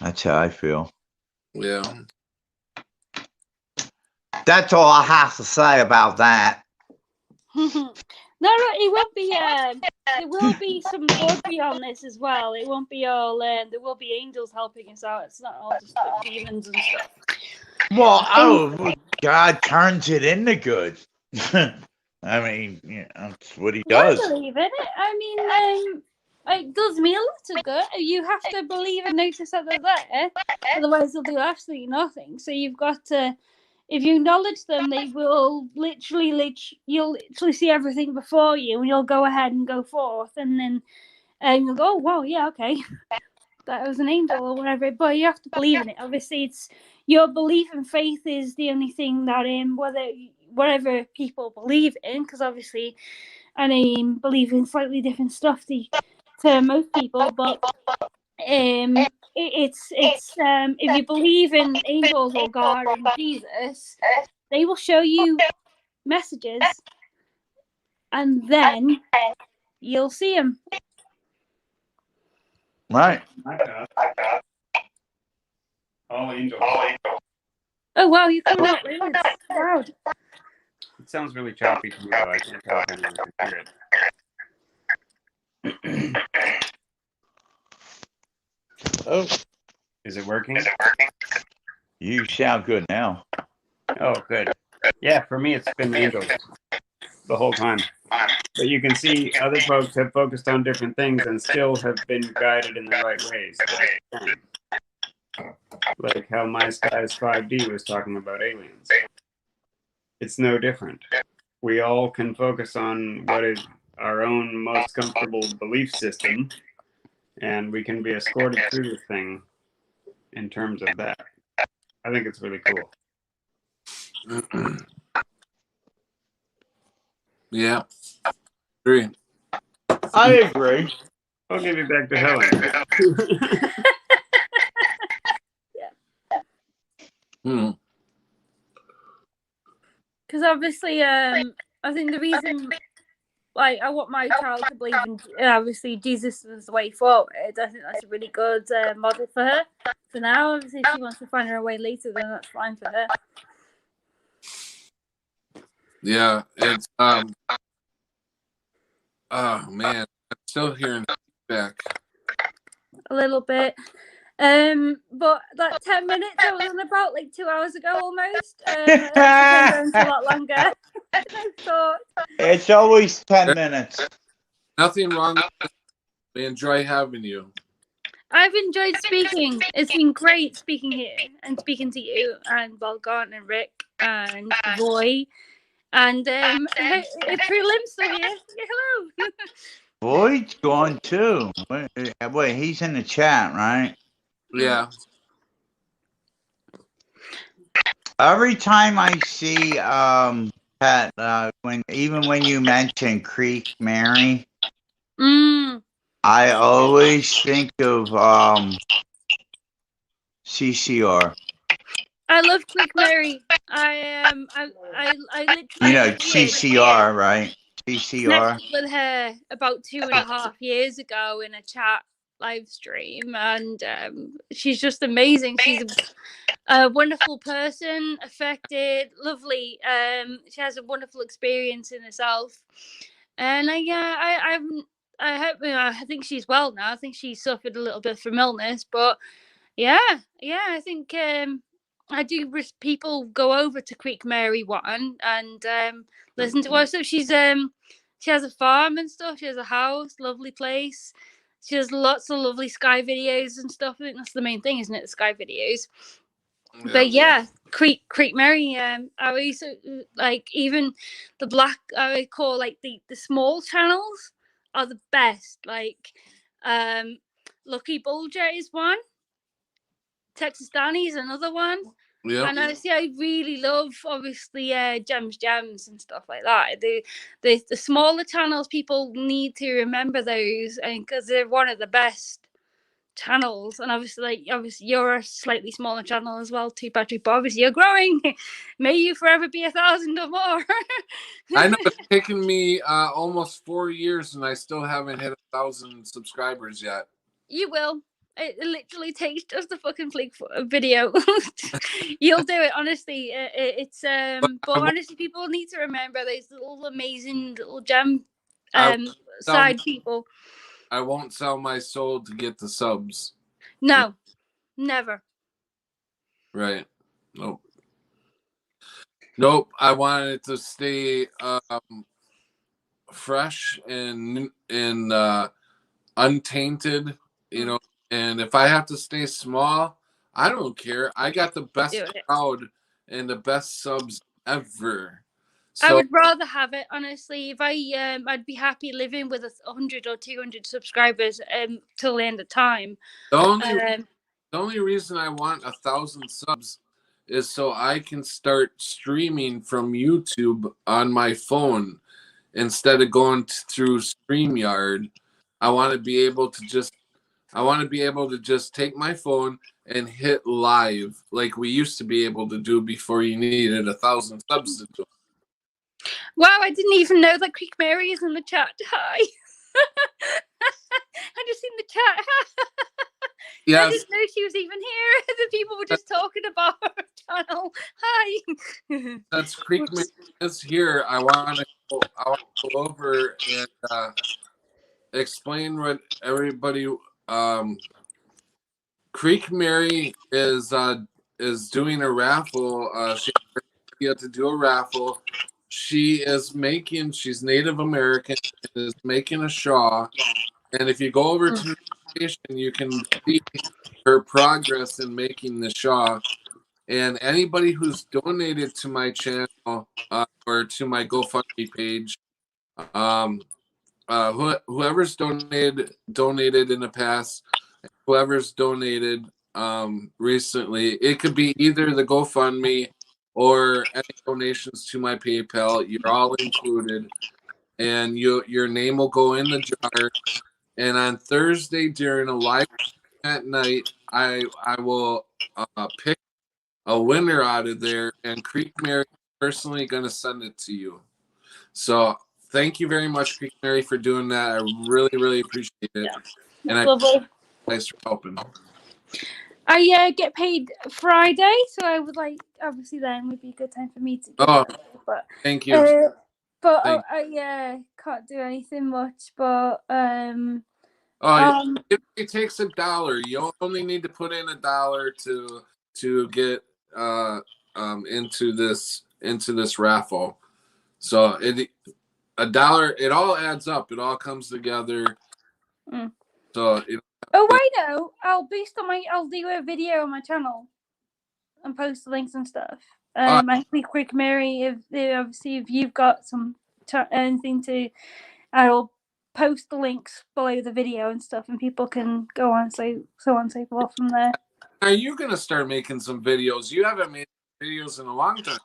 That's how I feel. Yeah. That's all I have to say about that. No, it won't be. There will be some glory on this as well. It won't be all. There will be angels helping us out. It's not all just the demons and stuff. Well, God turns it into good. I mean, that's what He does. I believe in it. I mean, it does me a lot of good. You have to believe and notice that they're there, otherwise they'll do absolutely nothing. So you've got to. If you acknowledge them, they will you'll literally see everything before you, and you'll go ahead and go forth, and then you'll go, oh, wow, yeah, okay, that was an angel or whatever. But you have to believe in it. Obviously, it's your belief and faith is the only thing that whatever people believe in, because obviously, I believe in slightly different stuff to most people, but it's if you believe in angels or God and Jesus, they will show you messages, and then you'll see them. Right. All angels. Oh wow, you're coming out really loud. It sounds really choppy to me, though. I can't tell if anyone can hear it. Oh, Is it working? you sound good now. Oh, good. Yeah, for me, it's been angels the whole time. But you can see other folks have focused on different things and still have been guided in the right ways. Like how My Skies 5D was talking about aliens. It's no different. We all can focus on what is our own most comfortable belief system, and we can be escorted through this thing in terms of that. I think it's really cool. Yeah. Agree. I agree. I'll give you back to Helen. Because obviously, I think the reason, like, I want my child to believe in, obviously, Jesus is the way forward. I think that's a really good model for her. For now, obviously, if she wants to find her way later, then that's fine for her. Yeah, it's oh man, I'm still hearing feedback. A little bit. But that 10 minutes I was on about like 2 hours ago almost. It's been going a lot longer. I thought. It's always 10 minutes. Nothing wrong with it. We enjoy having you. I've enjoyed speaking. It's been great speaking here and speaking to you and Balgon and Rick and Roy and Prelim's still here. Hello. Boyd's gone too. Wait, he's in the chat, right? Yeah. Every time I see Pat, when you mention Creek Mary, I always think of CCR. I love Creek Mary. I literally CCR, right? CCR. connected with her about 2.5 years ago in a chat live stream, and she's just amazing. She's a wonderful person, affected, lovely. She has a wonderful experience in herself, and I hope, I think she's well now. I think she suffered a little bit from illness, but yeah, I think I do wish people go over to Creek Mary one and listen to her. So she has a farm and stuff. She has a house, lovely place. She has lots of lovely sky videos and stuff. I think that's the main thing, isn't it? The sky videos. But yeah, Creek Mary. I always like even the black. I would call like the small channels are the best. Like, Lucky Bulger is one. Texas Danny is another one. Yeah. And obviously, I really love obviously Gems and stuff like that. The smaller channels, people need to remember those, and because they're one of the best channels. And obviously you're a slightly smaller channel as well too, Patrick, but obviously you're growing. May you forever be 1,000 or more. I know it's taken me almost 4 years and I still haven't hit 1,000 subscribers yet. You will. It literally takes just a fucking flick video. You'll do it, honestly. It's but honestly, people need to remember those little amazing little gem side people. I won't sell my soul to get the subs. No, never. Right. Nope. I wanted it to stay fresh and untainted, you know. And if I have to stay small, I don't care. I got the best crowd and the best subs ever. So, I would rather have it, honestly. If I'd be happy living with 100 or 200 subscribers till the end of time. The only reason I want 1,000 subs is so I can start streaming from YouTube on my phone instead of going through StreamYard. I want to be able to just take my phone and hit live like we used to be able to do before you needed 1,000 subs to do. Wow, I didn't even know that Creek Mary is in the chat. Hi. I just seen the chat. Yes. I didn't know she was even here. The people were just talking about her channel. Hi. That's Creek Mary is here. I want to go over and explain what everybody. Creek Mary is doing a raffle. She had to do a raffle. She's Native American, is making a Shaw. And if you go over to the station, you can see her progress in making the Shaw. And anybody who's donated to my channel or to my GoFundMe page, whoever's donated in the past, whoever's donated recently, it could be either the GoFundMe or any donations to my PayPal. You're all included, and your name will go in the jar. And on Thursday during a live at night, I will pick a winner out of there, and Creek Mary is personally going to send it to you. So thank you very much, Creek Mary, for doing that. I really, really appreciate it. Yeah. And Lovely. Thanks for helping. I get paid Friday, so I would like, obviously then would be a good time for me to get it. But thank you. I can't do anything much, but it takes $1. You only need to put in $1 to get into this raffle. So $1, it all adds up. It all comes together. So I know. I'll do a video on my channel and post the links and stuff. Actually, Quick Mary, if you've got anything to, I'll post the links below the video and stuff, and people can go on so on and so forth from there. Are you gonna start making some videos? You haven't made videos in a long time.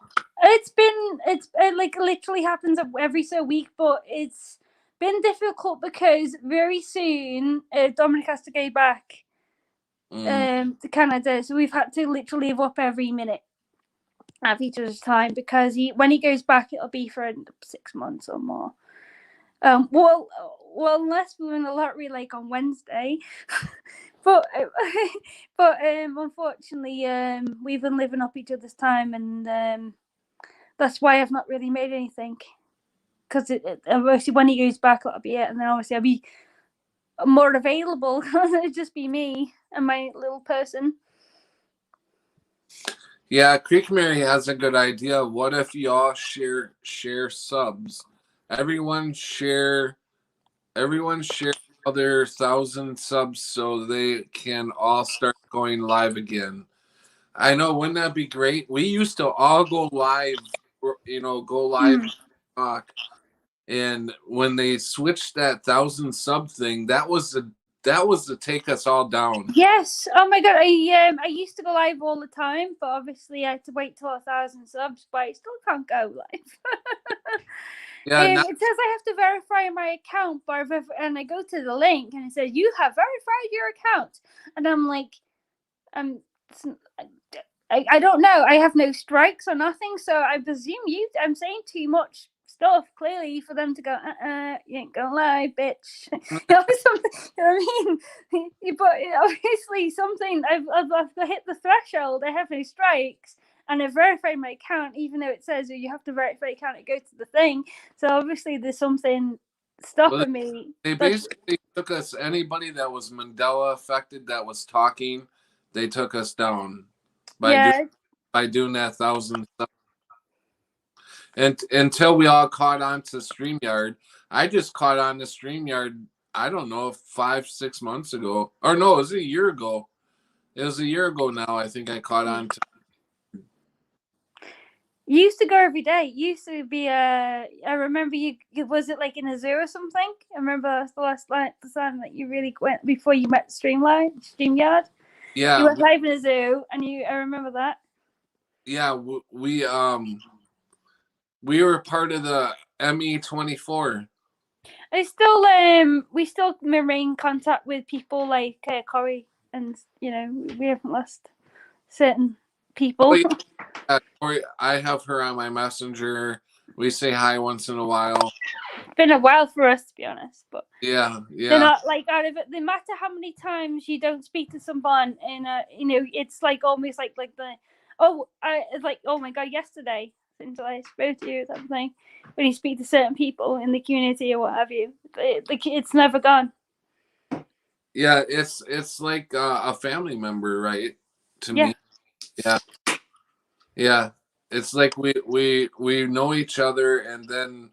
It like literally happens every so week, but it's been difficult because very soon Dominic has to go back to Canada, so we've had to literally live up every minute of each other's time, because when he goes back, it'll be for 6 months or more. Well, unless we win a lottery like on Wednesday. But unfortunately, we've been living up each other's time, and that's why I've not really made anything. Because obviously when he goes back, that'll be it, and then obviously I'll be more available. It'll just be me and my little person. Yeah, Creek Mary has a good idea. What if y'all share subs? Everyone share other 1,000 subs so they can all start going live again. I know, wouldn't that be great? We used to all go live, go live talk. And when they switched that 1,000 sub thing, that was to take us all down. Yes. Oh my god. I used to go live all the time, but obviously I had to wait till 1,000 subs. But I still can't go live. Yeah. It says I have to verify my account, and I go to the link and it says you have verified your account, and I'm like, I don't know. I have no strikes or nothing, so I presume I'm saying too much stuff clearly for them to go. You ain't gonna lie, bitch. You know what I mean? But obviously, something I've hit the threshold. I have no strikes, and I've verified my account, even though it says you have to verify your account to go to the thing. So obviously, there's something stopping me. They basically took us. Anybody that was Mandela affected that was talking, they took us down by doing that 1,000 stuff. And until we all caught on to StreamYard. I just caught on to StreamYard, I don't know, 5-6 months ago. Or no, it was a year ago. It was a year ago now, I think I caught on to. You used to go every day. You used to be I remember you. Was it like in a zoo or something? I remember the time that you really went before you met StreamYard. Yeah, you went live in a zoo, and I remember that. Yeah, we were part of the ME24. We still remain contact with people like Corey, and we haven't lost certain people. Corey, I have her on my messenger. We say hi once in a while. It's been a while for us, to be honest, but yeah. They're not like out of it. No matter how many times you don't speak to someone, and it's like almost like it's like, oh my god, yesterday since I spoke to you, that thing. When you speak to certain people in the community or what have you, it's never gone. Yeah, it's like a family member, right? To me, yeah. It's like we know each other, and then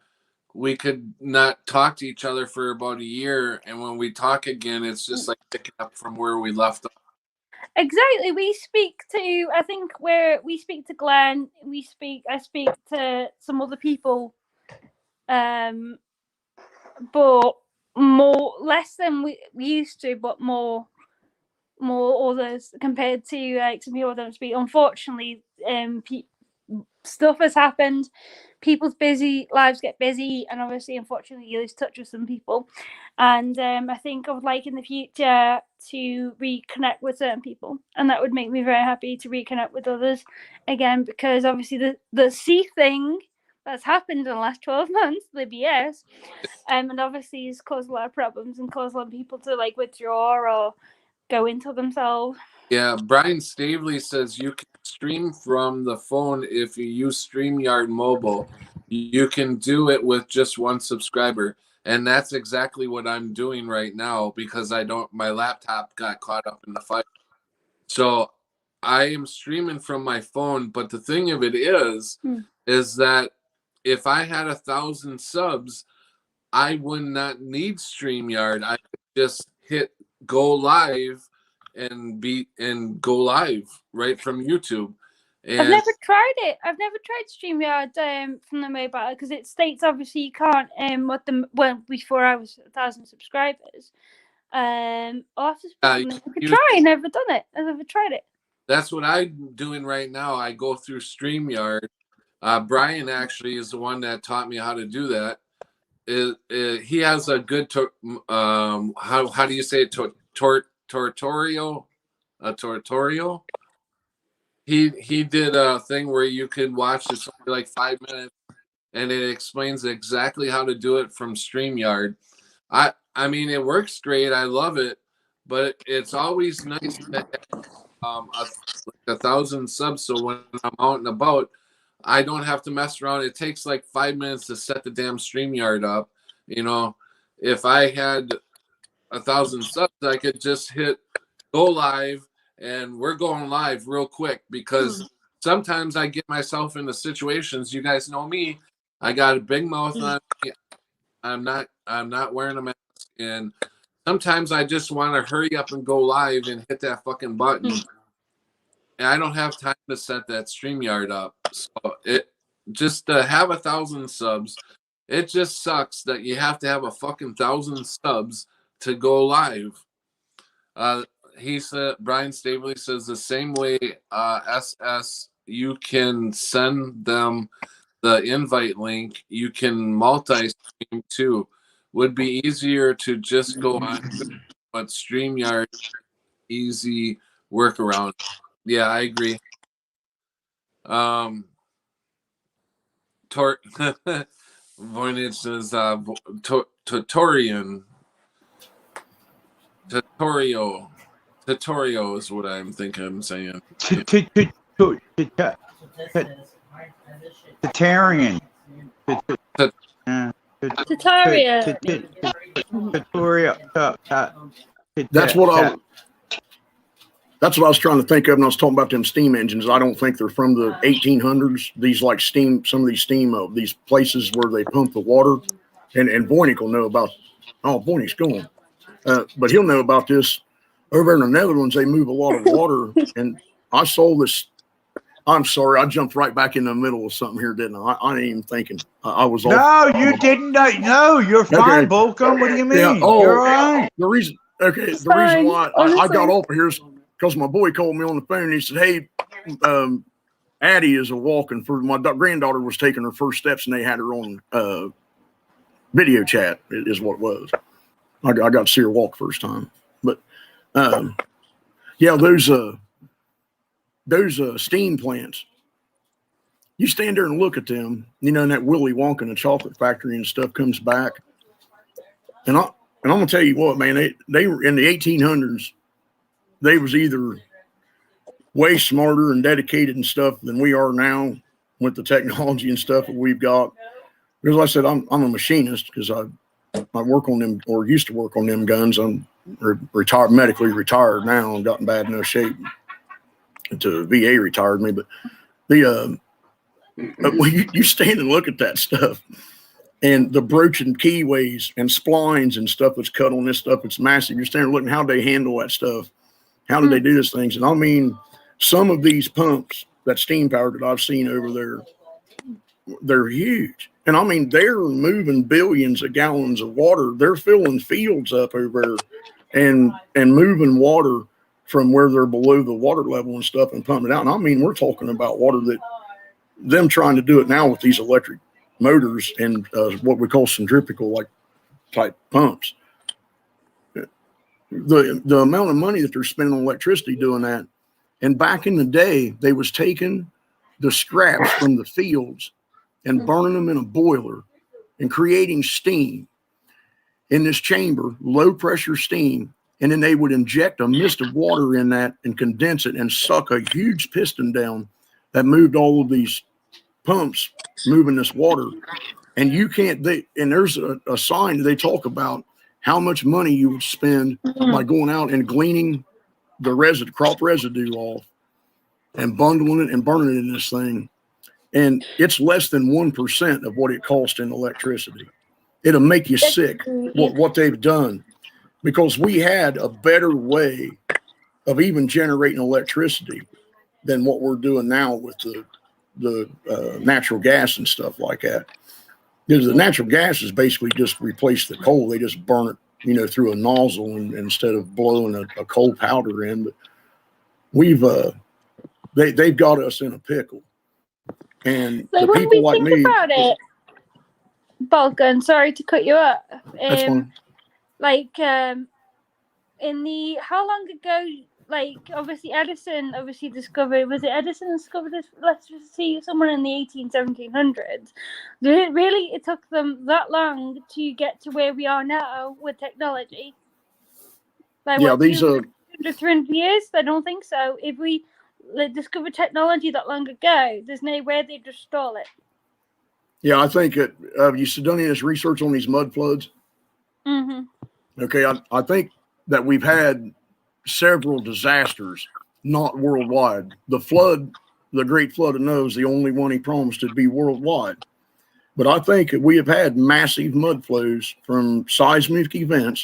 we could not talk to each other for about a year, and when we talk again, it's just like picking up from where we left off. Exactly. We speak to, I think, we speak to Glenn. I speak to some other people, but less than we used to, but more others compared to some people don't speak. Unfortunately, stuff has happened. People's lives get busy, and obviously, unfortunately, you lose touch with some people. And I think I would like in the future to reconnect with certain people, and that would make me very happy to reconnect with others again, because obviously the C thing that's happened in the last 12 months, the BS, and obviously has caused a lot of problems and caused a lot of people to withdraw or go into themselves. Yeah, Brian Stavely says you can stream from the phone if you use StreamYard Mobile. You can do it with just one subscriber. And that's exactly what I'm doing right now, because my laptop got caught up in the fire. So I am streaming from my phone, but the thing of it is that if I had 1,000 subs, I would not need StreamYard. I could just hit go live and go live right from YouTube. And I've never tried it. I've never tried StreamYard from the mobile, because it states obviously you can't before I was 1,000 subscribers. I'll have to try. I've never done it. I've never tried it. That's what I'm doing right now. I go through StreamYard. Brian actually is the one that taught me how to do that. He has a good how do you say it? Tutorial. He did a thing where you could watch it for like 5 minutes, and it explains exactly how to do it from StreamYard. I mean, it works great. I love it, but it's always nice to have 1,000 subs, so when I'm out and about, I don't have to mess around. It takes like 5 minutes to set the damn StreamYard up. If I had 1,000 subs, I could just hit go live, and we're going live real quick, because sometimes I get myself into situations. You guys know me. I got a big mouth on me. I'm not wearing a mask, and sometimes I just want to hurry up and go live and hit that fucking button. I don't have time to set that StreamYard up. So it just to have 1,000 subs, it just sucks that you have to have a fucking 1,000 subs to go live. He said, Brian Stabley says the same way SS, you can send them the invite link, you can multi-stream too. Would be easier to just go on, but StreamYard, easy workaround. Yeah, I agree. Voynich says Tutorio is what I'm thinking I'm saying. Tatarian. That's what I was trying to think of when I was talking about them steam engines. I don't think they're from the 1800s. These like steam, some of these steam, these places where they pump the water, and Voynich will know about. Oh, Voynich's going, but he'll know about this. Over in the Netherlands, they move a lot of water, and I saw this. I'm sorry, I jumped right back in the middle of something here, didn't I? I ain't even thinking. I was no, off. You didn't. No, you're fine, Bolcom. What do you mean? Yeah. Oh, you're all right. The reason why I got off here is because my boy called me on the phone and he said, "Hey, Addie is walking for my granddaughter was taking her first steps and they had her on video chat is what it was. I got to see her walk first time, but yeah, those steam plants. You stand there and look at them, you know, and that Willy Wonka and the chocolate factory and stuff comes back, and I'm gonna tell you what, man, they were in the 1800s. They was either way smarter and dedicated and stuff than we are now with the technology and stuff that we've got. Because like I said, I'm a machinist because I work on them or used to work on them guns. I'm retired, medically retired now. I've gotten bad enough shape to VA retired me. But you stand and look at that stuff and the broaching keyways and splines and stuff that's cut on this stuff. It's massive. You're standing looking how they handle that stuff. How do they do these things? And I mean, some of these pumps, that steam power that I've seen over there, they're huge. And I mean, they're moving billions of gallons of water. They're filling fields up over there and moving water from where they're below the water level and stuff and pumping it out. And I mean, we're talking about water that them trying to do it now with these electric motors and what we call centrifugal like type pumps. The amount of money that they're spending on electricity doing that. And back in the day, they was taking the scraps from the fields and burning them in a boiler and creating steam in this chamber, low pressure steam. And then they would inject a mist of water in that and condense it and suck a huge piston down that moved all of these pumps moving this water. And you can't, and there's a sign that they talk about how much money you would spend by going out and gleaning the crop residue off and bundling it and burning it in this thing. And it's less than 1% of what it costs in electricity. It'll make you sick what they've done, because we had a better way of even generating electricity than what we're doing now with the natural gas and stuff like that. Because the natural gas is basically just replace the coal. They just burn it, you know, through a nozzle and instead of blowing a coal powder in. But we've they've got us in a pickle. And like the when people we like think me, about it, Balkan, sorry to cut you up. That's fine. Like in the how long ago? Like obviously Edison discovered, was it Edison discovered this electricity somewhere in the 1700s? It took them that long to get to where we are now with technology? Like yeah, what, these are 300 years? I don't think so. If we discovered technology that long ago, there's no way they'd just stall it. Yeah, I think it. You done any of this research on these mud floods? Mm-hmm. Okay, I think that we've had several disasters, not worldwide. The Great Flood of Noah is the only one he promised to be worldwide. But I think that we have had massive mud flows from seismic events.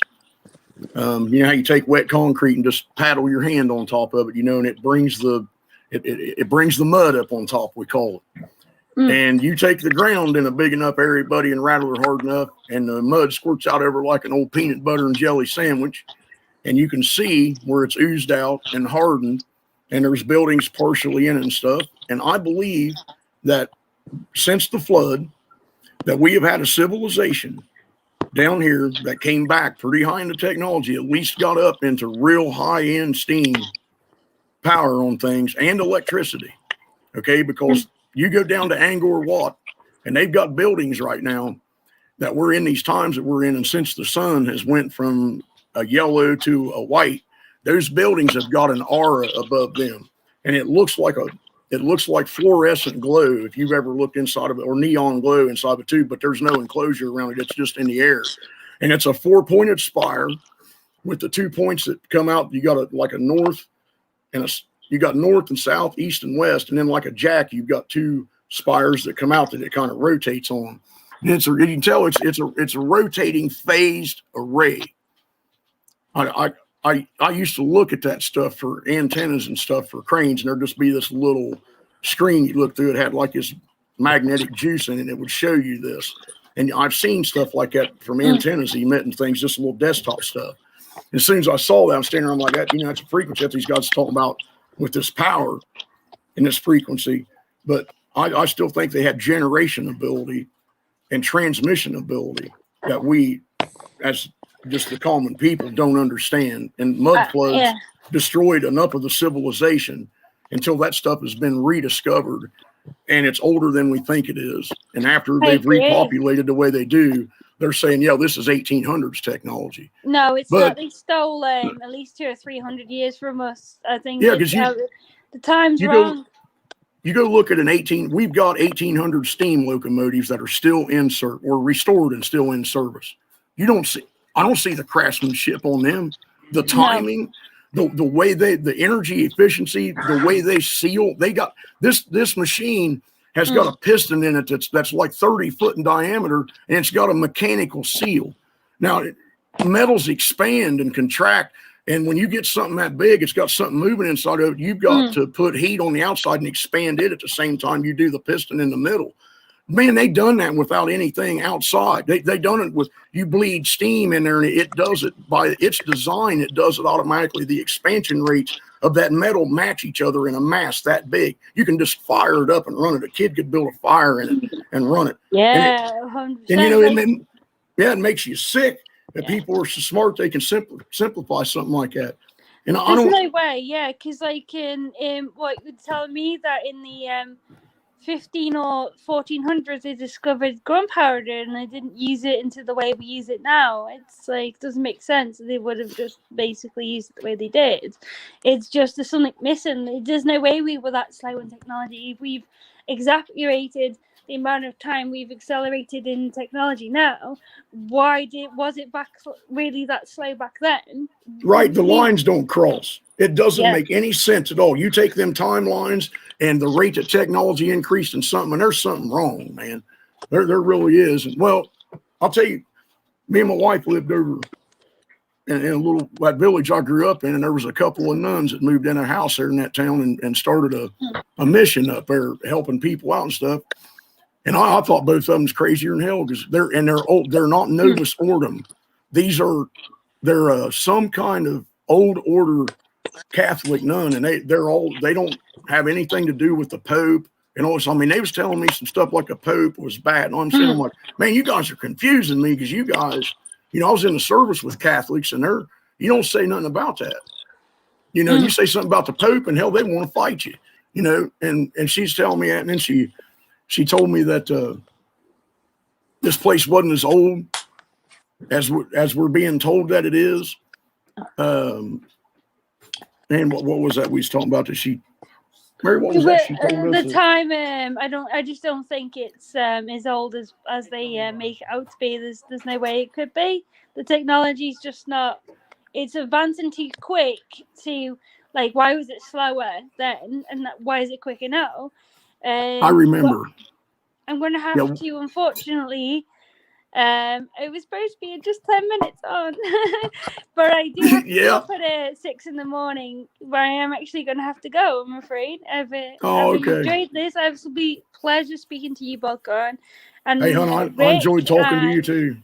You know how you take wet concrete and just paddle your hand on top of it, you know, and it brings the It brings the mud up on top, we call it. And you take the ground in a big enough area, buddy, and rattle it hard enough, and the mud squirts out over like an old peanut butter and jelly sandwich. And you can see where it's oozed out and hardened, and there's buildings partially in it and stuff. And I believe that since the flood, that we have had a civilization down here that came back pretty high in the technology, at least got up into real high-end steam power on things and electricity. Okay, because you go down to Angkor Wat, and they've got buildings right now that we're in these times that we're in, and since the sun has went from a yellow to a white, those buildings have got an aura above them, and it looks like fluorescent glow if you've ever looked inside of it, or neon glow inside of it too. But there's no enclosure around it; it's just in the air, and it's a 4-pointed spire with the 2 points that come out. You got a north and you got north and south, east and west, and then like a jack, you've got 2 spires that come out that it kind of rotates on. And you can tell it's a rotating phased array. I used to look at that stuff for antennas and stuff for cranes, and there'd just be this little screen you look through. It had like this magnetic juice in it. It would show you this. And I've seen stuff like that from antennas emitting things, just a little desktop stuff. And as soon as I saw that, I'm standing there, I'm like, that's a frequency that these guys are talking about with this power and this frequency. But I still think they had generation ability and transmission ability that we, as just the common people, don't understand. And mud floods destroyed enough of the civilization until that stuff has been rediscovered, and it's older than we think it is. And after they've repopulated the way they do, they're saying, this is 1800s technology. No, it's not. They stole at least 200 or 300 years from us, I think. Yeah, because the time's wrong. You go look at we've got 1800 steam locomotives that are still in service or restored and still in service. I don't see the craftsmanship on them, the timing, the way the energy efficiency, the way they seal. They got this machine has got a piston in it that's like 30 foot in diameter, and it's got a mechanical seal. Now, metals expand and contract, and when you get something that big, it's got something moving inside of it. You've got to put heat on the outside and expand it at the same time you do the piston in the middle. Man, they done that without anything outside. They done it with, you bleed steam in there, and it does it by its design. It does it automatically. The expansion rates of that metal match each other in a mass that big. You can just fire it up and run it. A kid could build a fire in it and run it. Yeah, and it makes you sick that people are so smart they can simplify something like that. And I don't. There's no way, because like in what you're telling me that in the 15 or 1400s they discovered gunpowder and they didn't use it into the way we use it now. It's like, doesn't make sense. They would have just basically used it the way they did. It's just there's something missing. There's no way we were that slow in technology. If we've exaggerated the amount of time we've accelerated in technology now, was it back really that slow back then? Right, the lines don't cross. It doesn't make any sense at all. You take them timelines and the rate that technology increased in something, and there's something wrong, man. There really is. And well, I'll tell you, me and my wife lived over in that village I grew up in, and there was a couple of nuns that moved in a house there in that town and started a mission up there helping people out and stuff. And I thought both of them's crazier than hell because they're old. They're not Novus Ordo. They're some kind of old order Catholic nun, and they don't have anything to do with the Pope. And also, I mean, they was telling me some stuff like the Pope was bad. And I'm saying, I'm like, man, you guys are confusing me because you guys, I was in the service with Catholics, and you don't say nothing about that. You say something about the Pope, and hell, they want to fight you. And she's telling me that, and then she told me that this place wasn't as old as we're being told that it is. And what was that we was talking about? Mary, what was that she told us? The time, I just don't think it's as old as they make it out to be. There's no way it could be. The technology's just not. It's advancing too quick to like. Why was it slower then, and why is it quicker now? I remember. I'm going to have to, unfortunately, It was supposed to be just 10 minutes on, but I do have to Yeah. go up at 6 in the morning, where I am actually going to have to go, I'm afraid. I've okay. enjoyed this. Absolutely pleasure speaking to you, Balkan. And Hey, hon, I Rick, enjoyed talking to you too.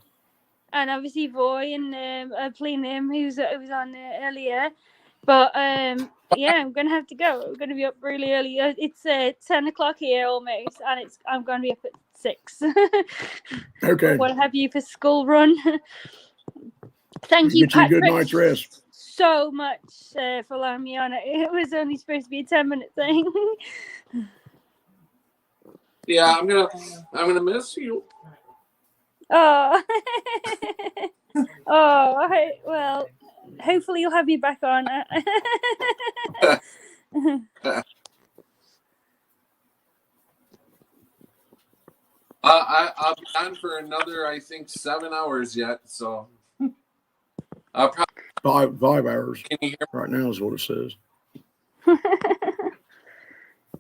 and obviously Voy and playing him, who's on earlier. But yeah, I'm gonna have to go. I'm gonna be up really early. It's 10 o'clock here almost, and I'm gonna be up at 6. Okay. What have you for school run? Thank you, Get you a Patrick, good night's rest. so much for allowing me on it. It was only supposed to be a 10-minute thing. Yeah, I'm gonna miss you. Oh, oh, well, hopefully you'll have me back on. I'll be on for another, I think, 7 hours yet. So I'll probably 5 hours. Can you hear me? Right now is what it says.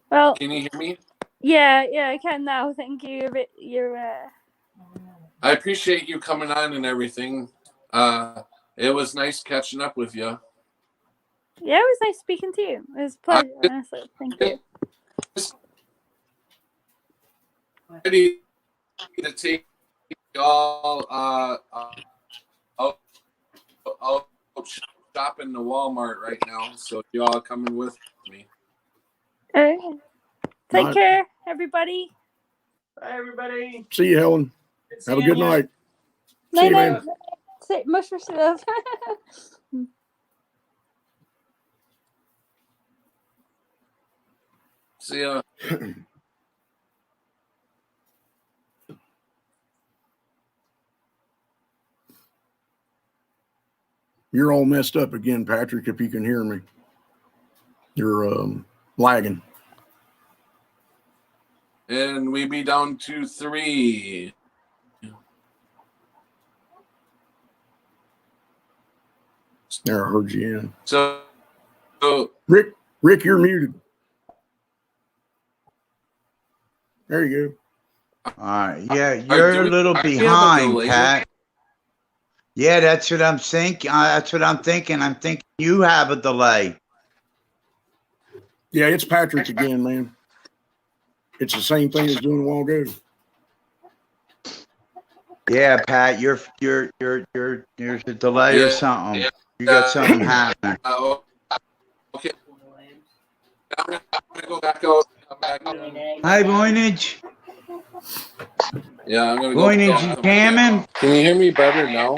Well, Can you hear me? yeah, I can now. Thank you. You're. I appreciate you coming on and everything. It was nice catching up with you. Yeah, it was nice speaking to you. It was a pleasure. Honestly. Thank you. Ready to take y'all out shopping to Walmart right now. So y'all coming with me. Take Night. care, everybody. Bye, everybody. See you, Helen. Have a good night. See you, man. Much love. See ya. You're all messed up again, Patrick, if you can hear me. You're lagging. And we be down to 3. There, I heard you in. So Rick, you're muted. There you All right. Yeah, do you're a we- little do we have a behind, delay? Pat. Yeah, that's what I'm thinking. That's what I'm thinking. I'm thinking you have a delay. go. Yeah, it's Patrick again, man. It's the same thing as doing a while ago. Yeah, Pat, you're there's a delay or Yeah, something. You got something happening. Okay. I'm gonna go back out. Come back out. Hi, Voynich. Yeah, I'm gonna go. Voynich, you jamming? Can you hear me better now?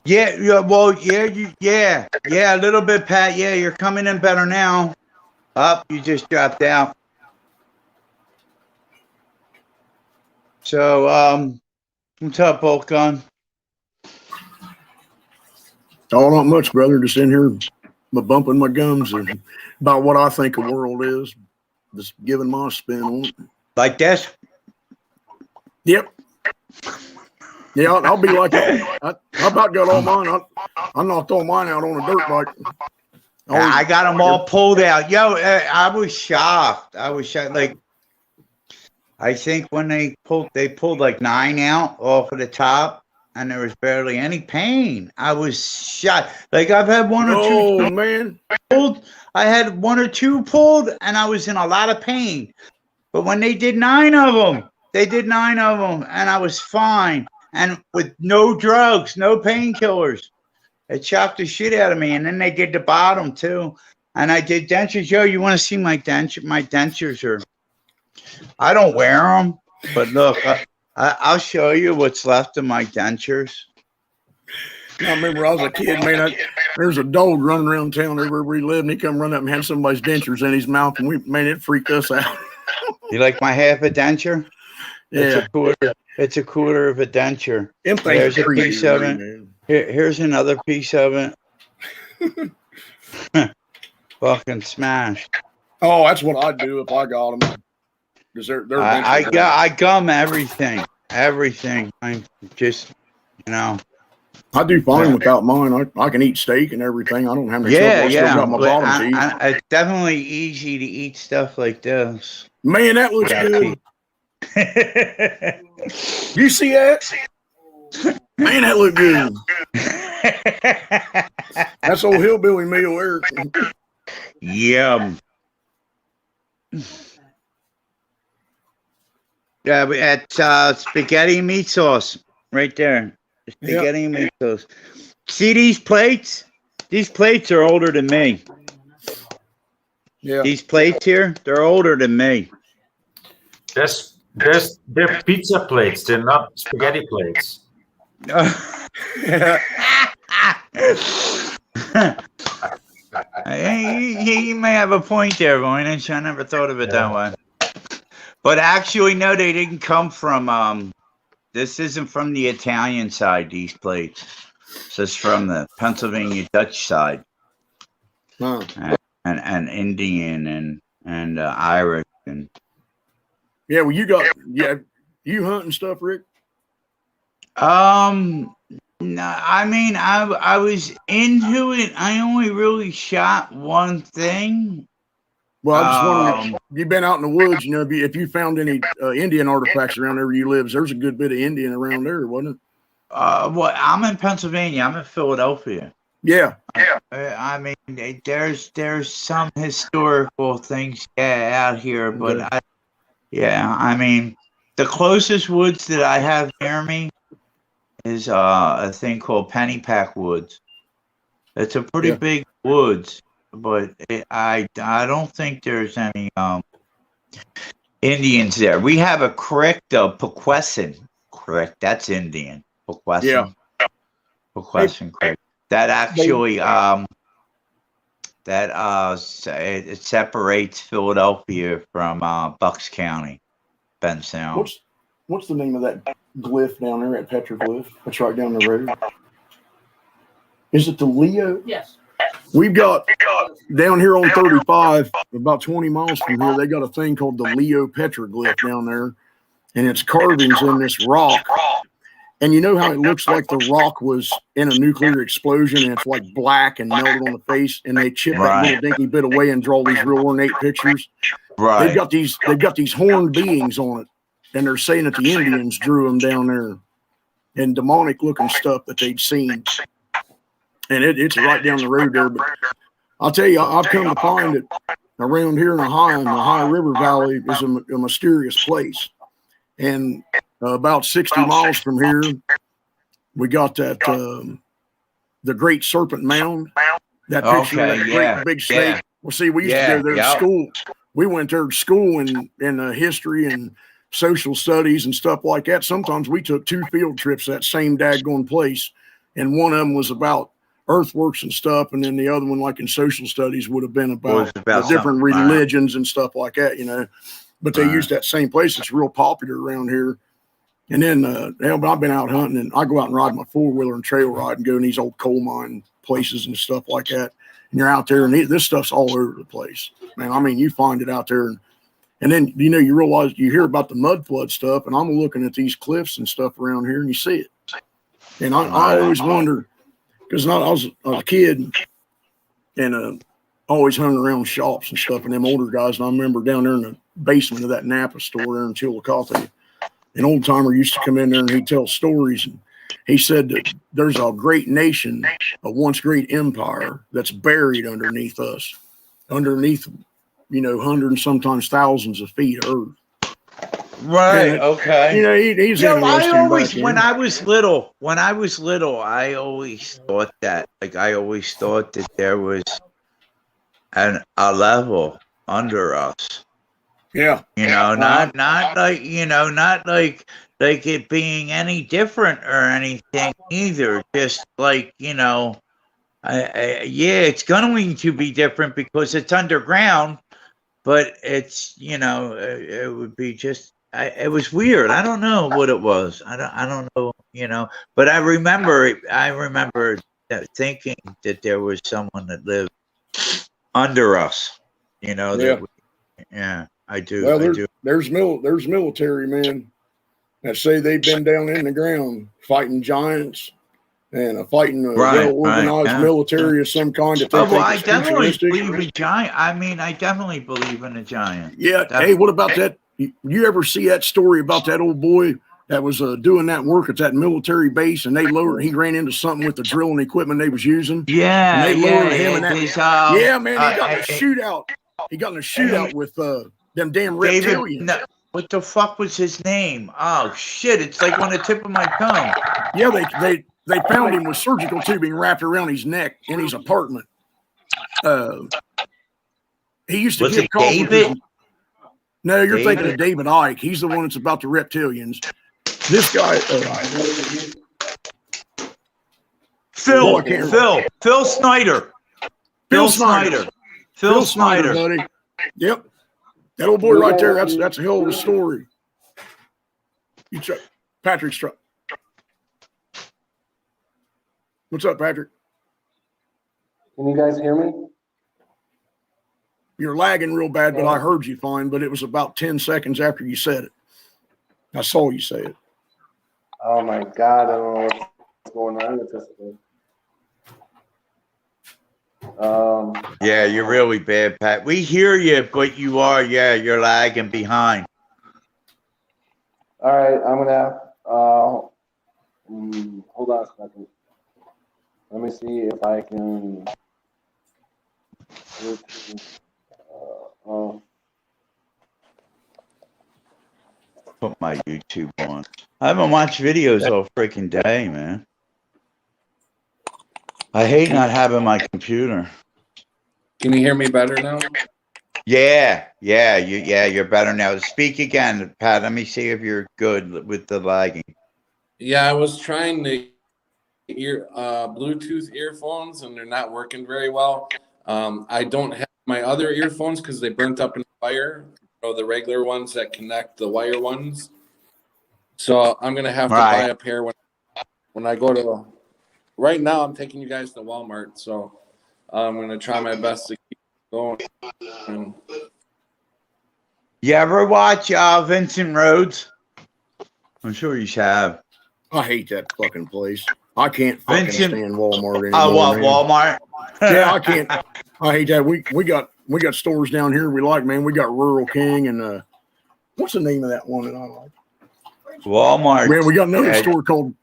Yeah, well, yeah, a little bit, Pat. Yeah, you're coming in better now. Up, you just dropped out. So, what's up, Volkan? Oh, not much, brother. Just in here bumping my gums and about what I think the world is. Just giving my spin on it. Like this? Yep. Yeah, I'll be like that. I about got all mine. I'm not throwing mine out on the dirt like. I got them all pulled out. Yo, I was shocked. Like, I think when they pulled like 9 out off of the top, and there was barely any pain. I was shocked. Like, I've had 1 or 2. Oh man. Pulled. I had 1 or 2 pulled, and I was in a lot of pain. But when they did 9 of them, and I was fine, and with no drugs, no painkillers. It shocked the shit out of me. And then they did the bottom too, and I did dentures. Yo, you want to see my denture? My dentures are. I don't wear them, but look, I'll show you what's left of my dentures. I remember I was a kid, man. There's a dog running around town everywhere we lived, and he come run up and had somebody's dentures in his mouth, and it freaked us out. You like my half a denture? Yeah. It's a quarter of a denture. Them things There's are a creepy, piece of it. man. Here's another piece of it. Fucking smashed. Oh, that's what I'd do if I got them. Because they're I gum everything. I'm just, I do fine without mine. I can eat steak and everything. I don't have any trouble. I still got my bottom teeth. It's definitely easy to eat stuff like this. Man, that looks good. You see that? Man, that look good. That's old hillbilly meal there. Yum. Yeah, that's spaghetti and meat sauce right there. Spaghetti and meat sauce. See these plates? These plates are older than me. Yeah. These plates here, they're older than me. They're pizza plates. They're not spaghetti plates. You may have a point there, Voynich. I never thought of it that way. But actually, no, they didn't come from. This isn't from the Italian side. These plates. This is from the Pennsylvania Dutch side, and Indian and Irish and. Yeah, well, you hunt and stuff, Rick. No, I mean, I was into it. I only really shot one thing. Well, I just wondering, you've been out in the woods, you know, if you found any Indian artifacts around there where you live, there's a good bit of Indian around there, wasn't it? Well, I'm in Pennsylvania. I'm in Philadelphia. Yeah. I mean, there's some historical things out here, but I mean, the closest woods that I have near me is a thing called Pennypack Woods. It's a pretty big woods, but I don't think there's any Indians there. We have a creek, the Pequesson Creek. That's Indian. Pequesson. Yeah. Pequesson Creek. That actually it separates Philadelphia from Bucks County, Bend Sound. What's the name of that glyph down there at Petroglyph? That's right down the road. Is it the Leo? Yes. We've got down here on 35, about 20 miles from here, they got a thing called the Leo petroglyph down there, and it's carvings in this rock. And you know how it looks like the rock was in a nuclear explosion, and it's like black and melted on the face, and they chip that little dinky bit away and draw these real ornate pictures. Right. They've got these horned beings on it, and they're saying that the Indians drew them down there, and demonic looking stuff that they'd seen. And it's right down the road there. But I'll tell you, I've come to find that around here in the Ohio River Valley is a mysterious place. And about 60 miles from here, we got that the Great Serpent Mound. That picture of that great big snake. Yeah. Well, see, we used to go there to school. We went there to school in history and social studies and stuff like that. Sometimes we took 2 field trips to that same daggone place, and one of them was about earthworks and stuff, and then the other one, like in social studies, would have been about the different religions and stuff like that, you know. But they use that same place. It's real popular around here. And then, I've been out hunting, and I go out and ride my 4-wheeler and trail ride and go in these old coal mine places and stuff like that. And you're out there, and this stuff's all over the place, man. I mean, you find it out there, and then you realize you hear about the mud flood stuff, and I'm looking at these cliffs and stuff around here, and you see it. And I always wonder. Because I was a kid and always hung around shops and stuff and them older guys. And I remember down there in the basement of that Napa store there in Chillicothe, an old timer used to come in there and he'd tell stories. And he said that there's a great nation, a once great empire that's buried underneath us, underneath, hundreds and sometimes thousands of feet of earth. Right. Okay. He's I always, when I was little, I always thought that. Like, I always thought that there was a level under us. Yeah. Not like not like it being any different or anything either. Just like it's going to be different because it's underground, but it's it would be just. It was weird. I don't know what it was. I don't know, but I remember thinking that there was someone that lived under us, I do. Well, I do. There's military men that say they've been down in the ground fighting giants and fighting a well-organized military of some kind. I definitely believe in giant. I mean, I definitely believe in a giant. Yeah. Definitely. Hey, what about that? You ever see that story about that old boy that was doing that work at that military base, and he ran into something with the drilling equipment they was using? Yeah, and they lowered him in that. yeah, Man, he got in a shootout. He got in a shootout with them damn reptilians. No, what the fuck was his name? Oh shit! It's like on the tip of my tongue. Yeah, they found him with surgical tubing wrapped around his neck in his apartment. He used to get calls. David? No, you're thinking of David Icke. He's the one that's about the reptilians. This guy, Phil Snyder. Phil Snyder, buddy. Yep, that old boy right there. That's a hell of a story. You check Patrick's truck. What's up, Patrick? Can you guys hear me? You're lagging real bad, but I heard you fine. But it was about 10 seconds after you said it. I saw you say it. Oh my God, I don't know what's going on with this thing. Yeah, you're really bad, Pat. We hear you, but you're lagging behind. All right, I'm gonna have, hold on a second. Let me see if I can. Put my YouTube on. I haven't watched videos all freaking day, man. I hate not having my computer. Can you hear me better now? Yeah, you're better now. Speak again, Pat. Let me see if you're good with the lagging. Yeah, I was trying to Bluetooth earphones, and they're not working very well. I don't have my other earphones because they burnt up in the fire. The regular ones that connect, the wire ones. So I'm gonna have to buy a pair when I go to. Right now, I'm taking you guys to Walmart, so I'm gonna try my best to keep going. You ever watch Vincent Rhodes? I'm sure you have. I hate that fucking place. I can't fucking stand Walmart anymore. I want Walmart. Yeah, I can't. I hate that. We got stores down here we like, man. We got Rural King and what's the name of that one that I like? Walmart. Man, we got another store called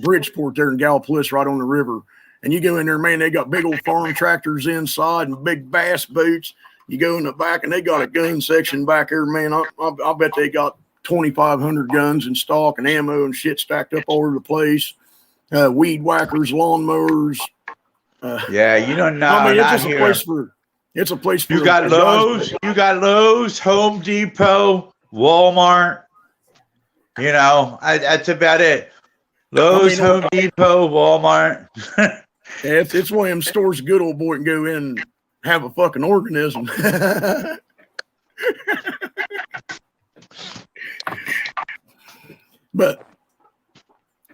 Bridgeport there in Gallipolis, right on the river. And you go in there, man, they got big old farm tractors inside and big bass boots. You go in the back and they got a gun section back there, man. I bet they got 2,500 guns in stock and ammo and shit stacked up all over the place. Weed whackers, lawnmowers. Yeah, you don't know. I mean, it's just a place for. It's a place for. You got Lowe's. You got Lowe's, Home Depot, Walmart. You know, that's about it. Lowe's, Home Depot, Walmart. It's one of them stores a good old boy can go in and have a fucking organism. But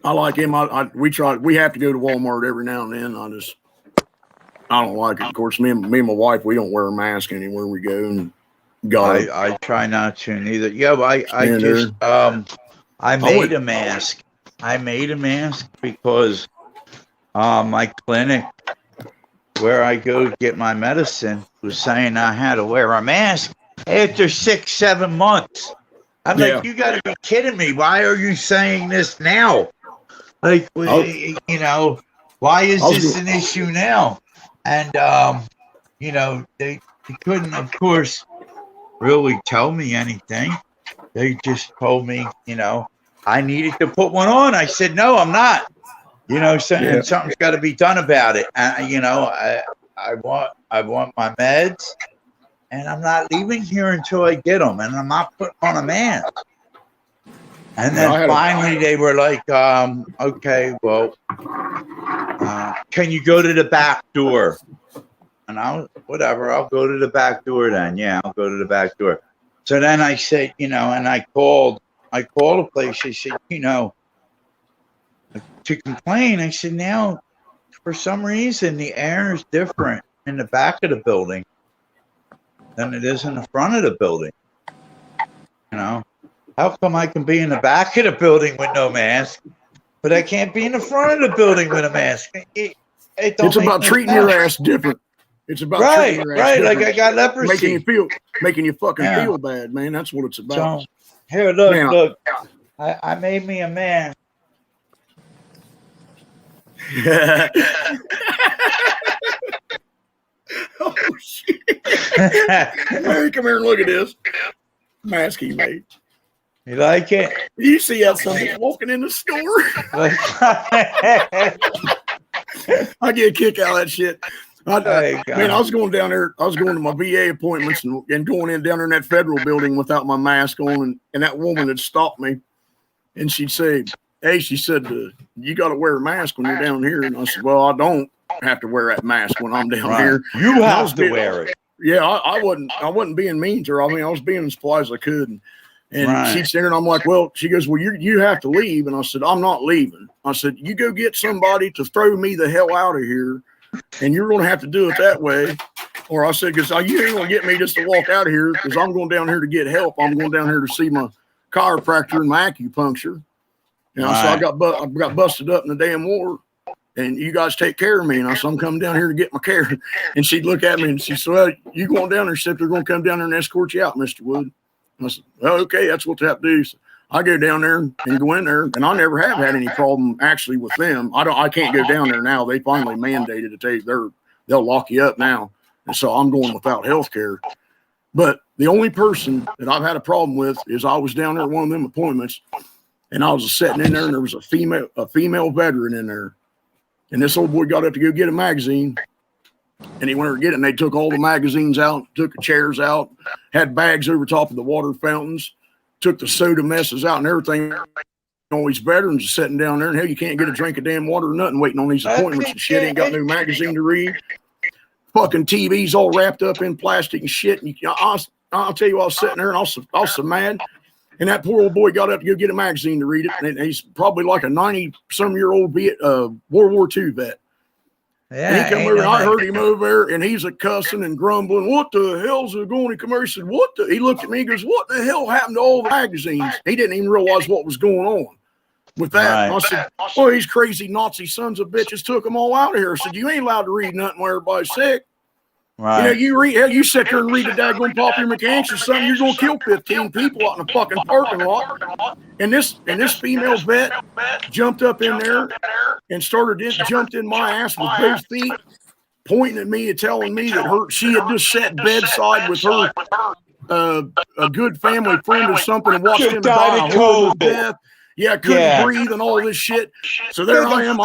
I like him. We have to go to Walmart every now and then. I don't like it. Of course, me and my wife, we don't wear a mask anywhere we go. And I try not to neither. Yeah, but I made a mask. I made a mask because my clinic where I go get my medicine was saying I had to wear a mask after 6-7 months. I'm like, you got to be kidding me. Why are you saying this now? Like, you know, why is this an issue now? And, you know, they couldn't, of course, really tell me anything. They just told me, you know, I needed to put one on. I said, no, I'm not. You know, something's got to be done about it. You know, I want my meds, and I'm not leaving here until I get them, and I'm not putting on a mask. And then finally they were like, okay, well, can you go to the back door? And I'll go to the back door then. Yeah, I'll go to the back door. So then I said, you know, and I called a place. I said, you know, to complain. I said, now, for some reason, the air is different in the back of the building than it is in the front of the building. You know, how come I can be in the back of the building with no mask, but I can't be in the front of the building with a mask? It's about treating your ass different. It's about treating your ass different. Like I got leprosy. making you fucking Yeah. feel bad, man. That's what it's about. So, here, look, Man, look. I made me a man. Oh shit! Hey, come here and look at this mask he made. You like it? You see how somebody's walking in the store? I get a kick out of that shit. I was going down there. I was going to my VA appointments and going in down there in that federal building without my mask on, and that woman had stopped me, and she'd say, "Hey," she said, "you got to wear a mask when you're down here." And I said, "Well, I don't have to wear that mask when I'm down here. You have to wear it." Yeah, I wasn't being mean to her. I mean, I was being as polite as I could. And she's there, and I'm like, "Well," she goes, "Well, you have to leave." And I said, "I'm not leaving." I said, "You go get somebody to throw me the hell out of here, and you're going to have to do it that way." Or I said, "Because you ain't going to get me just to walk out of here, because I'm going down here to get help. I'm going down here to see my chiropractor and my acupuncture." And I said, I got busted up in the damn war, and you guys take care of me. And I said, "I'm coming down here to get my care." And she'd look at me and she said, "Well, you going down there?" She said, "They're going to come down there and escort you out, Mr. Wood." I said, "Well, okay, that's what they have to do." So I go down there and go in there, and I never have had any problem actually with them. I can't go down there now. They finally mandated that they'll lock you up now, and so I'm going without health care. But the only person that I've had a problem with is I was down there at one of them appointments, and I was sitting in there, and there was a female veteran in there, and this old boy got up to go get a magazine. And he went over to get it, and they took all the magazines out, took the chairs out, had bags over top of the water fountains, took the soda messes out and everything. All these veterans are sitting down there, and hell, you can't get a drink of damn water or nothing waiting on these appointments and shit. Ain't got no magazine to read. Fucking TVs all wrapped up in plastic and shit. And I'll tell you, I was sitting there, and I was so mad. And that poor old boy got up to go get a magazine to read it. And he's probably like a 90-some-year-old World War II vet. Yeah, and he come over, and I heard him over there, and he's a cussing and grumbling. "What the hell's going to come here?" He said, "What the?" He looked at me and goes, "What the hell happened to all the magazines?" He didn't even realize what was going on with that. I said, "Oh, these crazy Nazi sons of bitches took them all out of here." I said, "You ain't allowed to read nothing where everybody's sick." Right. You sit there and read the daggone Popular Mechanics or something, you're going to kill 15 people out in the fucking parking lot. And this female vet jumped up in there and jumped in my ass with both feet, pointing at me and telling me that she had just sat bedside with her a good family friend or something and watched him die a horrible death. Yeah, couldn't breathe and all this shit. So there I am.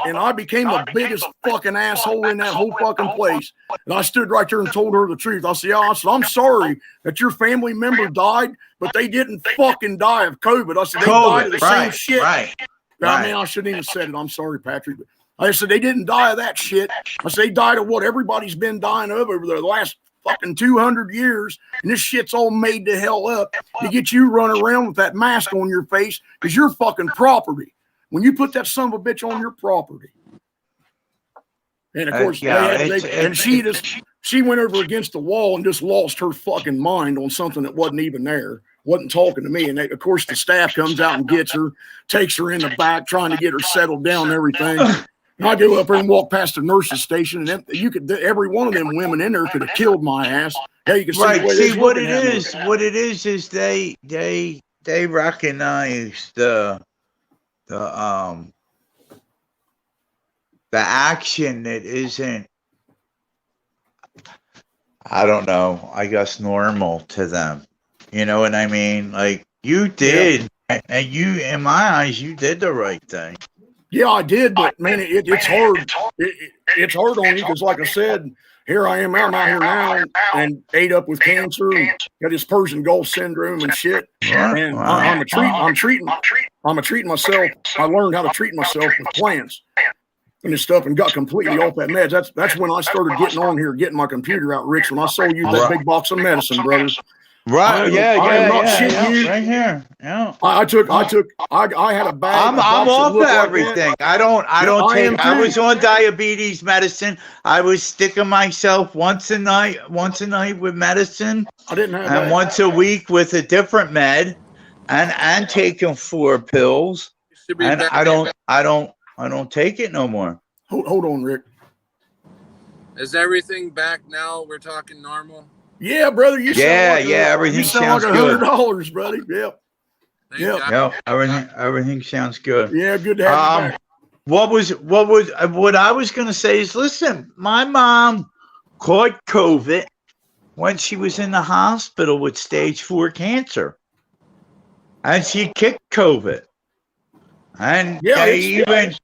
And I became the biggest fucking asshole in that whole fucking place. And I stood right there and told her the truth. I said, "I'm sorry that your family member died, but they didn't fucking die of COVID." I said, "They died of the same shit." I mean, I shouldn't even have said it. I'm sorry, Patrick. But I said, "They didn't die of that shit." I said, "They died of what everybody's been dying of over the last fucking 200 years, and this shit's all made to hell up to get you running around with that mask on your face because you're fucking property. When you put that son of a bitch on your property." And of course, she went over against the wall and just lost her fucking mind on something that wasn't even there, wasn't talking to me. And of course, the staff comes out and gets her, takes her in the back, trying to get her settled down and everything. And I go up there and walk past the nurse's station, and every one of them women in there could have killed my ass. Yeah, you can see what it is. What it is they recognize the action that isn't, I don't know, I guess normal to them. You know what I mean? Like you did, and you, in my eyes, you did the right thing. Yeah, I did, but man, it's hard. It's hard on you because, like I said, here I am. I'm out here now and ate up with cancer, and got this Persian Gulf syndrome and shit. And I'm treating myself. I learned how to treat myself with plants and this stuff, and got completely off that meds. That's when I started getting on here, getting my computer out, Rich. When I sold you that big box of medicine, brothers. Right, right here. Yeah. I had a bag. I'm off everything. Like I don't take. I was on diabetes medicine. I was sticking myself once a night with medicine. I didn't have and that. Once a week with a different med, and taking 4 pills. And I don't take it no more. Hold on, Rick. Is everything back now? We're talking normal. Yeah, brother. You Yeah, sound like yeah, everything you sound sounds like good. $100, buddy. Yep. Yep. Yeah, everything sounds good. Yeah, good to have you back. What I was gonna say is, listen, my mom caught COVID when she was in the hospital with stage 4 cancer, and she kicked COVID. And Yeah,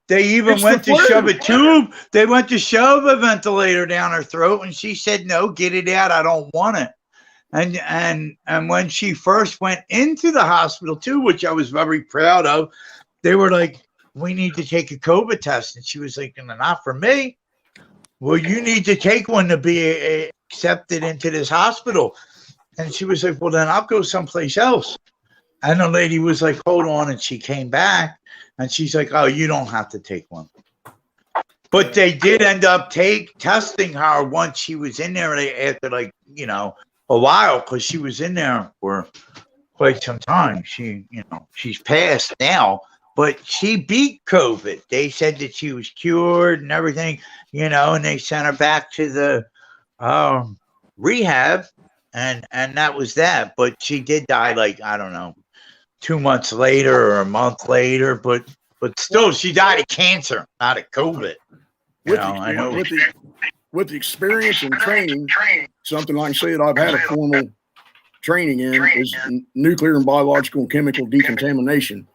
they even went to shove a tube. They went to shove a ventilator down her throat, and she said, "No, get it out. I don't want it." And when she first went into the hospital too, which I was very proud of, they were like, "We need to take a COVID test," and she was like, "Not for me." Well, you need to take one to be accepted into this hospital. And she was like, "Well, then I'll go someplace else." And the lady was like, "Hold on," and she came back. And she's like, "Oh, you don't have to take one." But they did end up testing her once she was in there after a while, because she was in there for quite some time. She's passed now, but she beat COVID. They said that she was cured and everything, and they sent her back to the rehab, and that was that. But she did die, I don't know, 2 months later or a month later, but still, she died of cancer, not of COVID. I know. With the experience and training, something like I said, I've had a formal training in is nuclear and biological and chemical decontamination.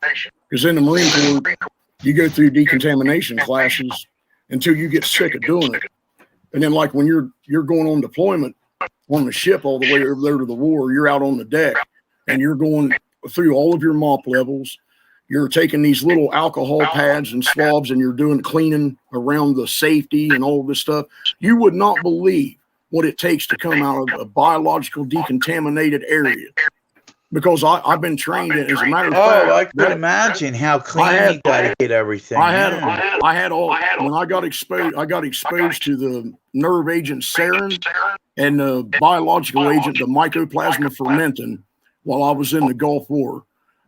Because in the Marine Corps, you go through decontamination classes until you get sick of doing it. And then, like when you're going on deployment on the ship all the way over there to the war, you're out on the deck and you're going through all of your MOP levels. You're taking these little alcohol pads and swabs and you're doing cleaning around the safety and all this stuff. You would not believe what it takes to come out of a biological decontaminated area. Because I've been trained in, as a matter of fact. I could imagine how clean you got to get everything. I had all, when I got exposed to the nerve agent sarin and the biological agent, the Mycoplasma fermentin, while I was in the Gulf War.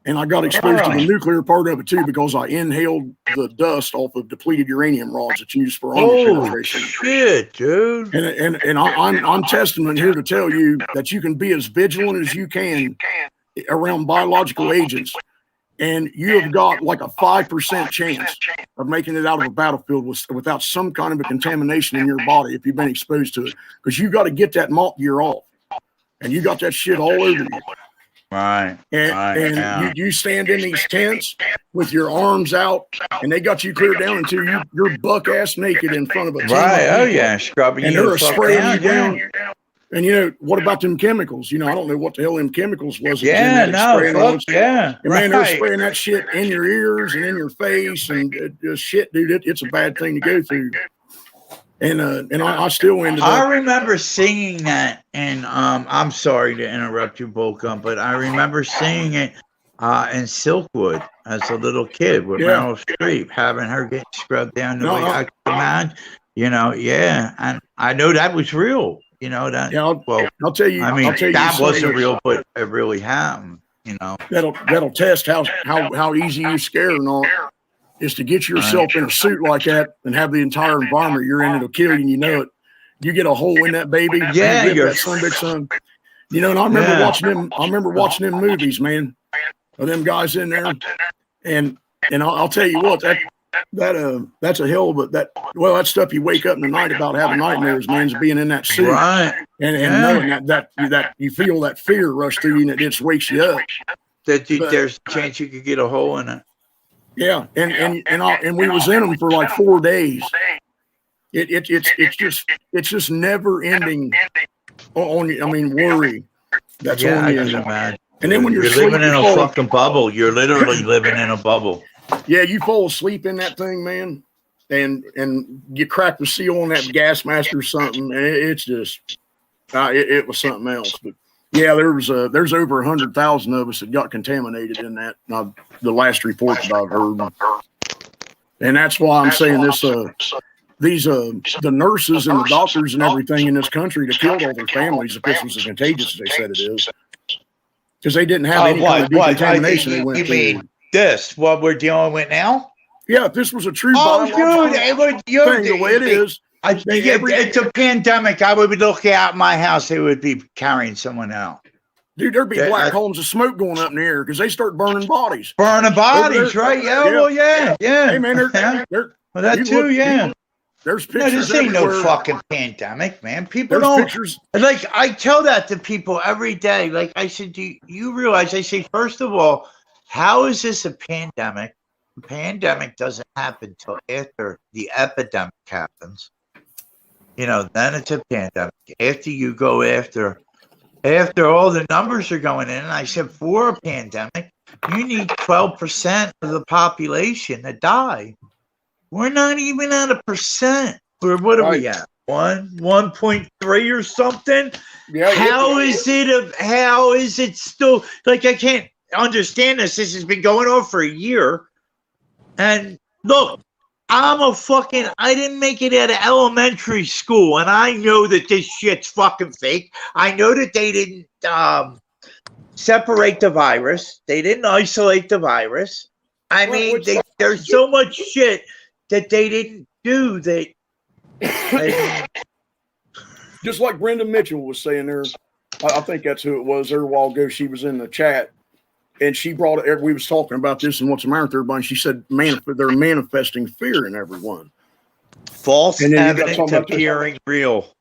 And I got exposed to the nuclear part of it too, because I inhaled the dust off of depleted uranium rods that's used for armor penetration. Shit, dude! And I'm testament here to tell you that you can be as vigilant as you can around biological agents, and you have got like a 5% chance of making it out of a battlefield without some kind of a contamination in your body if you've been exposed to it, because you got to get that MOP gear off, and you got that shit all over you. Right. And you stand in these tents with your arms out, and they got you cleared down until you're buck ass naked in front of a team. Right. Oh yeah, scrubbing and you. And they're spraying you down. And what about them chemicals? I don't know what the hell them chemicals was. Yeah, no, fuck yeah. And man, they're spraying that shit in your ears and in your face, and shit, dude, it's a bad thing to go through. And I still ended up. I remember singing that, and I'm sorry to interrupt you, Volcom, but I remember singing it in Silkwood as a little kid with Meryl Streep, having her get scrubbed down the way I could imagine. And I know that was real. That. Yeah, I'll tell you. I mean, that wasn't real, real, but it really happened. That'll test how easy you scare or not. Is to get yourself in a suit like that and have the entire environment you're in, it'll kill you, and you know it. You get a hole in that baby. Yeah, you're that big son. And I remember watching them. I remember watching them movies, man, of them guys in there. And I'll tell you what, that's a hell of that stuff you wake up in the night about having nightmares, man, is being in that suit. Right. And knowing that you feel that fear rush through you, and it just wakes you up. There's a chance you could get a hole in it. Yeah, and we was in them for like 4 days. It's just never ending. Worry. That's on you. And then when you're living in a fucking bubble, you're literally living in a bubble. Yeah, you fall asleep in that thing, man, and you crack the seal on that gas mask or something. It's just it was something else. But yeah, there's over 100,000 of us that got contaminated in that. The last report that I've heard, and that's why I'm saying this. The nurses and the doctors and everything in this country that killed all their families if this was as contagious as they said it is, because they didn't have any kind of decontamination. They went you mean this? What we're dealing with now? Yeah, if this was a true biological thing, the way it is, I think it's a pandemic. I would look out my house. They would be carrying someone out. Dude, there'd be black columns of smoke going up in the air because they start burning bodies. Burning bodies, right? Yeah, well, yeah. Hey, man, well, that too, yeah. There's pictures. No, this ain't no fucking pandemic, man. People don't. Pictures. Like, I tell that to people every day. Like, I said, do you realize? I say, first of all, how is this a pandemic? The pandemic doesn't happen till after the epidemic happens. Then it's a pandemic. After you go after all the numbers are going in, and I said, for a pandemic, you need 12% of the population to die. We're not even at 1%. What are we at? 1.3 or something? Yeah. How is it still, like, I can't understand this. This has been going on for a year. And look, I didn't make it out of elementary school, and I know that this shit's fucking fake. I know that they didn't separate the virus. They didn't isolate the virus. I mean, there's so much shit that they didn't do that. Just like Brenda Mitchell was saying there, I think that's who it was there a while ago. She was in the chat, and she brought it. We was talking about this and what's the matter with everybody. She said, they're manifesting fear in everyone. False evidence appearing real.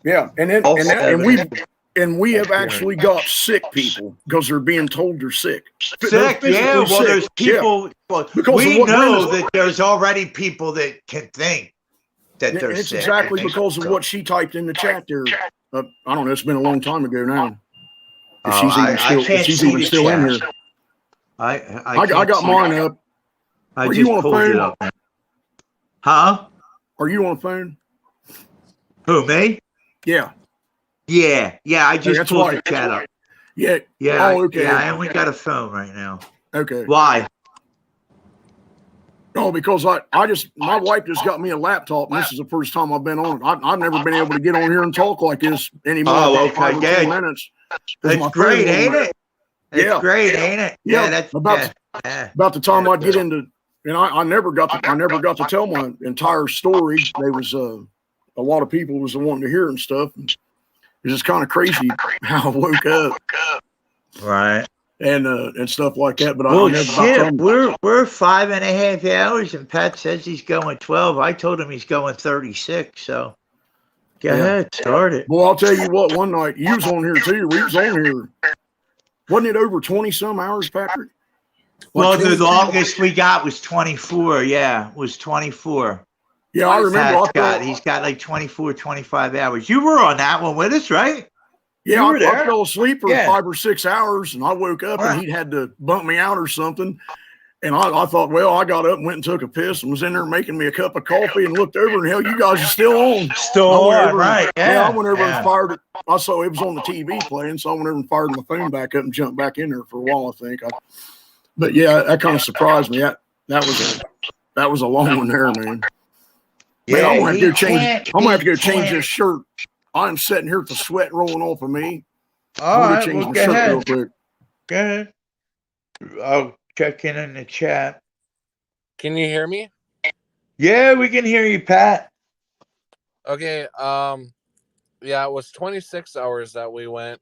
Yeah, and we have actually got sick people because they're being told they're sick. Sick, yeah. Well, sick. There's people. Yeah. Well, we know that there's already people that can think that they're it's sick. It's exactly because of what she typed in the chat there. I don't know. It's been a long time ago now. If she's even still in here. I got mine up. Are you on a phone? Huh? Are you on a phone? Who, me? Yeah. Yeah. I just pulled the chat up. Yeah. Oh, okay. Yeah, I only got a phone right now. Okay. Why? No, because my wife just got me a laptop, and this is the first time I've been on it. I've never been able to get on here and talk like this anymore. Oh, okay. 5 or 10 minutes. That's great, ain't it? It's great, ain't it? Yeah, that's about the time I'd get into, and I never got to tell my entire story. There was a lot of people was wanting to hear and stuff. It was just kind of crazy how I woke up, right, and stuff like that. But well, shit, we're 5.5 hours, and Pat says he's going 12. I told him he's going 36. So go ahead, start it. Well, I'll tell you what. One night you was on here too. We was on here. Wasn't it over 20 some hours, Patrick? Well, the longest we got was 24. Yeah, it was 24. Yeah, I remember. He's got like 24, 25 hours. You were on that one with us, right? Yeah, I fell asleep for 5 or 6 hours, and I woke up, and he had to bump me out or something. And I thought, well, I got up and went and took a piss and was in there making me a cup of coffee and looked over, and hell, you guys are still on. Still on, right. Yeah, I went over and fired it. I saw it was on the TV playing, so I went over and fired my phone back up and jumped back in there for a while, I think. But yeah, that kind of surprised me. That was a long one there, man. Yeah, I'm gonna have to go change this shirt. I'm sitting here with the sweat rolling off of me. All right, change my shirt real quick. Go ahead. I'll check in the chat. Can you hear me? Yeah, we can hear you, Pat. Okay. Yeah, it was 26 hours that we went.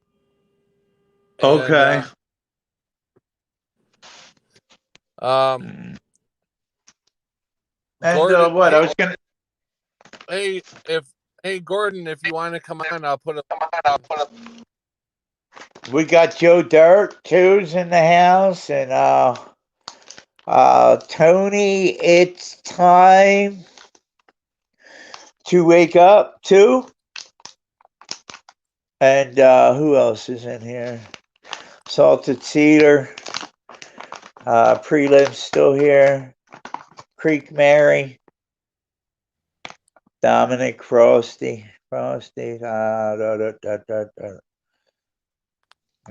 Okay. And, Gordon, what I was gonna. Hey, Gordon, if you want to come on, I'll put a. We got Joe Dirt two's in the house, and Tony. It's time to wake up too. And who else is in here? Salted Cedar. Prelim's still here. Creek Mary. Dominic Frosty.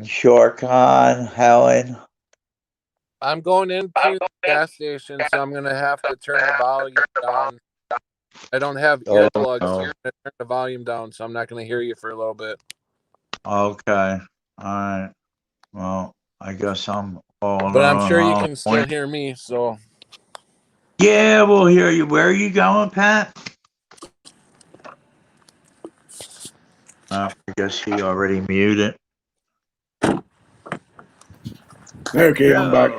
Shorkon, Helen. I'm going into the gas station, so I'm going to have to turn the volume down. I don't have earplugs, so I'm going to turn the volume down, so I'm not going to hear you for a little bit. Okay. All right. Well, I guess I'm all But I'm sure you can still hear me, so. Yeah, we'll hear you. Where are you going, Pat? I guess he already muted. Okay, I'm back.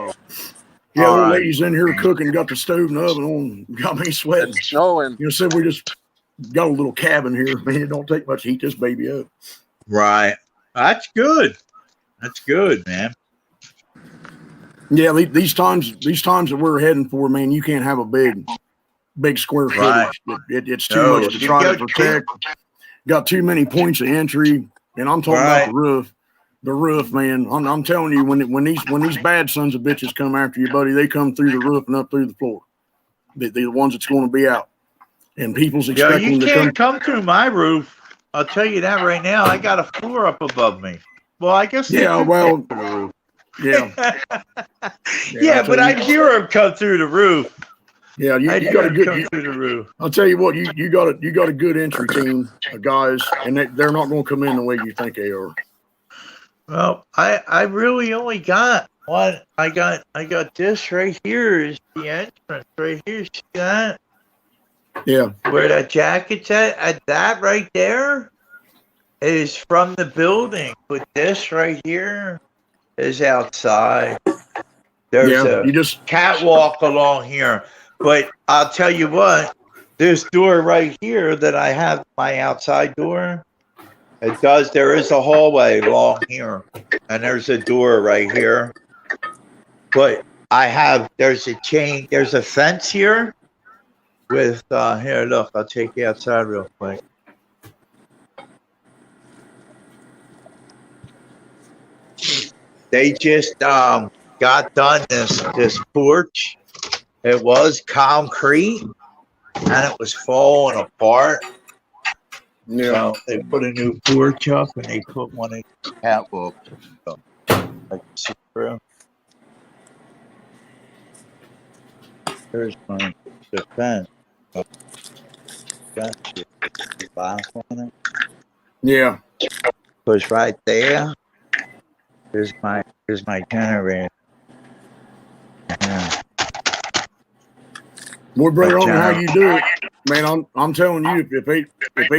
Yeah, All old right. lady's in here cooking, got the stove and the oven on, got me sweating. It's snowing. You know, said we just got a little cabin here. Man, it don't take much to heat this baby up. Right. That's good. That's good, man. Yeah, these times that we're heading for, man, you can't have a big square footage. Right. It's too No, much to you try to got protect. Got too many points of entry, and I'm talking about the roof. The roof, man. I'm telling you, when these bad sons of bitches come after you, buddy, they come through the roof and up through the floor. They're the ones that's going to be out, and people's expecting you to can't come through my roof. I'll tell you that right now. I got a floor up above me. Well, I guess. Yeah, well, yeah. Yeah, but I hear him come through the roof. Yeah, you got a good. Through the roof. I'll tell you what, you got a good entry team of guys, and they're not going to come in the way you think they are. Well, I really only got one. I got this right here is the entrance right here. See that? Yeah. Where that jacket's at that right there is from the building, but this right here is outside. There's a catwalk along here. But I'll tell you what, this door right here that I have, my outside door, there is a hallway along here, and there's a door right here. But there's a fence here with, here, look, I'll take you outside real quick. They just got done this porch. It was concrete, and it was falling apart. Yeah. So they put a new porch up, and they put one in the catwalk. So, like, see through. Here's my defense. Got your box on it. Yeah. Push right there. Here's my generator. Yeah. Boy, brother, I don't know how you do it, man. I'm telling you, if they'd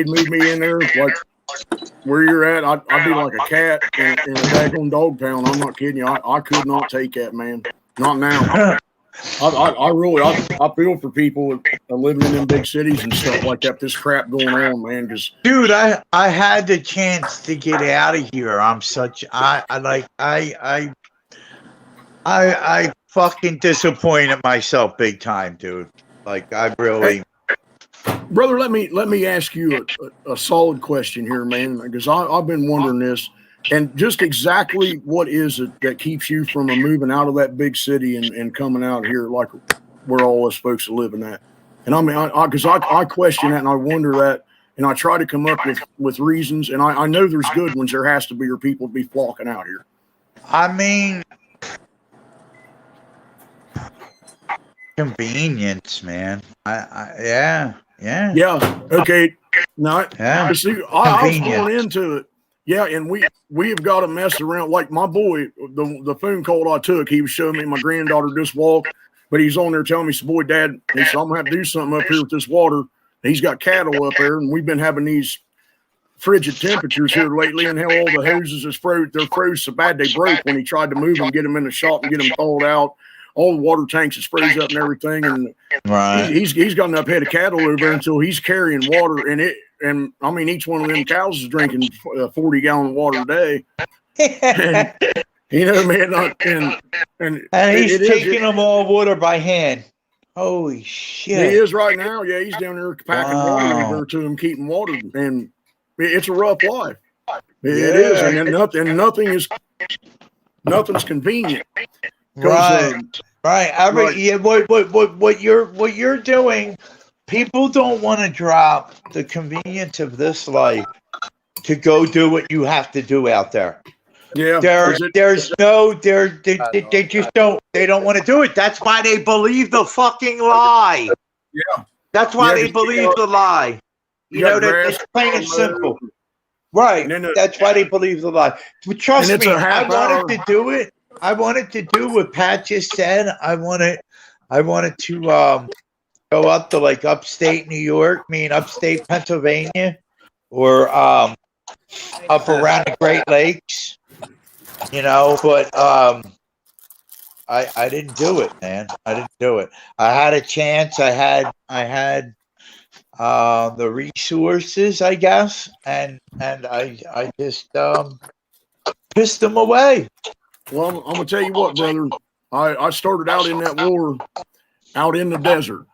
move me in there like where you're at, I'd be like a cat in a daggone dog pound. I'm not kidding you. I could not take that, man. Not now. I feel for people living in them big cities and stuff like that. This crap going on, man. Because dude, I had the chance to get out of here. I fucking disappointed myself big time, dude. Like, I really. Brother, let me ask you a solid question here, man, because I've been wondering this, and just exactly what is it that keeps you from moving out of that big city and coming out here like where all us folks are living at? And I mean, because I question that and I wonder that, and I try to come up with reasons, and I know there's good ones. There has to be, or people would be flocking out here. I mean, convenience, man. Yeah. Okay. No. Yeah. See, I was going into it. Yeah, and we have got to mess around. Like my boy, the phone call I took, he was showing me my granddaughter just walked, but he's on there telling me, "So, boy, Dad," he said, "I'm gonna have to do something up here with this water." He's got cattle up there, and we've been having these frigid temperatures here lately, and how all the hoses is froze. They're froze so bad they broke when he tried to move them, get them in the shop, and get them thawed out. All the water tanks is froze up and everything, and he's got enough head of cattle over there until he's carrying water, and I mean each one of them cows is drinking 40-gallon of water a day. And, you know, man, and he's taking them all water by hand. Holy shit! He is right now. Yeah, he's down there packing water over to him, keeping water, and it's a rough life. It is, and nothing's convenient. Right. Yeah, what you're doing, people don't want to drop the convenience of this life to go do what you have to do out there. Yeah. They just don't want to do it. That's why they believe the fucking lie. Yeah. That's why they believe the lie. You know, it's plain and simple. Right. That's why they believe the lie. But trust me, I wanted to do it. I wanted to do what Pat just said. I wanted to go up to like upstate New York, upstate Pennsylvania, or up around the Great Lakes, you know, but I didn't do it, man. I didn't do it. I had a chance. I had the resources, I guess, and I just pissed them away. Well, I'm gonna tell you what, brother. I started out in that war out in the desert,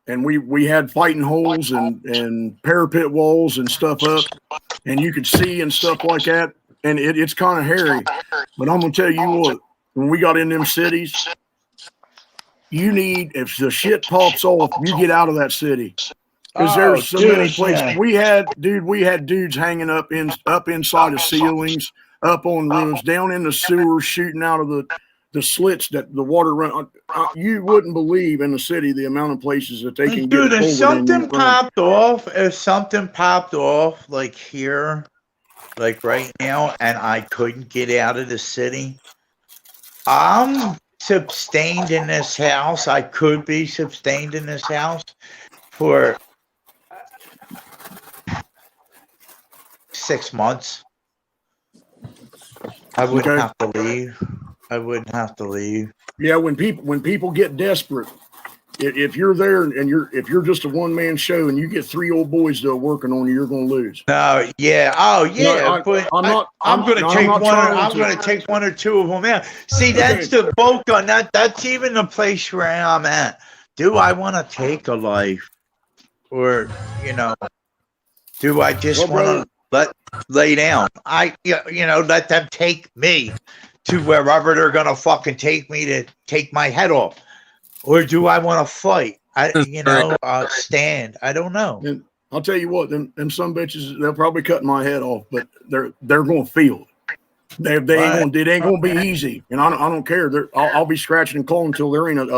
and we had fighting holes and parapet walls and stuff up, and you could see and stuff like that, and it's kind of hairy. But I'm gonna tell you what, when we got in them cities, you need, if the shit pops off, you get out of that city. Because there's so many places. Yeah. We had dudes hanging up inside of ceilings, up on roofs, down in the sewers, shooting out of the slits that the water run. You wouldn't believe in the city the amount of places that they can get. Dude, if something popped off, like here, like right now, and I couldn't get out of the city, I'm sustained in this house. I could be sustained in this house for 6 months. I wouldn't have to leave. I wouldn't have to leave. Yeah, when people get desperate, if you're there and if you're just a one-man show and you get 3 old boys that are working on you, you're going to lose. No, yeah, oh yeah, but I'm going to take one or two of them out. See, that's the bulk on that. That's even the place where I'm at. Do I want to take a life, or do I just want to lay down? Let them take me to wherever they're gonna fucking take me to take my head off, or do I want to fight? Stand. I don't know. And I'll tell you what, them some bitches, they'll probably cut my head off, but they're gonna feel it. It ain't gonna be easy, and I don't care. I'll be scratching and clawing until there ain't a bit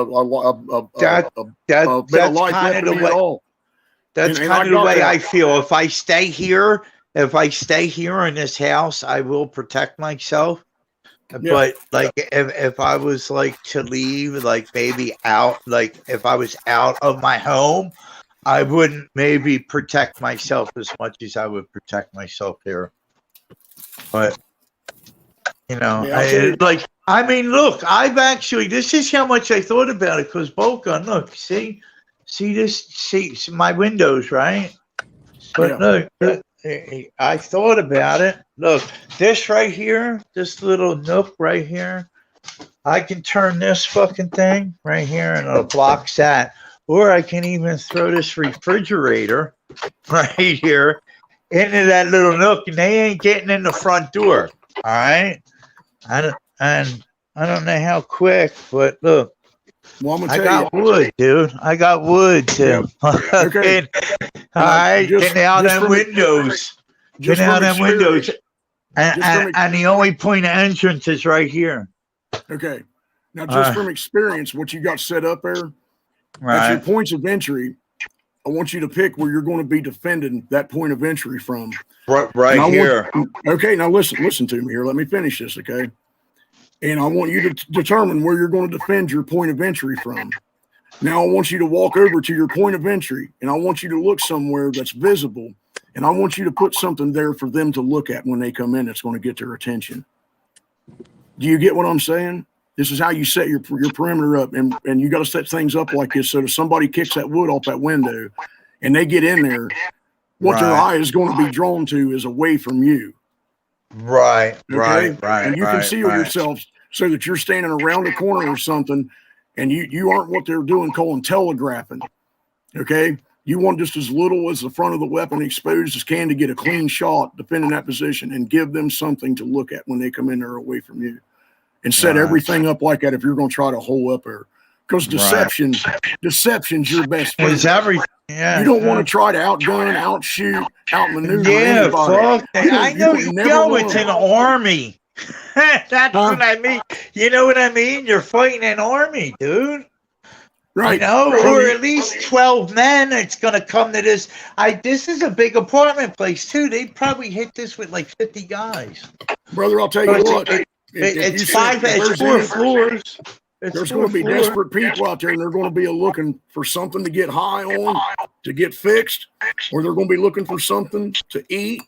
of life left in me at all. That's kind of the way I feel. If I stay here in this house, I will protect myself. Yeah. But like, if I was like to leave, like maybe out, like if I was out of my home, I wouldn't maybe protect myself as much as I would protect myself here. But look, I've actually, this is how much I thought about it, because Boca, look, see my windows, right? But look, I thought about it. Look, this right here, this little nook right here, I can turn this fucking thing right here and it blocks that. Or I can even throw this refrigerator right here into that little nook, and they ain't getting in the front door. All right? I don't know how quick, but look. Well, I got wood, dude. I got wood too. Okay. All right, get out them windows. Get out them windows. And the only point of entrance is right here. Okay. Now, just from experience, what you got set up there, that's your points of entry. I want you to pick where you're going to be defending that point of entry from. Right here. Okay. Now listen to me here. Let me finish this. Okay. And I want you to determine where you're going to defend your point of entry from. Now I want you to walk over to your point of entry, and I want you to look somewhere that's visible, and I want you to put something there for them to look at when they come in that's going to get their attention. Do you get what I'm saying? This is how you set your perimeter up, and you got to set things up like this so that if somebody kicks that wood off that window and they get in there, what their eye is going to be drawn to is away from you. Right. And you conceal yourselves so that you're standing around a corner or something, and you aren't what they're doing calling telegraphing. Okay? You want just as little as the front of the weapon exposed as can to get a clean shot defending that position and give them something to look at when they come in there away from you. And set everything up like that if you're going to try to hole up there. Because deception's your best friend. It's everything. Yeah, you don't want to try to outgun, outshoot, outmaneuver anybody. Fuck that. I know it's an army. That's what I mean. You know what I mean? You're fighting an army, dude. Right. Or at least 12 men. It's going to come to this. This is a big apartment place, too. They probably hit this with like 50 guys. Brother, I'll tell you what. It's 4 floors. There's going to be desperate people out there, and they're going to be looking for something to get high on, to get fixed, or they're going to be looking for something to eat,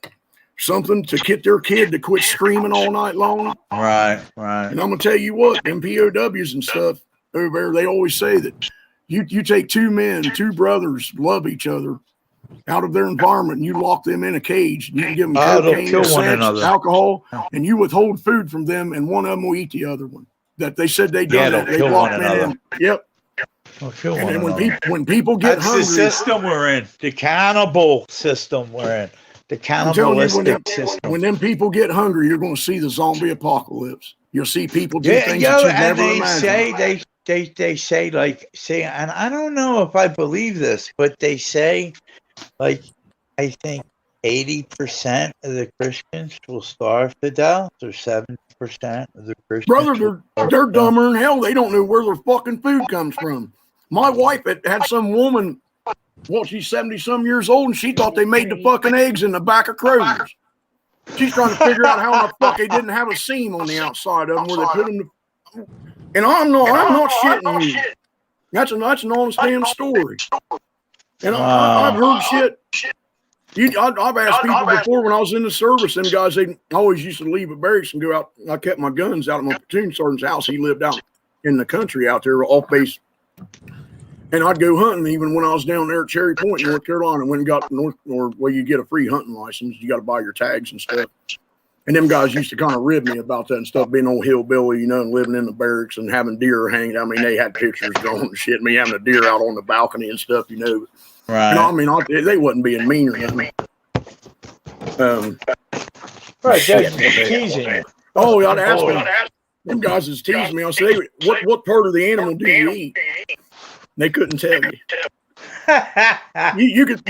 something to get their kid to quit screaming all night long. Right. And I'm gonna tell you what, them POWs and stuff over there, they always say that you take two men, two brothers, love each other, out of their environment, and you lock them in a cage. You can give them cocaine, kill one sex, another. alcohol, and you withhold food from them, and one of them will eat the other one. That they said they done that. They locked men in. Yep. They'll kill And one then another. when people get That's hungry, the system we're in. The cannibal system we're in. The I'm telling you, cannibalistic system. when them people get hungry, you're going to see the zombie apocalypse. You'll see people do things yo, that and you've never they imagined. say they say, and I don't know if I believe this, but they say, like, I think 80% of the Christians will starve to death, or 70% of the Christians. Brother, they're dumber than hell. They don't know where their fucking food comes from. My wife had some woman, well, she's 70-some years old, and she thought they made the fucking eggs in the back of Kroger's. She's trying to figure out how the fuck they didn't have a seam on the outside of them where they put them. And I'm not shitting you. That's an honest damn story. And I've heard shit. I've asked people before when I was in the service, them guys, they always used to leave at barracks and go out. I kept my guns out at my platoon sergeant's house. He lived out in the country out there off base. And I'd go hunting even when I was down there at Cherry Point, North Carolina. When you got where you get a free hunting license, you got to buy your tags and stuff. And them guys used to kind of rib me about that and stuff, being old hillbilly, you know, and living in the barracks and having deer hanging. I mean, they had pictures going and shit, me having a deer out on the balcony and stuff, you know. Right. You know, I mean, they wasn't being mean or nothing. Right, shit. they're teasing you. Oh, I'd ask them. Them guys is teasing me. I say, what part of the animal do you eat? They couldn't tell you. You could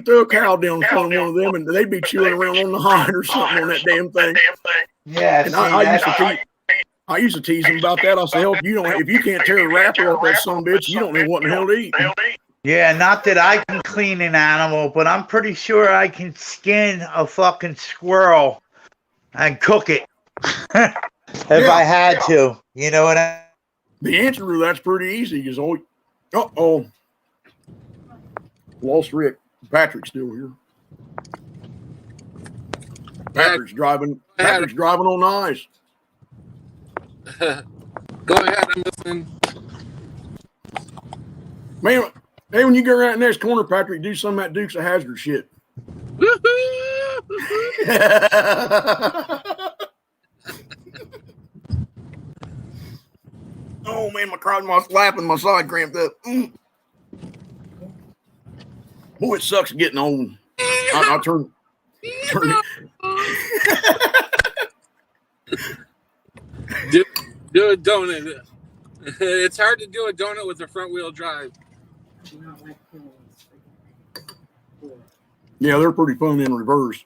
throw a cow down in front of one of them, and they'd be chewing around on the hide or something on that damn thing. Yeah, and I used to tease them about that. I said, if you can't tear a wrapper off that son of a bitch, you don't know what in the hell to eat. Yeah, not that I can clean an animal, but I'm pretty sure I can skin a fucking squirrel and cook it if I had to. You know what I? The answer to that's pretty easy. Is lost Rick. Patrick's still here. Patrick's driving on ice. Go ahead, I'm listening. Man, hey, when you go around the next corner, Patrick, do some of that Dukes of Hazzard shit. Oh man, my lap and my side cramped up. Boy, it sucks getting old. I turn do a donut. It's hard to do a donut with a front wheel drive. Yeah, they're pretty fun in reverse.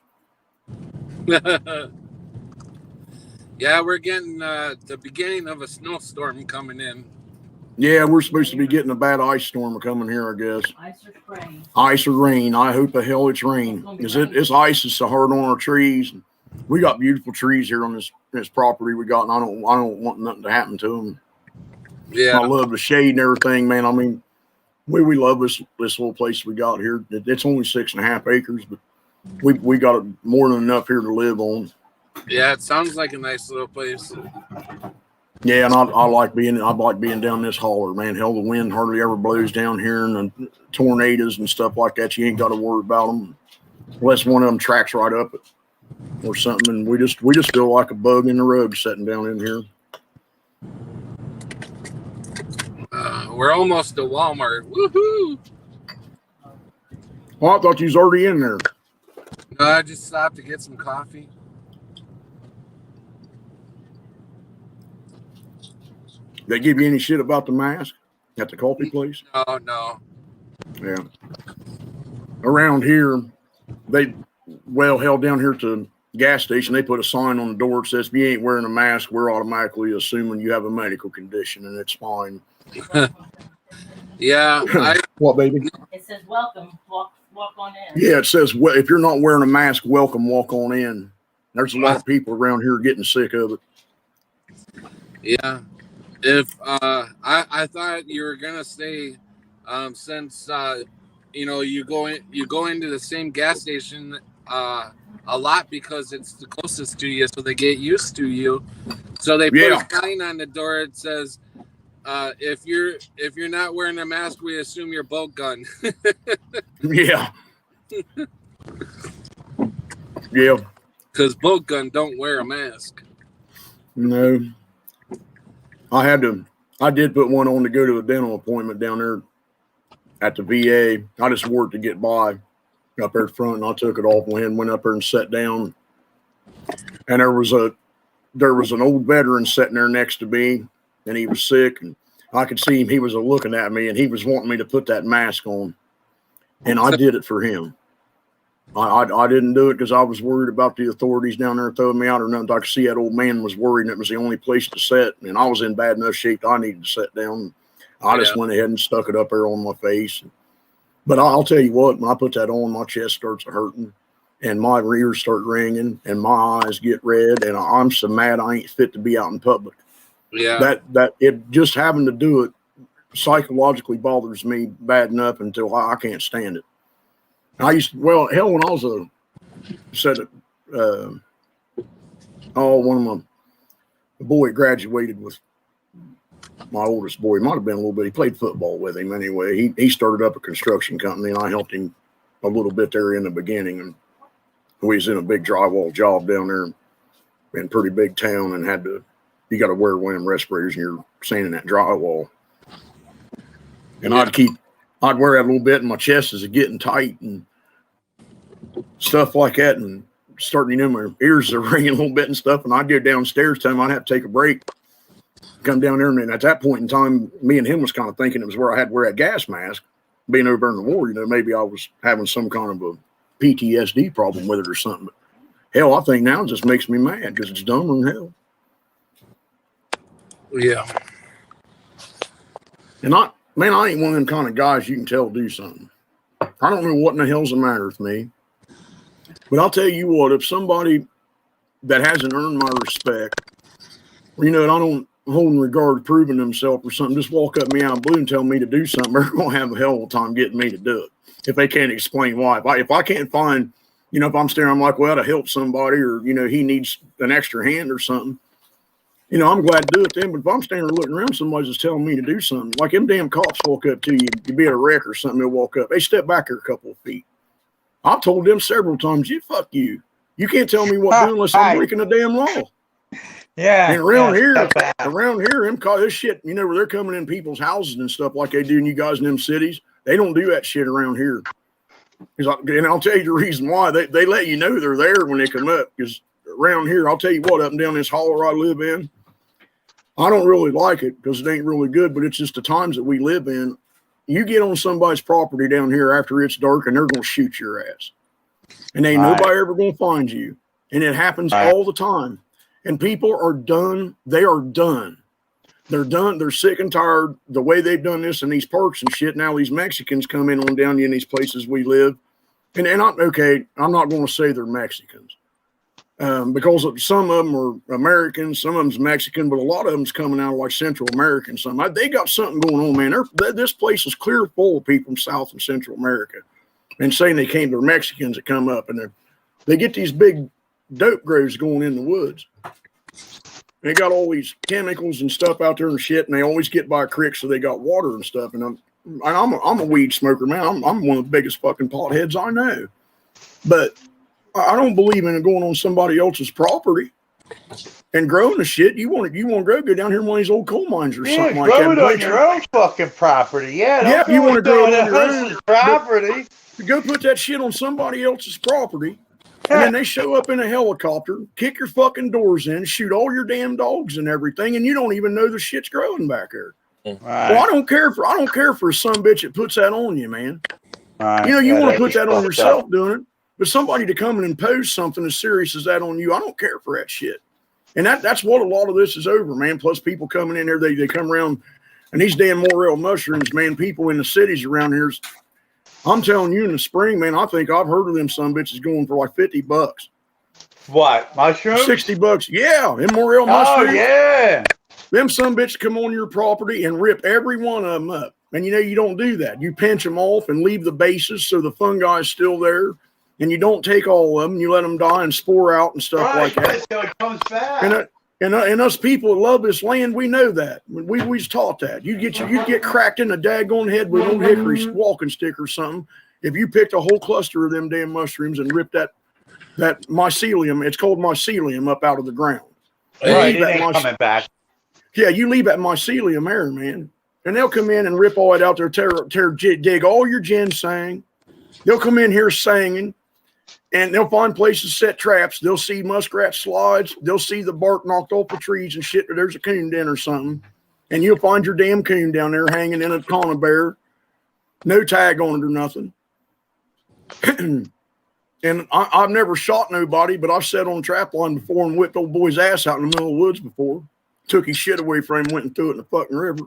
Yeah, we're getting the beginning of a snowstorm coming in. Yeah, we're supposed to be getting a bad ice storm coming here, I guess. Ice or rain. Ice or rain. I hope the hell it's rain. Because this ice is so hard on our trees. We got beautiful trees here on this property we got, and I don't want nothing to happen to them. Yeah. I love the shade and everything, man. I mean, we love this little place we got here. It's only 6.5 acres, but we got more than enough here to live on. Yeah, it sounds like a nice little place. Yeah, and I like being down this holler, man. Hell, the wind hardly ever blows down here, and the tornadoes and stuff like that. You ain't got to worry about them unless one of them tracks right up it or something. And we just feel like a bug in the rug sitting down in here. We're almost to Walmart. Woohoo! Well, I thought you was already in there. No, I just stopped to get some coffee. They give you any shit about the mask at the coffee place? No. Yeah. Around here, down here to the gas station, they put a sign on the door that says, if you ain't wearing a mask, we're automatically assuming you have a medical condition, and it's fine. Yeah. What, baby? It says welcome. Walk on in. Yeah, it says, if you're not wearing a mask, welcome, walk on in. There's a lot of people around here getting sick of it. Yeah. If I thought you were gonna say, since you go into the same gas station a lot because it's the closest to you, so they get used to you. So they put a sign on the door that says, if you're not wearing a mask, we assume you're boat gun. Yeah. Yeah. Because boat gun don't wear a mask. No. I did put one on to go to a dental appointment down there at the VA. I just worked to get by up there front, and I took it off and went up there and sat down. And there was an old veteran sitting there next to me, and he was sick, and I could see him. He was looking at me, and he was wanting me to put that mask on, and I did it for him. I didn't do it because I was worried about the authorities down there throwing me out or nothing. I could see that old man was worried, and it was the only place to sit, and I was in bad enough shape that I needed to sit down. I just went ahead and stuck it up there on my face. But I'll tell you what, when I put that on, my chest starts hurting, and my ears start ringing, and my eyes get red, and I'm so mad I ain't fit to be out in public. Yeah. That it just having to do it psychologically bothers me bad enough until I can't stand it. When I was the boy graduated with my oldest boy. He might have been a little bit. He played football with him anyway. He started up a construction company, and I helped him a little bit there in the beginning. And we was in a big drywall job down there in a pretty big town, and you got to wear one of them respirators, and you're sanding that drywall. And I'd wear that a little bit, and my chest is getting tight and stuff like that, and starting, my ears are ringing a little bit and stuff. And I'd go downstairs, tell him I'd have to take a break, come down there. And at that point in time, me and him was kind of thinking it was where I had to wear that gas mask, being over in the war. Maybe I was having some kind of a PTSD problem with it or something. But hell, I think now it just makes me mad because it's dumber than hell. Yeah. And I ain't one of them kind of guys you can tell do something. I don't know what in the hell's the matter with me. But I'll tell you what, if somebody that hasn't earned my respect, and I don't hold in regard proving themselves or something, just walk up me out of blue and tell me to do something, they're going to have a hell of a time getting me to do it. If they can't explain why. If I can't find, if I'm staring, I'm like, well, to help somebody, or, he needs an extra hand or something, I'm glad to do it then. But if I'm standing there looking around, somebody's just telling me to do something. Like them damn cops walk up to you, you be at a wreck or something, they'll walk up. They step back here a couple of feet. I've told them several times, fuck you. You can't tell me what to do unless I'm breaking the damn law. Yeah. And around here, this shit, where they're coming in people's houses and stuff like they do in you guys in them cities, they don't do that shit around here. And I'll tell you the reason why. They let you know they're there when they come up. Because around here, I'll tell you what, up and down this holler I live in, I don't really like it because it ain't really good, but it's just the times that we live in. You get on somebody's property down here after it's dark, and they're going to shoot your ass. And ain't nobody ever going to find you. And it happens all the time. And people are done. They are done. They're done. They're sick and tired the way they've done this in these parks and shit. Now these Mexicans come in on down in these places we live. And I'm not going to say they're Mexicans. Because some of them are Americans, some of them's Mexican, but a lot of them's coming out of like Central American. They got something going on, man. This place is clear full of people from South and Central America, and saying they're Mexicans that come up, and they get these big dope grows going in the woods. They got all these chemicals and stuff out there and shit, and they always get by a creek, so they got water and stuff. And I'm a weed smoker, man. I'm one of the biggest fucking potheads I know, but I don't believe in going on somebody else's property and growing the shit. You want to grow, go down here in one of these old coal mines or something like that. Grow it on your own fucking property. Yeah, you want to grow it on your own property. Go put that shit on somebody else's property, and then they show up in a helicopter, kick your fucking doors in, shoot all your damn dogs and everything, and you don't even know the shit's growing back there. Right. Well, I don't care for a son bitch that puts that on you, man. Right. You want to put that on yourself doing it. But somebody to come and impose something as serious as that on you, I don't care for that shit. And that's what a lot of this is over, man. Plus people coming in there, they come around, and these damn morel mushrooms, man, people in the cities around here, I'm telling you, in the spring, man, I think I've heard of them some bitches going for like $50. What, mushrooms? $60. Yeah, them morel mushrooms. Oh, yeah. Them some bitches come on your property and rip every one of them up. And you don't do that. You pinch them off and leave the bases so the fungi is still there. and you don't take all of them. You let them die and spore out and stuff like that. So it comes back. And us people that love this land, we know that. We was taught that. You get cracked in the daggone head with an old hickory walking stick or something. If you picked a whole cluster of them damn mushrooms and ripped that mycelium, it's called mycelium, up out of the ground. Right, it ain't coming back. Yeah, you leave that mycelium there, man. And they'll come in and rip all it out there, dig all your ginseng. They'll come in here singing, and they'll find places to set traps. They'll see muskrat slides. They'll see the bark knocked off the trees and shit. There's a coon den or something. And you'll find your damn coon down there hanging in a conibear. No tag on it or nothing. And I've never shot nobody, but I've sat on a trap line before and whipped old boy's ass out in the middle of the woods before. Took his shit away from him, went and threw it in the fucking river.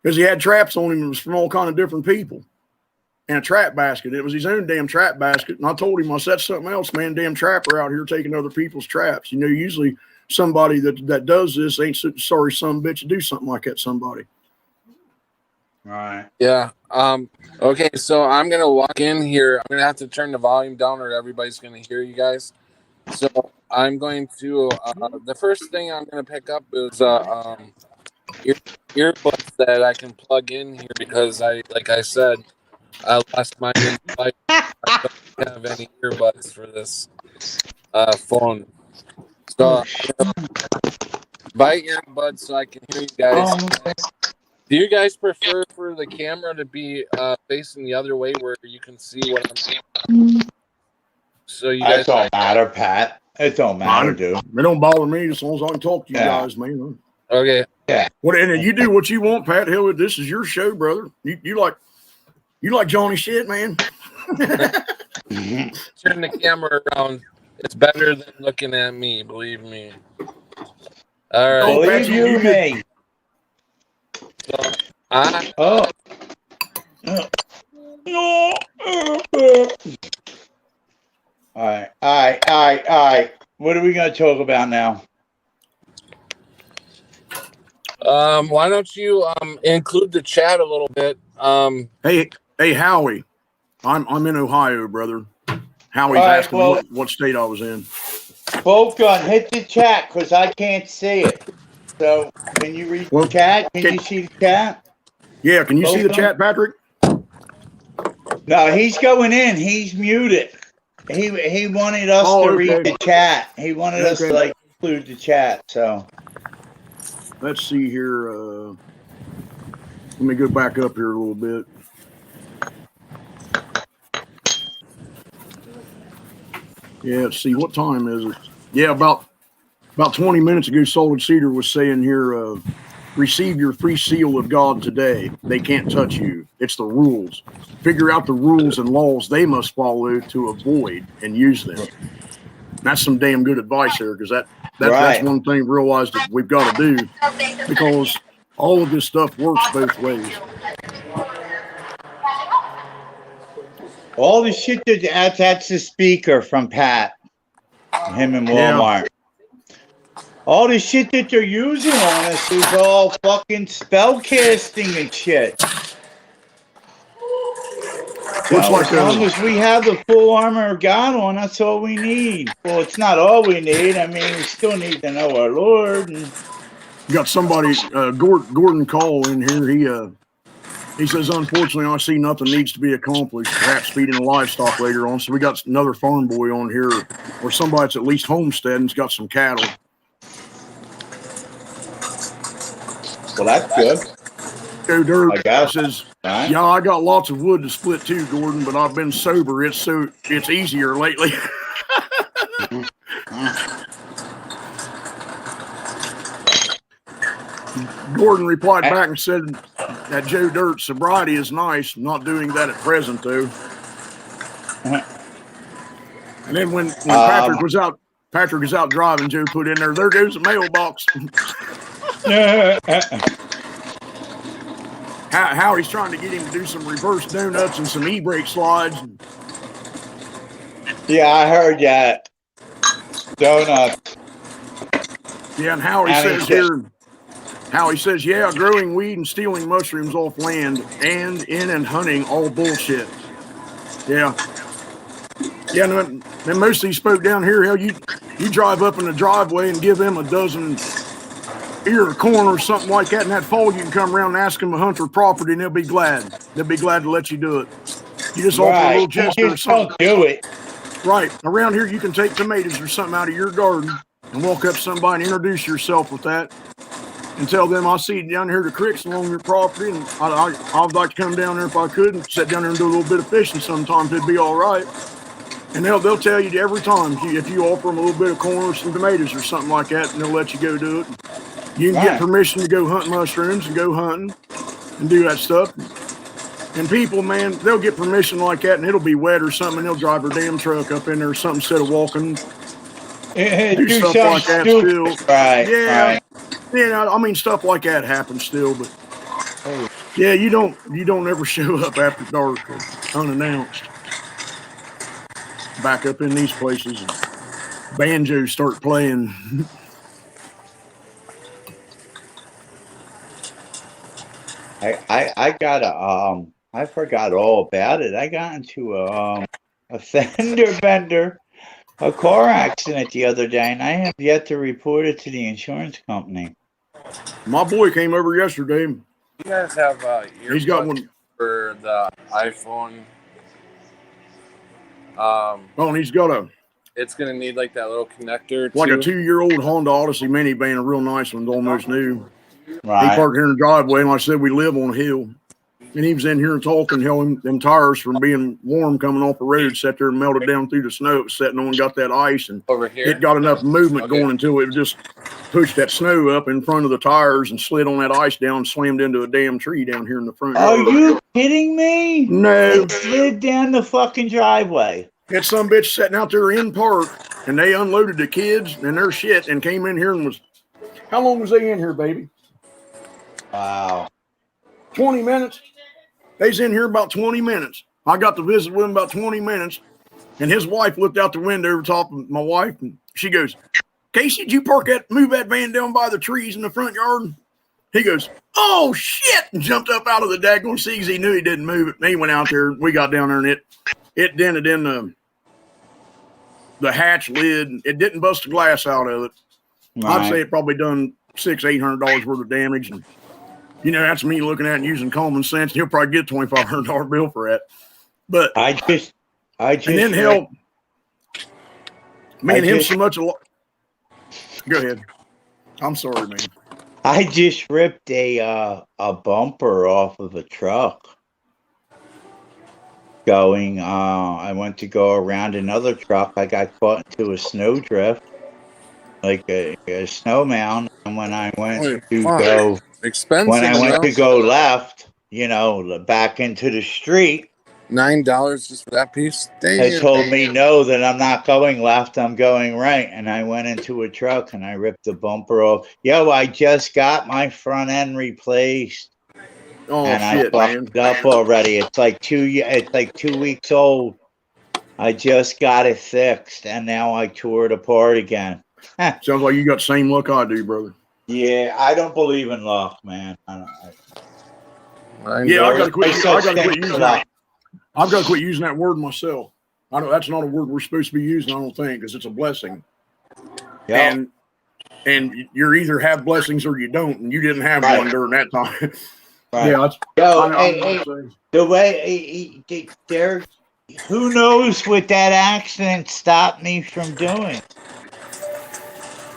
Because he had traps on him. It was from all kind of different people. And a trap basket. It was his own damn trap basket. And I told him, I said, something else, man. Damn trapper out here taking other people's traps. You know, usually somebody that does this ain't sorry some bitch to do something like that somebody. Right. Yeah. Okay, so I'm gonna walk in here. I'm gonna have to turn the volume down or everybody's gonna hear you guys. So I'm going to the first thing I'm gonna pick up is earbuds that I can plug in here because I said I lost mine in the fight. I don't have any earbuds for this phone. So I'm gonna buy earbuds so I can hear you guys. Do you guys prefer for the camera to be facing the other way where you can see what I'm saying? So you guys don't matter, Pat. It don't matter, dude. It don't bother me as long as I can talk to you guys, man. Okay. Yeah. What? And you do what you want, Pat. Hell, this is your show, brother. You like Johnny shit, man. Turn the camera around. It's better than looking at me. Believe me. All right. Believe you me. So, All right. What are we going to talk about now? Why don't you include the chat a little bit? Hey, Howie. I'm in Ohio, brother. Howie's asking what state I was in. Both gun, hit the chat because I can't see it. So, can you read the chat? Can you see the chat? Yeah, can you see the chat, Patrick? No, he's going in. He's muted. He wanted us to read the chat. He wanted us to include the chat. So, let's see here. Let me go back up here a little bit. Yeah, let's see. What time is it? Yeah, about 20 minutes ago, Solid Cedar was saying here, receive your free seal of God today. They can't touch you. It's the rules. Figure out the rules and laws they must follow to avoid and use them. That's some damn good advice there, because that's one thing realized that we've got to do, because all of this stuff works both ways. all the shit that's the speaker from Pat, him in Walmart. Yeah. All the shit that they're using on us is all fucking spell casting and shit. So as long as we have the full armor of God on, that's all we need. Well, it's not all we need. I mean, we still need to know our Lord. And you got somebody, Gordon Call in here. He says, unfortunately, I see nothing needs to be accomplished. Perhaps feeding the livestock later on. So we got another farm boy on here, or somebody that's at least homesteading's got some cattle. Well, that's good. Joe Dirt says, yeah, I got lots of wood to split too, Gordon, but I've been sober. It's easier lately. Gordon replied back and said that Joe Dirt sobriety is nice. Not doing that at present, though. And then when Patrick was out driving, Joe put in there goes the mailbox. How he's trying to get him to do some reverse donuts and some e-brake slides. Yeah, I heard that. Donuts. Yeah, and Howie says, yeah, growing weed and stealing mushrooms off land and in and hunting, all bullshit. Yeah. Yeah, no, and most of these folk down here, hell, you drive up in the driveway and give them a dozen ear of corn or something like that, and that fall you can come around and ask them to hunt their property, and they'll be glad. They'll be glad to let you do it. You just offer a little gesture or something. Don't do it. Right. Around here, you can take tomatoes or something out of your garden and walk up to somebody and introduce yourself with that and tell them, I see down here the creeks along your property, and I'd like to come down there if I could and sit down there and do a little bit of fishing sometimes. It'd be all right. And they'll tell you every time if you offer them a little bit of corn or some tomatoes or something like that, and they'll let you go do it. You can get permission to go hunt mushrooms and go hunting and do that stuff. And people, man, they'll get permission like that, and it'll be wet or something, and they'll drive their damn truck up in there or something instead of walking. Do stuff like that still. Right. Yeah. Right. Yeah, I mean, stuff like that happens still, but yeah, you don't ever show up after dark or unannounced. Back up in these places and banjos start playing. I got I forgot all about it. I got into a fender bender, a car accident the other day, and I have yet to report it to the insurance company. My boy came over yesterday. You guys have he's got one for the iPhone. And he's got a. It's gonna need like that little connector. Like too. a 2-year-old Honda Odyssey minivan, a real nice one, almost new. Right. He parked here in the driveway, and like I said, we live on a hill. And he was in here talking, hell, them tires from being warm coming off the road sat there and melted down through the snow. It was sitting on, got that ice, and over here it got enough movement going until it just pushed that snow up in front of the tires and slid on that ice down and slammed into a damn tree down here in the front. Are you kidding me? No. It slid down the fucking driveway. Had some bitch sitting out there in park, and they unloaded the kids and their shit and came in here and was, how long was they in here, baby? Wow. 20 minutes. They's in here about 20 minutes. I got to visit with him about 20 minutes, and his wife looked out the window over top of my wife, and she goes, Casey, did you move that van down by the trees in the front yard? He goes, oh, shit, and jumped up out of the daggone seat because he knew he didn't move it. And he went out there, we got down there, and it dented in the hatch lid. It didn't bust the glass out of it. Right. I'd say it probably done $600-800 worth of damage. And, you know, that's me looking at it and using common sense. He'll probably get a $2,500 bill for that. But I just and then hell, me and him so much. Go ahead. I'm sorry, man. I just ripped a bumper off of a truck. I went to go around another truck. I got caught into a snowdrift, like a snow mound. And when I went to go left, you know, back into the street, $9 just for that piece. Damn. They told me no, that I'm not going left, I'm going right. And I went into a truck and I ripped the bumper off. Yo, I just got my front end replaced. Oh, and shit, I fucked it up already. It's like 2 weeks old. I just got it fixed and now I tore it apart again. Sounds like you got the same luck I do, brother. Yeah, I don't believe in luck, man. I gotta quit using that. I've got to quit using that word myself. I know that's not a word we're supposed to be using, I don't think, because it's a blessing. Yeah. And you either have blessings or you don't, and you didn't have one during that time. Right. Yeah, the way there, who knows what that accident stopped me from doing?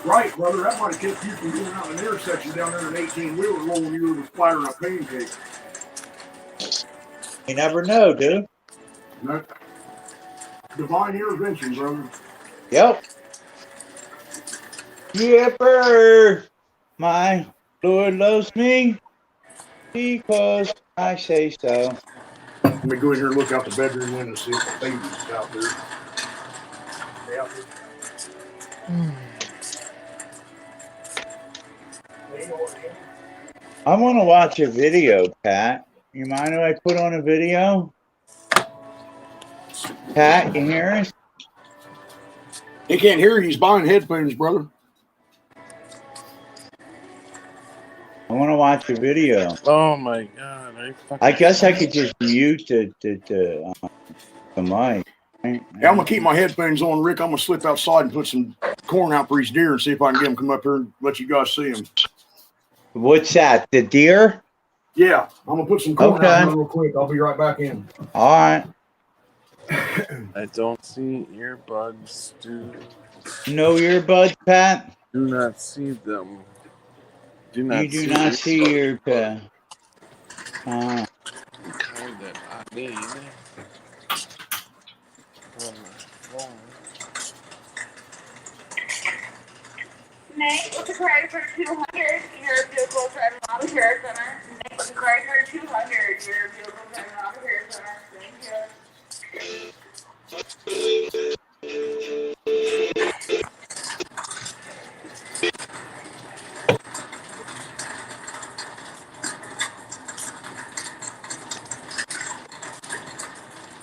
Right, brother. That might have kept you from going out an intersection down there in an 18-wheeler rolling you with splattering a pancake. You never know, dude. No. Divine intervention, brother. Yep. Yipper. My Lord loves me because I say so. Let me go in here and look out the bedroom window and see if the baby's out there. They out there. I want to watch a video, Pat. You mind if I put on a video? Pat, you hear us? He can't hear you. He's buying headphones, brother. I want to watch a video. Oh my god! I guess I could just mute the mic. Yeah, I'm gonna keep my headphones on, Rick. I'm gonna slip outside and put some corn out for these deer and see if I can get them come up here and let you guys see them. What's that? The deer? Yeah, I'm gonna put some corn out real quick. I'll be right back in. All right. I don't see earbuds, dude. No earbuds, Pat? Do not see them. You do not see your Pat. The kind that I need. On my phone. Nate, what's the credit for 200? Your vehicle driving out of Care Center. Nate, what's the credit for 200? Your vehicle driving out of Care Center. Thank you.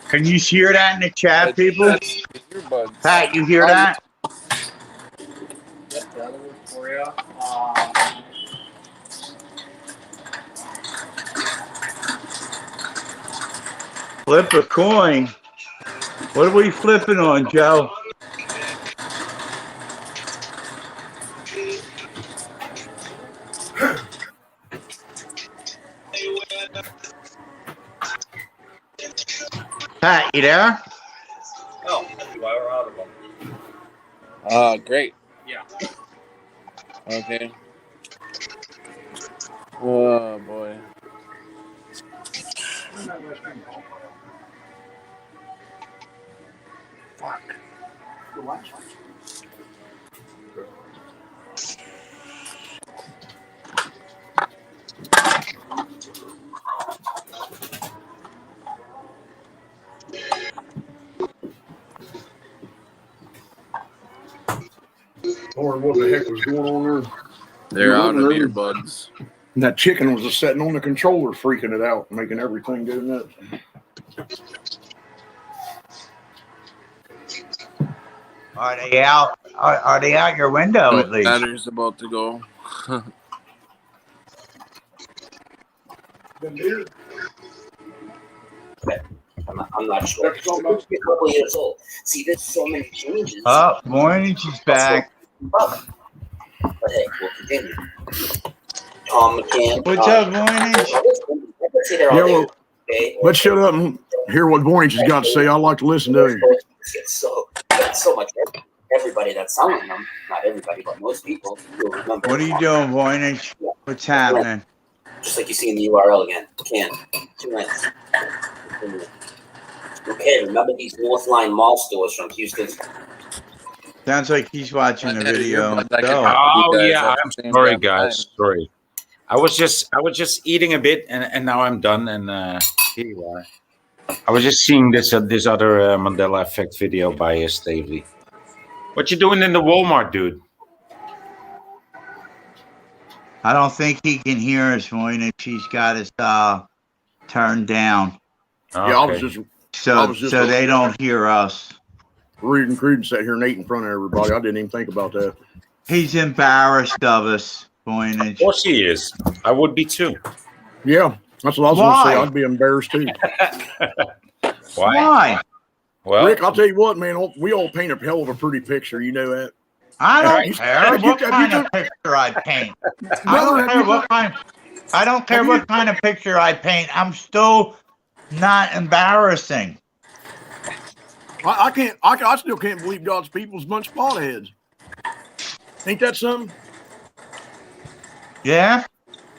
Can you hear that in the chat, people? Pat, you hear that? Flip a coin. What are we flipping on, Joe? Pat, you there? Oh, we're out of them. Great. Yeah. Okay. Oh boy. Fuck. Lord, what the heck was going on there? They're out of earbuds. And that chicken was just sitting on the controller, freaking it out, making everything go nuts. Are they out? Are they out your window at least? Battery's about to go. I'm not sure. It's a couple years old. See, there's so many changes. Oh, Voynich is back. But hey, we'll continue. Tom McCann. What's up, Voynich? Yeah, well, let's shut up and hear what Voynich has got to say. I like to listen to him. So much. Everybody that's selling them, not everybody, but most people will remember. What are you doing, Voynich? What's happening? Just like you see in the URL again. McCann. 2 minutes. Okay, remember these Northline Mall stores from Houston? Sounds like he's watching the video. Oh yeah, I'm sorry, guys. Sorry. I was just eating a bit, and now I'm done. And here you are. I was just seeing this other Mandela Effect video by Stavely. What you doing in the Walmart, dude? I don't think he can hear us, Voynich. He's got his turned down. Okay. Yeah, I was just so they don't hear us. Reading Cruden sat here and ate in front of everybody. I didn't even think about that. He's embarrassed of us, Voynich. Of course he is. I would be too. Yeah, that's what I was going to say. I'd be embarrassed too. Why? Well, Rick, I'll tell you what, man. We all paint a hell of a pretty picture. You know that. I don't care what kind of picture I paint. I don't care what kind of picture I paint. I'm still not embarrassing. I still can't believe God's people's a bunch of potheads. Ain't that something? Yeah.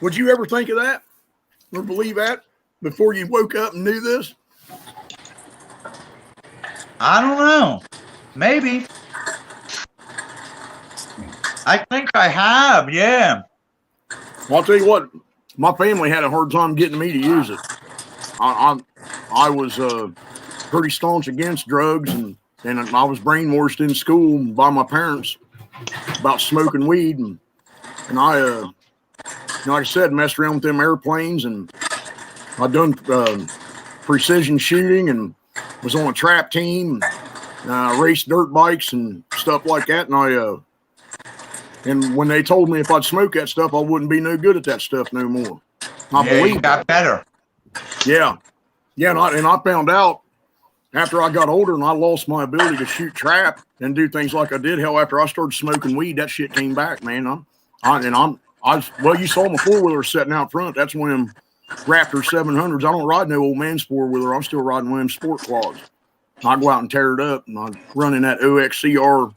Would you ever think of that or believe that before you woke up and knew this? I don't know. Maybe. I think I have, yeah. Well, I'll tell you what, my family had a hard time getting me to use it. I was pretty staunch against drugs, and I was brainwashed in school by my parents about smoking weed, and I, like I said, messed around with them airplanes, and I done precision shooting, and was on a trap team, and raced dirt bikes and stuff like that, and when they told me if I'd smoke that stuff, I wouldn't be no good at that stuff no more. I believe got better. Yeah, and I found out after I got older and I lost my ability to shoot trap and do things like I did, hell, after I started smoking weed, that shit came back, man. Well, you saw my 4-wheeler sitting out front. That's one of them Raptor 700s. I don't ride no old man's 4-wheeler. I'm still riding one of them sport quads. I go out and tear it up, and I run in that OXCR.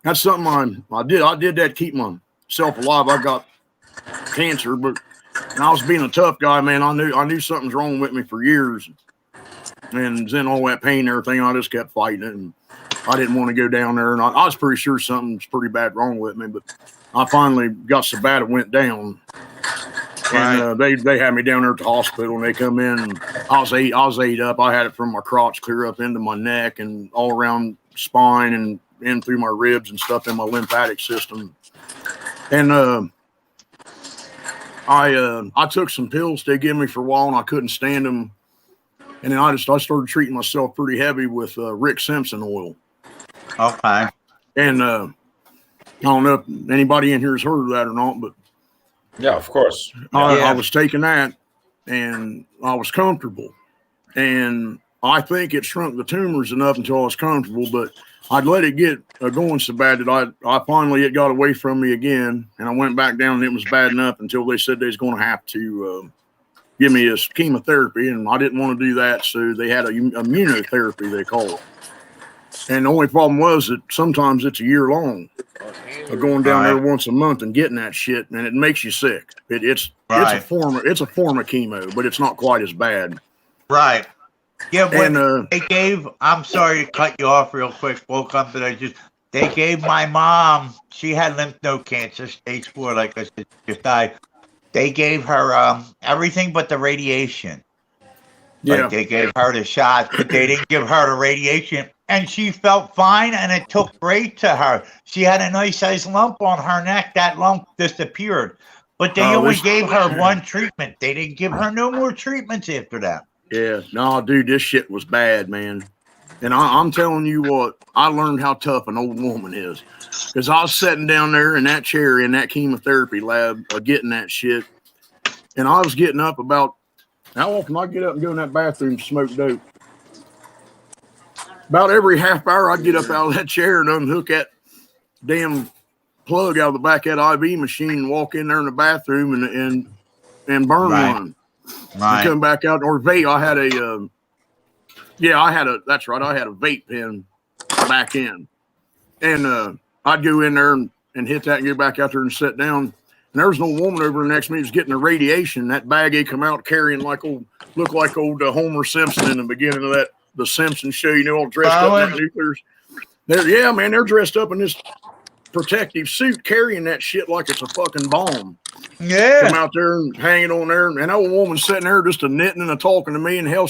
That's something I did. I did that to keep myself alive. I got cancer, but and I was being a tough guy, man. I knew something's wrong with me for years. And then all that pain and everything, I just kept fighting it. And I didn't want to go down there. And I was pretty sure something's pretty bad wrong with me. But I finally got so bad it went down. And they had me down there at the hospital, and they come in. And I was ate up. I had it from my crotch clear up into my neck and all around spine and in through my ribs and stuff in my lymphatic system. And I took some pills they gave me for a while, and I couldn't stand them. And then I started treating myself pretty heavy with Rick Simpson oil. Okay. And I don't know if anybody in here has heard of that or not, but yeah, of course. I was taking that, and I was comfortable. And I think it shrunk the tumors enough until I was comfortable, but I'd let it get going so bad that I finally, it got away from me again, and I went back down, and it was bad enough until they said they was going to have to give me this chemotherapy, and I didn't want to do that, so they had a immunotherapy, they call it. And the only problem was that sometimes it's a year long of going down there once a month and getting that shit, and it makes you sick. It's a form of chemo, but it's not quite as bad. Right. Yeah, when they gave, I'm sorry to cut you off real quick, welcome, but they gave my mom, she had lymph node cancer, stage 4, like I said, she just died. They gave her everything but the radiation. Yeah. Like they gave her the shot, but they didn't give her the radiation. And she felt fine, and it took great to her. She had a nice sized lump on her neck. That lump disappeared. But they only gave her one treatment. They didn't give her no more treatments after that. Yeah. No, dude, this shit was bad, man. And I'm telling you what, I learned how tough an old woman is. Because I was sitting down there in that chair in that chemotherapy lab getting that shit. And I was getting up about, how often I get up and go in that bathroom and smoke dope? About every half hour, I'd get up out of that chair and unhook that damn plug out of the back of that IV machine and walk in there in the bathroom and burn one. Right. And come back out. Or vape. I had that's right. I had a vape pen back in. And I'd go in there and hit that and go back out there and sit down. And there was no woman over next to me who was getting the radiation. That bag they come out carrying looked like old Homer Simpson in the beginning of the Simpsons show, all dressed up in nuclears. They're dressed up in this protective suit, carrying that shit like it's a fucking bomb. Yeah. Come out there and hanging on there. And that old woman sitting there just a knitting and a talking to me, and hell,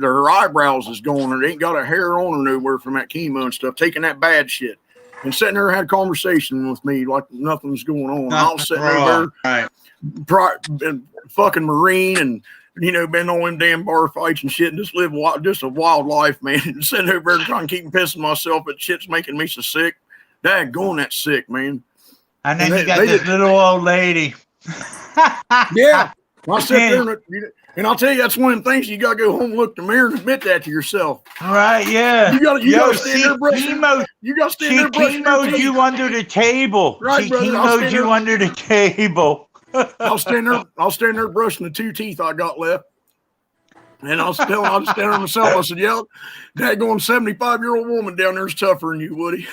her eyebrows is going, or ain't got a hair on her nowhere from that chemo and stuff, taking that bad shit. And sitting there had a conversation with me like nothing's going on. I was sitting over there, fucking Marine, and been on them damn bar fights and shit, and just live just a wild life, man. And sitting over there trying to keep pissing myself, but shit's making me so sick. Dad, going that sick, man. And then you got this little old lady. Yeah. I sit there and I'll tell you, that's one of the things you got to go home, look in the mirror, and admit that to yourself. Right? Yeah. You got to stand there, bro. You got to stand there, brushing your teeth. She chemoed you under the table. Right, she brother. chemoed you under the table. I'll stand there brushing the 2 teeth I got left. And I was standing there myself. I said, yeah, that going 75-year-old woman down there is tougher than you, Woody.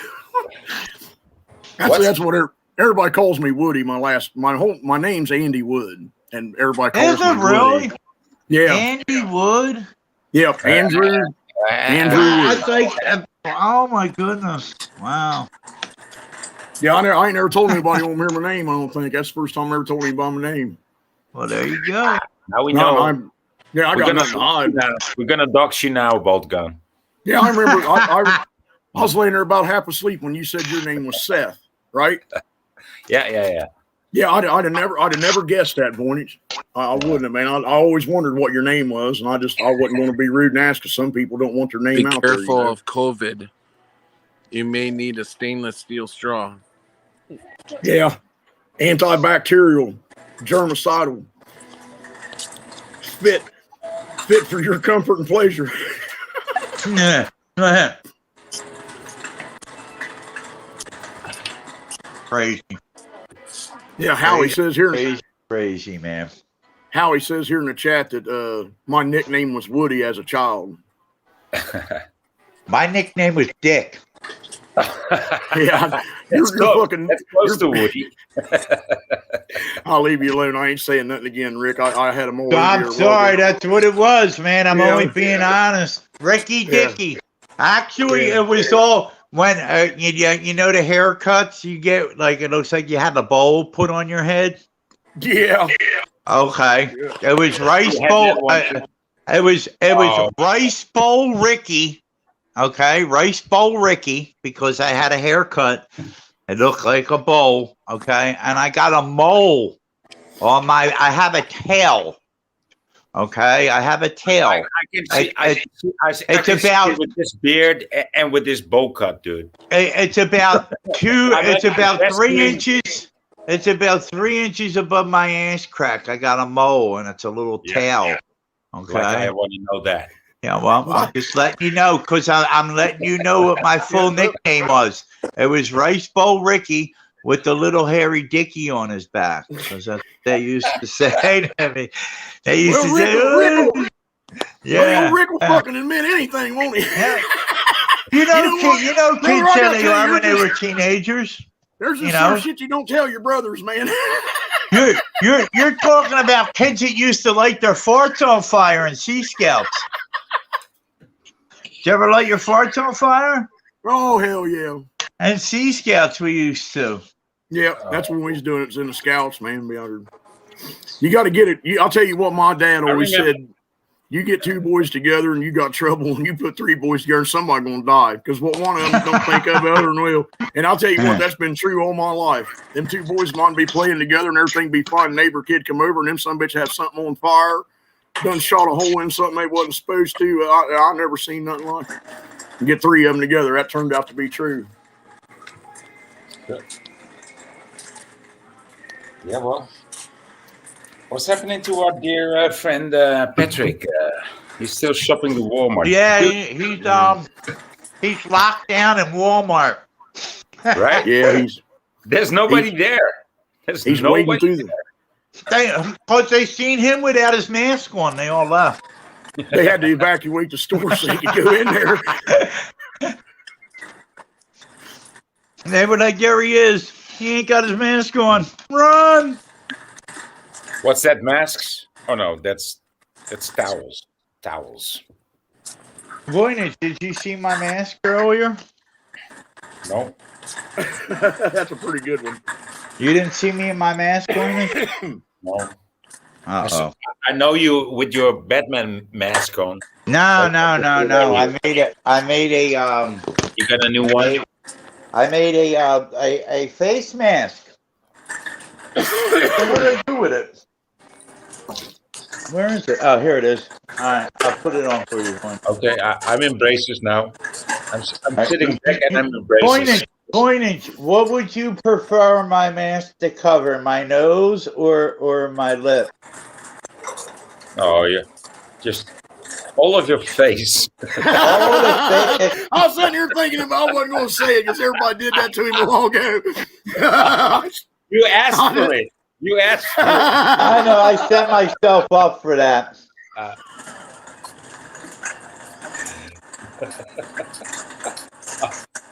That's what everybody calls me, Woody. My name's Andy Wood, and everybody calls me really? Woody. Yeah. Andy Wood? Yep, Andrew Wood. I think, oh my goodness. Wow. Yeah, I ain't never told anybody I won't hear my name, I don't think. That's the first time I ever told anybody my name. Well, there you go. Now we know. I got nothing to hide. We're going to dox you now, Bolt Gun. Yeah, I remember. I was laying there about half asleep when you said your name was Seth, right? Yeah. Yeah, I'd have never guessed that, Voynich. I wouldn't have, man. I always wondered what your name was, and I wasn't going to be rude and ask, because some people don't want their name out there. Be careful of COVID. You may need a stainless steel straw. Yeah, antibacterial, germicidal, fit for your comfort and pleasure. Crazy. Yeah, Howie says here. Crazy, man. Howie says here in the chat that my nickname was Woody as a child. My nickname was Dick. Yeah, you're fucking. That's close to Woody. I'll leave you alone. I ain't saying nothing again, Rick. I had a more. I'm sorry. That's what it was, man. I'm Yeah. only being honest. Ricky Yeah. Dicky. Actually, Yeah. it was all when you know the haircuts you get. Like it looks like you had a bowl put on your head. Yeah. Okay. It was rice You had bowl. that one too? It was rice bowl Ricky. Okay, rice bowl Ricky, because I had a haircut. It looked like a bowl. Okay, and I got a mole on my. I have a tail. Okay, I have a tail. I can see. I It's can see about- it with this beard and with this bowl cut, dude. It's about two. It's about That's 3 me. inches. It's about 3 inches above my ass crack. I got a mole, and it's a little tail. Okay. Like I want to know that. Yeah, well, I'm just letting you know because I'm letting you know what my full nickname was. It was Rice Bowl Ricky with the little hairy Dicky on his back. Because that's what they used to say to me. They used to say, Rick, yeah. Rick will fucking admit anything, won't he? You know what? kids Brother, I how gotta they tell are you, when they you're were just- teenagers. There's You this know? sort of shit you don't tell your brothers, man. You're talking about kids that used to light their farts on fire in Sea Scouts. Did you ever light your farts on fire? Oh, hell yeah. And Sea Scouts we used to. Yeah, that's when we was doing it. It's in the Scouts, man. You got to get it. I'll tell you what my dad always said. You get two boys together and you got trouble, and you put three boys together, and somebody going to die. Because what one of them don't think of, the other one will. And I'll tell you what, that's been true all my life. Them two boys might be playing together and everything be fine. Neighbor kid come over and them some bitch have something on fire. Done shot a hole in something they wasn't supposed to. I never seen nothing like it. You get three of them together. That turned out to be true. Yeah, well, what's happening to our dear friend Patrick? He's still shopping at Walmart. Yeah, he's locked down in Walmart. Right? Yeah, there's nobody there. He's wading through them. Because they seen him without his mask on. They all left. They had to evacuate the store so he could go in there. And they were like, there he is. He ain't got his mask on. Run! What's that? Masks? Oh no, that's towels. Towels. Voynich, did you see my mask earlier? No. That's a pretty good one. You didn't see me in my mask, Voynich? No. Uh-oh. I know you with your Batman mask on. No. I made a You got a new one? I made a face mask. What did I do with it? Where is it? Oh, here it is. All right, I'll put it on for you. Okay, I'm in braces now. I'm sitting back and I'm in braces. Voynich, what would you prefer my mask to cover? My nose or my lip? Oh yeah, just all of your face. I was sitting here thinking about I wasn't going to say it because everybody did that to him a while ago. You asked for it. You asked for it. I know. I set myself up for that.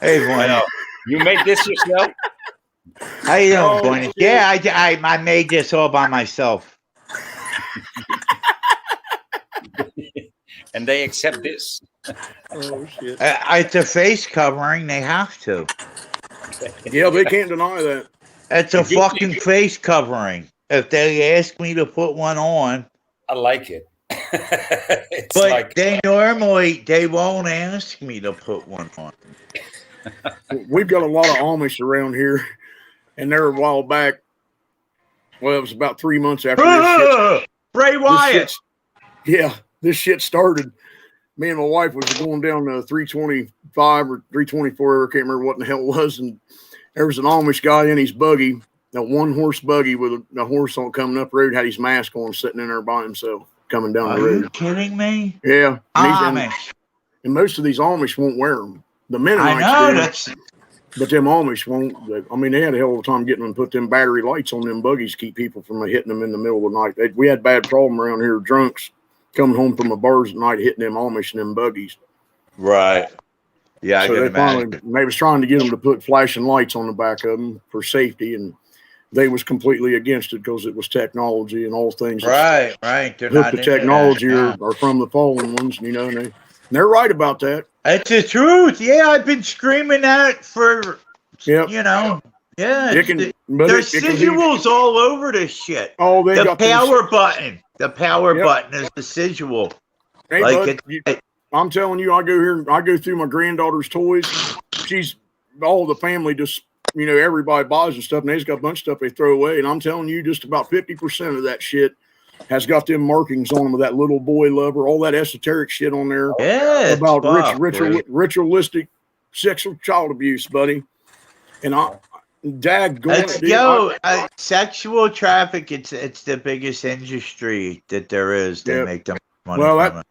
Hey, Voynich. You made this yourself? How you doing, Voynich? Yeah, I made this all by myself. And they accept this. Oh shit! It's a face covering. They have to. Yeah, they can't deny that. It's a fucking face covering. If they ask me to put one on, I like it. It's but like they won't ask me to put one on. We've got a lot of Amish around here, and they're a while back. Well, it was about 3 months after this shit. Bray Wyatt. This shit started. Me and my wife was going down to 325 or 324. I can't remember what in the hell it was. And there was an Amish guy in his buggy, a one-horse buggy with a horse on coming up the road, had his mask on, sitting in there by himself, coming down the road. Are you kidding me? Yeah. And and most of these Amish won't wear them. The Mennonites I know do, that's. but them Amish won't. I mean, they had a hell of a time getting them to put them battery lights on them buggies to keep people from hitting them in the middle of the night. We had bad problem around here, drunks coming home from the bars at night hitting them Amish and them buggies. Right. Yeah, I So can they imagine. they was trying to get them to put flashing lights on the back of them for safety, and they was completely against it because it was technology and all things. Right. They're Hook not the into that, technology yeah. are from the fallen ones, you know, and they're right about that. It's the truth. Yeah, I've been screaming that for, Yep. you know. Yeah, It can, but there's it can be, sigils all over this shit. oh, they The got these- power button. The power Yep. button is the sigil. Hey, Like bud, I'm telling you, I go through my granddaughter's toys. She's all the family just, you know, everybody buys and stuff, and they just got a bunch of stuff they throw away. And I'm telling you, just about 50% of that shit has got them markings on them with that little boy lover, all that esoteric shit on there. Yeah, About fuck, ritualistic sexual child abuse, buddy. And sexual traffic. It's the biggest industry that there is. They Yep. make them money. Well, from it.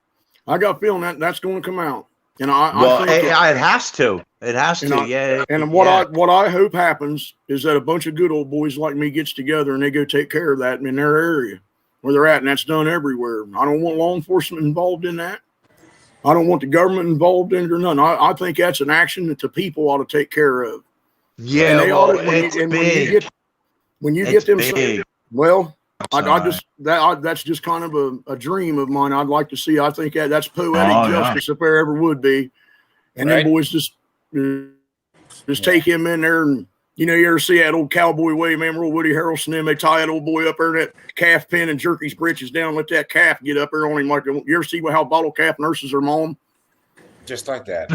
I got a feeling that's going to come out. And Well, I think it has to. It has And to. Yeah. And yeah. what I hope happens is that a bunch of good old boys like me gets together and they go take care of that in their area where they're at, and that's done everywhere. I don't want law enforcement involved in that. I don't want the government involved in it or nothing. I think that's an action that the people ought to take care of. Yeah, and they well, ought to, when you It's get them, big. well, Sorry. that's just kind of a dream of mine. I'd like to see. I think that's poetic Oh, yeah. justice if there ever would be. And Right. then boys just take him in there, and you know, you ever see that old cowboy way, man? Old Woody Harrelson, them they tie that old boy up there in that calf pen and jerk his britches down, let that calf get up there on him. Like, you ever see how bottle calf nurses are mowing? Just like that.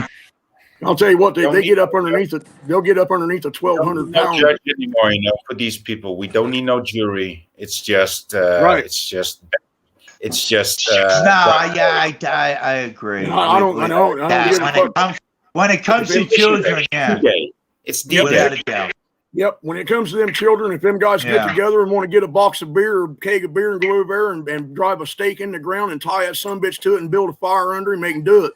I'll tell you what, they Don't get need- up underneath it. They'll get up underneath a 1,200 No pound. judge anymore, you know, for these people. We don't need no jury. It's just, Right. It's just. No, I agree. I don't give a fuck. When it comes to children, yeah. It's Without a doubt. Yep. When it comes to them children, if them guys get Yeah. together and want to get a box of beer or a keg of beer and go over there and drive a stake in the ground and tie that sumbitch to it and build a fire under him, they can do it.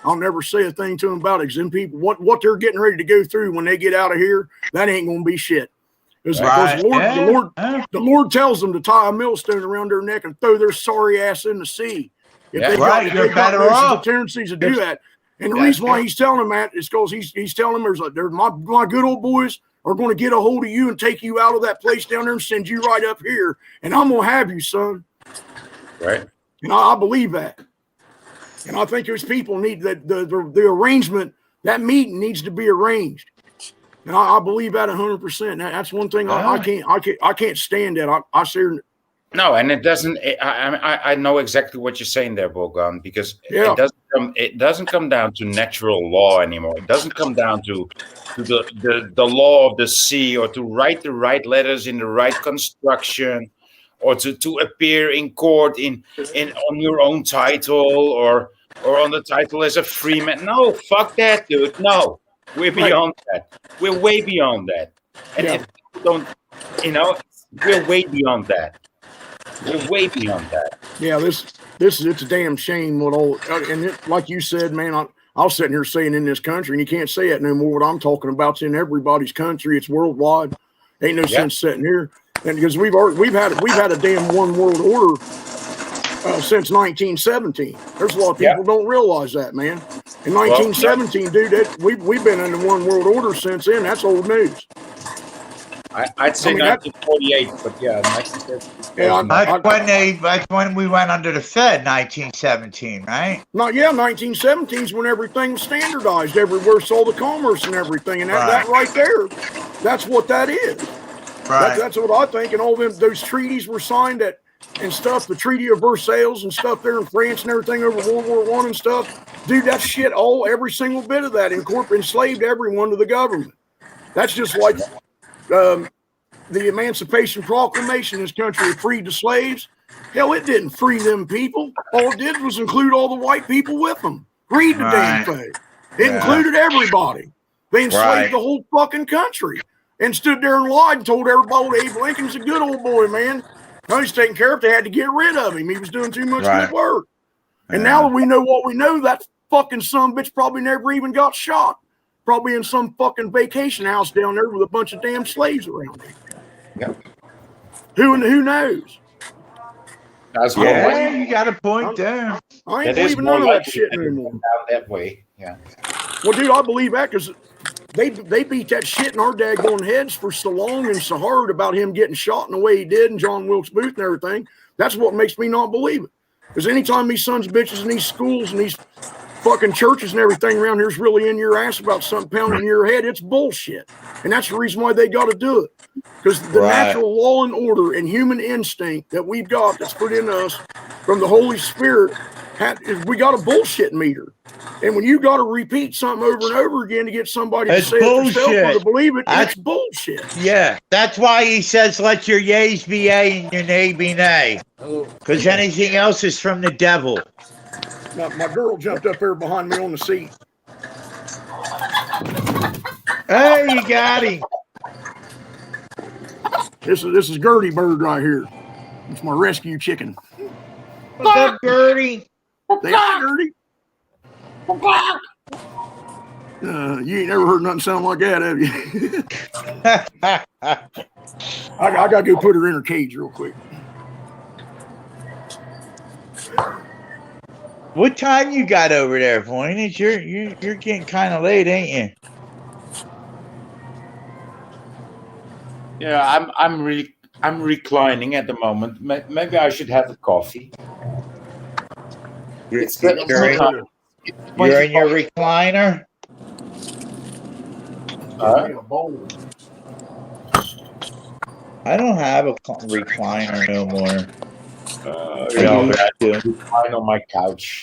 I'll never say a thing to them about it. 'Cause them people, what they're getting ready to go through when they get out of here, that ain't going to be shit. Because Right. the Lord tells them to tie a millstone around their neck and throw their sorry ass in the sea. If Yeah. they got, Right, if you're they got better notions off. of tendencies to do that. And the Yeah. reason why he's telling them that is because he's telling them there's my good old boys are going to get a hold of you and take you out of that place down there and send you right up here. And I'm going to have you, son. Right. And I believe that. And I think those people need that the arrangement, that meeting needs to be arranged. And I believe that 100%. That's one thing I can't stand that. I see. No, and it doesn't. I know exactly what you're saying there, Bogan, because Yeah. it doesn't come down to natural law anymore. It doesn't come down to the law of the sea, or to write the right letters in the right construction, or to appear in court in on your own title, or on the title as a free man. No, fuck that, dude. No, we're beyond that. We're way beyond that. And Yeah. if people don't, you know, we're way beyond that. We're way beyond that. Yeah, this is, it's a damn shame what all, and like you said, man, I was sitting here saying in this country, and you can't say it no more. What I'm talking about is in everybody's country. It's worldwide. Ain't no sense sitting here, and because we've had a damn one world order since 1917. There's a lot of people don't realize that, man. In 1917, dude, we've been in the one world order since then. That's old news. I'd say I mean, 1948, but yeah, 1950. Yeah, That's when we went under the Fed, 1917, right? No, yeah, 1917 is when everything was standardized everywhere, so all the commerce and everything, and that right there, that's what that is. Right. That's what I think. And all those treaties were signed at and stuff, the Treaty of Versailles and stuff there in France and everything over World War I and stuff. Dude, that shit, every single bit of that enslaved everyone to the government. That's just like the Emancipation Proclamation. This country freed the slaves. Hell, it didn't free them people. All it did was include all the white people with them. Read the damn thing. It included everybody. They enslaved the whole fucking country and stood there and lied and told everybody Abe Lincoln's a good old boy, man. No, he's taking care of it. They had to get rid of him. He was doing too much good work. And now that we know what we know, that fucking bitch probably never even got shot. Probably in some fucking vacation house down there with a bunch of damn slaves around him. Yep. Who knows? That's Yeah, you got a point there. I ain't That is believing more none of that likely shit that it anymore. went down that way. Yeah. Well, dude, I believe that because they beat that shit in our daggone heads for so long and so hard about him getting shot in the way he did and John Wilkes Booth and everything. That's what makes me not believe it. Because anytime these sons of bitches in these schools and these fucking churches and everything around here is really in your ass about something pounding in your head, it's bullshit. And that's the reason why they got to do it. Because the natural law and order and human instinct that we've got that's put in us from the Holy Spirit, we got a bullshit meter. And when you got to repeat something over and over again to get somebody to say it themselves or to believe it, it's bullshit. Yeah, that's why he says, let your yays be yay and your nay be nay. Because anything else is from the devil. My girl jumped up there behind me on the seat. Hey, you got him. This is Gertie Bird right here. It's my rescue chicken. What's up, Gertie? Say hi, Gertie. You ain't never heard nothing sound like that, have you? I gotta go put her in her cage real quick. What time you got over there, Voynich? You're getting kind of late, ain't you? Yeah, I'm reclining at the moment. Maybe I should have a coffee. You're in your recliner? I don't have a recliner no more. I recline on my couch.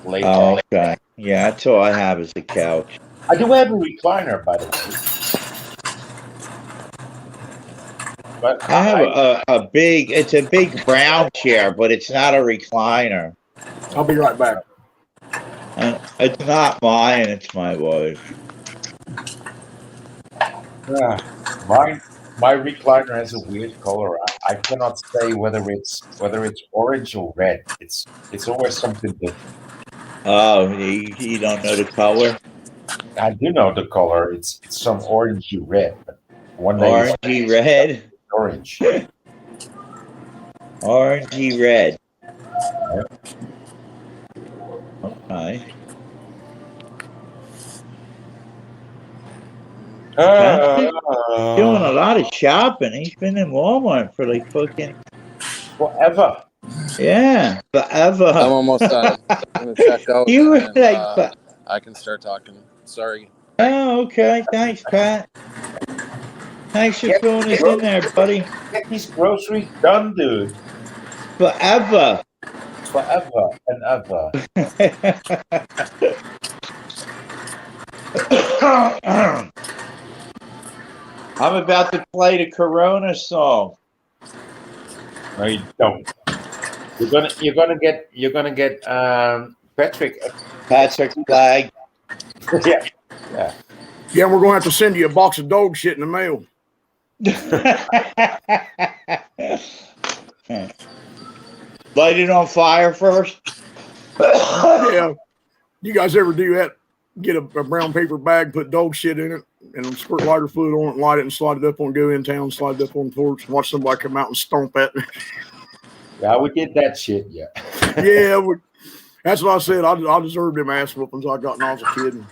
Oh, okay. Yeah, that's all I have is a couch. I do have a recliner, by the way. But I have a big brown chair, but it's not a recliner. I'll be right back. It's not mine, it's my wife. My recliner has a weird color. I cannot say whether it's orange or red. It's always something different. Oh, you don't know the color? I do know the color. It's some orangey red. But one day orangey red. Orange. Orangey red. Yep. Okay. Doing a lot of shopping. He's been in Walmart for like fucking forever. Yeah, forever. I'm almost done. I'm gonna check out. You were and, like, I can start talking. Sorry. Oh, okay. Thanks, Pat. Thanks for throwing us in there, buddy. Get these groceries done, dude. Forever. Forever and ever. I'm about to play the Corona song. No, you don't. You're gonna get Patrick. Patrick flag. Yeah. Yeah, we're gonna have to send you a box of dog shit in the mail. Light it on fire first. Yeah. You guys ever do that? Get a brown paper bag, put dog shit in it, and squirt lighter fluid on it, and light it, and slide it up on go in town, slide it up on the porch, and watch somebody come out and stomp at me. Yeah, we did that shit. Yeah. Yeah, that's what I said. I deserved them ass whoopings I got when I was a kid.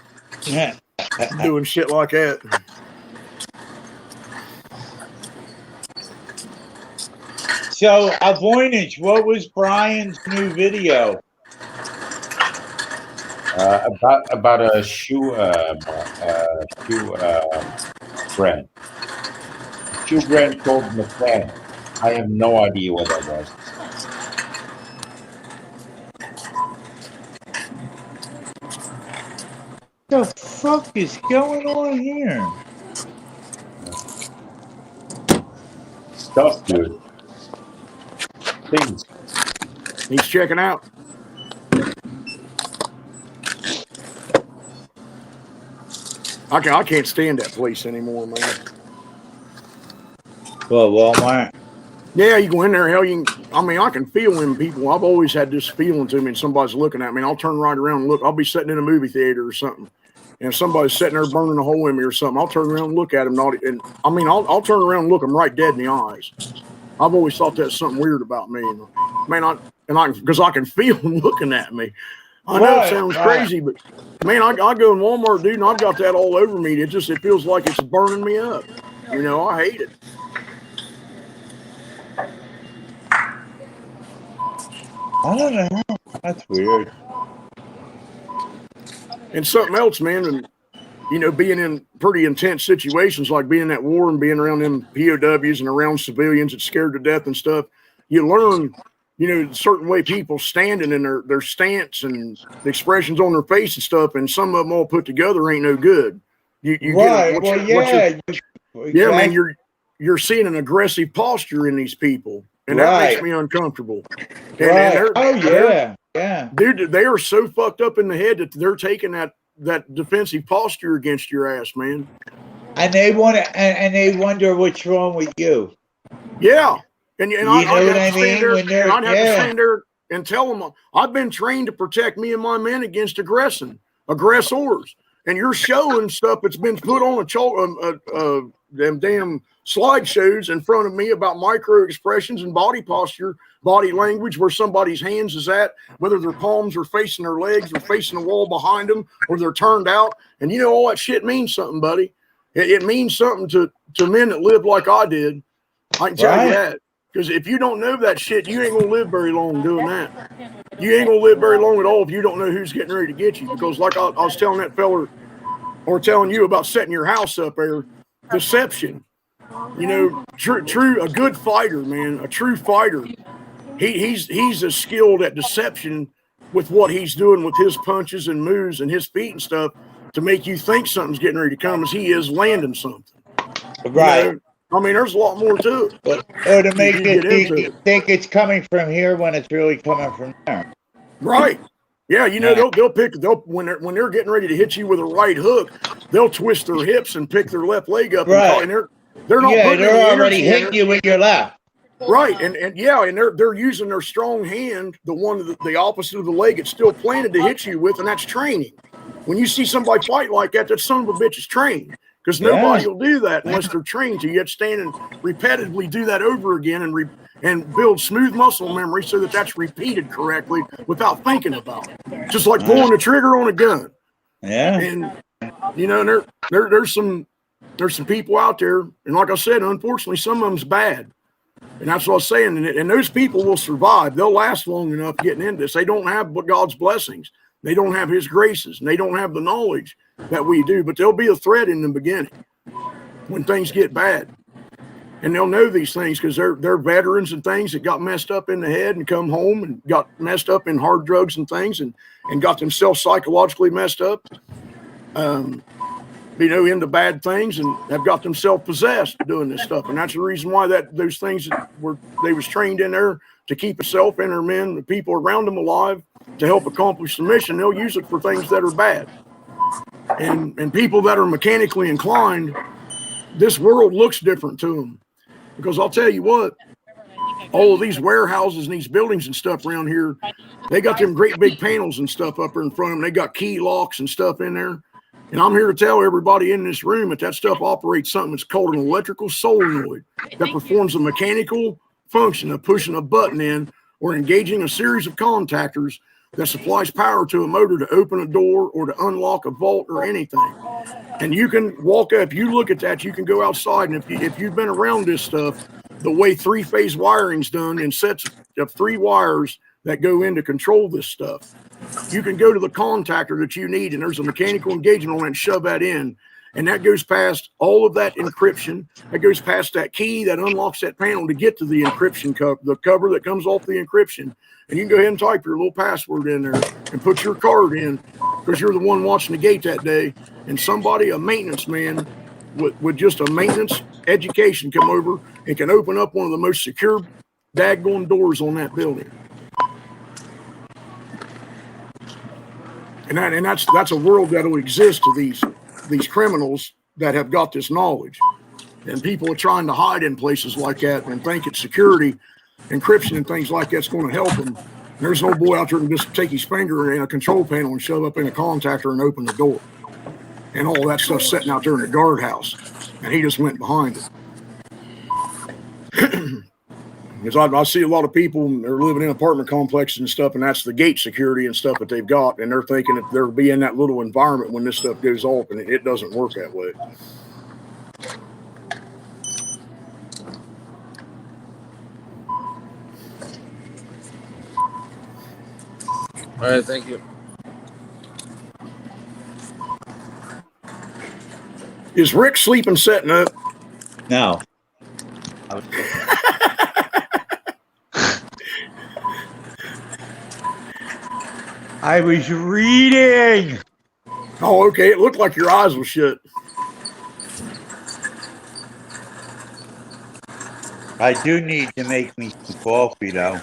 Yeah. Doing shit like that. So, Voynich, what was Brian's new video? About a shoe brand. Shoe brand called McLaren. I have no idea what that was. The fuck is going on here? Stuff, dude. Things. He's checking out. I can't stand that place anymore, man. Well, Walmart. Yeah, you go in there, hell, I can feel when people, I've always had this feeling to me and somebody's looking at me, and I'll turn right around and look. I'll be sitting in a movie theater or something, and if somebody's sitting there burning a hole in me or something, I'll turn around and look at them. I'll turn around and look them right dead in the eyes. I've always thought that's something weird about me. Because I can feel them looking at me. I know it sounds crazy, but man, I go in Walmart, dude, and I've got that all over me. It feels like it's burning me up. I hate it. I don't know. That's weird. And something else, man, and being in pretty intense situations like being at war and being around them POWs and around civilians that's scared to death and stuff, you learn, certain way people standing in their stance and the expressions on their face and stuff, and some of them all put together ain't no good. Man, you're seeing an aggressive posture in these people. And that makes me uncomfortable. Dude, they are so fucked up in the head that they're taking that defensive posture against your ass, man. And they want to, and they wonder what's wrong with you. Yeah, and I'd have to stand there and tell them I've been trained to protect me and my men against aggressors, and you're showing stuff that's been put on them damn slideshows in front of me about micro expressions and body posture, body language, where somebody's hands is at, whether their palms are facing their legs or facing the wall behind them, or they're turned out. And all that shit means something, buddy. It means something to men that live like I did. I can tell you that. Because if you don't know that shit, you ain't gonna live very long doing that. You ain't gonna live very long at all if you don't know who's getting ready to get you. Because like I was telling that fella, or telling you about setting your house up there, deception. A good fighter, man, a true fighter. He's as skilled at deception with what he's doing with his punches and moves and his feet and stuff to make you think something's getting ready to come as he is landing something. Right. There's a lot more to it. Or to make you think it's coming from here when it's really coming from there. Right. Yeah, when they're getting ready to hit you with a right hook, they'll twist their hips and pick their left leg up, right. And they're not. Yeah, they're already hitting you with your left. Right, and they're using their strong hand, the opposite of the leg it's still planted to hit you with, and that's training. When you see somebody fight like that, that son of a bitch is trained, because nobody will do that unless they're trained to. You have to stand and repetitively do that over again and build smooth muscle memory so that's repeated correctly without thinking about it. Just like pulling the trigger on a gun. Yeah. And there's some people out there, and like I said, unfortunately, some of them's bad. And that's what I was saying. And those people will survive. They'll last long enough getting into this. They don't have God's blessings. They don't have his graces. And they don't have the knowledge that we do. But there'll be a threat in the beginning when things get bad. And they'll know these things because they're veterans and things that got messed up in the head and come home and got messed up in hard drugs and things and got themselves psychologically messed up. Into bad things and have got themselves possessed doing this stuff. And that's the reason why those things they was trained in there to keep itself and their men, the people around them alive to help accomplish the mission. They'll use it for things that are bad. And people that are mechanically inclined, this world looks different to them. Because I'll tell you what, all of these warehouses and these buildings and stuff around here, they got them great big panels and stuff up there in front of them. They got key locks and stuff in there. And I'm here to tell everybody in this room that stuff operates something that's called an electrical solenoid that performs a mechanical function of pushing a button in or engaging a series of contactors that supplies power to a motor to open a door or to unlock a vault or anything. And you can walk up, you look at that, you can go outside, and if you've been around this stuff, the way three-phase wiring's done in sets of 3 wires that go in to control this stuff, you can go to the contactor that you need, and there's a mechanical engagement on it, and shove that in. And that goes past all of that encryption. That goes past that key that unlocks that panel to get to the encryption cover, the cover that comes off the encryption. And you can go ahead and type your little password in there and put your card in because you're the one watching the gate that day. And somebody, a maintenance man with just a maintenance education, come over and can open up one of the most secure daggone doors on that building. And that's a world that will exist to these criminals that have got this knowledge. And people are trying to hide in places like that and think it's security, encryption and things like that's going to help them. There's no boy out there who can just take his finger in a control panel and shove up in a contactor and open the door. And all that stuff sitting out there in the guardhouse. And he just went behind it. Because I see a lot of people, they're living in apartment complexes and stuff, and that's the gate security and stuff that they've got. And they're thinking that they'll be in that little environment when this stuff goes off, and it doesn't work that way. All right, thank you. Is Rick sleeping setting up? No. I was reading. Oh, okay. It looked like your eyes were shut. I do need to make me some coffee, though.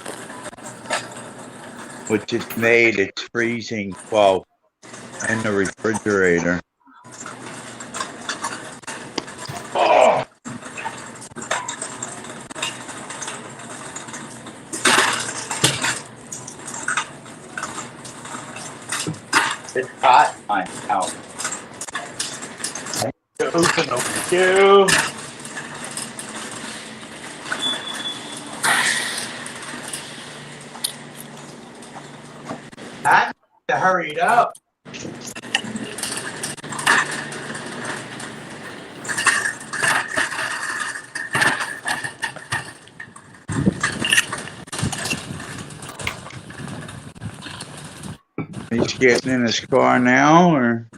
Which it's made, it's freezing, well, in the refrigerator. Oh. It's hot in my house. Open the window. I need to hurry it up. He's getting in his car now, or?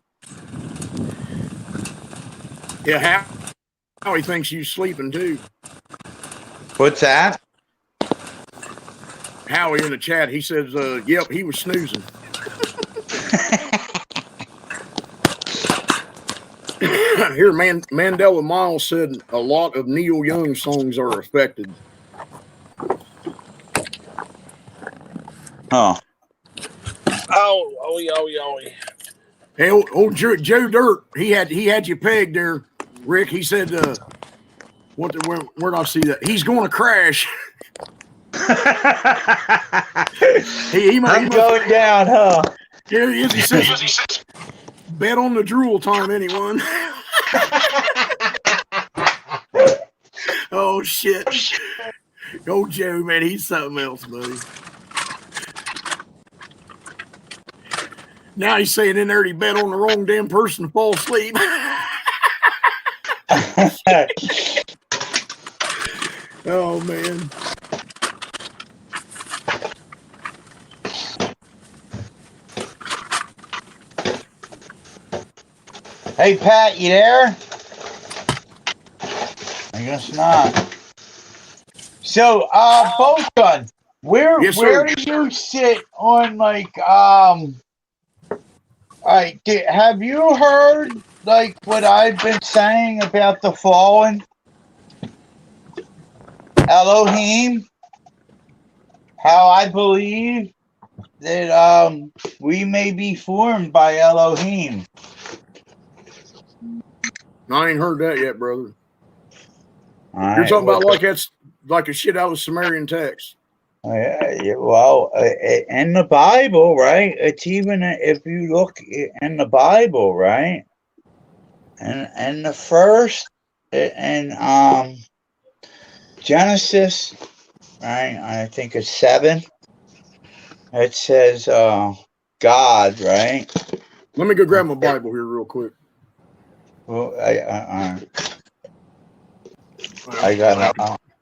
Yeah, how he thinks you sleeping too. What's that? Howie in the chat, he says, yep, he was snoozing. Here, Mandela Miles said a lot of Neil Young songs are affected. Huh. Owie. Hey, old Joe Dirt, he had you pegged there, Rick. He said, where did I see that? He's going to crash. I'm going down, huh? Here he is. He says, bet on the drool time, anyone? Oh, shit. Oh, Joe, man, he's something else, buddy. Now he's saying in there he bet on the wrong damn person to fall asleep. Oh, man. Hey, Pat, you there? I guess not. So, Bosun, where do you sit on, like, have you heard, like, what I've been saying about the fallen Elohim? How I believe that we may be formed by Elohim. I ain't heard that yet, brother. You're talking about like that's like a shit out of Sumerian text. Well, in the Bible, right? It's even if you look in the Bible, right? And the first in Genesis, right? I think it's 7. It says God, right? Let me go grab my Bible here real quick. Well,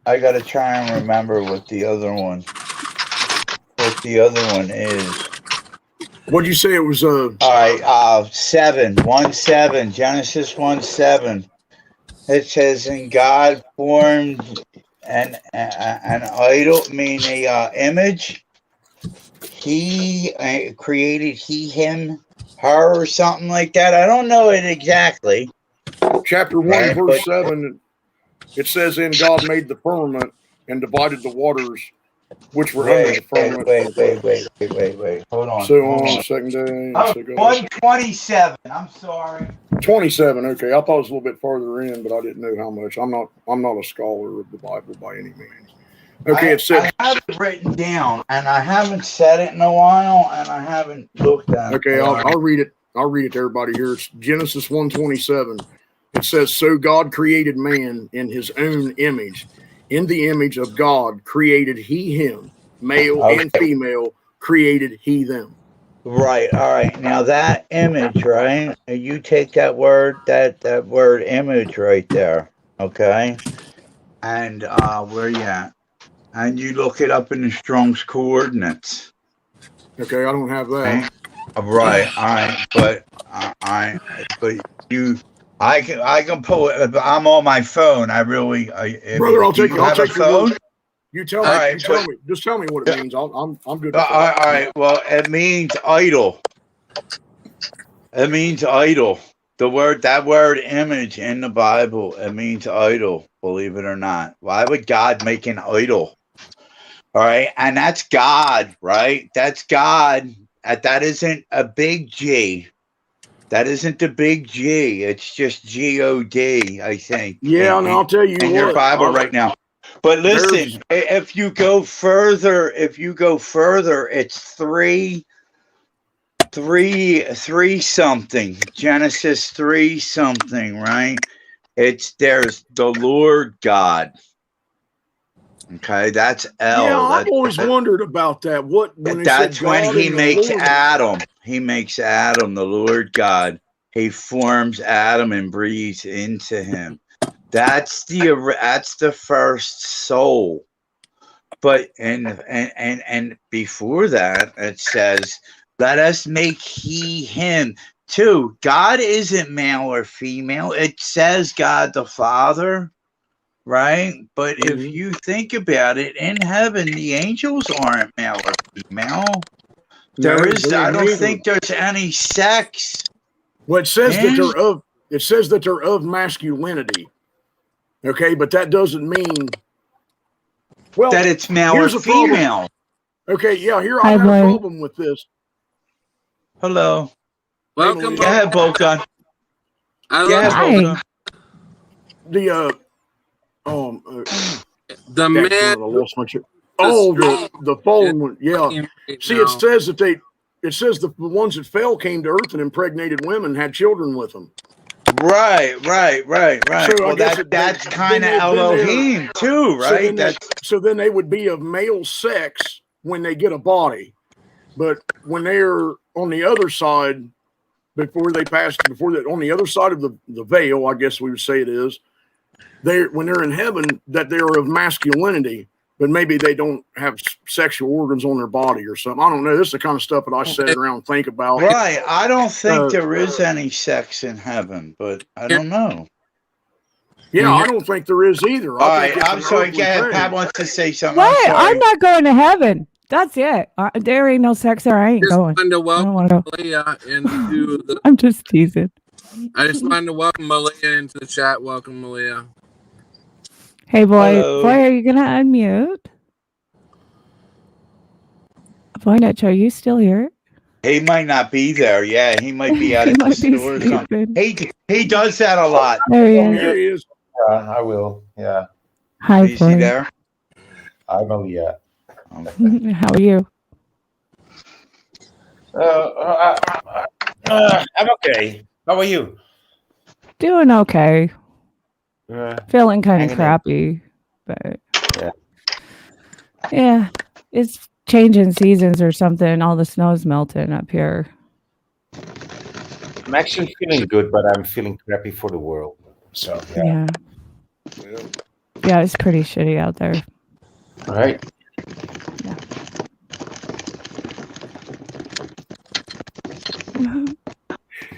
I gotta try and remember what the other one is. What'd you say it was? All right, 1:7, Genesis 1:7. It says, "And God formed an idol, meaning image. He created he, him, her, or something like that. I don't know it exactly." Chapter 1, verse 7. It says, "And God made the firmament and divided the waters which we're Wait. under Wait. Hold on. So on second day. Oh, so go 127. I'm sorry. 27. Okay, I thought it was a little bit farther in, but I didn't know how much. I'm not a scholar of the Bible by any means. Okay, it says. I have it written down, and I haven't said it in a while, and I haven't looked at it. Okay, I'll read it. I'll read it to everybody here. It's Genesis 1:27. It says, "So God created man in His own image. In the image of God created He him, male and female created He them." Right. All right. Now that image, right? You take that word image right there. Okay. And where you at? And you look it up in the Strong's coordinates. Okay, I don't have that. Okay. Right. All right. But I can pull it. I'm on my phone. Brother, I'll take your phone. You tell me. Right, you tell me. Just tell me what it means. I'm good. All right. Well, it means idol. It means idol. That word image in the Bible, it means idol. Believe it or not. Why would God make an idol? All right, and that's God, right? That's God. That isn't a big G. That isn't the big G. It's just G-O-D, I think. Yeah, and I'll tell you in your Bible right now. But listen, if you go further, it's three something. Genesis 3 something, right? There's the Lord God. Okay, that's L. Yeah, I've always wondered about that. That's when He makes Adam. He makes Adam, the Lord God. He forms Adam and breathes into him. That's the first soul. But and before that, it says, "Let us make He him." Too. God isn't male or female. It says God the Father. Right? But if you think about it, in heaven, the angels aren't male or female. I don't think there's any sex. Well, it says that they're of masculinity. Okay, but that doesn't mean that it's male or female. Okay, yeah, I have a problem with this. Hello. Welcome. Go ahead, Volkan. Hi. The man. The fallen one. Yeah. See, it says that the ones that fell came to earth and impregnated women, had children with them. Right. So well, that's kind of Elohim too, right? So then they would be of male sex when they get a body, but when they're on the other side, on the other side of the veil, I guess we would say it is. When they're in heaven, that they're of masculinity, but maybe they don't have sexual organs on their body or something. I don't know. This is the kind of stuff that I sit around and think about. Right. I don't think there is any sex in heaven, but I don't know. Yeah, I don't think there is either. All right. I'm sorry. Pat wants to say something. What? I'm not going to heaven. That's it. There ain't no sex there. I ain't going. I just wanted to welcome Malia into the. I'm just teasing. I just wanted to welcome Malia into the chat. Welcome, Malia. Hey, boy. Hello. Boy, are you going to unmute? Boy, Netch, are you still here? He might not be there. Yeah, he might be out at the store or something. He does that a lot. There he is. Here he is. I will. Yeah. Hi, is he there? I'm Malia. How are you? I'm okay. How are you? Doing okay. Feeling kind of hanging in. crappy, but yeah, it's changing seasons or something. All the snow's melting up here. I'm actually feeling good, but I'm feeling crappy for the world. So Yeah, it's pretty shitty out there. All right.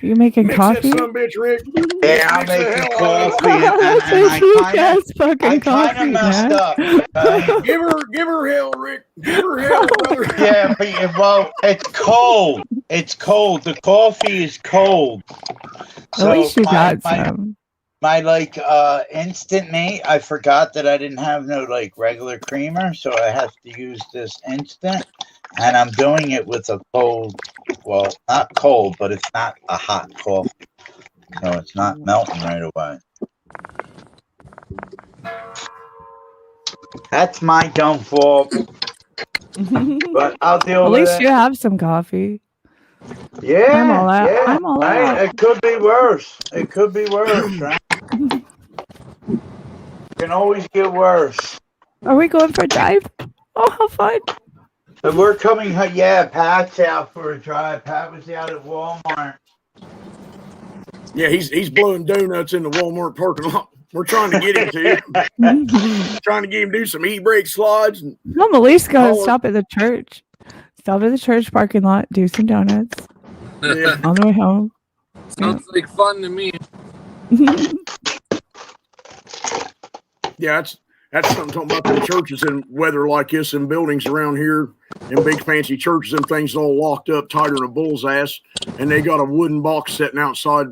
You making Mix coffee? that son bitch, Rick. Yeah, I'm Mix the making hell out of coffee, and I kind of messed up. Give her hell, Rick. Give her hell, brother. Yeah, well, it's cold. It's cold. The coffee is cold. At least you got some. like instant meat. I forgot that I didn't have no like regular creamer, so I have to use this instant. And I'm doing it with a cold, well, not cold, but it's not a hot coffee. So it's not melting right away. That's my downfall. But I'll deal At with least it. you have some coffee. Yeah, I'm all out. yeah. I'm all Right? out. It could be worse. It could be worse, right? It can always get worse. Are we going for a drive? Oh, how fun. But we're coming, yeah, Pat's out for a drive. Pat was out at Walmart. Yeah, he's blowing donuts in the Walmart parking lot. We're trying to get him to. Trying to get him to do some e-brake slides. And I'm at least going to stop at the church. Stop at the church parking lot, do some donuts. Yeah. On the way home. Sounds like fun to me. Yeah, that's something talking about the churches and weather like this and buildings around here and big fancy churches and things all locked up tighter than a bull's ass. And they got a wooden box sitting outside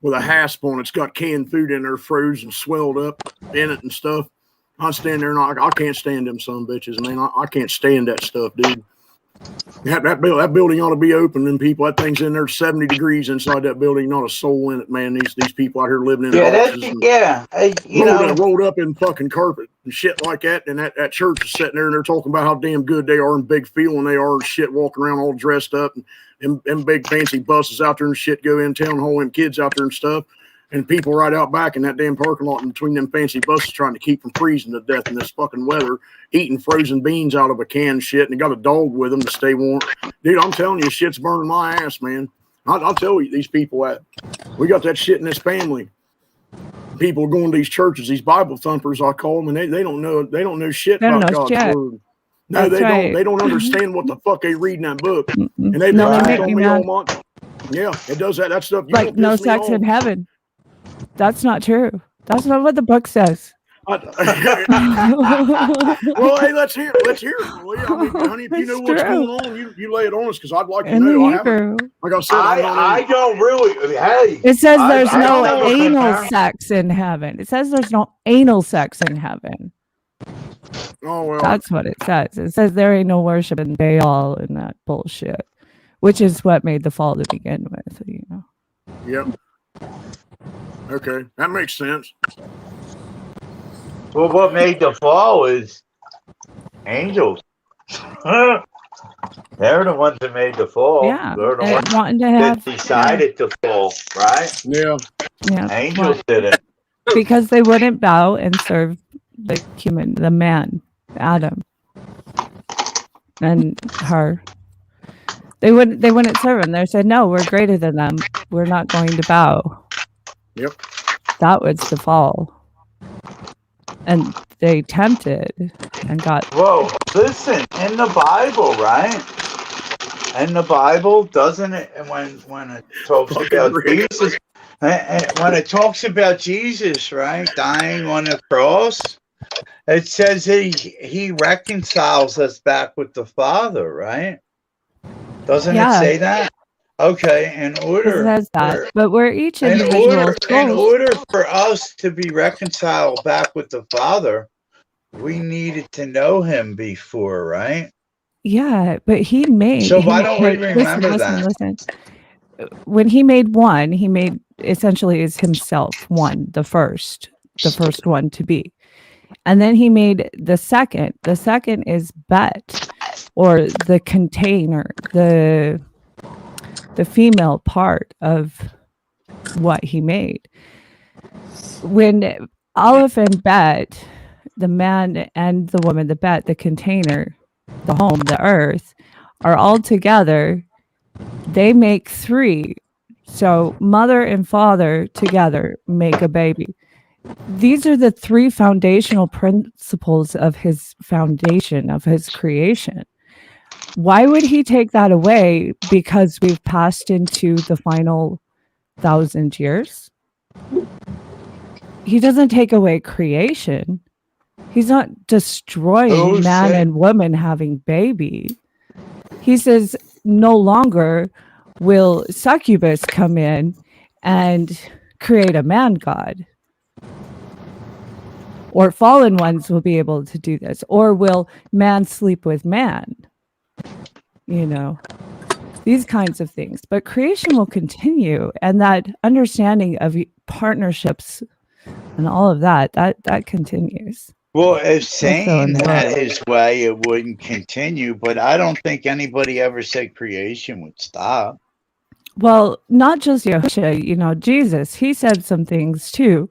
with a hasp on it. It's got canned food in there, frozen, swelled up in it and stuff. I stand there and I can't stand them son bitches. Man, I can't stand that stuff, dude. That building ought to be open, and people, that thing's in there 70 degrees inside that building, not a soul in it, man. These people out here living in rolled up in fucking carpet and shit like that. And that church is sitting there and they're talking about how damn good they are and big feeling they are and shit, walking around all dressed up and big fancy buses out there and shit go in town, hauling kids out there and stuff. And people right out back in that damn parking lot in between them fancy buses trying to keep from freezing to death in this fucking weather, eating frozen beans out of a can and shit, and they got a dog with them to stay warm. Dude, I'm telling you, shit's burning my ass, man. I'll tell you, these people that we got that shit in this family. People going to these churches, these Bible thumpers, I call them, and they don't know shit about God's word. No, they don't. They don't understand what the fuck they read in that book, and they told me all month. Yeah, it does that. That stuff. Like no sex in heaven. That's not true. That's not what the book says. Well, hey, let's hear it. Let's hear it. Well, yeah, I mean, honey, if you know what's going on, you lay it on us because I'd like to know. Like I said, I don't really. Hey, it says there's no anal sex in heaven. It says there's no anal sex in heaven. Oh well, that's what it says. It says there ain't no worship in Baal and that bullshit, which is what made the fall to begin with. You know. Yep. Okay, that makes sense. Well, what made the fall is angels. They're the ones that made the fall. Yeah, they're the ones wanting to have that decided to fall, right? Yeah. Angels did it because they wouldn't bow and serve the man, Adam, and her. They wouldn't serve him. They said, "No, we're greater than them. We're not going to bow." Yep. That was the fall. And they tempted and got. Whoa, listen, in the Bible, right? In the Bible, doesn't it, when it talks about Jesus, when it talks about Jesus, right, dying on the cross, it says he reconciles us back with the Father, right? Doesn't it say that? Okay, in order. It says that, but we're each individual. In order for us to be reconciled back with the Father, we needed to know Him before, right? Yeah, but He made. So why don't we remember that? Listen. When He made one, He made essentially is Himself one, the first one to be, and then He made the second. The second is Bet, or the container, the female part of what He made. When Aleph and Bet, the man and the woman, the Bet, the container, the home, the earth, are all together, they make three. So mother and father together make a baby. These are the three foundational principles of His foundation, of His creation. Why would He take that away because we've passed into the final 1,000 years? He doesn't take away creation. He's not destroying man and woman having baby. He says no longer will succubus come in and create a man god. or fallen ones will be able to do this, or will man sleep with man? You know, these kinds of things. But creation will continue, and that understanding of partnerships and all of that continues. Well, if saying that is why it wouldn't continue, but I don't think anybody ever said creation would stop. Well, not just Yahushua, you know, Jesus, he said some things too,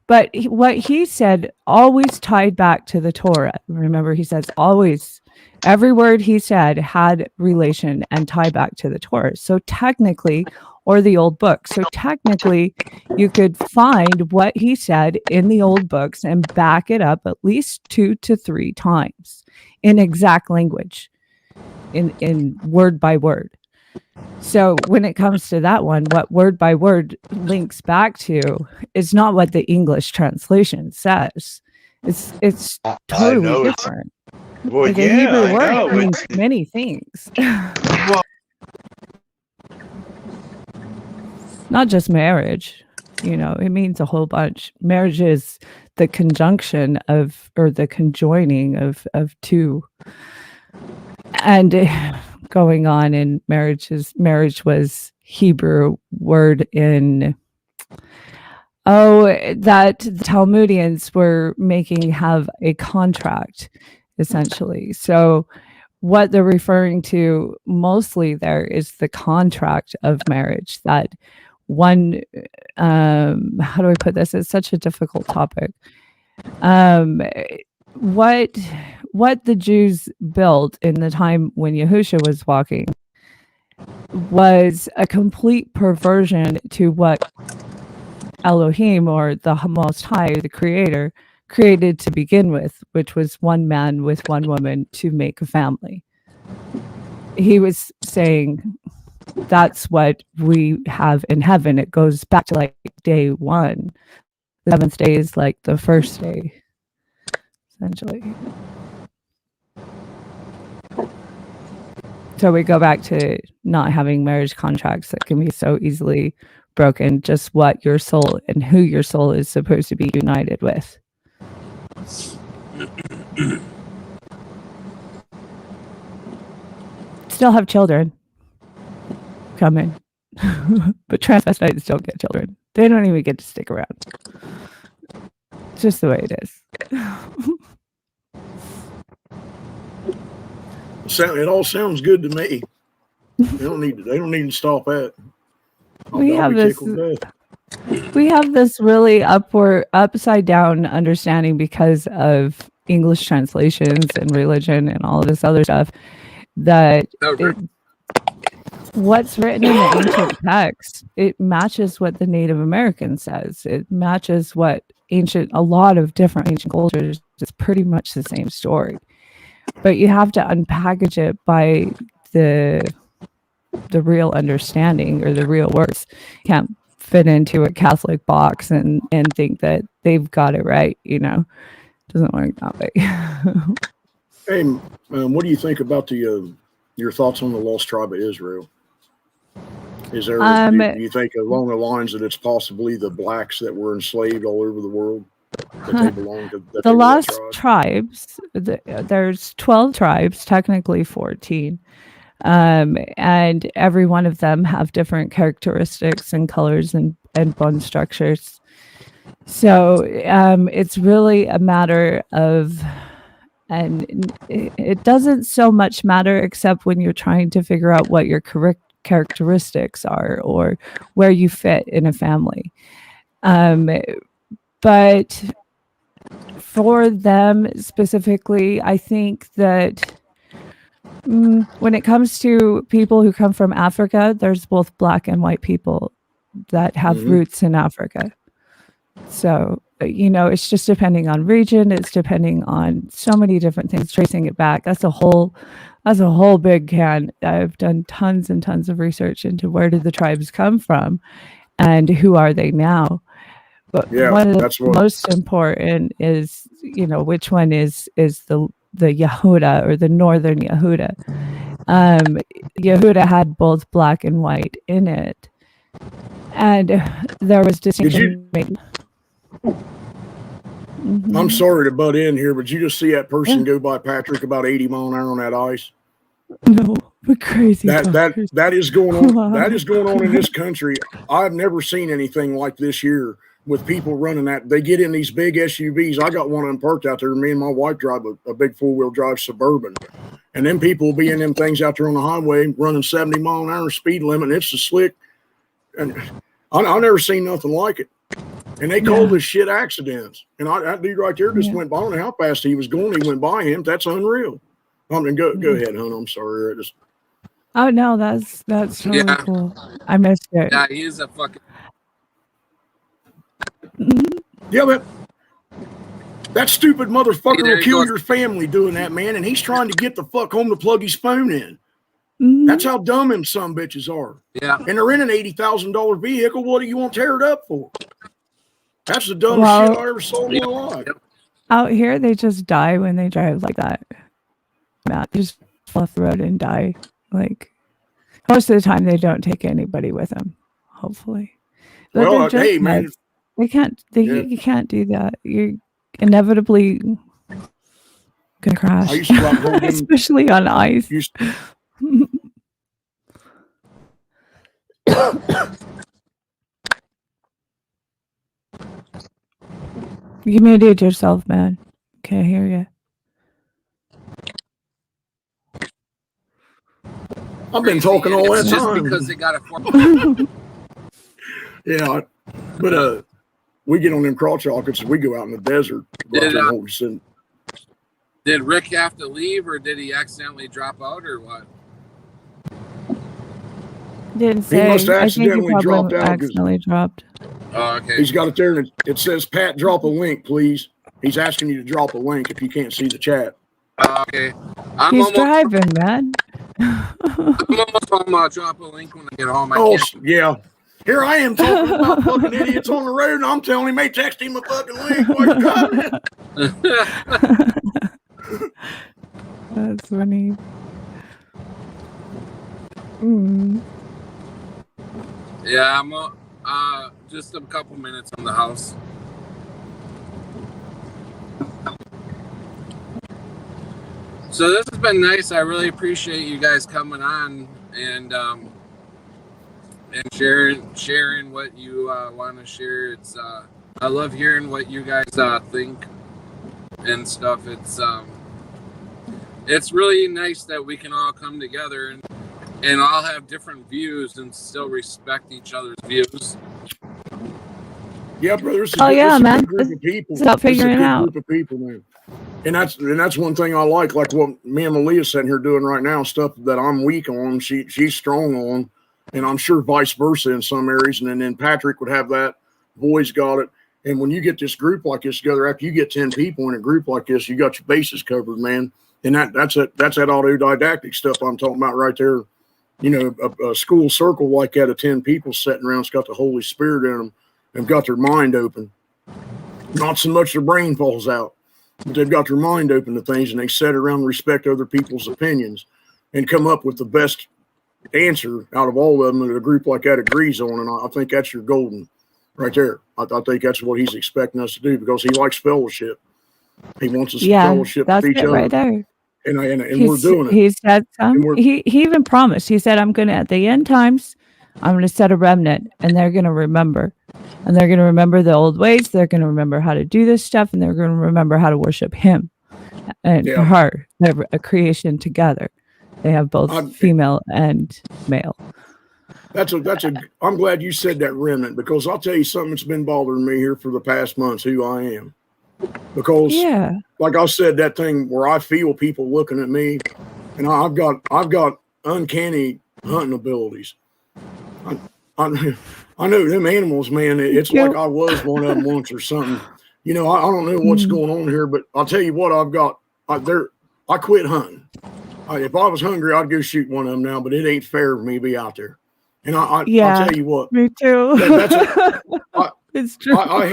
but what he said always tied back to the Torah. Remember, he says always, every word he said had relation and tie back to the Torah. So technically, or the old book. So technically, you could find what he said in the old books and back it up at least 2 to 3 times in exact language, in word by word. So when it comes to that one, what word by word links back to is not what the English translation says. It's totally different. Well, like a Hebrew word means many things. Well, not just marriage, you know, it means a whole bunch. Marriage is the conjunction of, or the conjoining of two. And going on in marriage was Hebrew word in, that the Talmudians were have a contract, essentially. So what they're referring to mostly there is the contract of marriage, that one, how do I put this? It's such a difficult topic. What the Jews built in the time when Yahushua was walking was a complete perversion to what Elohim, or the Most High, the Creator, created to begin with, which was one man with one woman to make a family. He was saying that's what we have in heaven. It goes back to like day one. The 7th day is like the first day, essentially. So we go back to not having marriage contracts that can be so easily broken, just what your soul and who your soul is supposed to be united with. Still have children coming. But transvestites don't get children. They don't even get to stick around. It's just the way it is. It all sounds good to me. They don't need to stop at. We have this really upside down understanding because of English translations and religion and all of this other stuff, that what's written in the ancient text, it matches what the Native American says. It matches what a lot of different ancient cultures, it's pretty much the same story. But you have to unpackage it by the real understanding, or the real words. You can't fit into a Catholic box and think that they've got it right, you know. It doesn't work that way. Hey, what do you think about your thoughts on the lost tribe of Israel? Is there, do you think along the lines that it's possibly the blacks that were enslaved all over the world, that they belong to? The lost tribes, there's 12 tribes, technically 14. And every one of them have different characteristics and colors and bone structures. So it's really a matter of, and it doesn't so much matter except when you're trying to figure out what your correct characteristics are, or where you fit in a family. But for them specifically, I think that when it comes to people who come from Africa, there's both black and white people that have roots in Africa. So, you know, it's just depending on region. It's depending on so many different things, tracing it back. That's a whole big can. I've done tons and tons of research into where did the tribes come from and who are they now. But one of the most important is, you know, which one is the Yehuda, or the northern Yehuda. Yehuda had both black and white in it, and there was distinction made. I'm sorry to butt in here, but you just see that person go by Patrick about 80 mile an hour on that ice. No, we're crazy. That is going on. That is going on in this country. I've never seen anything like this year with people running that. They get in these big SUVs. I got one of them parked out there. Me and my wife drive a big 4-wheel drive Suburban. And then people will be in them things out there on the highway running 70 mile an hour speed limit. And it's a slick. And I've never seen nothing like it. And they call this shit accidents. And that dude right there just went by. I don't know how fast he was going. He went by him. That's unreal. I mean, go ahead, hon. I'm sorry. Oh no, that's really cool. I missed it. Yeah, he is a fucking. Yeah, but that stupid motherfucker There will he kill goes. your family doing that, man. And he's trying to get the fuck home to plug his phone in. That's how dumb them some bitches are. Yeah. And they're in an $80,000 vehicle. What do you want to tear it up for? That's the dumbest shit I ever saw in my life. Out here, they just die when they drive like that. They just fall off the road and die. Like most of the time, they don't take anybody with them. Hopefully, but Well, they're hey, just man. nuts. They can't. You can't do that. You're inevitably gonna crash, I used to ride home especially on ice. You muted yourself, man. Can't hear you. I've been talking all that It's just time. because they got a Yeah, but we get on them crotch rockets and we go out in the desert. Did Rick have to leave, or did he accidentally drop out, or what? Didn't He say. must have I think he accidentally dropped probably out 'cause- accidentally dropped. Oh, okay. He's got it there, and it says, "Pat, drop a link, please." He's asking you to drop a link if you can't see the chat. Okay. I'm He's almost, driving, man. I'm almost home. Drop a link when I get home. I Oh, can't. yeah. Here I am talking about fucking idiots on the road, and I'm telling him, hey, text him a fucking link while you're driving. That's funny. Mm. Yeah, I'm just a couple minutes on the house. So this has been nice. I really appreciate you guys coming on and sharing what you want to share. It's I love hearing what you guys think and stuff. It's really nice that we can all come together and all have different views and still respect each other's views. Yeah, brother. It's Oh, yeah, it's a man. good group of people. It's about It's a figuring good it out. group of people, man. And that's one thing I like what me and Malia's sitting here doing right now, stuff that I'm weak on, she's strong on, and I'm sure vice versa in some areas. And then Patrick would have that, Boyd's got it. And when you get this group like this together, after you get 10 people in a group like this, you got your bases covered, man. And that's that autodidactic stuff I'm talking about right there. You know, a school circle like that of 10 people sitting around, it's got the Holy Spirit in them and got their mind open. Not so much their brain falls out, but they've got their mind open to things, and they sit around and respect other people's opinions and come up with the best answer out of all of them that a group like that agrees on. And I think that's your golden right there. I think that's what he's expecting us to do, because he likes fellowship. He wants us to fellowship that's with each it other. right there. And we're doing it. He said he even promised. He said, I'm going to, at the end times, I'm going to set a remnant, and they're going to remember. And they're going to remember the old ways. They're going to remember how to do this stuff, and they're going to remember how to worship him and her. They're a creation together. They have both female and male. I'm glad you said that, remnant, because I'll tell you something that's been bothering me here for the past months, who I am. Because like I said, that thing where I feel people looking at me, and I've got uncanny hunting abilities. I know them animals, man. It's like I was one of them once or something. You know, I don't know what's going on here, but I'll tell you what I've got. I quit hunting. If I was hungry, I'd go shoot one of them now, but it ain't fair for me to be out there. And I'll tell you what. Me too. It's true. I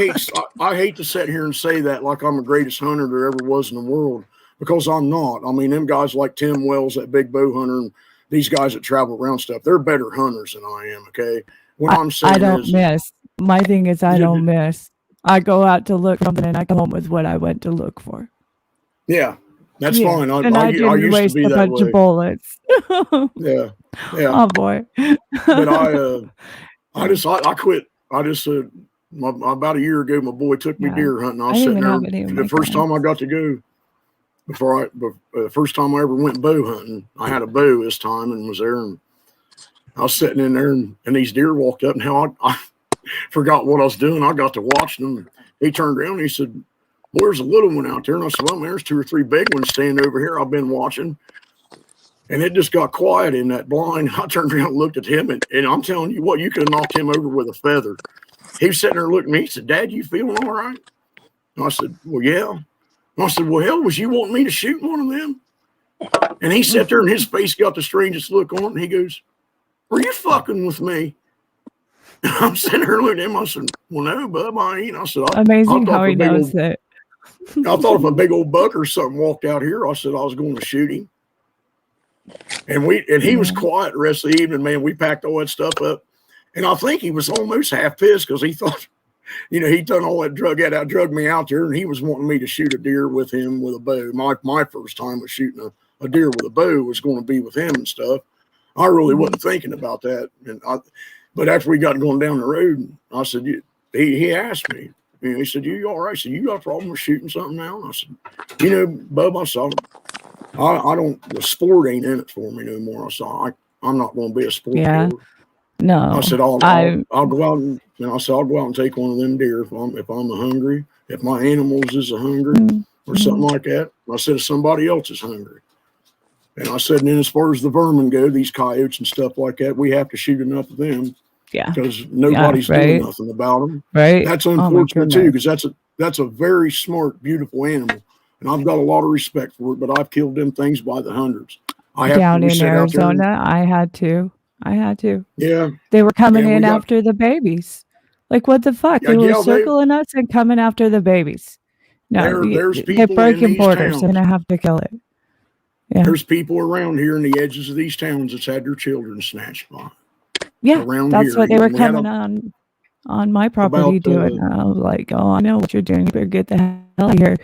hate to sit here and say that like I'm the greatest hunter there ever was in the world, because I'm not. I mean, them guys like Tim Wells, that big bow hunter, and these guys that travel around stuff, they're better hunters than I am. Okay, what I'm saying I don't miss. My thing is I don't miss. I go out to look for something and I come home with what I went to look for. Yeah, that's Yeah. fine. And I didn't used to waste be a that bunch way. of bullets. Yeah, yeah. Oh boy. But I quit. I just about a year ago, my boy took me Yeah. deer hunting. I I was didn't sitting even there have any of the my first time I got to go. The first time I ever went bow hunting, I had a bow this time and was there, and I was sitting in there, and these deer walked up, and how I forgot what I was doing. I got to watching them. He turned around and he said, "Well, there's a little one out there." And I said, "Well, there's 2 or 3 big ones standing over here. I've been watching." And it just got quiet in that blind. I turned around and looked at him, and I'm telling you what, you could have knocked him over with a feather. He was sitting there looking at me. He said, "Dad, you feeling all right?" And I said, "Well, yeah." And I said, "Well, hell, was you wanting me to shoot one of them?" And he sat there and his face got the strangest look on it. And he goes, "Were you fucking with me?" And I'm sitting there looking at him. I said, "Well, no, bub, I ain't." I said, Amazing thought how if he a big knows old- that. I thought if a big old buck or something walked out here, I said I was going to shoot him. And he was quiet the rest of the evening, man. We packed all that stuff up. And I think he was almost half pissed because he thought, he'd done all that drug me out there, and he was wanting me to shoot a deer with him with a bow. My first time was shooting a deer with a bow was going to be with him and stuff. I really wasn't thinking about that. But after we got going down the road, I said, he asked me, he said, "You all right?" I said, "You got a problem with shooting something now?" And I said, "Bub," I said, I don't, the sport ain't in it for me no more. I said, I'm not going to be a sport Yeah. killer. No. I said, I'll go out and I'll go out and take one of them deer if I'm hungry, if my animals is hungry or something like that. I said, if somebody else is hungry. And I said, and then as far as the vermin go, these coyotes and stuff like that, we have to shoot enough of them. Yeah. Because nobody's doing nothing about them. Right. That's Oh my unfortunate too, goodness. because that's a very smart, beautiful animal. And I've got a lot of respect for it, but I've killed them things by the hundreds. Down we in sit out there and- Arizona, I had to. Yeah. They were coming Yeah, in we got- after the babies. Like, what the fuck? Yeah, They were yeah, they- circling us and coming after the babies. No, There's they're people in breaking these borders. towns. They're gonna have to kill it. Yeah. There's people around here in the edges of these towns that's had their children snatched by. Yeah, around that's here. what they were We had coming on my property about, doing. I was like, oh, I know what you're doing. You better get the hell out of here.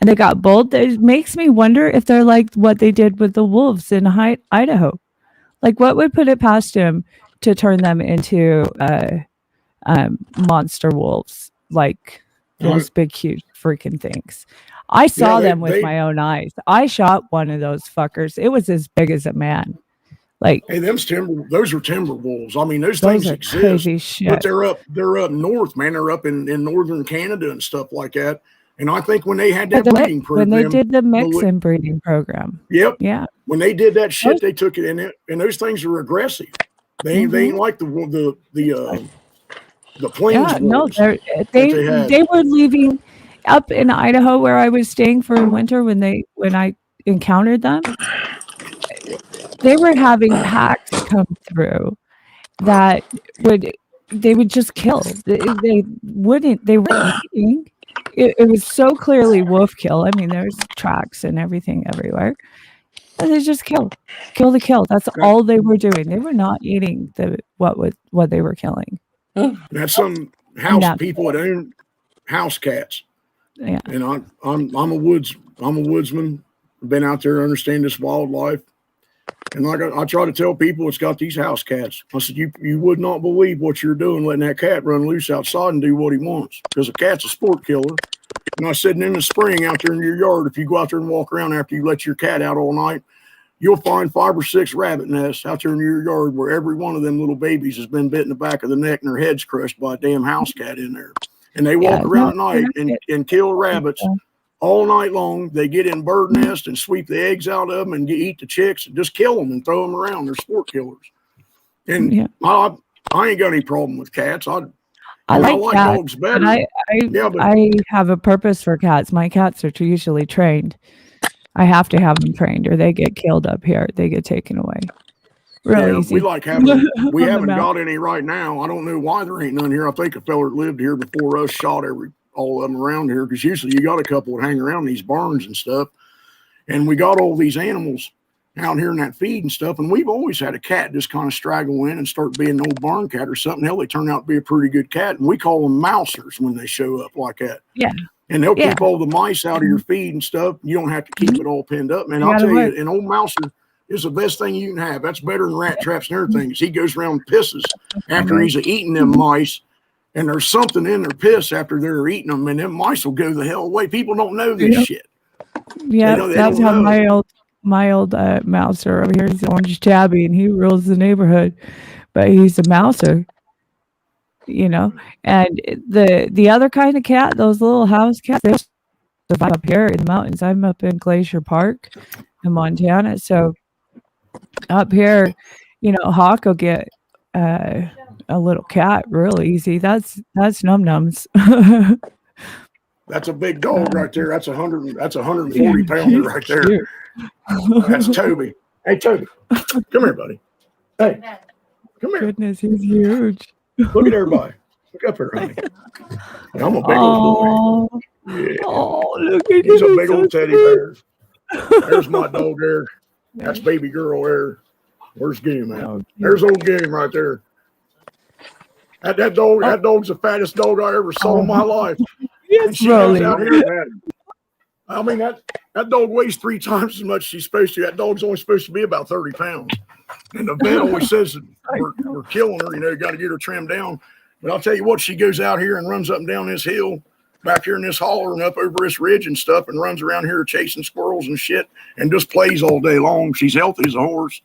And they got bold. It makes me wonder if they're like what they did with the wolves in Idaho. Like, what would put it past him to turn them into monster wolves, like those big, huge freaking things? I saw them with my own eyes. I shot one of those fuckers. It was as big as a man. Like, hey, those are timber wolves. I mean, those Those things are exist, crazy shit. but they're up north, man. They're up in northern Canada and stuff like that. And I think when they had that breeding when program, they did the mix and breeding program. Yep. Yeah. When they did that shit, they took it in it, and those things are aggressive. They ain't like the plains Yeah, no, wolves. they had. were leaving up in Idaho where I was staying for winter when I encountered them. They were having packs come through that they would just kill. They weren't eating. It was so clearly wolf kill. I mean, there's tracks and everything everywhere. And they just kill to kill. That's all they were doing. They were not eating what they were killing. That's some house people that own house cats. Yeah. And I'm a woodsman. Been out there, understand this wildlife. And like I try to tell people, it's got these house cats. I said, you would not believe what you're doing, letting that cat run loose outside and do what he wants, because a cat's a sport killer. And I said, and in the spring out there in your yard, if you go out there and walk around after you let your cat out all night, you'll find 5 or 6 rabbit nests out there in your yard where every one of them little babies has been bit in the back of the neck and their head's crushed by a damn house cat in there. And they walk around at night and kill rabbits all night long. They get in bird nests and sweep the eggs out of them and eat the chicks and just kill them and throw them around. They're sport killers. And I ain't got any problem with cats. I like cats, dogs better. but I have a purpose for cats. My cats are usually trained. I have to have them trained or they get killed up here. They get taken away. Really easy. We like having we On the haven't mount. got any right now. I don't know why there ain't none here. I think a feller that lived here before us shot all of them around here, because usually you got a couple that hang around these barns and stuff. And we got all these animals, out here in that feed and stuff. And we've always had a cat just kind of straggle in and start being an old barn cat or something. Hell, they turn out to be a pretty good cat. And we call them mousers when they show up like that. Yeah. And they'll keep all the mice out of your feed and stuff. You don't have to keep it all pinned up, man. I'll tell you, an old mouser is the best thing you can have. That's better than rat traps and everything. He goes around and pisses after he's eating them mice. And there's something in their piss after they're eating them, and them mice will go the hell away. People don't know this shit. Yeah, that's how my old mouser over here is Orange Tabby, and he rules the neighborhood, but he's a mouser, you know. And the other kind of cat, those little house cats, they survive up here in the mountains. I'm up in Glacier Park in Montana, so up here, you know, Hawk will get a little cat real easy. That's Num Nums. That's a big dog right there. That's 140 pounder right there. That's Toby. Hey, Toby, come here, buddy. Hey, come here. Goodness, he's huge. Look at everybody. Look up here, honey. I'm a big old boy. Yeah. Oh, look at He's a big old teddy bear. There's my dog there. That's baby girl there. Where's Game at? There's old Game right there. That dog's the fattest dog I ever saw in my life. Yes, out here, man. I mean, that dog weighs 3 times as much as she's supposed to. That dog's only supposed to be about 30 pounds. And the vet always says that we're killing her, you know, you got to get her trimmed down. But I'll tell you what, she goes out here and runs up and down this hill, back here in this holler and up over this ridge and stuff, and runs around here chasing squirrels and shit, and just plays all day long. She's healthy as a horse.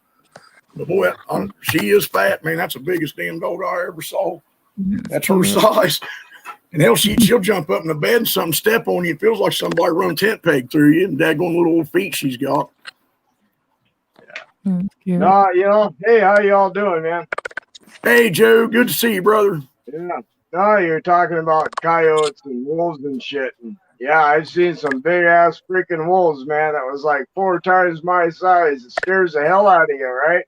But boy, she is fat, man. That's the biggest damn dog I ever saw. That's her size. And hell, she'll jump up in the bed and something step on you. It feels like somebody run a tent peg through you, and daggone little old feet she's got. Yeah. You know, hey, how y'all doing, man? Hey, Joe, good to see you, brother. Yeah. No, you're talking about coyotes and wolves and shit. And yeah, I've seen some big ass freaking wolves, man. That was like 4 times my size. It scares the hell out of you, right?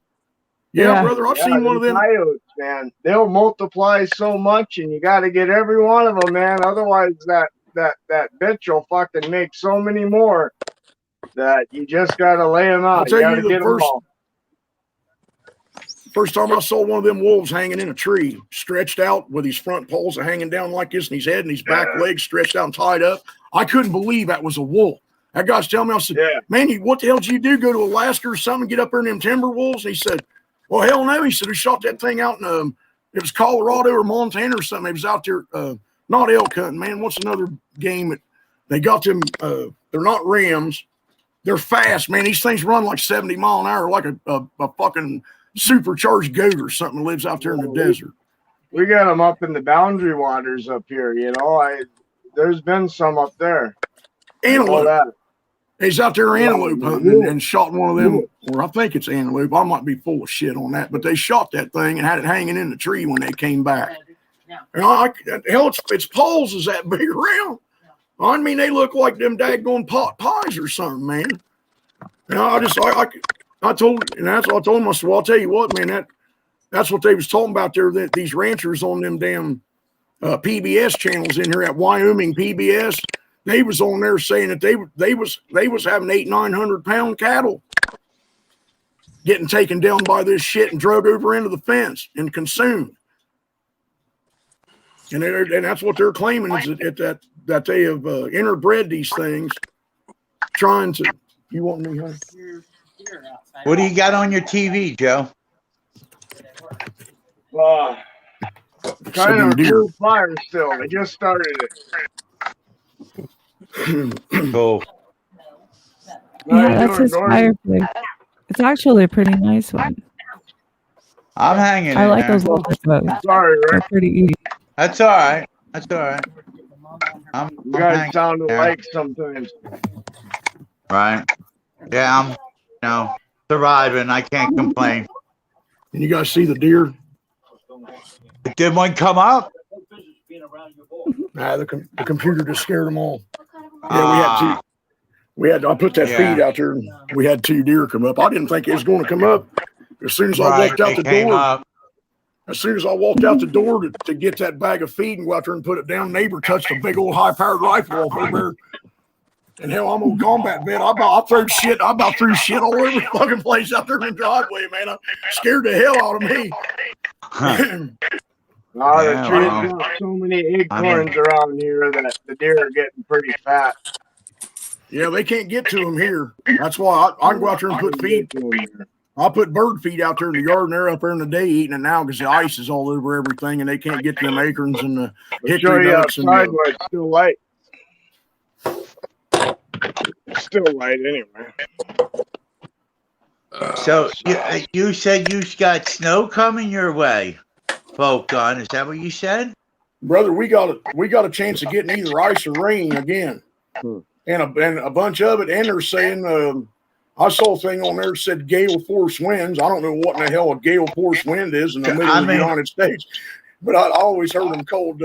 Yeah, brother, I've seen one of them. Coyotes, man, they'll multiply so much, and you got to get every one of them, man. Otherwise, that bitch will fucking make so many more that you just got to lay them out. You got to get them all. First time I saw one of them wolves hanging in a tree, stretched out with his front paws hanging down like this, and his head and his back legs stretched out and tied up. I couldn't believe that was a wolf. That guy's telling me, I said, man, what the hell did you do? Go to Alaska or something, get up there in them timber wolves? And he said, well, hell no. He said, we shot that thing out in, it was Colorado or Montana or something. It was out there, not elk hunting, man. What's another game that they got them? They're not rams. They're fast, man. These things run like 70 mile an hour, like a fucking supercharged goat or something that lives out there in the desert. We got them up in the boundary waters up here, you know. There's been some up there. Antelope. He's out there antelope hunting and shot one of them, or I think it's antelope. I might be full of shit on that, but they shot that thing and had it hanging in the tree when they came back. And hell, its paws is that big around. I mean, they look like them daggone pot pies or something, man. And I told him, I said, well, I'll tell you what, man, that's what they was talking about there, that these ranchers on them damn PBS channels in here at Wyoming PBS. They was on there saying that they was having 800-900 pound cattle getting taken down by this shit and drug over into the fence and consumed. And that's what they're claiming is that they have interbred these things, trying to. You want me, honey? What do you got on your TV, Joe? Kind of a cool fire still. I just started it. Cool. Yeah, that's his fireplace. It's actually a pretty nice one. I'm hanging. I like those little photos. Sorry, Rick. They're pretty easy. That's all right. That's all right. You guys sound alike sometimes. Right. Yeah, I'm surviving. I can't complain. And you guys see the deer? Did one come up? Nah, the computer just scared them all. Yeah, I put that feed out there, and we had 2 deer come up. I didn't think it was going to come up. As soon as I walked out the door, to get that bag of feed and go out there and put it down, neighbor touched a big old high-powered rifle off over there. And hell, I'm a combat vet. I about threw shit all over the fucking place out there in the driveway, man. I scared the hell out of me. The trees got so many acorns around here that the deer are getting pretty fat. Yeah, they can't get to them here. That's why I can go out there and put feed. I'll put bird feed out there in the yard, and they're up there in the day eating it now because the ice is all over everything, and they can't get to them acorns and the hickory nuts. Outside where it's still light. Still light anyway. So you said you got snow coming your way, Folk Gun. Is that what you said? Brother, we got a chance of getting either ice or rain again. And a bunch of it. And they're saying, I saw a thing on there that said gale force winds. I don't know what in the hell a gale force wind is in the middle of the United States, but I always heard them called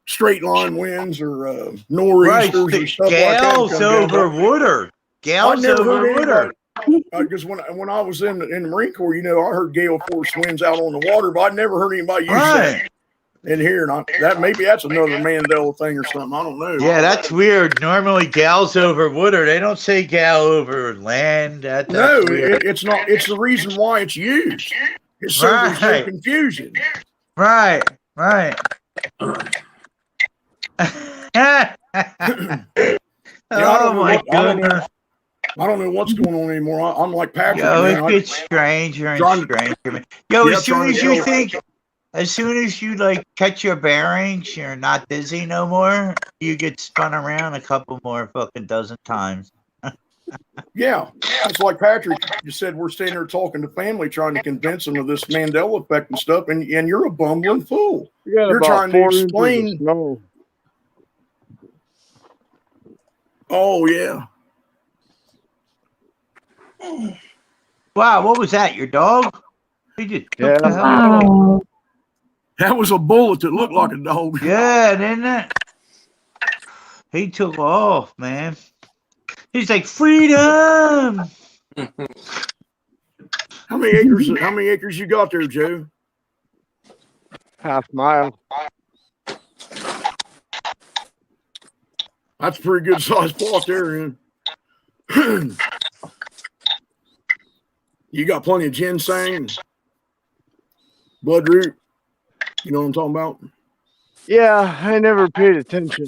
straight line winds or nor'easters or stuff Gales like that. over Woodard. Gales over Woodard. Because when I was in the Marine Corps, you know, I heard gale force winds out on the water, but I'd never heard anybody use that in here. And maybe that's another Mandela thing or something. I don't know. Yeah, that's weird. Normally, gals over Woodard. They don't say gal over land. That's no, weird. It's not. It's the reason why it's used. It's so there's no confusion. Right. Oh my goodness. I don't know what's going on anymore. I'm like Patrick. Yo, it gets stranger and stranger. Yo, as soon as you like catch your bearings, you're not dizzy no more. You get spun around a couple more fucking dozen times. Yeah, it's like Patrick just said. We're standing there talking to family, trying to convince them of this Mandela effect and stuff, and you're a bumbling fool. You're trying to explain. Oh yeah. Wow, what was that? Your dog? He just took the hell Wow. That was a bullet that looked like a dog. Yeah, didn't it? He took off, man. He's like, freedom. How many acres you got there, Joe? Half mile. That's a pretty good sized plot there, man. You got plenty of ginseng, bloodroot. You know what I'm talking about? Yeah, I never paid attention.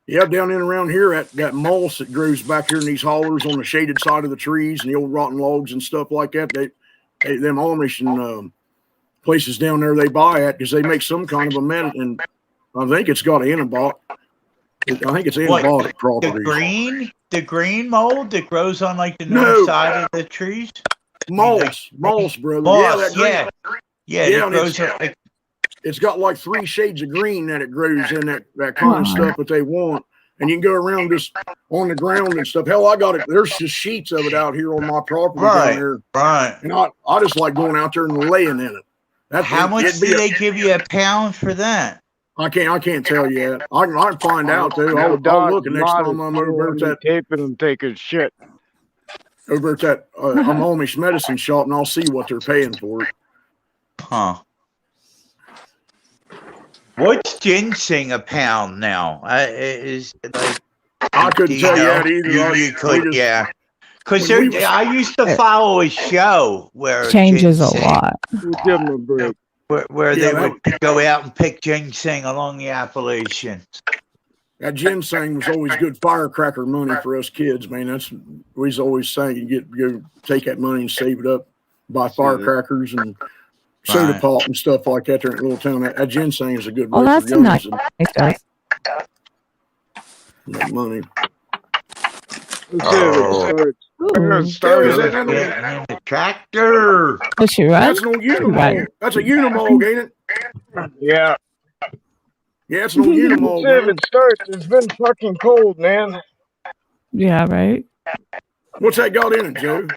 Yeah, down in around here, that moss that grows back here in these hollers on the shaded side of the trees and the old rotten logs and stuff like that. Them Amish and places down there, they buy it because they make some kind of a medicine. I think it's got antibiotic. I think it's antibiotic properties. The green mold that grows on like the north side of the trees. Moss, brother. Moss, yeah. It grows it's got like 3 shades of green that it grows in that kind of stuff that they want. And you can go around just on the ground and stuff. Hell, I got it. There's just sheets of it out here on my property down there. Right. And I just like going out there and laying in it. How much do they give you a pound for that? I can't tell you that. I can find out though. I'll look next time I'm over at that taping and taking shit. Over at that Amish medicine shop, and I'll see what they're paying for it. Huh. What's ginseng a pound now? Is it like I couldn't tell you that either. You could, yeah. Because I used to follow a show where changes a lot. Give them a break. Where they would go out and pick ginseng along the Appalachians. That ginseng was always good firecracker money for us kids, man. That's we was always saying you go take that money and save it up, buy firecrackers and soda pop and stuff like that there in a little town. That ginseng is a good way that's for youngsters. nice. Make money. The tractor. That's right. That's no Unimog. That's a Unimog, ain't it? Yeah. Yeah, it's no Unimog. It starts. It's been fucking cold, man. Yeah, right. What's that got in it, Joe?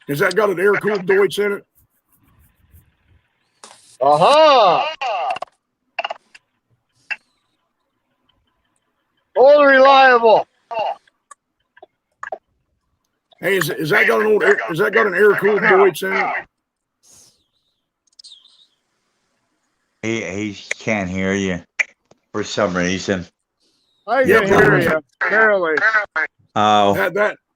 Has that got an air-cooled Deutz in it? Aha! All reliable. Hey, is that got an air-cooled Deutz in it? He can't hear you for some reason. I can hear you barely. Oh,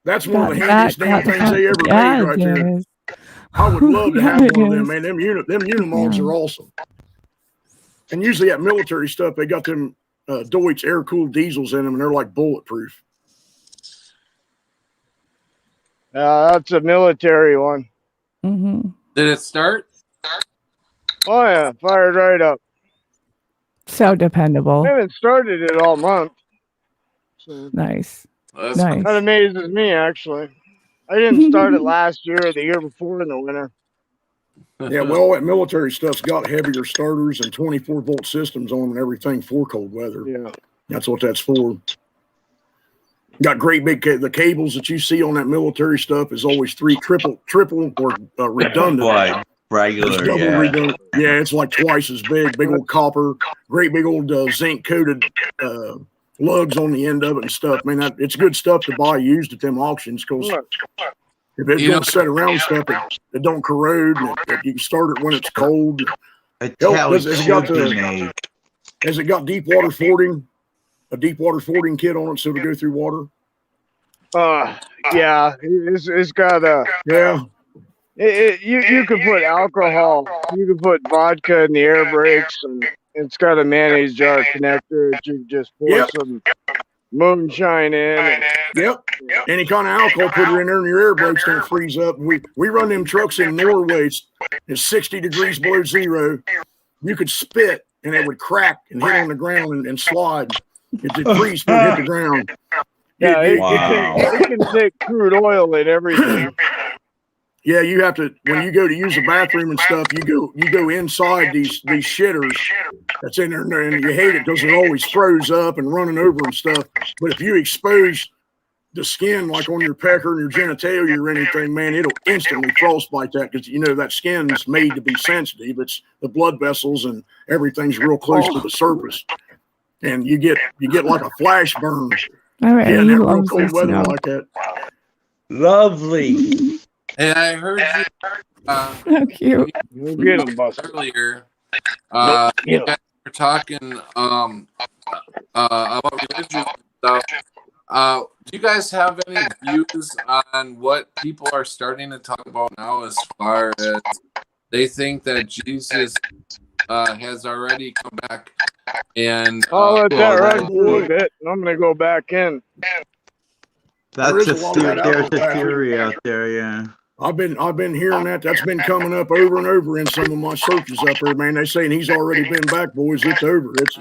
that's one of the handiest damn things they ever made right there. I would love to have one of them, man. Them Unimogs are awesome. And usually that military stuff, they got them Deutsch air-cooled diesels in them, and they're like bulletproof. That's a military one. Mm-hmm. Did it start? Oh yeah, fired right up. So dependable. I haven't started it all month. So Nice. That's Nice. that amazes me, actually. I didn't start it last year or the year before in the winter. Yeah, well, all that military stuff's got heavier starters and 24-volt systems on them and everything for cold weather. Yeah. That's what that's for. Got great big the cables that you see on that military stuff is always triple or redundant. Like regular, It's double redundant. Yeah, it's like twice as big. Big old copper, great big old zinc coated lugs on the end of it and stuff. Man, it's good stuff to buy used at them auctions because if it don't set around stuff, it don't corrode. And you can start it when it's cold. Has it got deep water fording? A deep water fording kit on it so to go through water? Yeah, it's got a you can put alcohol, you can put vodka in the air brakes, and it's got a mayonnaise jar connector that you just pour some moonshine in. Any kind of alcohol, put it in there, and your air brakes don't freeze up. We run them trucks in Norway. It's 60 degrees below zero. You could spit and it would crack and hit on the ground and slide. It freeze and hit the ground. Yeah, it can take crude oil and everything. Yeah, you have to when you go to use the bathroom and stuff. You go inside these shitters that's in there, and you hate it because they're always froze up and running over and stuff. But if you expose the skin like on your pecker and your genitalia or anything, man, it'll instantly frostbite that because that skin's made to be sensitive. It's the blood vessels and everything's real close to the surface, and you get like a flash burn. All right, yeah, that real cold weather like that. Lovely. And I heard you. How cute. We'll get them, Buster. Earlier. You guys were talking about religion stuff. Do you guys have any views on what people are starting to talk about now as far as they think that Jesus has already come back? And I'll let that run for a bit, and I'm going to go back in. There's a theory out there, yeah. I've been hearing that. That's been coming up over and over in some of my searches up there, man. They're saying he's already been back, boys. It's over. It's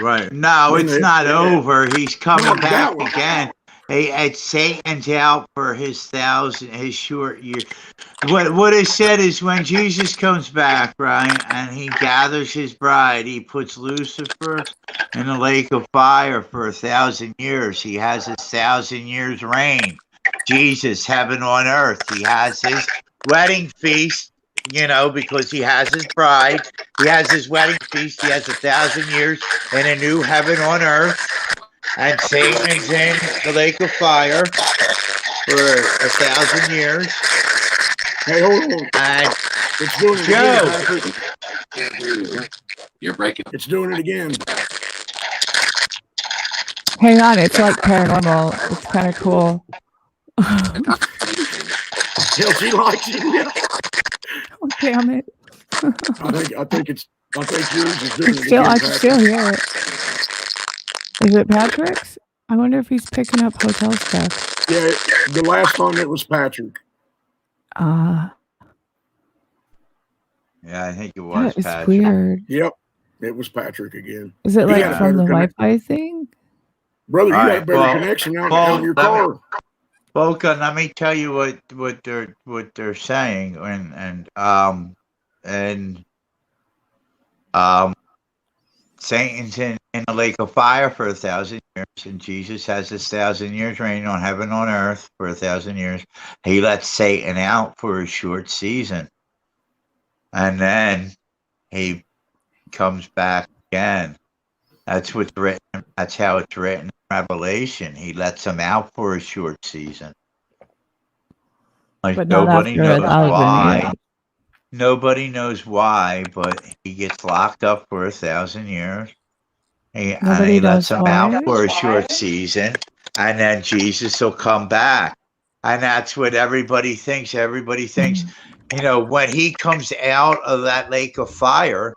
right. No, it's not over. He's coming back again. Hey, Satan's out for his short year. What is said is when Jesus comes back, right, and he gathers his bride, he puts Lucifer in the lake of fire for 1,000 years. He has his 1,000 years reign. Jesus, heaven on earth. He has his wedding feast, because he has his bride. He has his wedding feast. He has 1,000 years in a new heaven on earth. And Satan is in the lake of fire for 1,000 years. Hey, hold on. And it's doing it again. You're breaking. It's doing it again. Hang on, it's like paranormal. It's kind of cool. She likes it. Oh, damn it. I think yours is doing it I again. can still hear it. Is it Patrick's? I wonder if he's picking up hotel stuff. Yeah, the last time it was Patrick. Yeah, I think it was that is Patrick. Weird. Yep, it was Patrick again. Is it like from the Wi-Fi thing? Brother, you got a better connection out on your car. Volkan, let me tell you what they're saying, and Satan's in the lake of fire for 1,000 years, and Jesus has his 1,000 years reign on heaven on earth for 1,000 years. He lets Satan out for a short season, and then he comes back again. That's what's written. That's how it's written in Revelation. He lets him out for a short season. Like But not nobody after knows 1,000 why. years. Nobody knows why, but he gets locked up for 1,000 years. And Nobody he lets knows him why. out for a short season, and then Jesus will come back. And that's what everybody thinks. Everybody thinks, when he comes out of that lake of fire,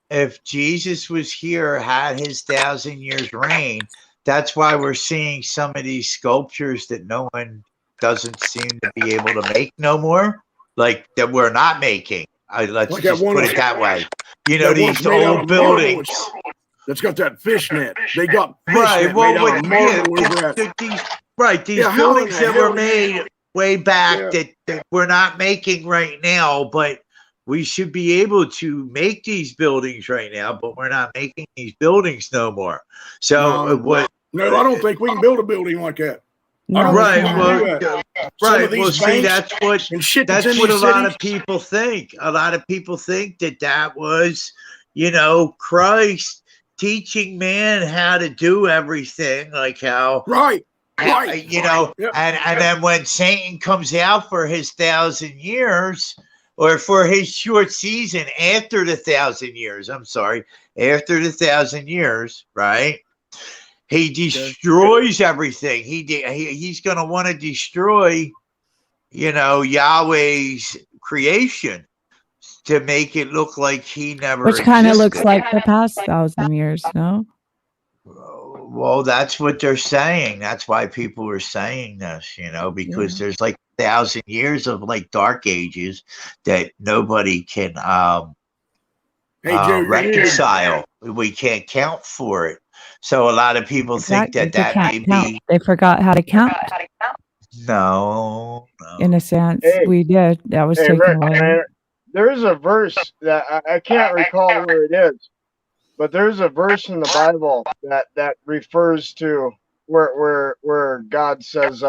if Jesus was here, had his 1,000 years reign, that's why we're seeing some of these sculptures that no one doesn't seem to be able to make no more, like that we're not making. Let's Like just that one put of- it that way. That These one's made out old of buildings. marble. That's got that fishnet. They got Right. fishnet Well, made out of marble over at. these Yeah, how in buildings the that were hell- made way back Yeah. that we're not making right now, but we should be able to make these buildings right now, but we're not making these buildings no more. So what? No, I don't think we can build a building like that. I don't Right. think we can do Well, that. Some right. of these Well, see, banks that's what and shit that's that's in what a these lot of cities- people think. A lot of people think that was, Christ teaching man how to do everything, like how Right. and then when Satan comes out for his 1,000 years, or for his short season after the 1,000 years, after the 1,000 years, right? He destroys everything. He's going to want to destroy, Yahweh's creation to make it look like he never Which kind of looks existed. like the past 1,000 years, no? Well, that's what they're saying. That's why people are saying this, because there's like 1,000 years of like dark ages that nobody can Joe, reconcile. We can't count for it. So a lot of people think Exactly. that They may can't count. be They forgot how to count. no. In a sense, Hey. we did. That was Hey, taken Rick, away. there is a verse that I can't recall where it is, but there's a verse in the Bible that refers to where God says,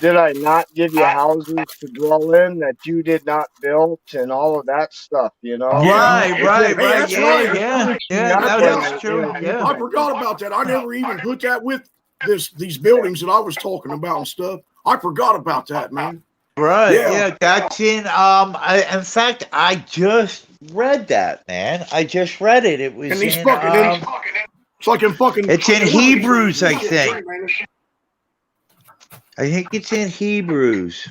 "Did I not give you houses to dwell in that you did not build?" and all of that stuff, Right. That's right. That's true. Yeah. I forgot about that. I never even put that with these buildings that I was talking about and stuff. I forgot about that, man. Right. Yeah. Yeah. That's in in fact, I just read that, man. I just read it. It was And these in, fucking, it's like in fucking. it's in Hebrews, I think. I think it's in Hebrews.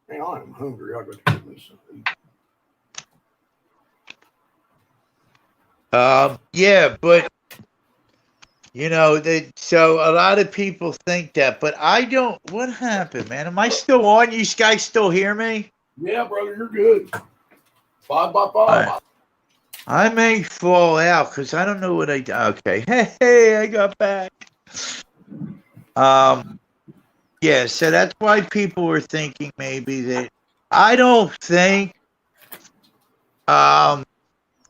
Man, I am hungry. I got to get me something. Yeah, but so a lot of people think that, but I don't. What happened, man? Am I still on? You guys still hear me? Yeah, brother, you're good. 5 by 5. I may fall out because I don't know what I do. Okay. Hey, I got back. Yeah, so that's why people were thinking maybe that I don't think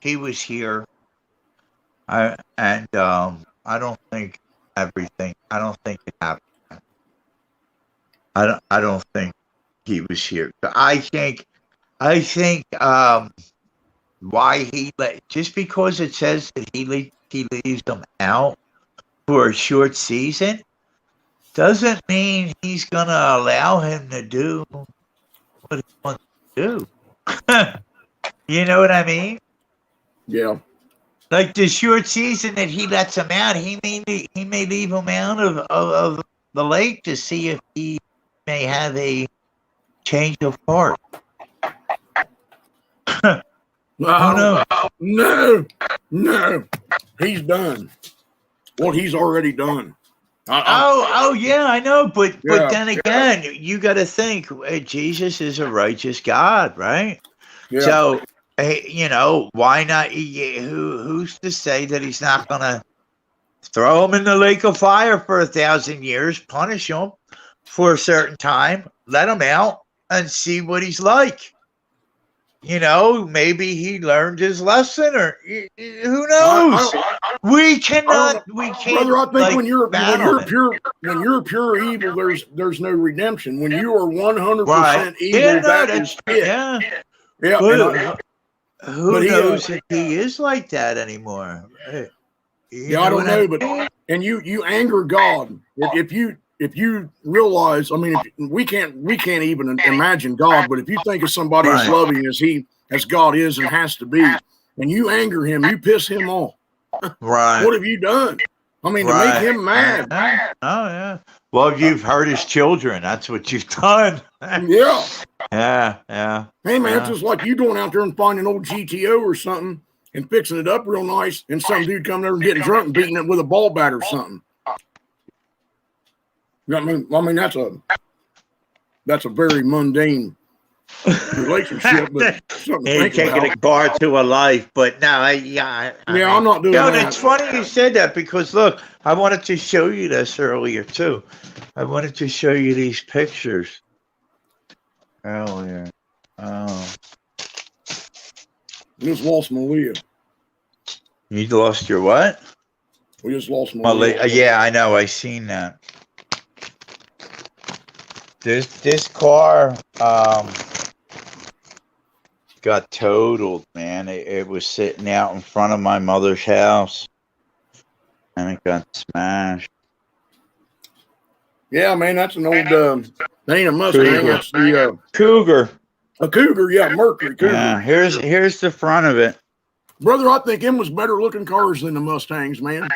he was here. I don't think everything. I don't think it happened. I don't think he was here. I think why he just because it says that he leaves them out for a short season doesn't mean he's gonna allow him to do what he wants to do. You know what I mean? Yeah. Like the short season that he lets him out, he may leave him out of the lake to see if he may have a change of heart. No. He's done what he's already done. Yeah, I know, but Yeah. then again, you got to think Jesus is a righteous God, right? Yeah. So, why not? Who's to say that he's not gonna throw him in the lake of fire for 1,000 years, punish him for a certain time, let him out, and see what he's like? Maybe he learned his lesson, or who knows? We can't. Brother, I think when you're pure evil, there's no redemption. When you are 100% evil, that's it. Yeah. Yeah. Who knows if he is like that anymore? I don't know, but and you anger God if if you realize, I mean, we can't even imagine God, but if you think of somebody as loving as God is and has to be, and you anger him, you piss him off. Right. What have you done? I mean, to make him mad. Oh yeah. Well, you've hurt his children. That's what you've done. Yeah. Yeah. Hey man, it's just like you going out there and finding an old GTO or something and fixing it up real nice, and some dude coming there and getting drunk and beating it with a ball bat or something. I mean that's a very mundane relationship, but something to think taking about. a car to a life, but no, I'm not doing that. It's funny you said that, because look, I wanted to show you this earlier too. I wanted to show you these pictures earlier. Oh, We just lost Malia. you lost your what? We just lost Malia. Yeah, I know. I seen that. This car got totaled, man. It was sitting out in front of my mother's house, and it got smashed. Yeah, man, that's an old. That ain't a Mustang. That's the Cougar. A Cougar, yeah, Mercury Cougar. Yeah, here's the front of it. Brother, I think them was better looking cars than the Mustangs, man.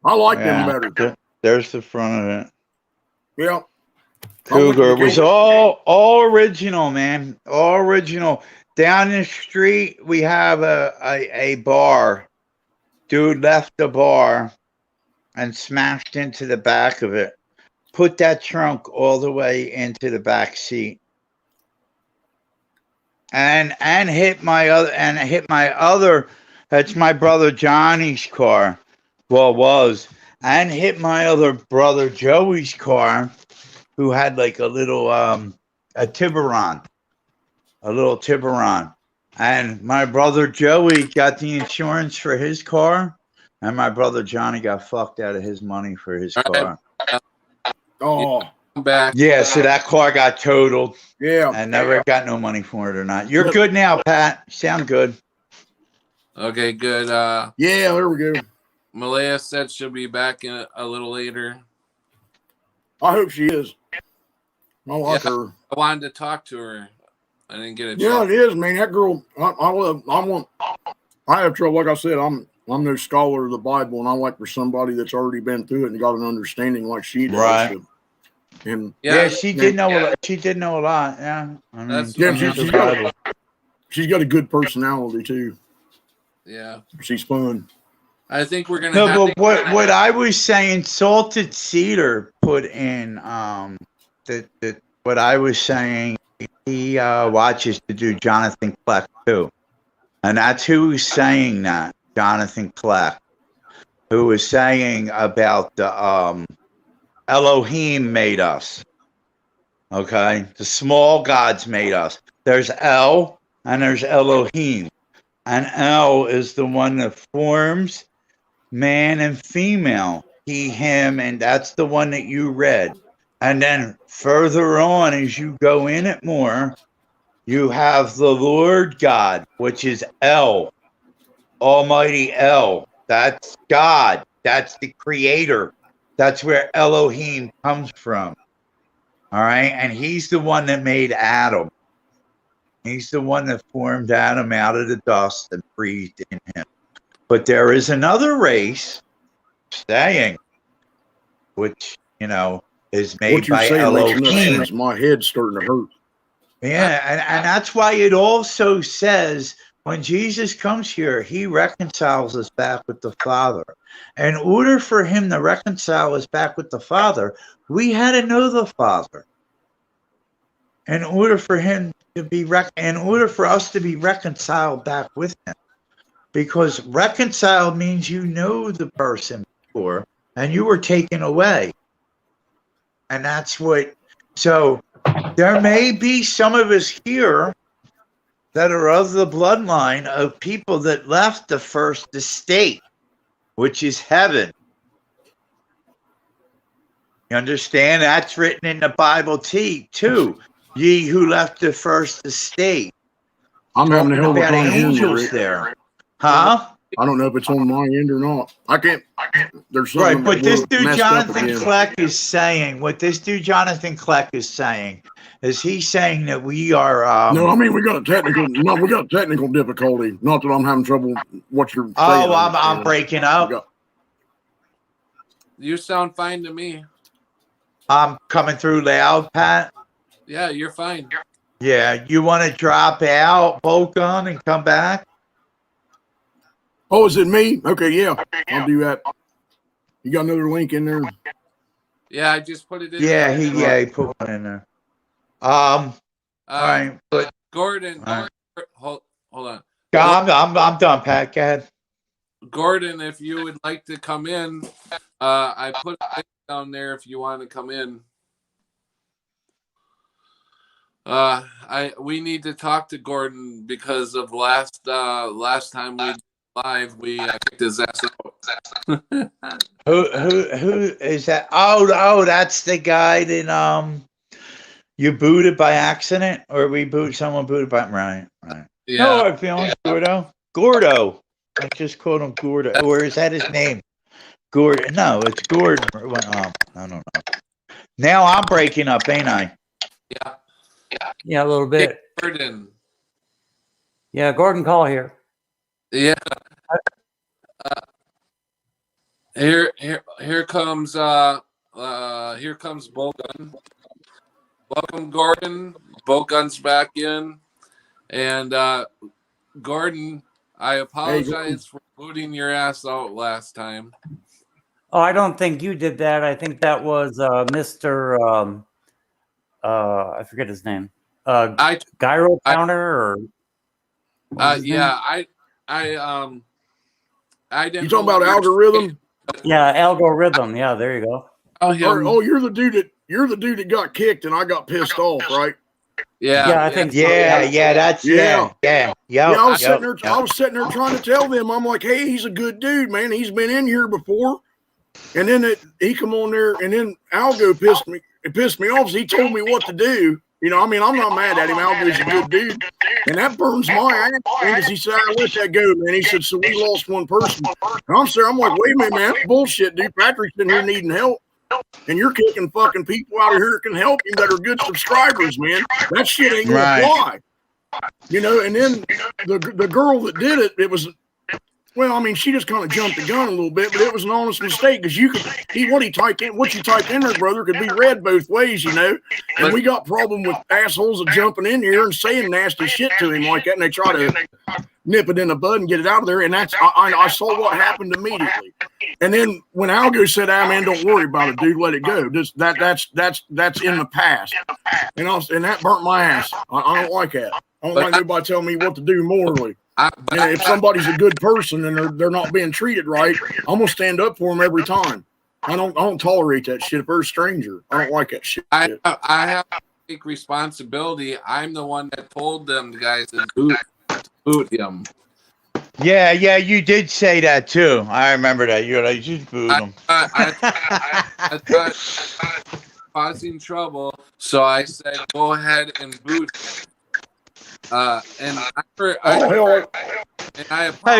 I like them better. There's the front of it. Yeah. Cougar was all original, man. All original. Down the street, we have a bar. Dude left the bar and smashed into the back of it. Put that trunk all the way into the back seat. And hit my other that's my brother Johnny's car. Well, was. And hit my other brother Joey's car, who had like a little a Tiburon. A little Tiburon. And my brother Joey got the insurance for his car, and my brother Johnny got fucked out of his money for his car. Oh. Back. Yeah, so that car got totaled. Yeah. And never got no money for it or not. You're good now, Pat. Sound good. Okay, good. Yeah, there we go. Malaya said she'll be back in a little later. I hope she is. I like her. I wanted to talk to her. I didn't get a chance. Yeah, it is, man. That girl, I have trouble. Like I said, I'm no scholar of the Bible, and I like for somebody that's already been through it and got an understanding like she does. Right. And She did know a lot. She did know a lot. Yeah. I mean, she's got a good personality too. Yeah. She's fun. I think we're gonna. No, but what I was saying, Salted Cedar put in what I was saying. He watches to do Jonathan Kleck too, and that's who's saying that. Jonathan Kleck, who was saying about the Elohim made us. Okay, the small gods made us. There's El and there's Elohim, and El is the one that forms man and female, he, him, and that's the one that you read. And then further on, as you go in it more, you have the Lord God, which is El, Almighty El. That's God. That's the creator. That's where Elohim comes from. All right. And he's the one that made Adam. He's the one that formed Adam out of the dust and breathed in him. But there is another race staying, which, is made by Elohim. My head's starting to hurt. Yeah, and that's why it also says when Jesus comes here, he reconciles us back with the Father. In order for him to reconcile us back with the Father, we had to know the Father. In order for him to be in order for us to be reconciled back with him, because reconciled means you know the person before and you were taken away. And that's what, so there may be some of us here that are of the bloodline of people that left the first estate, which is heaven. You understand? That's written in the Bible too. Ye who left the first estate. I'm having a hell of a time angels there. Huh? I don't know if it's on my end or not. I can't. There's something Right, but this we're dude messed up Jonathan again. Kleck is saying, what this dude Jonathan Kleck is saying, is he saying that we are? No, I mean we got a technical. No, we got technical difficulty. Not that I'm having trouble. What you're saying? Oh, I'm breaking up. You sound fine to me. I'm coming through loud, Pat. Yeah, you're fine. Yeah, you want to drop out, Volcon, and come back? Oh, is it me? Okay, yeah, I'll do that. You got another link in there? Yeah, I just put it in. Yeah, he put one in there. All right, but Gordon, all right. hold on. I'm done, Pat. Go ahead. Gordon, if you would like to come in, I put a link down there if you want to come in. We need to talk to Gordon because of last time we live, we kicked his ass out. Who is that? Oh, that's the guy that you booted by accident, or someone booted by right. Yeah. No, I feel Gordo. I just called him Gordo. Or is that his name? Gordon. No, it's Gordon. I don't know. Now I'm breaking up, ain't I? Yeah. Yeah, a little bit. Hey, Gordon. Yeah, Gordon Call here. Yeah. Here comes Bogun. Welcome, Gordon. Bogun's back in, and Gordon, I apologize for booting your ass out last time. Oh, I don't think you did that. I think that was Mr. I forget his name. Gyro Counter or yeah, I didn't. You talking about algorithm? Yeah, algorithm. Yeah, there you go. Oh, you're the dude that got kicked and I got pissed off, right? Yeah, I think so. Yeah, that's yeah. I was sitting there trying to tell them. I'm like, hey, he's a good dude, man. He's been in here before. And then he come on there, and then Algo pissed me off. So he told me what to do. You know, I mean, I'm not mad at him. Algo's a good dude, and that burns my ass because he said, "I let that go, man." He said, "So we lost one person." And I'm sorry. I'm like, wait a minute, man. That's bullshit, dude. Patrick's in here needing help. And you're kicking fucking people out of here that can help you that are good subscribers, man. That shit ain't gonna fly. You know, and then the girl that did it, it was, well, I mean, she just kind of jumped the gun a little bit, but it was an honest mistake because what you typed in there, brother, could be read both ways, you know. And we got problem with assholes that jumping in here and saying nasty shit to him like that, and they try to nip it in the bud and get it out of there. And that's I saw what happened immediately. And then when Algo said, man, don't worry about it, dude, let it go. Just that's in the past. And that burnt my ass. I don't like that. I don't like nobody telling me what to do morally. And if somebody's a good person and they're not being treated right, I'm gonna stand up for them every time. I don't tolerate that shit. If they're a stranger, I don't like that shit. I have to take responsibility. I'm the one that told them guys to boot him. Yeah, you did say that too. I remember that. You're like, just boot him. I thought causing trouble, so I said, go ahead and boot him. Hey,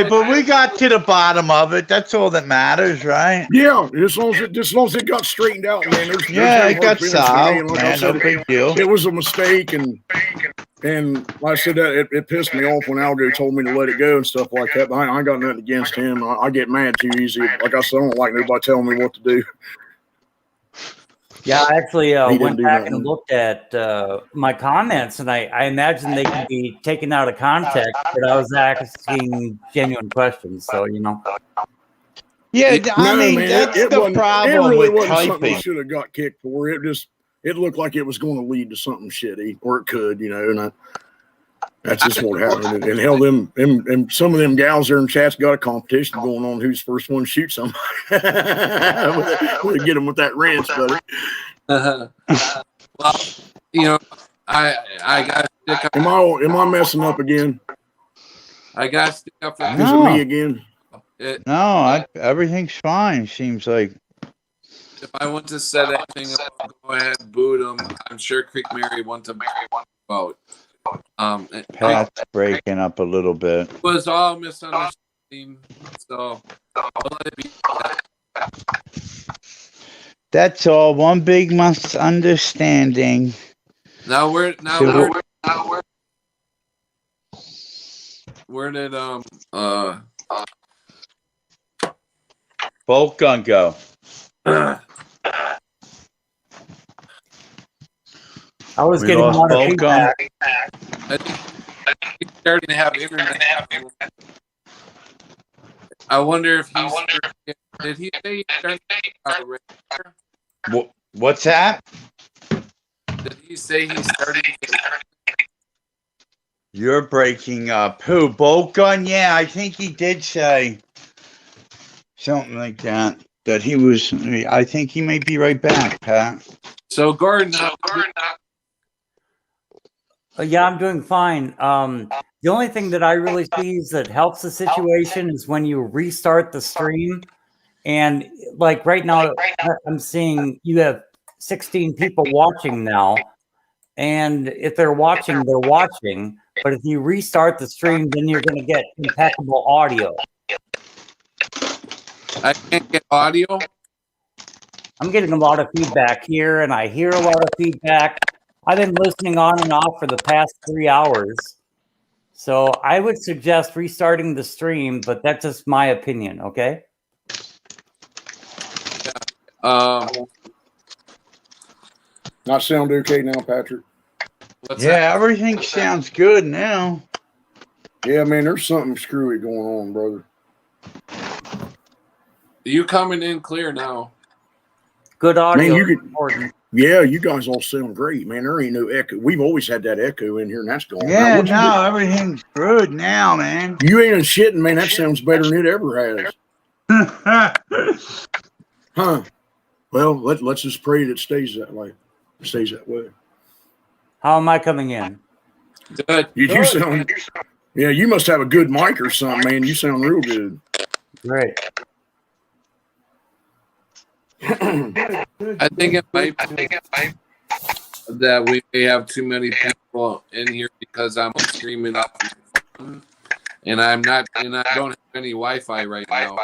but we got to the bottom of it. That's all that matters, right? Yeah, as long as it got straightened out, man. It got solved, man. No big deal. It was a mistake, and like I said, that it pissed me off when Algo told me to let it go and stuff like that. But I ain't got nothing against him. I get mad too easy. Like I said, I don't like nobody telling me what to do. Yeah, I actually went back and looked at my comments, and I imagine they could be taken out of context, but I was asking genuine questions, so, you know. Yeah, I mean, that's the problem with typing. Should have got kicked for it. It looked like it was going to lead to something shitty, or it could, you know, and that's just what happened. And hell, them some of them gals there in chat's got a competition going on who's the first one to shoot somebody. We'll get them with that wrench, buddy. Well, you know, I got to stick up. Am I messing up again? I got to stick up for. Is it me again? Everything's fine. Seems like. If I want to set anything up, go ahead and boot them. I'm sure Creek Mary want to vote. Pat's breaking up a little bit. It was all misunderstood stream, so I'll let it be. That's all. One big misunderstanding. Now where did Bolt gun go? I was We getting a lost lot of Bolt gun. feedback. I think he's starting to have internet. I wonder if he's. Did he say he started? What's that? Did he say he started? You're breaking up. Who? Bolt gun? Yeah, I think he did say something like that. That he was. I think he may be right back, Pat. So Gordon, Yeah, I'm doing fine. The only thing that I really see is that helps the situation is when you restart the stream. And like right now, I'm seeing you have 16 people watching now. And if they're watching, they're watching. But if you restart the stream, then you're going to get impeccable audio. I can't get audio. I'm getting a lot of feedback here, and I hear a lot of feedback. I've been listening on and off for the past 3 hours. So I would suggest restarting the stream, but that's just my opinion, okay? Not sound okay now, Patrick? Yeah, everything sounds good now. Yeah, man, there's something screwy going on, brother. You coming in clear now? Good audio. Man, yeah, you guys all sound great, man. There ain't no echo. We've always had that echo in here, and that's gone. Yeah, no, everything's good now, man. You ain't shitting, man. That sounds better than it ever has. Huh? Well, let's just pray that it stays that way. How am I coming in? Good. You sound. Yeah, you must have a good mic or something, man. You sound real good. Great. I think it might be that we may have too many people in here because I'm streaming off my phone, and I don't have any Wi-Fi right now.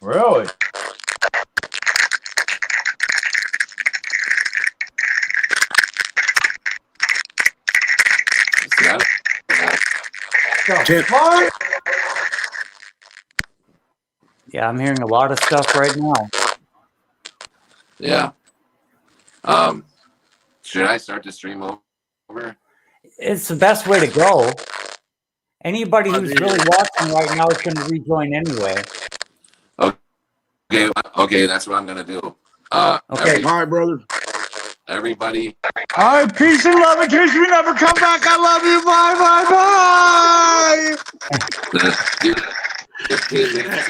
Really? Yeah, I'm hearing a lot of stuff right now. Yeah. Should I start the stream over? It's the best way to go. Anybody who's really watching right now is going to rejoin anyway. Okay, that's what I'm gonna do. Okay, all right, brother. Everybody. All right, peace and love in case we never come back. I love you. Bye, bye, bye.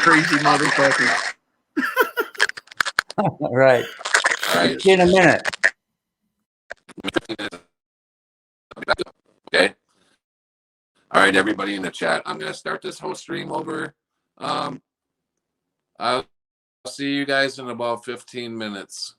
Crazy motherfucker. All right. See you in a minute. Okay. All right, everybody in the chat. I'm gonna start this whole stream over. I'll see you guys in about 15 minutes.